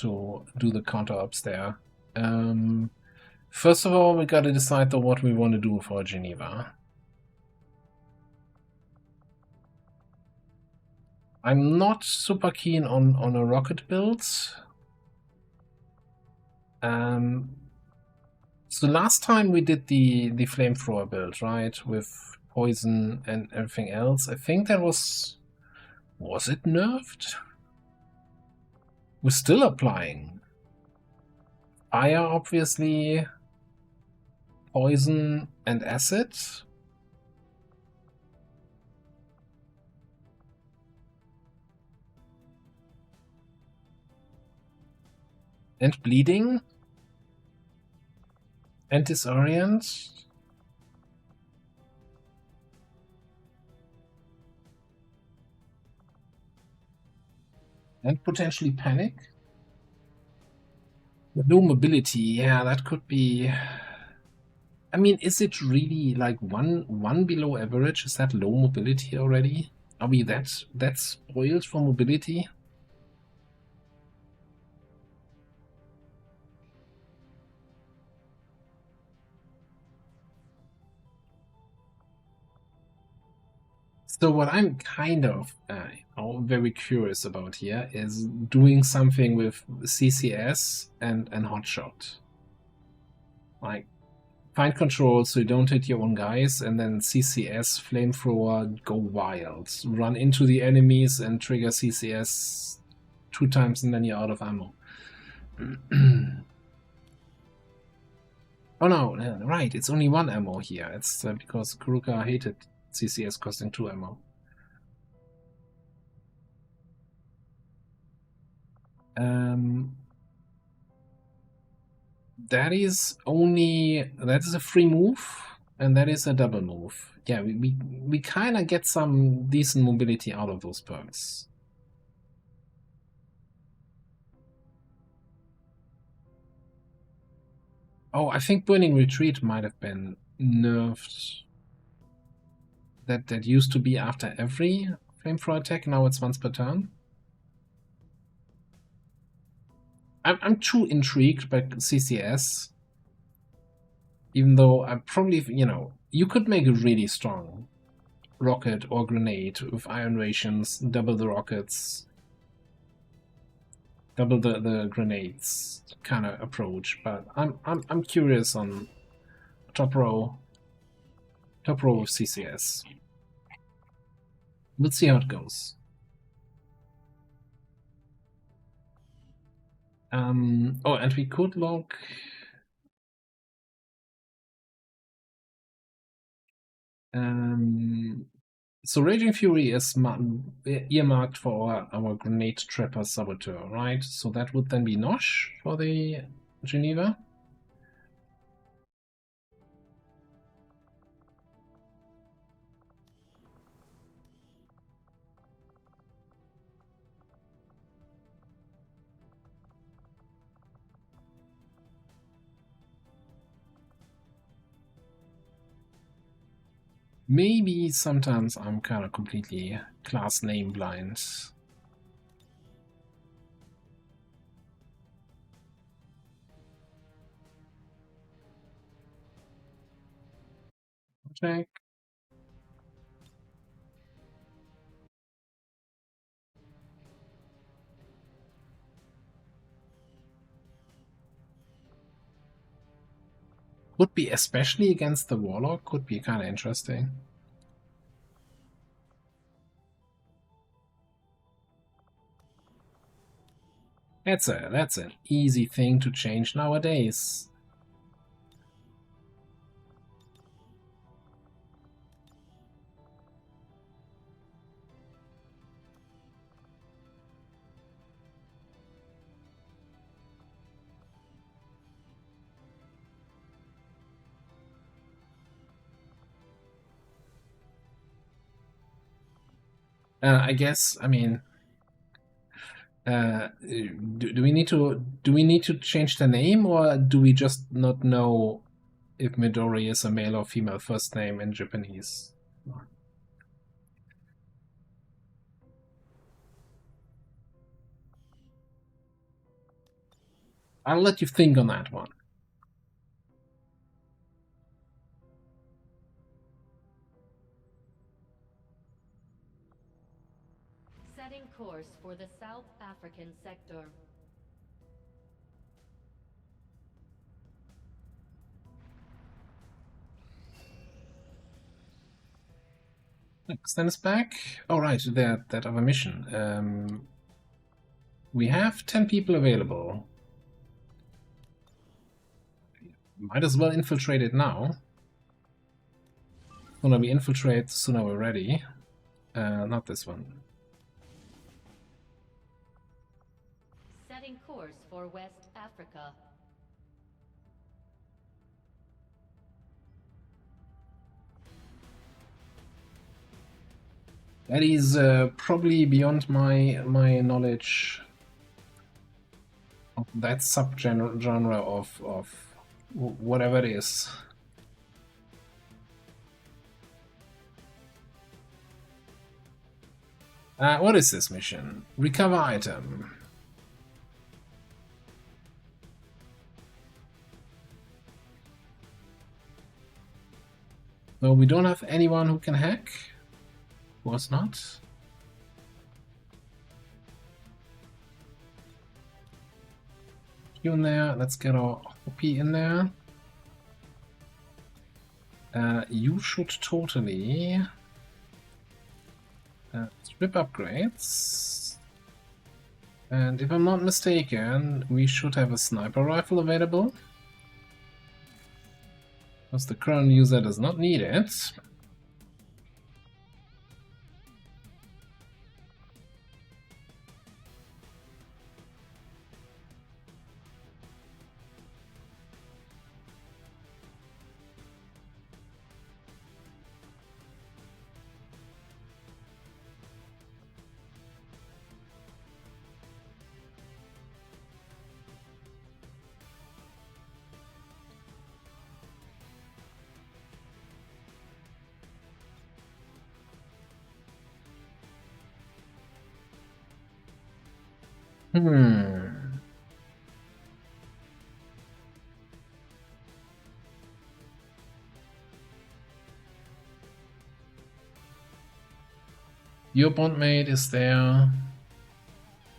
do the counter-ups there. First of all, we gotta decide though what we want to do for Geneva. I'm not super keen on a rocket build. So last time we did the flamethrower build, right, with poison and everything else. I think that was it nerfed? We're still applying fire, obviously, poison and acid. And bleeding. And disorient. And potentially panic. Low mobility, yeah, that could be. I mean, is it really like one below average? Is that low mobility already? Are we that spoiled for mobility? So what I'm kind of very curious about here is doing something with CCS and Hotshot. Like, find control so you don't hit your own guys, and then CCS, flamethrower, go wild. Run into the enemies and trigger CCS 2 times and then you're out of ammo. Oh no, right, it's only 1 ammo here. It's because Kuruka hated CCS costing 2 ammo. That is a free move, and that is a double move. Yeah, we kind of get some decent mobility out of those perks. Oh, I think Burning Retreat might have been nerfed. That used to be after every flamethrower attack, now it's once per turn. I'm too intrigued by CCS. Even though I probably, you could make a really strong rocket or grenade with iron rations, double the rockets, double the grenades kind of approach. But I'm curious on top row of CCS. We'll see how it goes. Oh, and we could log. So Raging Fury is earmarked for our Grenade Trapper Saboteur, right? So that would then be Nosh for the Geneva. Maybe sometimes I'm kind of completely class name blind. Check. Would be especially against the Warlock, could be kind of interesting. That's an easy thing to change nowadays. I guess, I mean, do we need to change the name, or do we just not know if Midori is a male or female first name in Japanese? I'll let you think on that one.
Setting course for the South African sector.
Extend us back. Oh, right, that other mission. We have 10 people available. Might as well infiltrate it now. Sooner we infiltrate, sooner we're ready. Not this one.
Setting course for West Africa.
That is probably beyond my knowledge of that subgenre of whatever it is. What is this mission? Recover item. No, we don't have anyone who can hack. Was not. You in there. Let's get our OP in there. You should totally strip upgrades. And if I'm not mistaken, we should have a sniper rifle available. Because the current user does not need it. Your bondmate is there.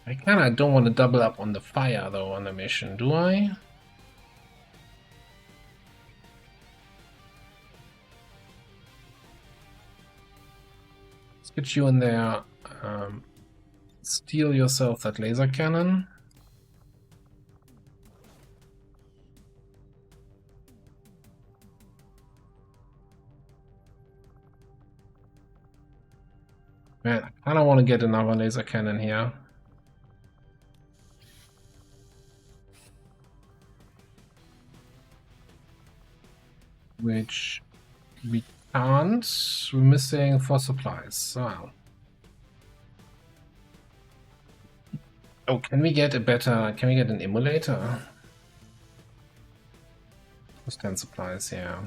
I kinda don't want to double up on the fire though on the mission, do I? Let's get you in there. Steal yourself that laser cannon. Man, I kinda want to get another laser cannon here. Which we can't. We're missing 4 supplies. Wow. Oh, can we get a better... Can we get an emulator? Plus 10 supplies, yeah.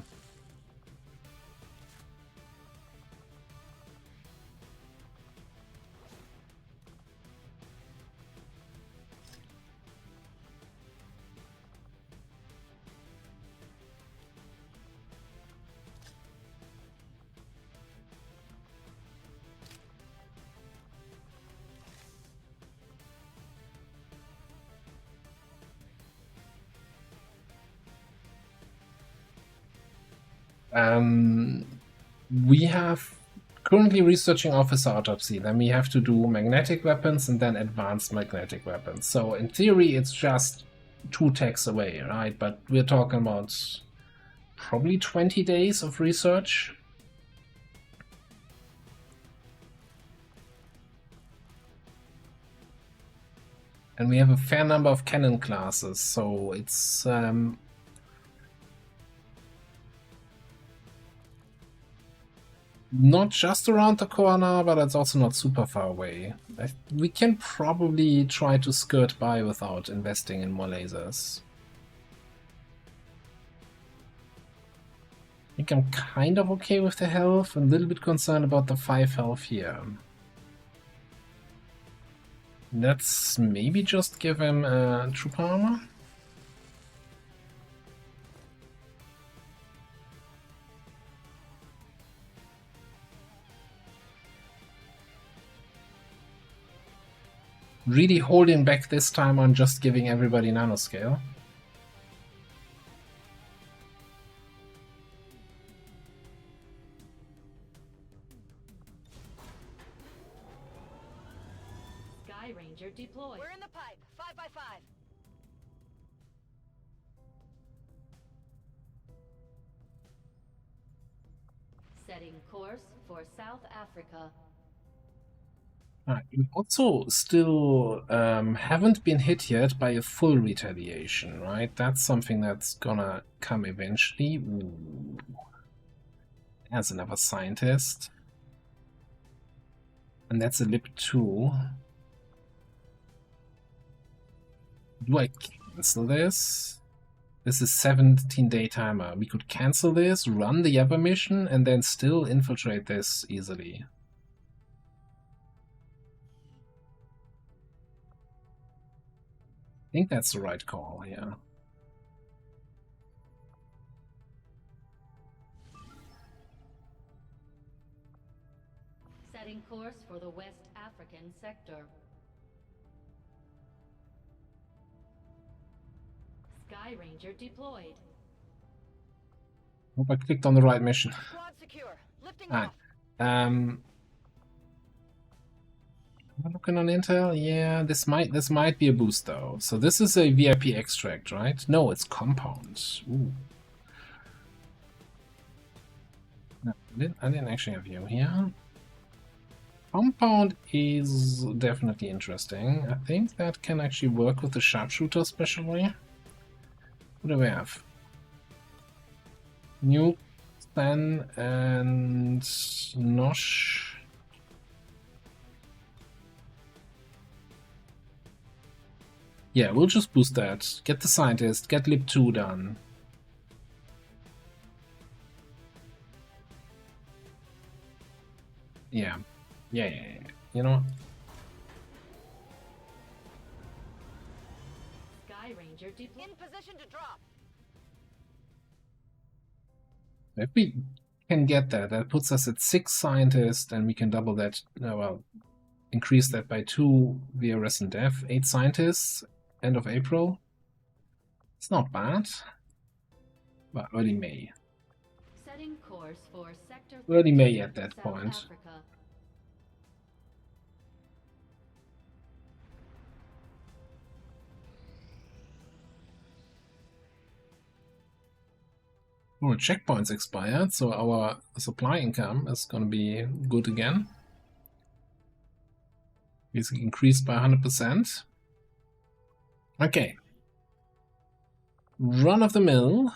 We have currently researching officer autopsy, then we have to do magnetic weapons and then advanced magnetic weapons. So in theory it's just 2 techs away, right? But we're talking about probably 20 days of research. And we have a fair number of cannon classes, so it's not just around the corner, but it's also not super far away. We can probably try to skirt by without investing in more lasers. I think I'm kind of okay with the health. I'm a little bit concerned about the 5 health here. Let's maybe just give him trooper armor. Really holding back this time on just giving everybody nanoscale.
Sky Ranger deployed.
We're in the pipe. 5x5.
Setting course for South Africa.
We also still haven't been hit yet by a full retaliation, right? That's something that's gonna come eventually. Ooh. As another scientist. And that's a lip 2. Do I cancel this? This is 17-day timer. We could cancel this, run the other mission, and then still infiltrate this easily. I think that's the right call, yeah.
Setting course for the West African sector. Sky Ranger deployed.
Hope I clicked on the right mission.
Squad secure. Lifting
Alright.
off.
Looking on Intel, yeah, this might be a boost though. So this is a VIP extract, right? No, it's compounds. Ooh. No, I didn't actually have you here. Compound is definitely interesting. I think that can actually work with the sharpshooter especially. What do we have? Nuke, Stan, and Nosh. Yeah, we'll just boost that. Get the scientist, get Lib 2 done. Yeah. Yeah. You know what?
Sky Ranger deployed.
In position to drop.
If we can get that, that puts us at 6 scientists, and we can double that, well, increase that by 2 via recent death. 8 scientists, end of April. It's not bad. But early May.
Setting course for sector
Early May at that
South
point.
Africa.
Oh, checkpoints expired, so our supply income is going to be good again. It's increased by 100%. Okay. Run of the mill.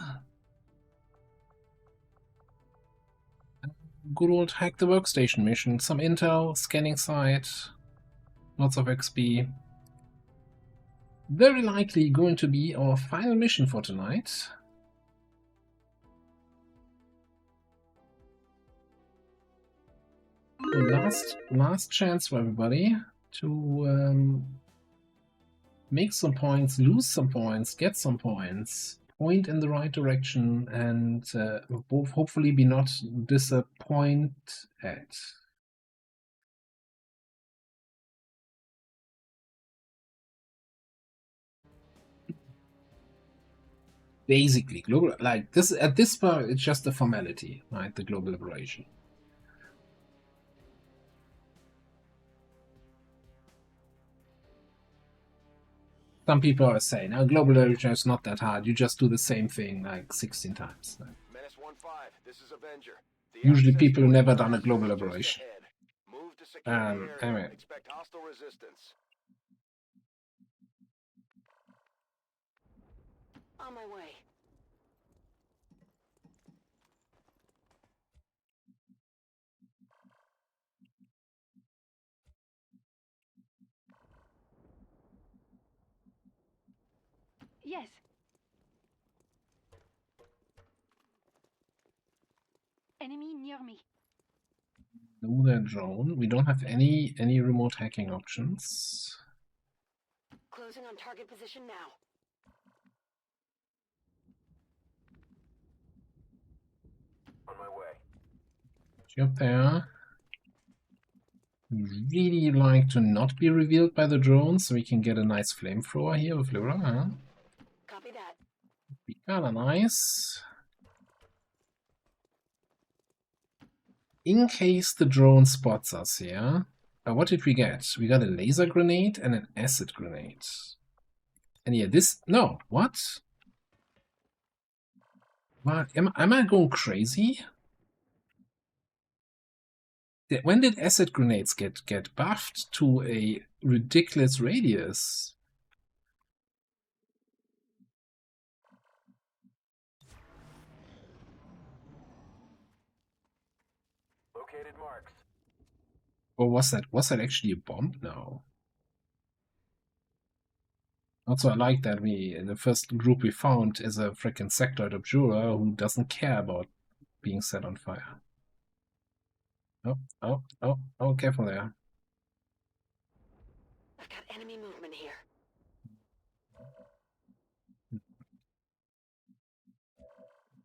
Good old hack the workstation mission. Some intel, scanning site, lots of XP. Very likely going to be our final mission for tonight. Last chance for everybody to make some points, lose some points, get some points, point in the right direction, and hopefully be not disappointed. Basically, global, like this at this part, it's just a formality, right? The global liberation. Some people are saying, "Oh, global liberation is not that hard. You just do the same thing like 16 times."
Menace 1-5, this is Avenger.
Usually, people who never done a global liberation.
Move to secure the area.
Anyway.
Expect hostile resistance.
On my way. Yes. Enemy near me.
Know that drone. We don't have any remote hacking options.
Closing on target position now.
On my way.
Up there. Really like to not be revealed by the drone, so we can get a nice flamethrower here with Lyra, huh?
Copy that.
Be kinda nice. In case the drone spots us here. What did we get? We got a laser grenade and an acid grenade. And yeah, this... No, what? What? Am I going crazy? When did acid grenades get buffed to a ridiculous radius?
Located marks.
Or was that actually a bomb? No. Also, I like that the first group we found is a freaking sectoid abjurer who doesn't care about being set on fire. Oh, careful there.
I've got enemy movement here.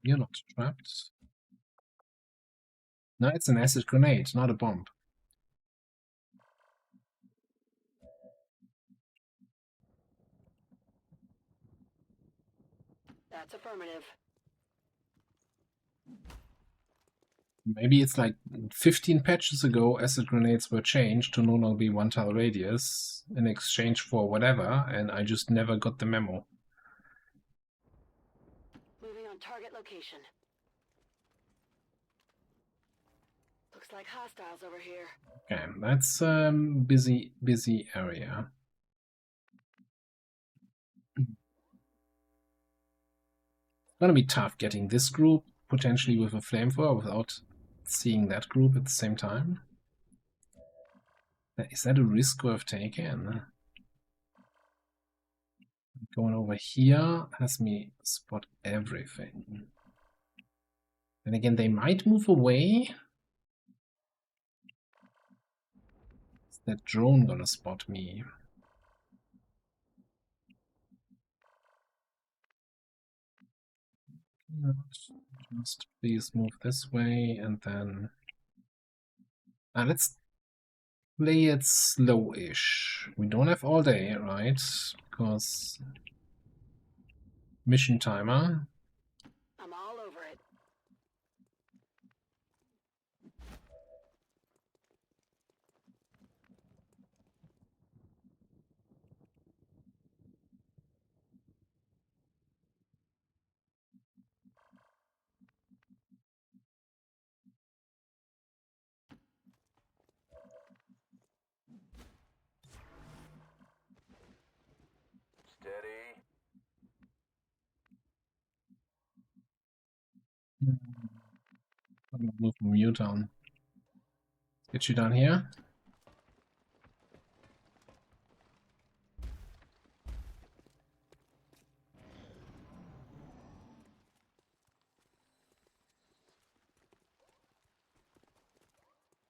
You're not trapped. No, it's an acid grenade, not a bomb.
That's affirmative.
Maybe it's like 15 patches ago, acid grenades were changed to no longer be 1 tile radius in exchange for whatever, and I just never got the memo.
Moving on target location. Looks like hostiles over here.
Okay, that's busy area. It's gonna be tough getting this group potentially with a flamethrower without seeing that group at the same time. Is that a risk worth taking? Going over here has me spot everything. And again, they might move away. Is that drone gonna spot me? Just please move this way and then... let's play it slow-ish. We don't have all day, right? Because... mission timer.
I'm all over it.
Steady.
I'm gonna move from you down. Get you down here.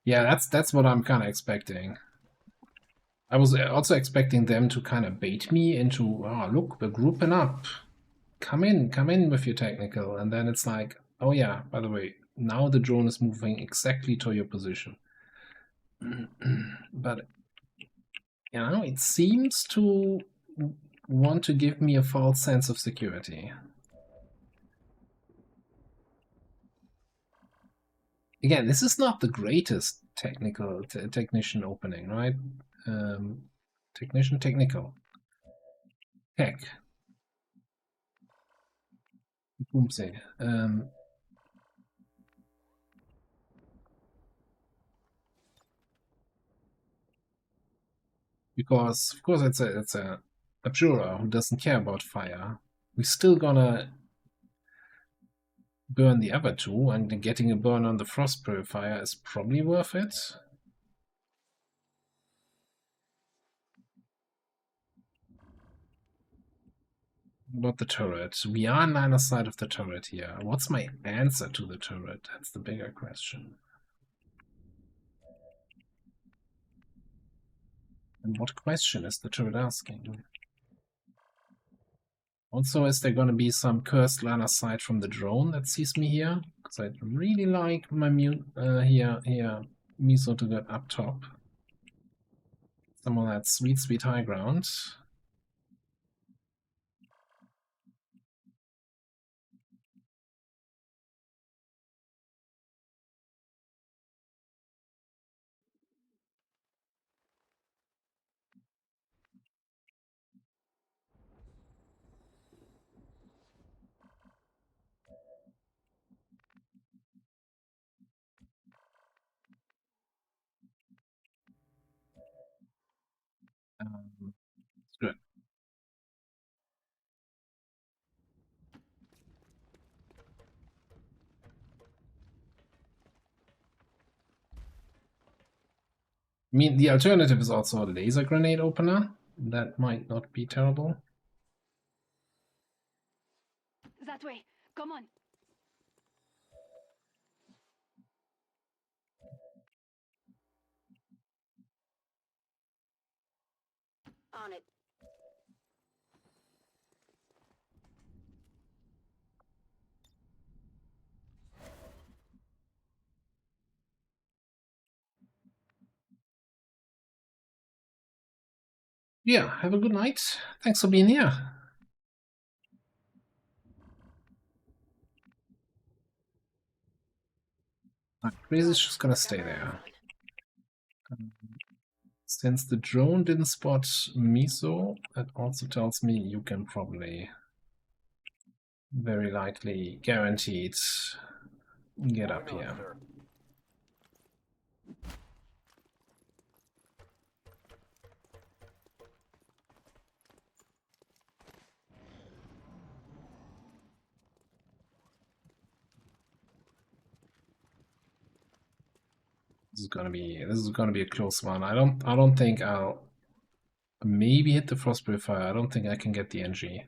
Yeah, that's what I'm kind of expecting. I was also expecting them to kind of bait me into, oh, look, we're grouping up. Come in with your technical. And then it's like, oh yeah, by the way, now the drone is moving exactly to your position. But, you know, it seems to want to give me a false sense of security. Again, this is not the greatest technician opening, right? Technical. Tech. Boomsy. Because of course it's a abjurer who doesn't care about fire. We're still gonna burn the other two, and getting a burn on the frost purifier is probably worth it. About the turret. We are on either side of the turret here. What's my answer to the turret? That's the bigger question. And what question is the turret asking? Also, is there going to be some cursed line of sight from the drone that sees me here? Because I'd really like my Miso to get up top. Some of that sweet, sweet high ground. It's good. I mean, the alternative is also a laser grenade opener. That might not be terrible.
That way. Come on.
On it.
Yeah, have a good night. Thanks for being here. Crazy's just gonna stay there. Since the drone didn't spot Miso, that also tells me you can probably, very likely, guaranteed, get up here. This is gonna be a close one. I don't think I'll maybe hit the frost purifier. I don't think I can get the NG.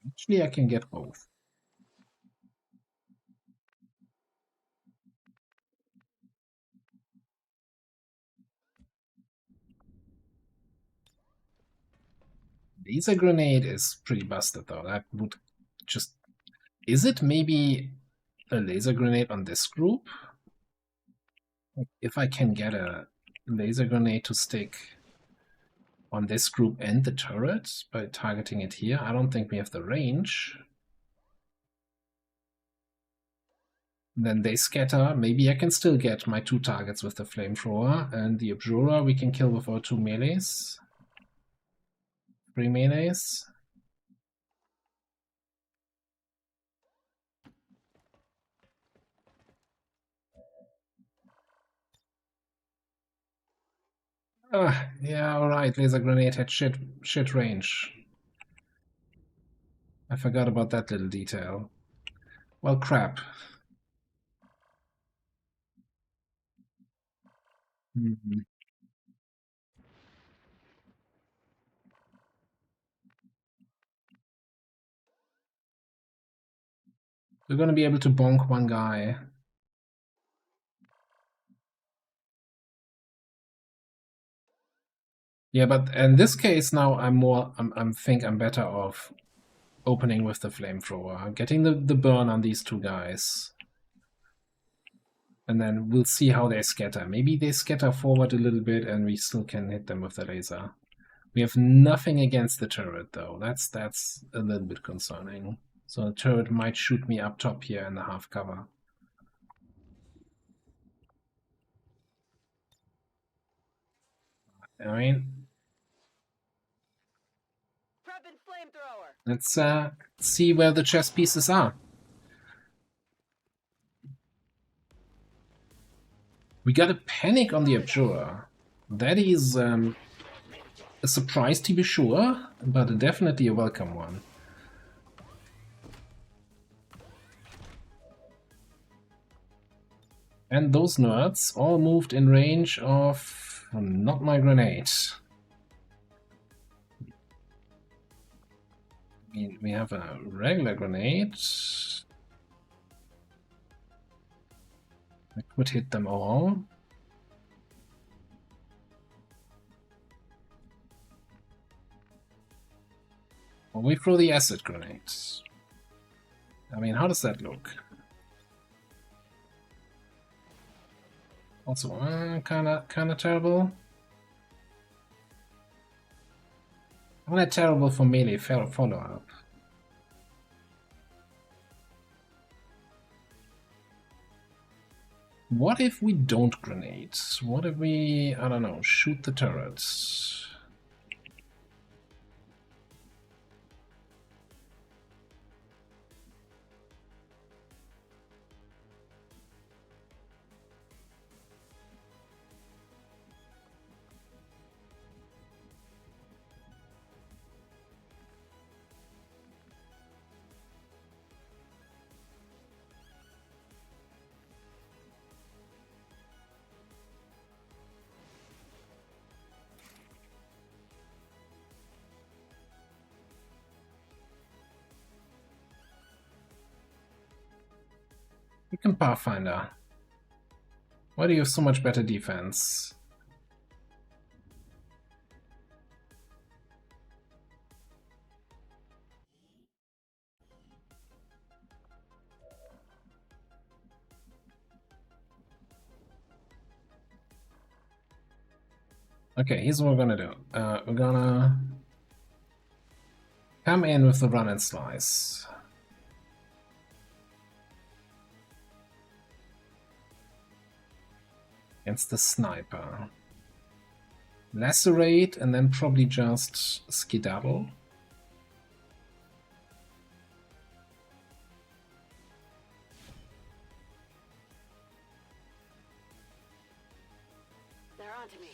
Actually, I can get both. Laser grenade is pretty busted though. That would just... Is it maybe a laser grenade on this group? If I can get a laser grenade to stick on this group and the turret by targeting it here, I don't think we have the range. Then they scatter. Maybe I can still get my 2 targets with the flamethrower, and the Abjura we can kill with our 2 melees. 3 melees. Yeah, alright, laser grenade had shit range. I forgot about that little detail. Well, crap. We're gonna be able to bonk one guy. Yeah, but in this case now I think I'm better off opening with the flamethrower, getting the burn on these 2 guys. And then we'll see how they scatter. Maybe they scatter forward a little bit and we still can hit them with the laser. We have nothing against the turret though. That's a little bit concerning. So the turret might shoot me up top here in the half cover. I mean, let's see where the chess pieces are. We got a panic on the Abjura. That is a surprise to be sure, but definitely a welcome one. And those nerds all moved in range of not my grenade. I mean, we have a regular grenade. I could hit them all. We throw the acid grenades. I mean, how does that look? Also, kinda terrible. Kinda terrible for melee follow-up. What if we don't grenade? What if we, I don't know, shoot the turrets? We can Pathfinder. Why do you have so much better defense? Okay, here's what we're gonna do. We're gonna come in with the run and slice. Against the sniper. Lacerate and then probably just skedaddle.
They're onto me.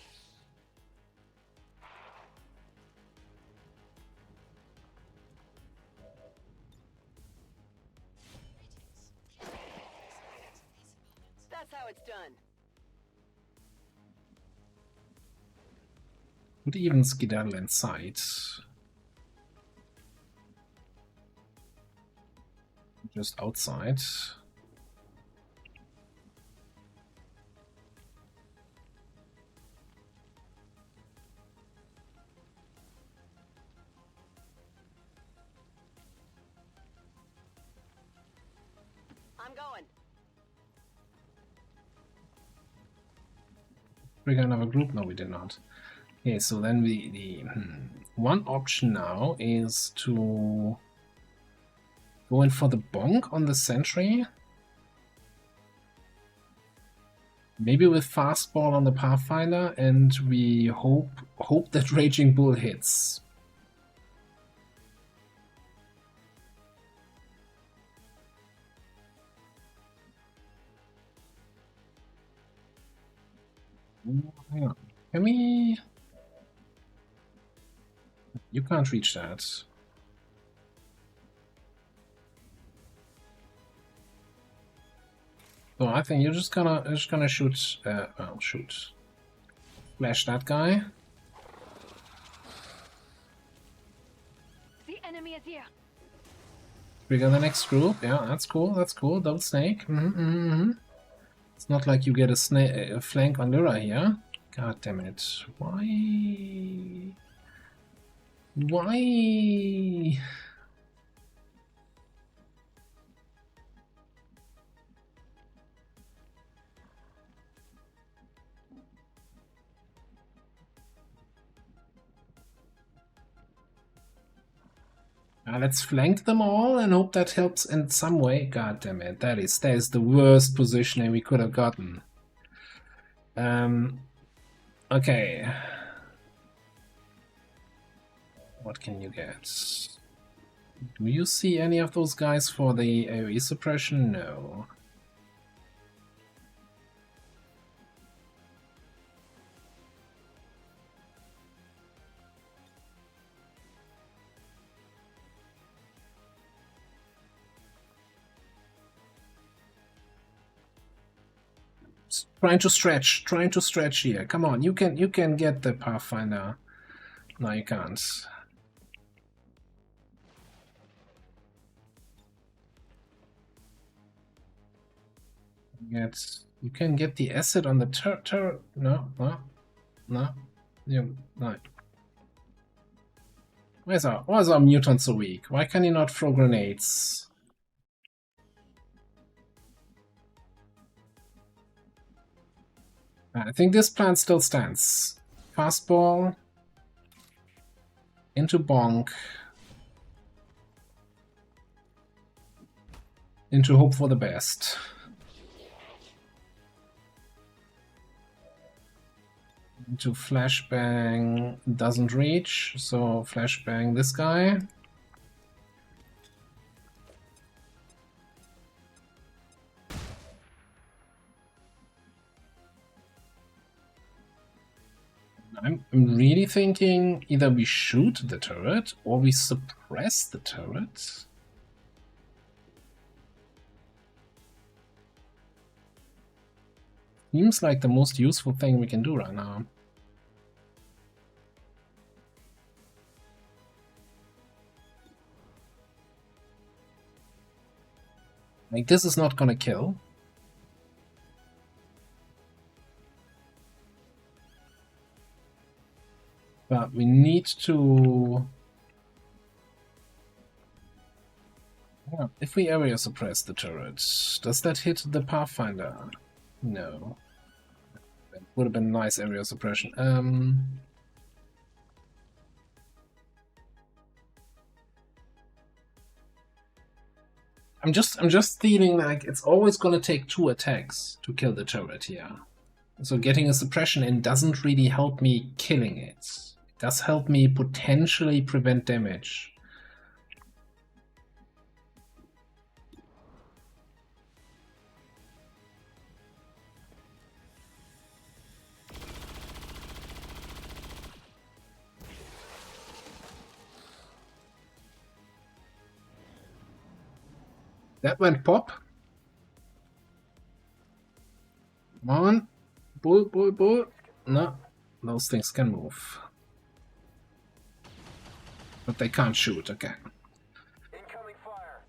That's how it's done.
Would even skedaddle inside. Just outside.
I'm going.
Trigger another group? No, we did not. Okay, so then the one option now is to go in for the bonk on the sentry. Maybe with fastball on the Pathfinder, and we hope that Raging Bull hits. Hang on. Can we? You can't reach that. So I think you're just gonna shoot. Well, shoot. Flash that guy.
The enemy is here.
Trigger the next group. Yeah, that's cool. That's cool. Don't snake. It's not like you get a flank on Lyra here. God damn it! Why? Why? Let's flank them all and hope that helps in some way. God damn it, that is the worst positioning we could have gotten. Okay. What can you get? Do you see any of those guys for the AoE suppression? No. Trying to stretch here. Come on, you can get the Pathfinder. No, you can't. You can get the acid on the turret. No. You no. Why is our mutant so weak? Why can he not throw grenades? I think this plan still stands. Fastball. Into bonk. Into hope for the best. Into flashbang doesn't reach, so flashbang this guy. I'm really thinking either we shoot the turret or we suppress the turret. Seems like the most useful thing we can do right now. Like, this is not gonna kill. But we need to... Yeah, if we area suppress the turret, does that hit the Pathfinder? No. That would have been nice area suppression. I'm just feeling like it's always gonna take 2 attacks to kill the turret here. So getting a suppression in doesn't really help me killing it. It does help me potentially prevent damage. That went pop. Come on. Bull, bull, bull. No, those things can move. But they can't shoot, okay.
Incoming fire.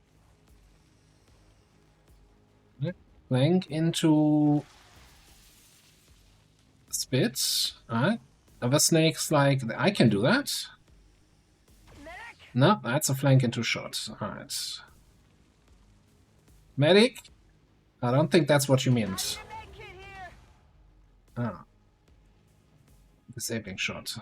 Flank into spits. Alright. Other snakes like I can do that. No, that's a flank into shot. Alright. Medic? I don't think that's what you meant. Ah. Disabling shot.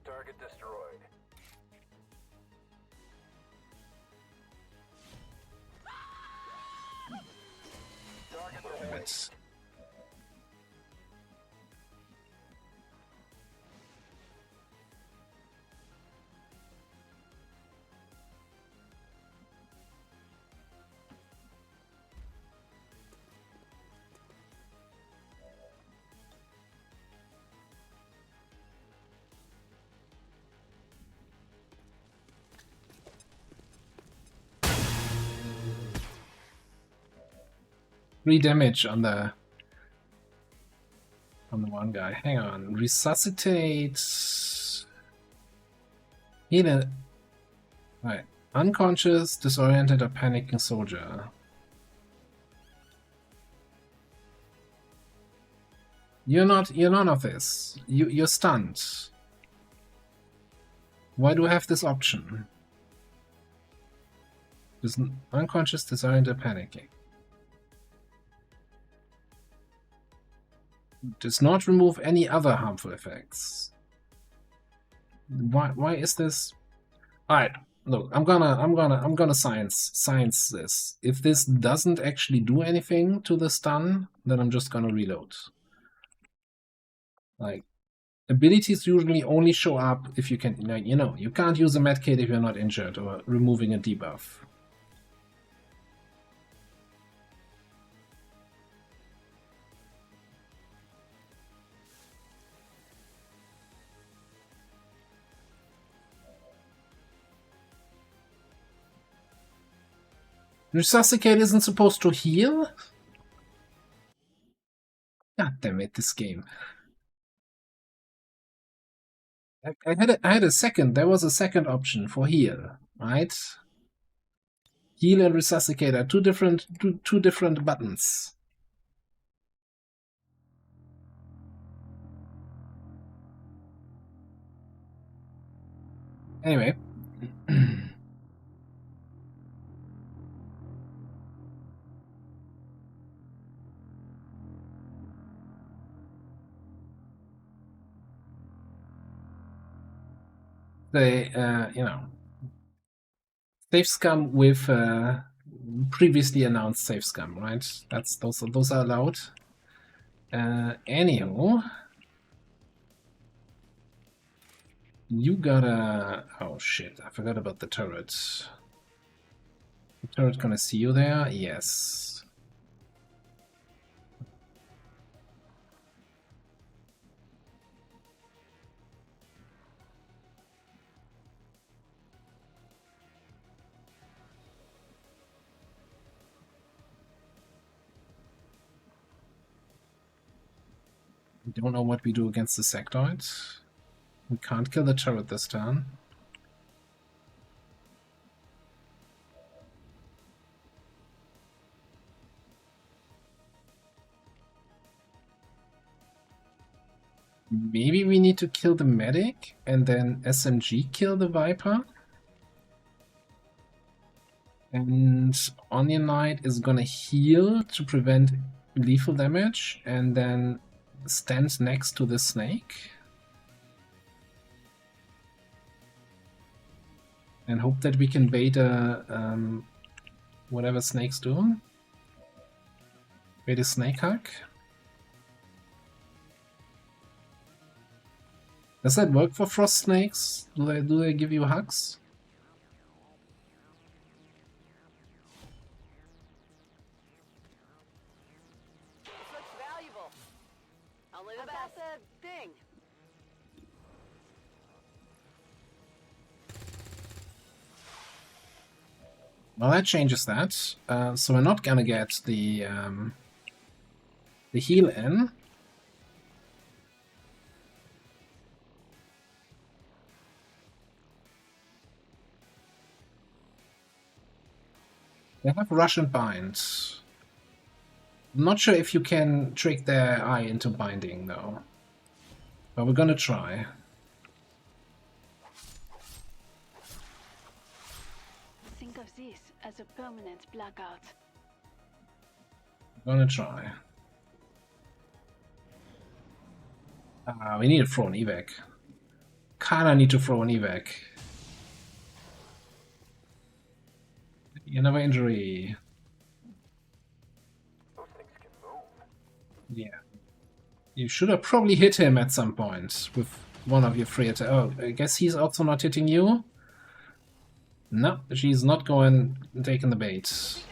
Target destroyed.
That's... Three damage on the one guy. Hang on. Resuscitate. Heal it. Right. Unconscious, disoriented, or panicking soldier. You're none of this. You're stunned. Why do I have this option? Unconscious, disoriented, panicking. Does not remove any other harmful effects. Why is this? Alright, look, I'm gonna science this. If this doesn't actually do anything to the stun, then I'm just gonna reload. Like, abilities usually only show up if you can, like, you can't use a medkit if you're not injured or removing a debuff. Resuscitate isn't supposed to heal? God damn it, this game. I had a second. There was a second option for heal, right? Heal and resuscitate are two different buttons. Anyway. They, you know, safe scum with previously announced safe scum, right? Those are allowed. Anyhow, you gotta. Oh shit! I forgot about the turret. The turret gonna see you there? Yes. Don't know what we do against the sectoid. We can't kill the turret this turn. Maybe we need to kill the medic and then SMG kill the Viper. And Onion Knight is gonna heal to prevent lethal damage and then stand next to the snake. And hope that we can bait whatever snakes do. Bait a snake hug. Does that work for frost snakes? Do they give you hugs?
This looks valuable. Only the best thing.
Well, that changes that. So we're not gonna get the heal in. They have Rush and Bind. I'm not sure if you can trick their eye into binding, though. But we're gonna try.
Think of this as a permanent blackout.
We're gonna try. We need to throw an evac. Kinda need to throw an evac. Another injury. Yeah. You should have probably hit him at some point with one of your free attacks. Oh, I guess he's also not hitting you. No, she's not going taking the bait.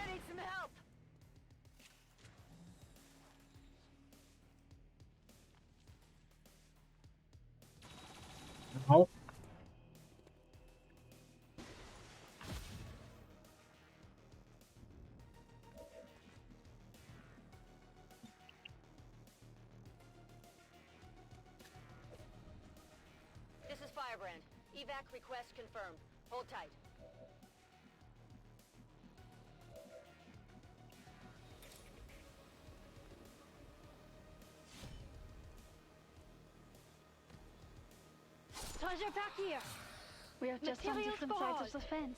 Oh.
This is Firebrand. Evac request confirmed. Hold tight.
Treasure back here. We are just on different sides of the fence.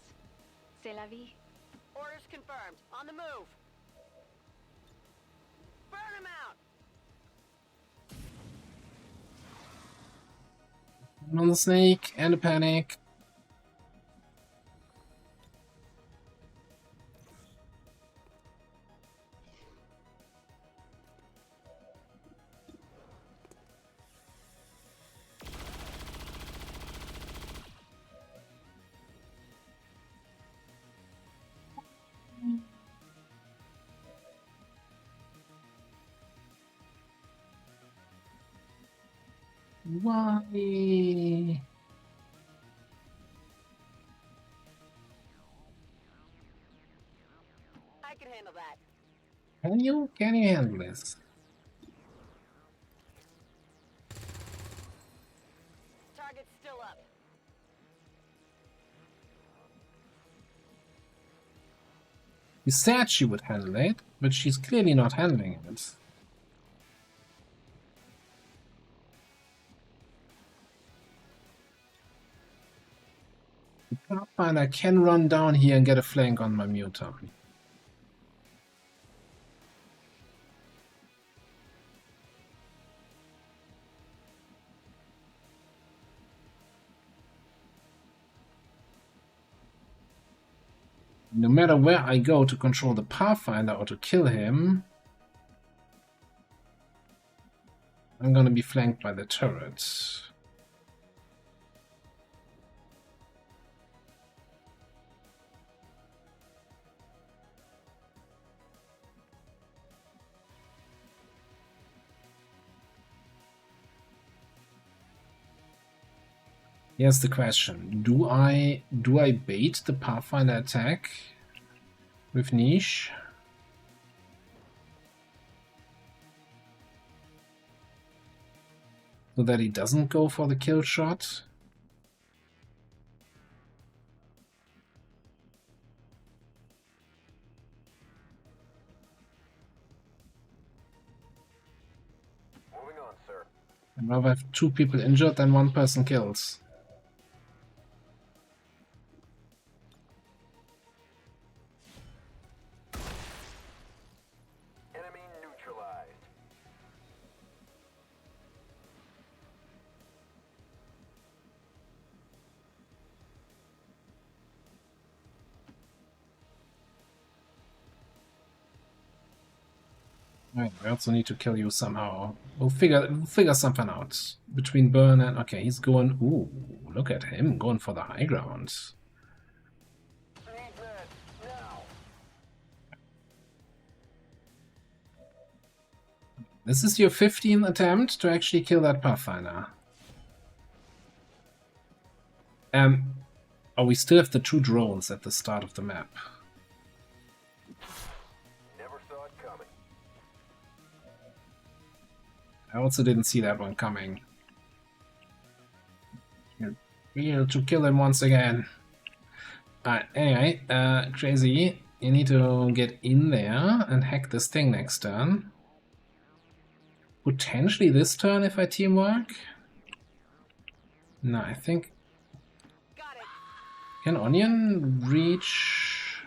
C'est la vie.
Orders confirmed. On the move. Burn him out.
On the snake and a panic. Why?
I can handle that.
Can you handle this?
Target's still
She said she would handle it, but she's clearly not handling it. The Pathfinder can run down here and get a flank on my mutant. No matter where I go to control the Pathfinder or to kill him, I'm gonna be flanked by the turrets. Here's the question. Do I bait the Pathfinder attack with niche? So that he doesn't go for the kill shot?
Moving on, sir.
I'd rather have 2 people injured than 1 person killed.
Enemy neutralized.
Right, we also need to kill you somehow. We'll figure something out. Between Burn and... Okay, he's going... Ooh, look at him, going for the high ground. This is your 15th attempt to actually kill that Pathfinder. Oh, we still have the 2 drones at the start of the map.
Never saw it coming.
I also didn't see that one coming. We need to kill him once again. Anyway, Crazy, you need to get in there and hack this thing next turn. Potentially this turn if I teamwork. No, I think... Can Onion reach...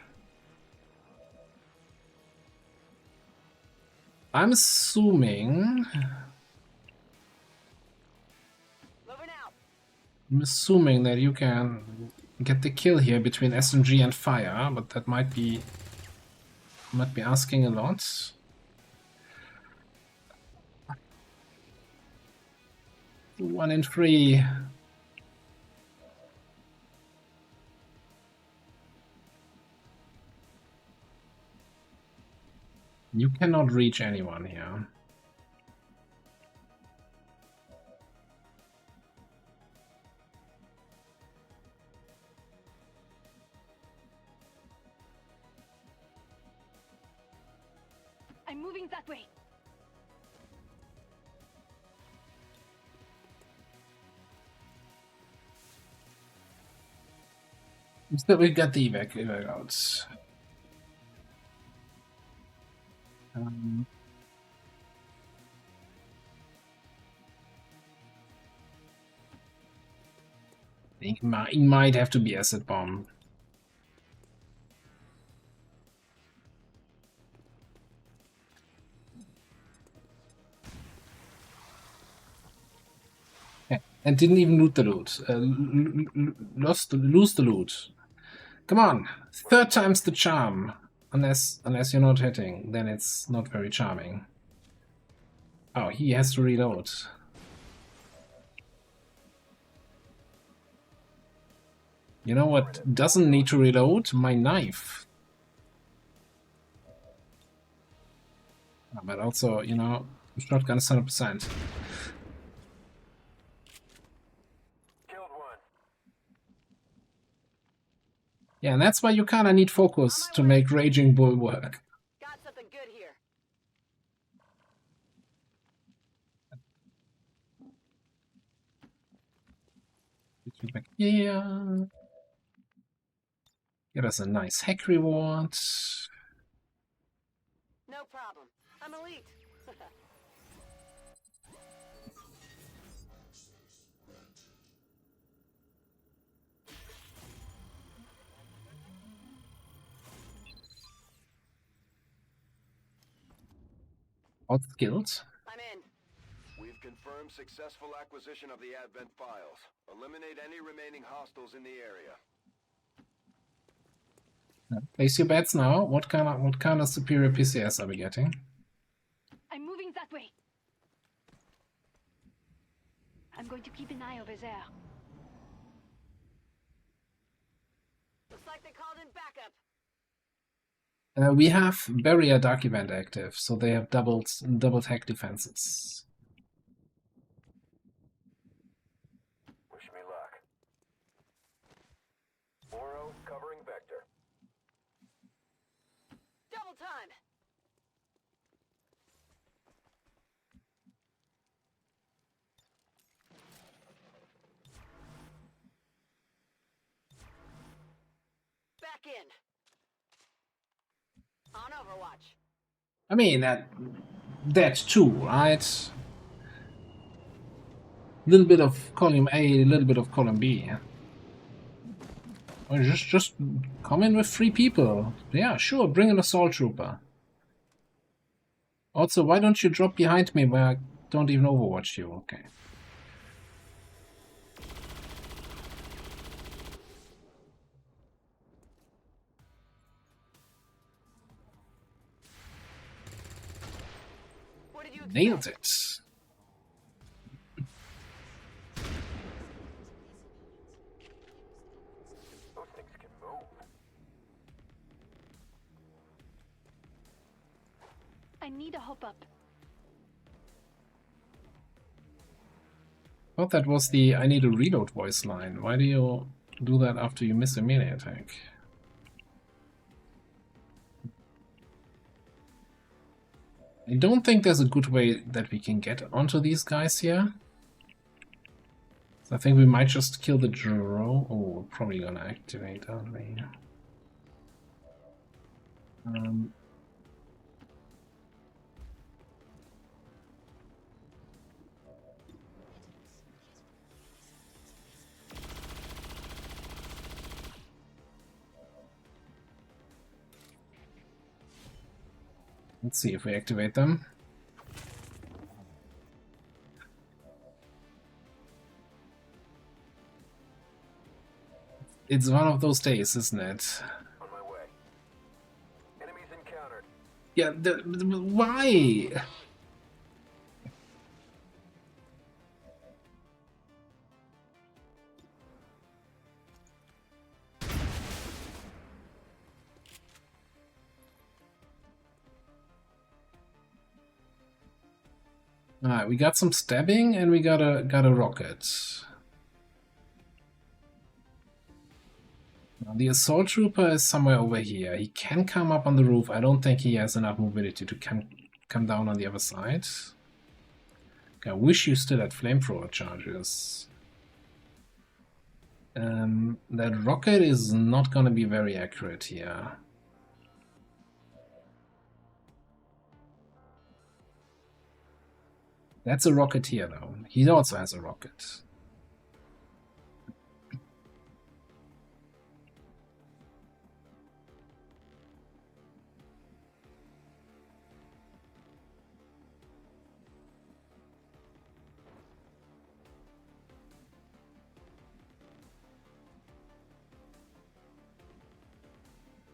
I'm assuming... I'm assuming that you can get the kill here between SMG and fire, but that might be asking a lot. One in 3. You cannot reach anyone here.
I'm moving that way.
Still, we got the evac out. He might have to be acid bomb. And didn't even loot the loot. Lose the loot. Come on, 3rd time's the charm. Unless you're not hitting, then it's not very charming. Oh, he has to reload. You know what doesn't need to reload? My knife. But also, you know, shotgun is 100%. Yeah, and that's why you kinda need focus to make Raging Bull work.
Got something good here.
Get you back here. Get us a nice hack reward.
problem. I'm elite.
What's skills?
I'm in.
We've confirmed successful acquisition of the Advent files. Eliminate any remaining hostiles in the area.
Place your bets now. What kind of superior PCS are we getting?
I'm moving that way. I'm going to keep an eye over there.
Looks like they called in backup.
We have Barrier Dark Event active, so they have double tech defenses.
Wish me luck. Oro covering Vector.
Double time. Back in. On Overwatch.
I mean, that too, right? A little bit of column A, a little bit of column B. Or just come in with 3 people. Yeah, sure, bring an assault trooper. Also, why don't you drop behind me where I don't even overwatch you? Okay. Nailed it.
Those things can move.
I need a hop up.
Thought that was the I need a reload voice line. Why do you do that after you miss a melee attack? I don't think there's a good way that we can get onto these guys here. So I think we might just kill the drone. Oh, we're probably gonna activate, aren't we? Let's see if we activate them. It's one of those days, isn't it?
On my way. Enemies encountered.
Yeah, why? Alright, we got some stabbing and we got a rocket. Now, the assault trooper is somewhere over here. He can come up on the roof. I don't think he has enough mobility to come down on the other side. Okay, I wish you still had flamethrower charges. That rocket is not gonna be very accurate here. That's a rocketeer, though. He also has a rocket.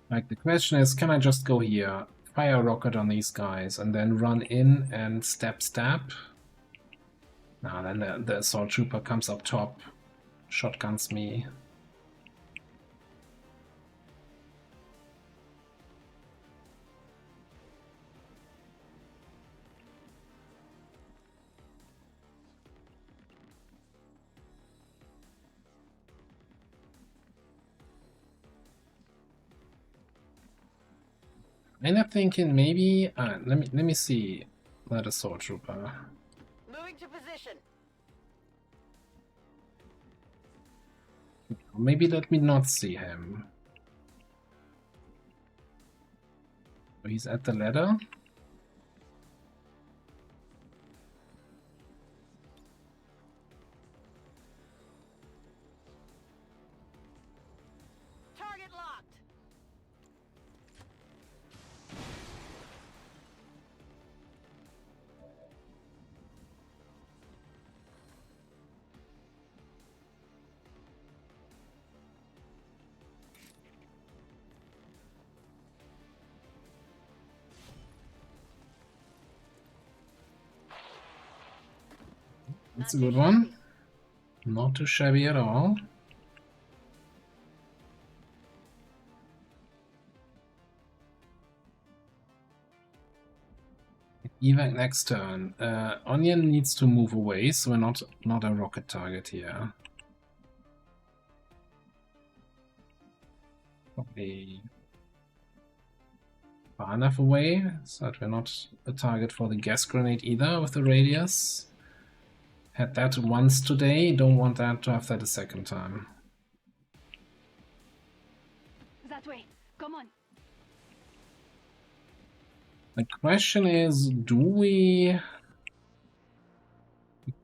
Like, the question is, can I just go here, fire a rocket on these guys, and then run in and stab? Nah, then the assault trooper comes up top, shotguns me. And I'm thinking maybe let me see that assault trooper.
Moving to position.
Maybe let me not see him. He's at the ladder. That's a good one. Not too shabby at all. Evac next turn. Onion needs to move away, so we're not a rocket target here. Probably far enough away so that we're not a target for the gas grenade either with the radius. Had that once today, don't want that to have that a second time.
That way. Come on.
The question is, do we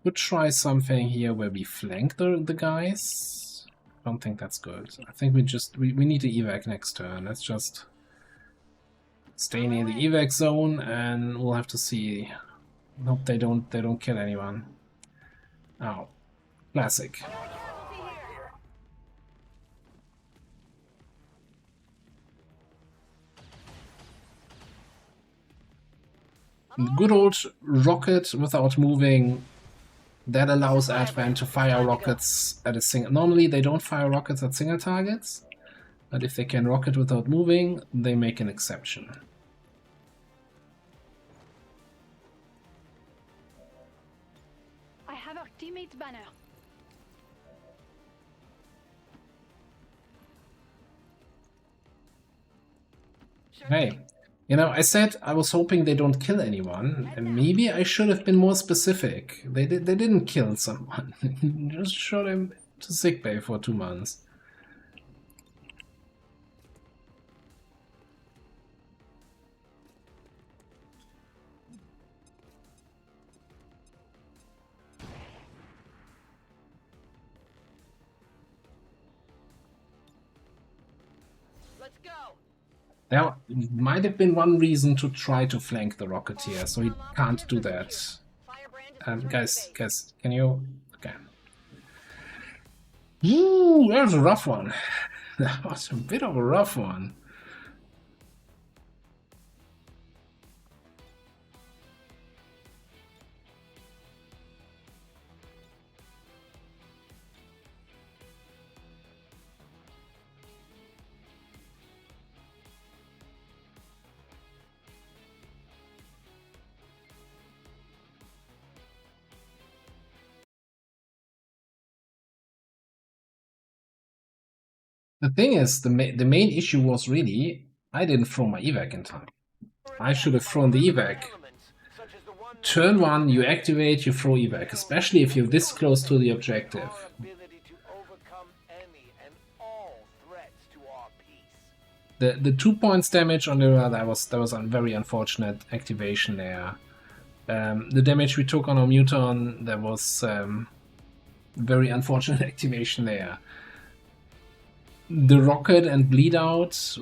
could try something here where we flank the guys? I don't think that's good. I think we need to evac next turn. Let's just stay near the evac zone and we'll have to see. Hope they don't kill anyone. Oh, classic. Good old rocket without moving. That allows Advent to fire rockets at a single. Normally they don't fire rockets at single targets, but if they can rocket without moving, they make an exception.
I have our teammate's banner.
Hey, you know, I said I was hoping they don't kill anyone, and maybe I should have been more specific. They didn't kill someone. Just shot him to sickbay for 2 months.
Let's go.
There might have been one reason to try to flank the Rocketeer, so he can't do that. Guys, can you... Okay. Ooh, that was a rough one. That was a bit of a rough one. The thing is, the main issue was really, I didn't throw my evac in time. I should have thrown the evac. Turn 1, you activate, you throw evac, especially if you're this close to the objective. The 2 points damage on the that was a very unfortunate activation there. The damage we took on our Muton, that was very unfortunate activation there. The rocket and bleed out,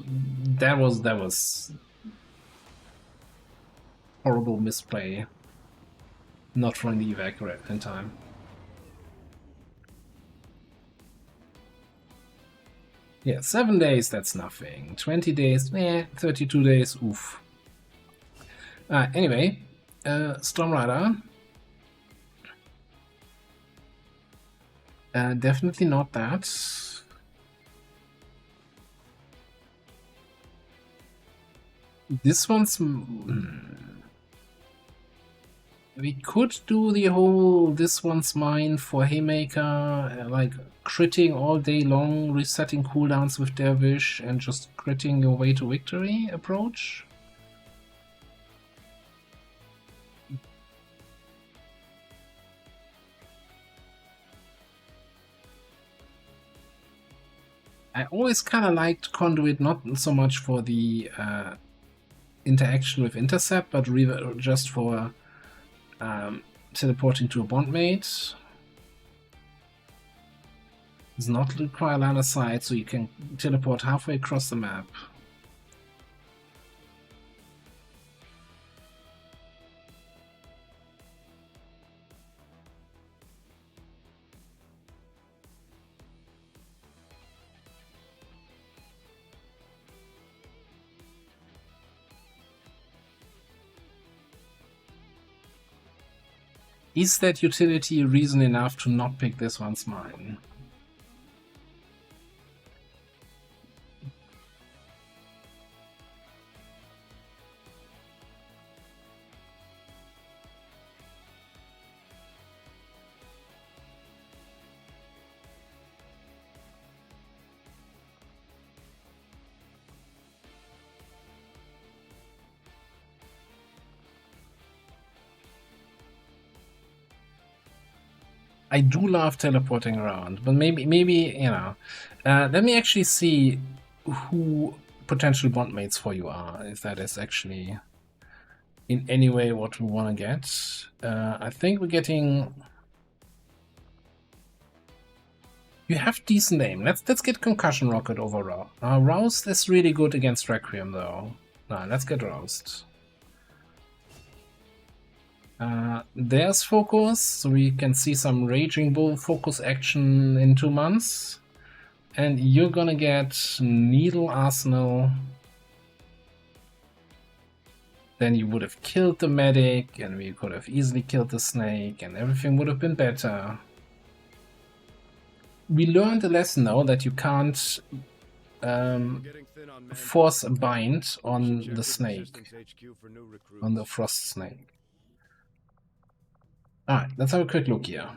that was horrible misplay. Not throwing the evac in time. Yeah, 7 days, that's nothing. 20 days, 32 days, oof. Anyway, Stormrider. Definitely not that. This one's... We could do the whole this one's mine for Haymaker, like critting all day long, resetting cooldowns with Dervish, and just critting your way to victory approach. I always kind of liked Conduit, not so much for the interaction with Intercept, but just for teleporting to a bondmate. Does not require line of sight, so you can teleport halfway across the map. Is that utility reason enough to not pick this one's mine? I do love teleporting around, but maybe you know. Let me actually see who potential bondmates for you are, if that is actually in any way what we want to get. I think we're getting. You have decent aim. Let's get Concussion Rocket over Roused is really good against Requiem though. No, let's get Roused. There's Focus, so we can see some Raging Bull focus action in 2 months. And you're gonna get Needle Arsenal. Then you would have killed the medic, and we could have easily killed the snake, and everything would have been better. We learned a lesson now that you can't force a bind on the snake, on the frost snake. Alright, let's have a quick look here.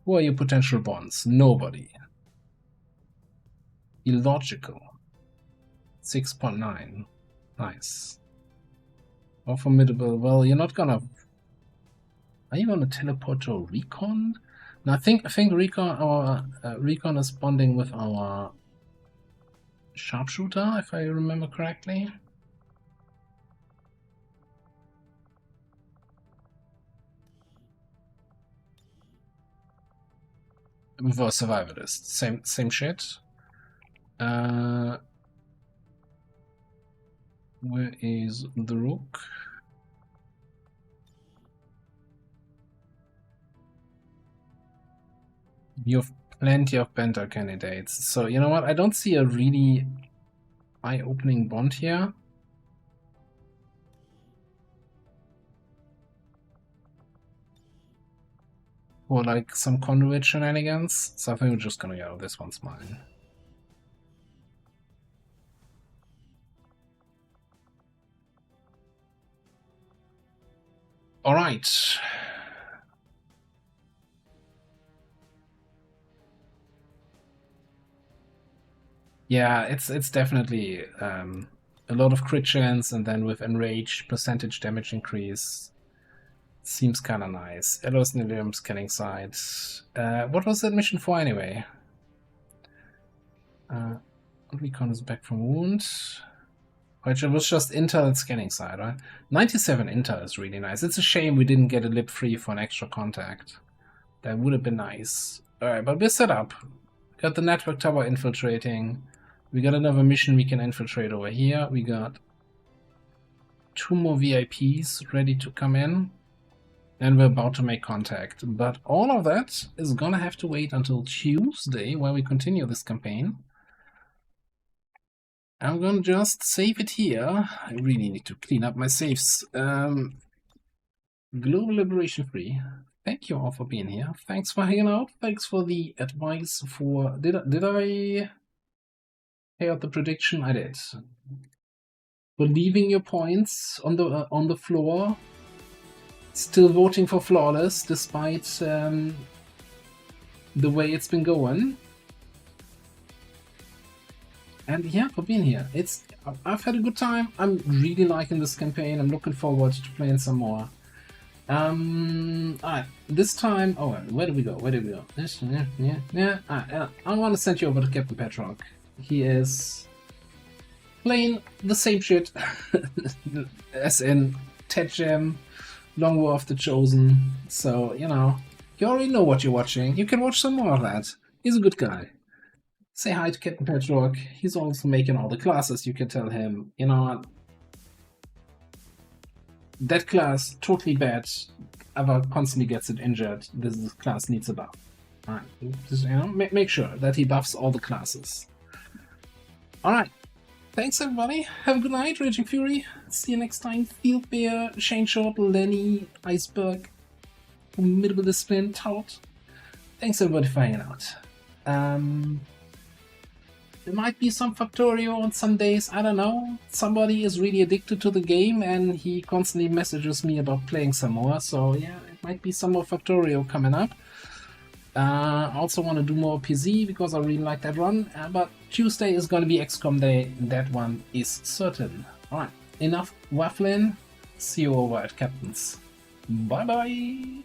Who are your potential bonds? Nobody. Illogical. 6.9. Nice. Or formidable. Well, you're not gonna... Are you gonna teleport to a recon? No, I think recon, our recon is bonding with our sharpshooter, if I remember correctly. With our survivalist, same shit. Where is the rook? You have plenty of Benta candidates, so you know what? I don't see a really eye-opening bond here. Or like some conduit shenanigans. So I think we're just gonna go, this one's mine. Alright. Yeah, it's definitely a lot of crit chance, and then with Enrage, percentage damage increase. Seems kind of nice. Elos Nilium scanning sites. What was that mission for anyway? Recon is back from wound. Which it was just intel and scanning side, right? 97 intel is really nice. It's a shame we didn't get a lip free for an extra contact. That would have been nice. Alright, but we're set up. Got the network tower infiltrating. We got another mission we can infiltrate over here. We got 2 more VIPs ready to come in. And we're about to make contact. But all of that is gonna have to wait until Tuesday, where we continue this campaign. I'm gonna just save it here. I really need to clean up my saves. Global Liberation Free. Thank you all for being here. Thanks for hanging out. Thanks for the advice for... Did I pay out the prediction? I did. For leaving your points on the floor. Still voting for Flawless, despite the way it's been going. And yeah, for being here. I've had a good time. I'm really liking this campaign. I'm looking forward to playing some more. Alright, this time... Oh, where do we go? I want to send you over to Captain Petrock. He is playing the same shit as in Ted Gem, Long War of the Chosen, so, you know, you already know what you're watching. You can watch some more of that. He's a good guy. Say hi to Captain Petrock. He's also making all the classes. You can tell him, you know, that class, totally bad. Ava constantly gets it injured. This class needs a buff. Alright, just, you know, make sure that he buffs all the classes. Alright, Thanks everybody. Have a good night, Raging Fury. See you next time. Field Bear, Shane Short, Lenny, Iceberg, Formidable Discipline, Tout. Thanks everybody for hanging out. There might be some Factorio on some days, I don't know. Somebody is really addicted to the game and he constantly messages me about playing some more, so yeah, it might be some more Factorio coming up. I also want to do more PZ because I really like that run, but Tuesday is going to be XCOM day, that one is certain. Alright, enough waffling, see you over at Captain's. Bye bye!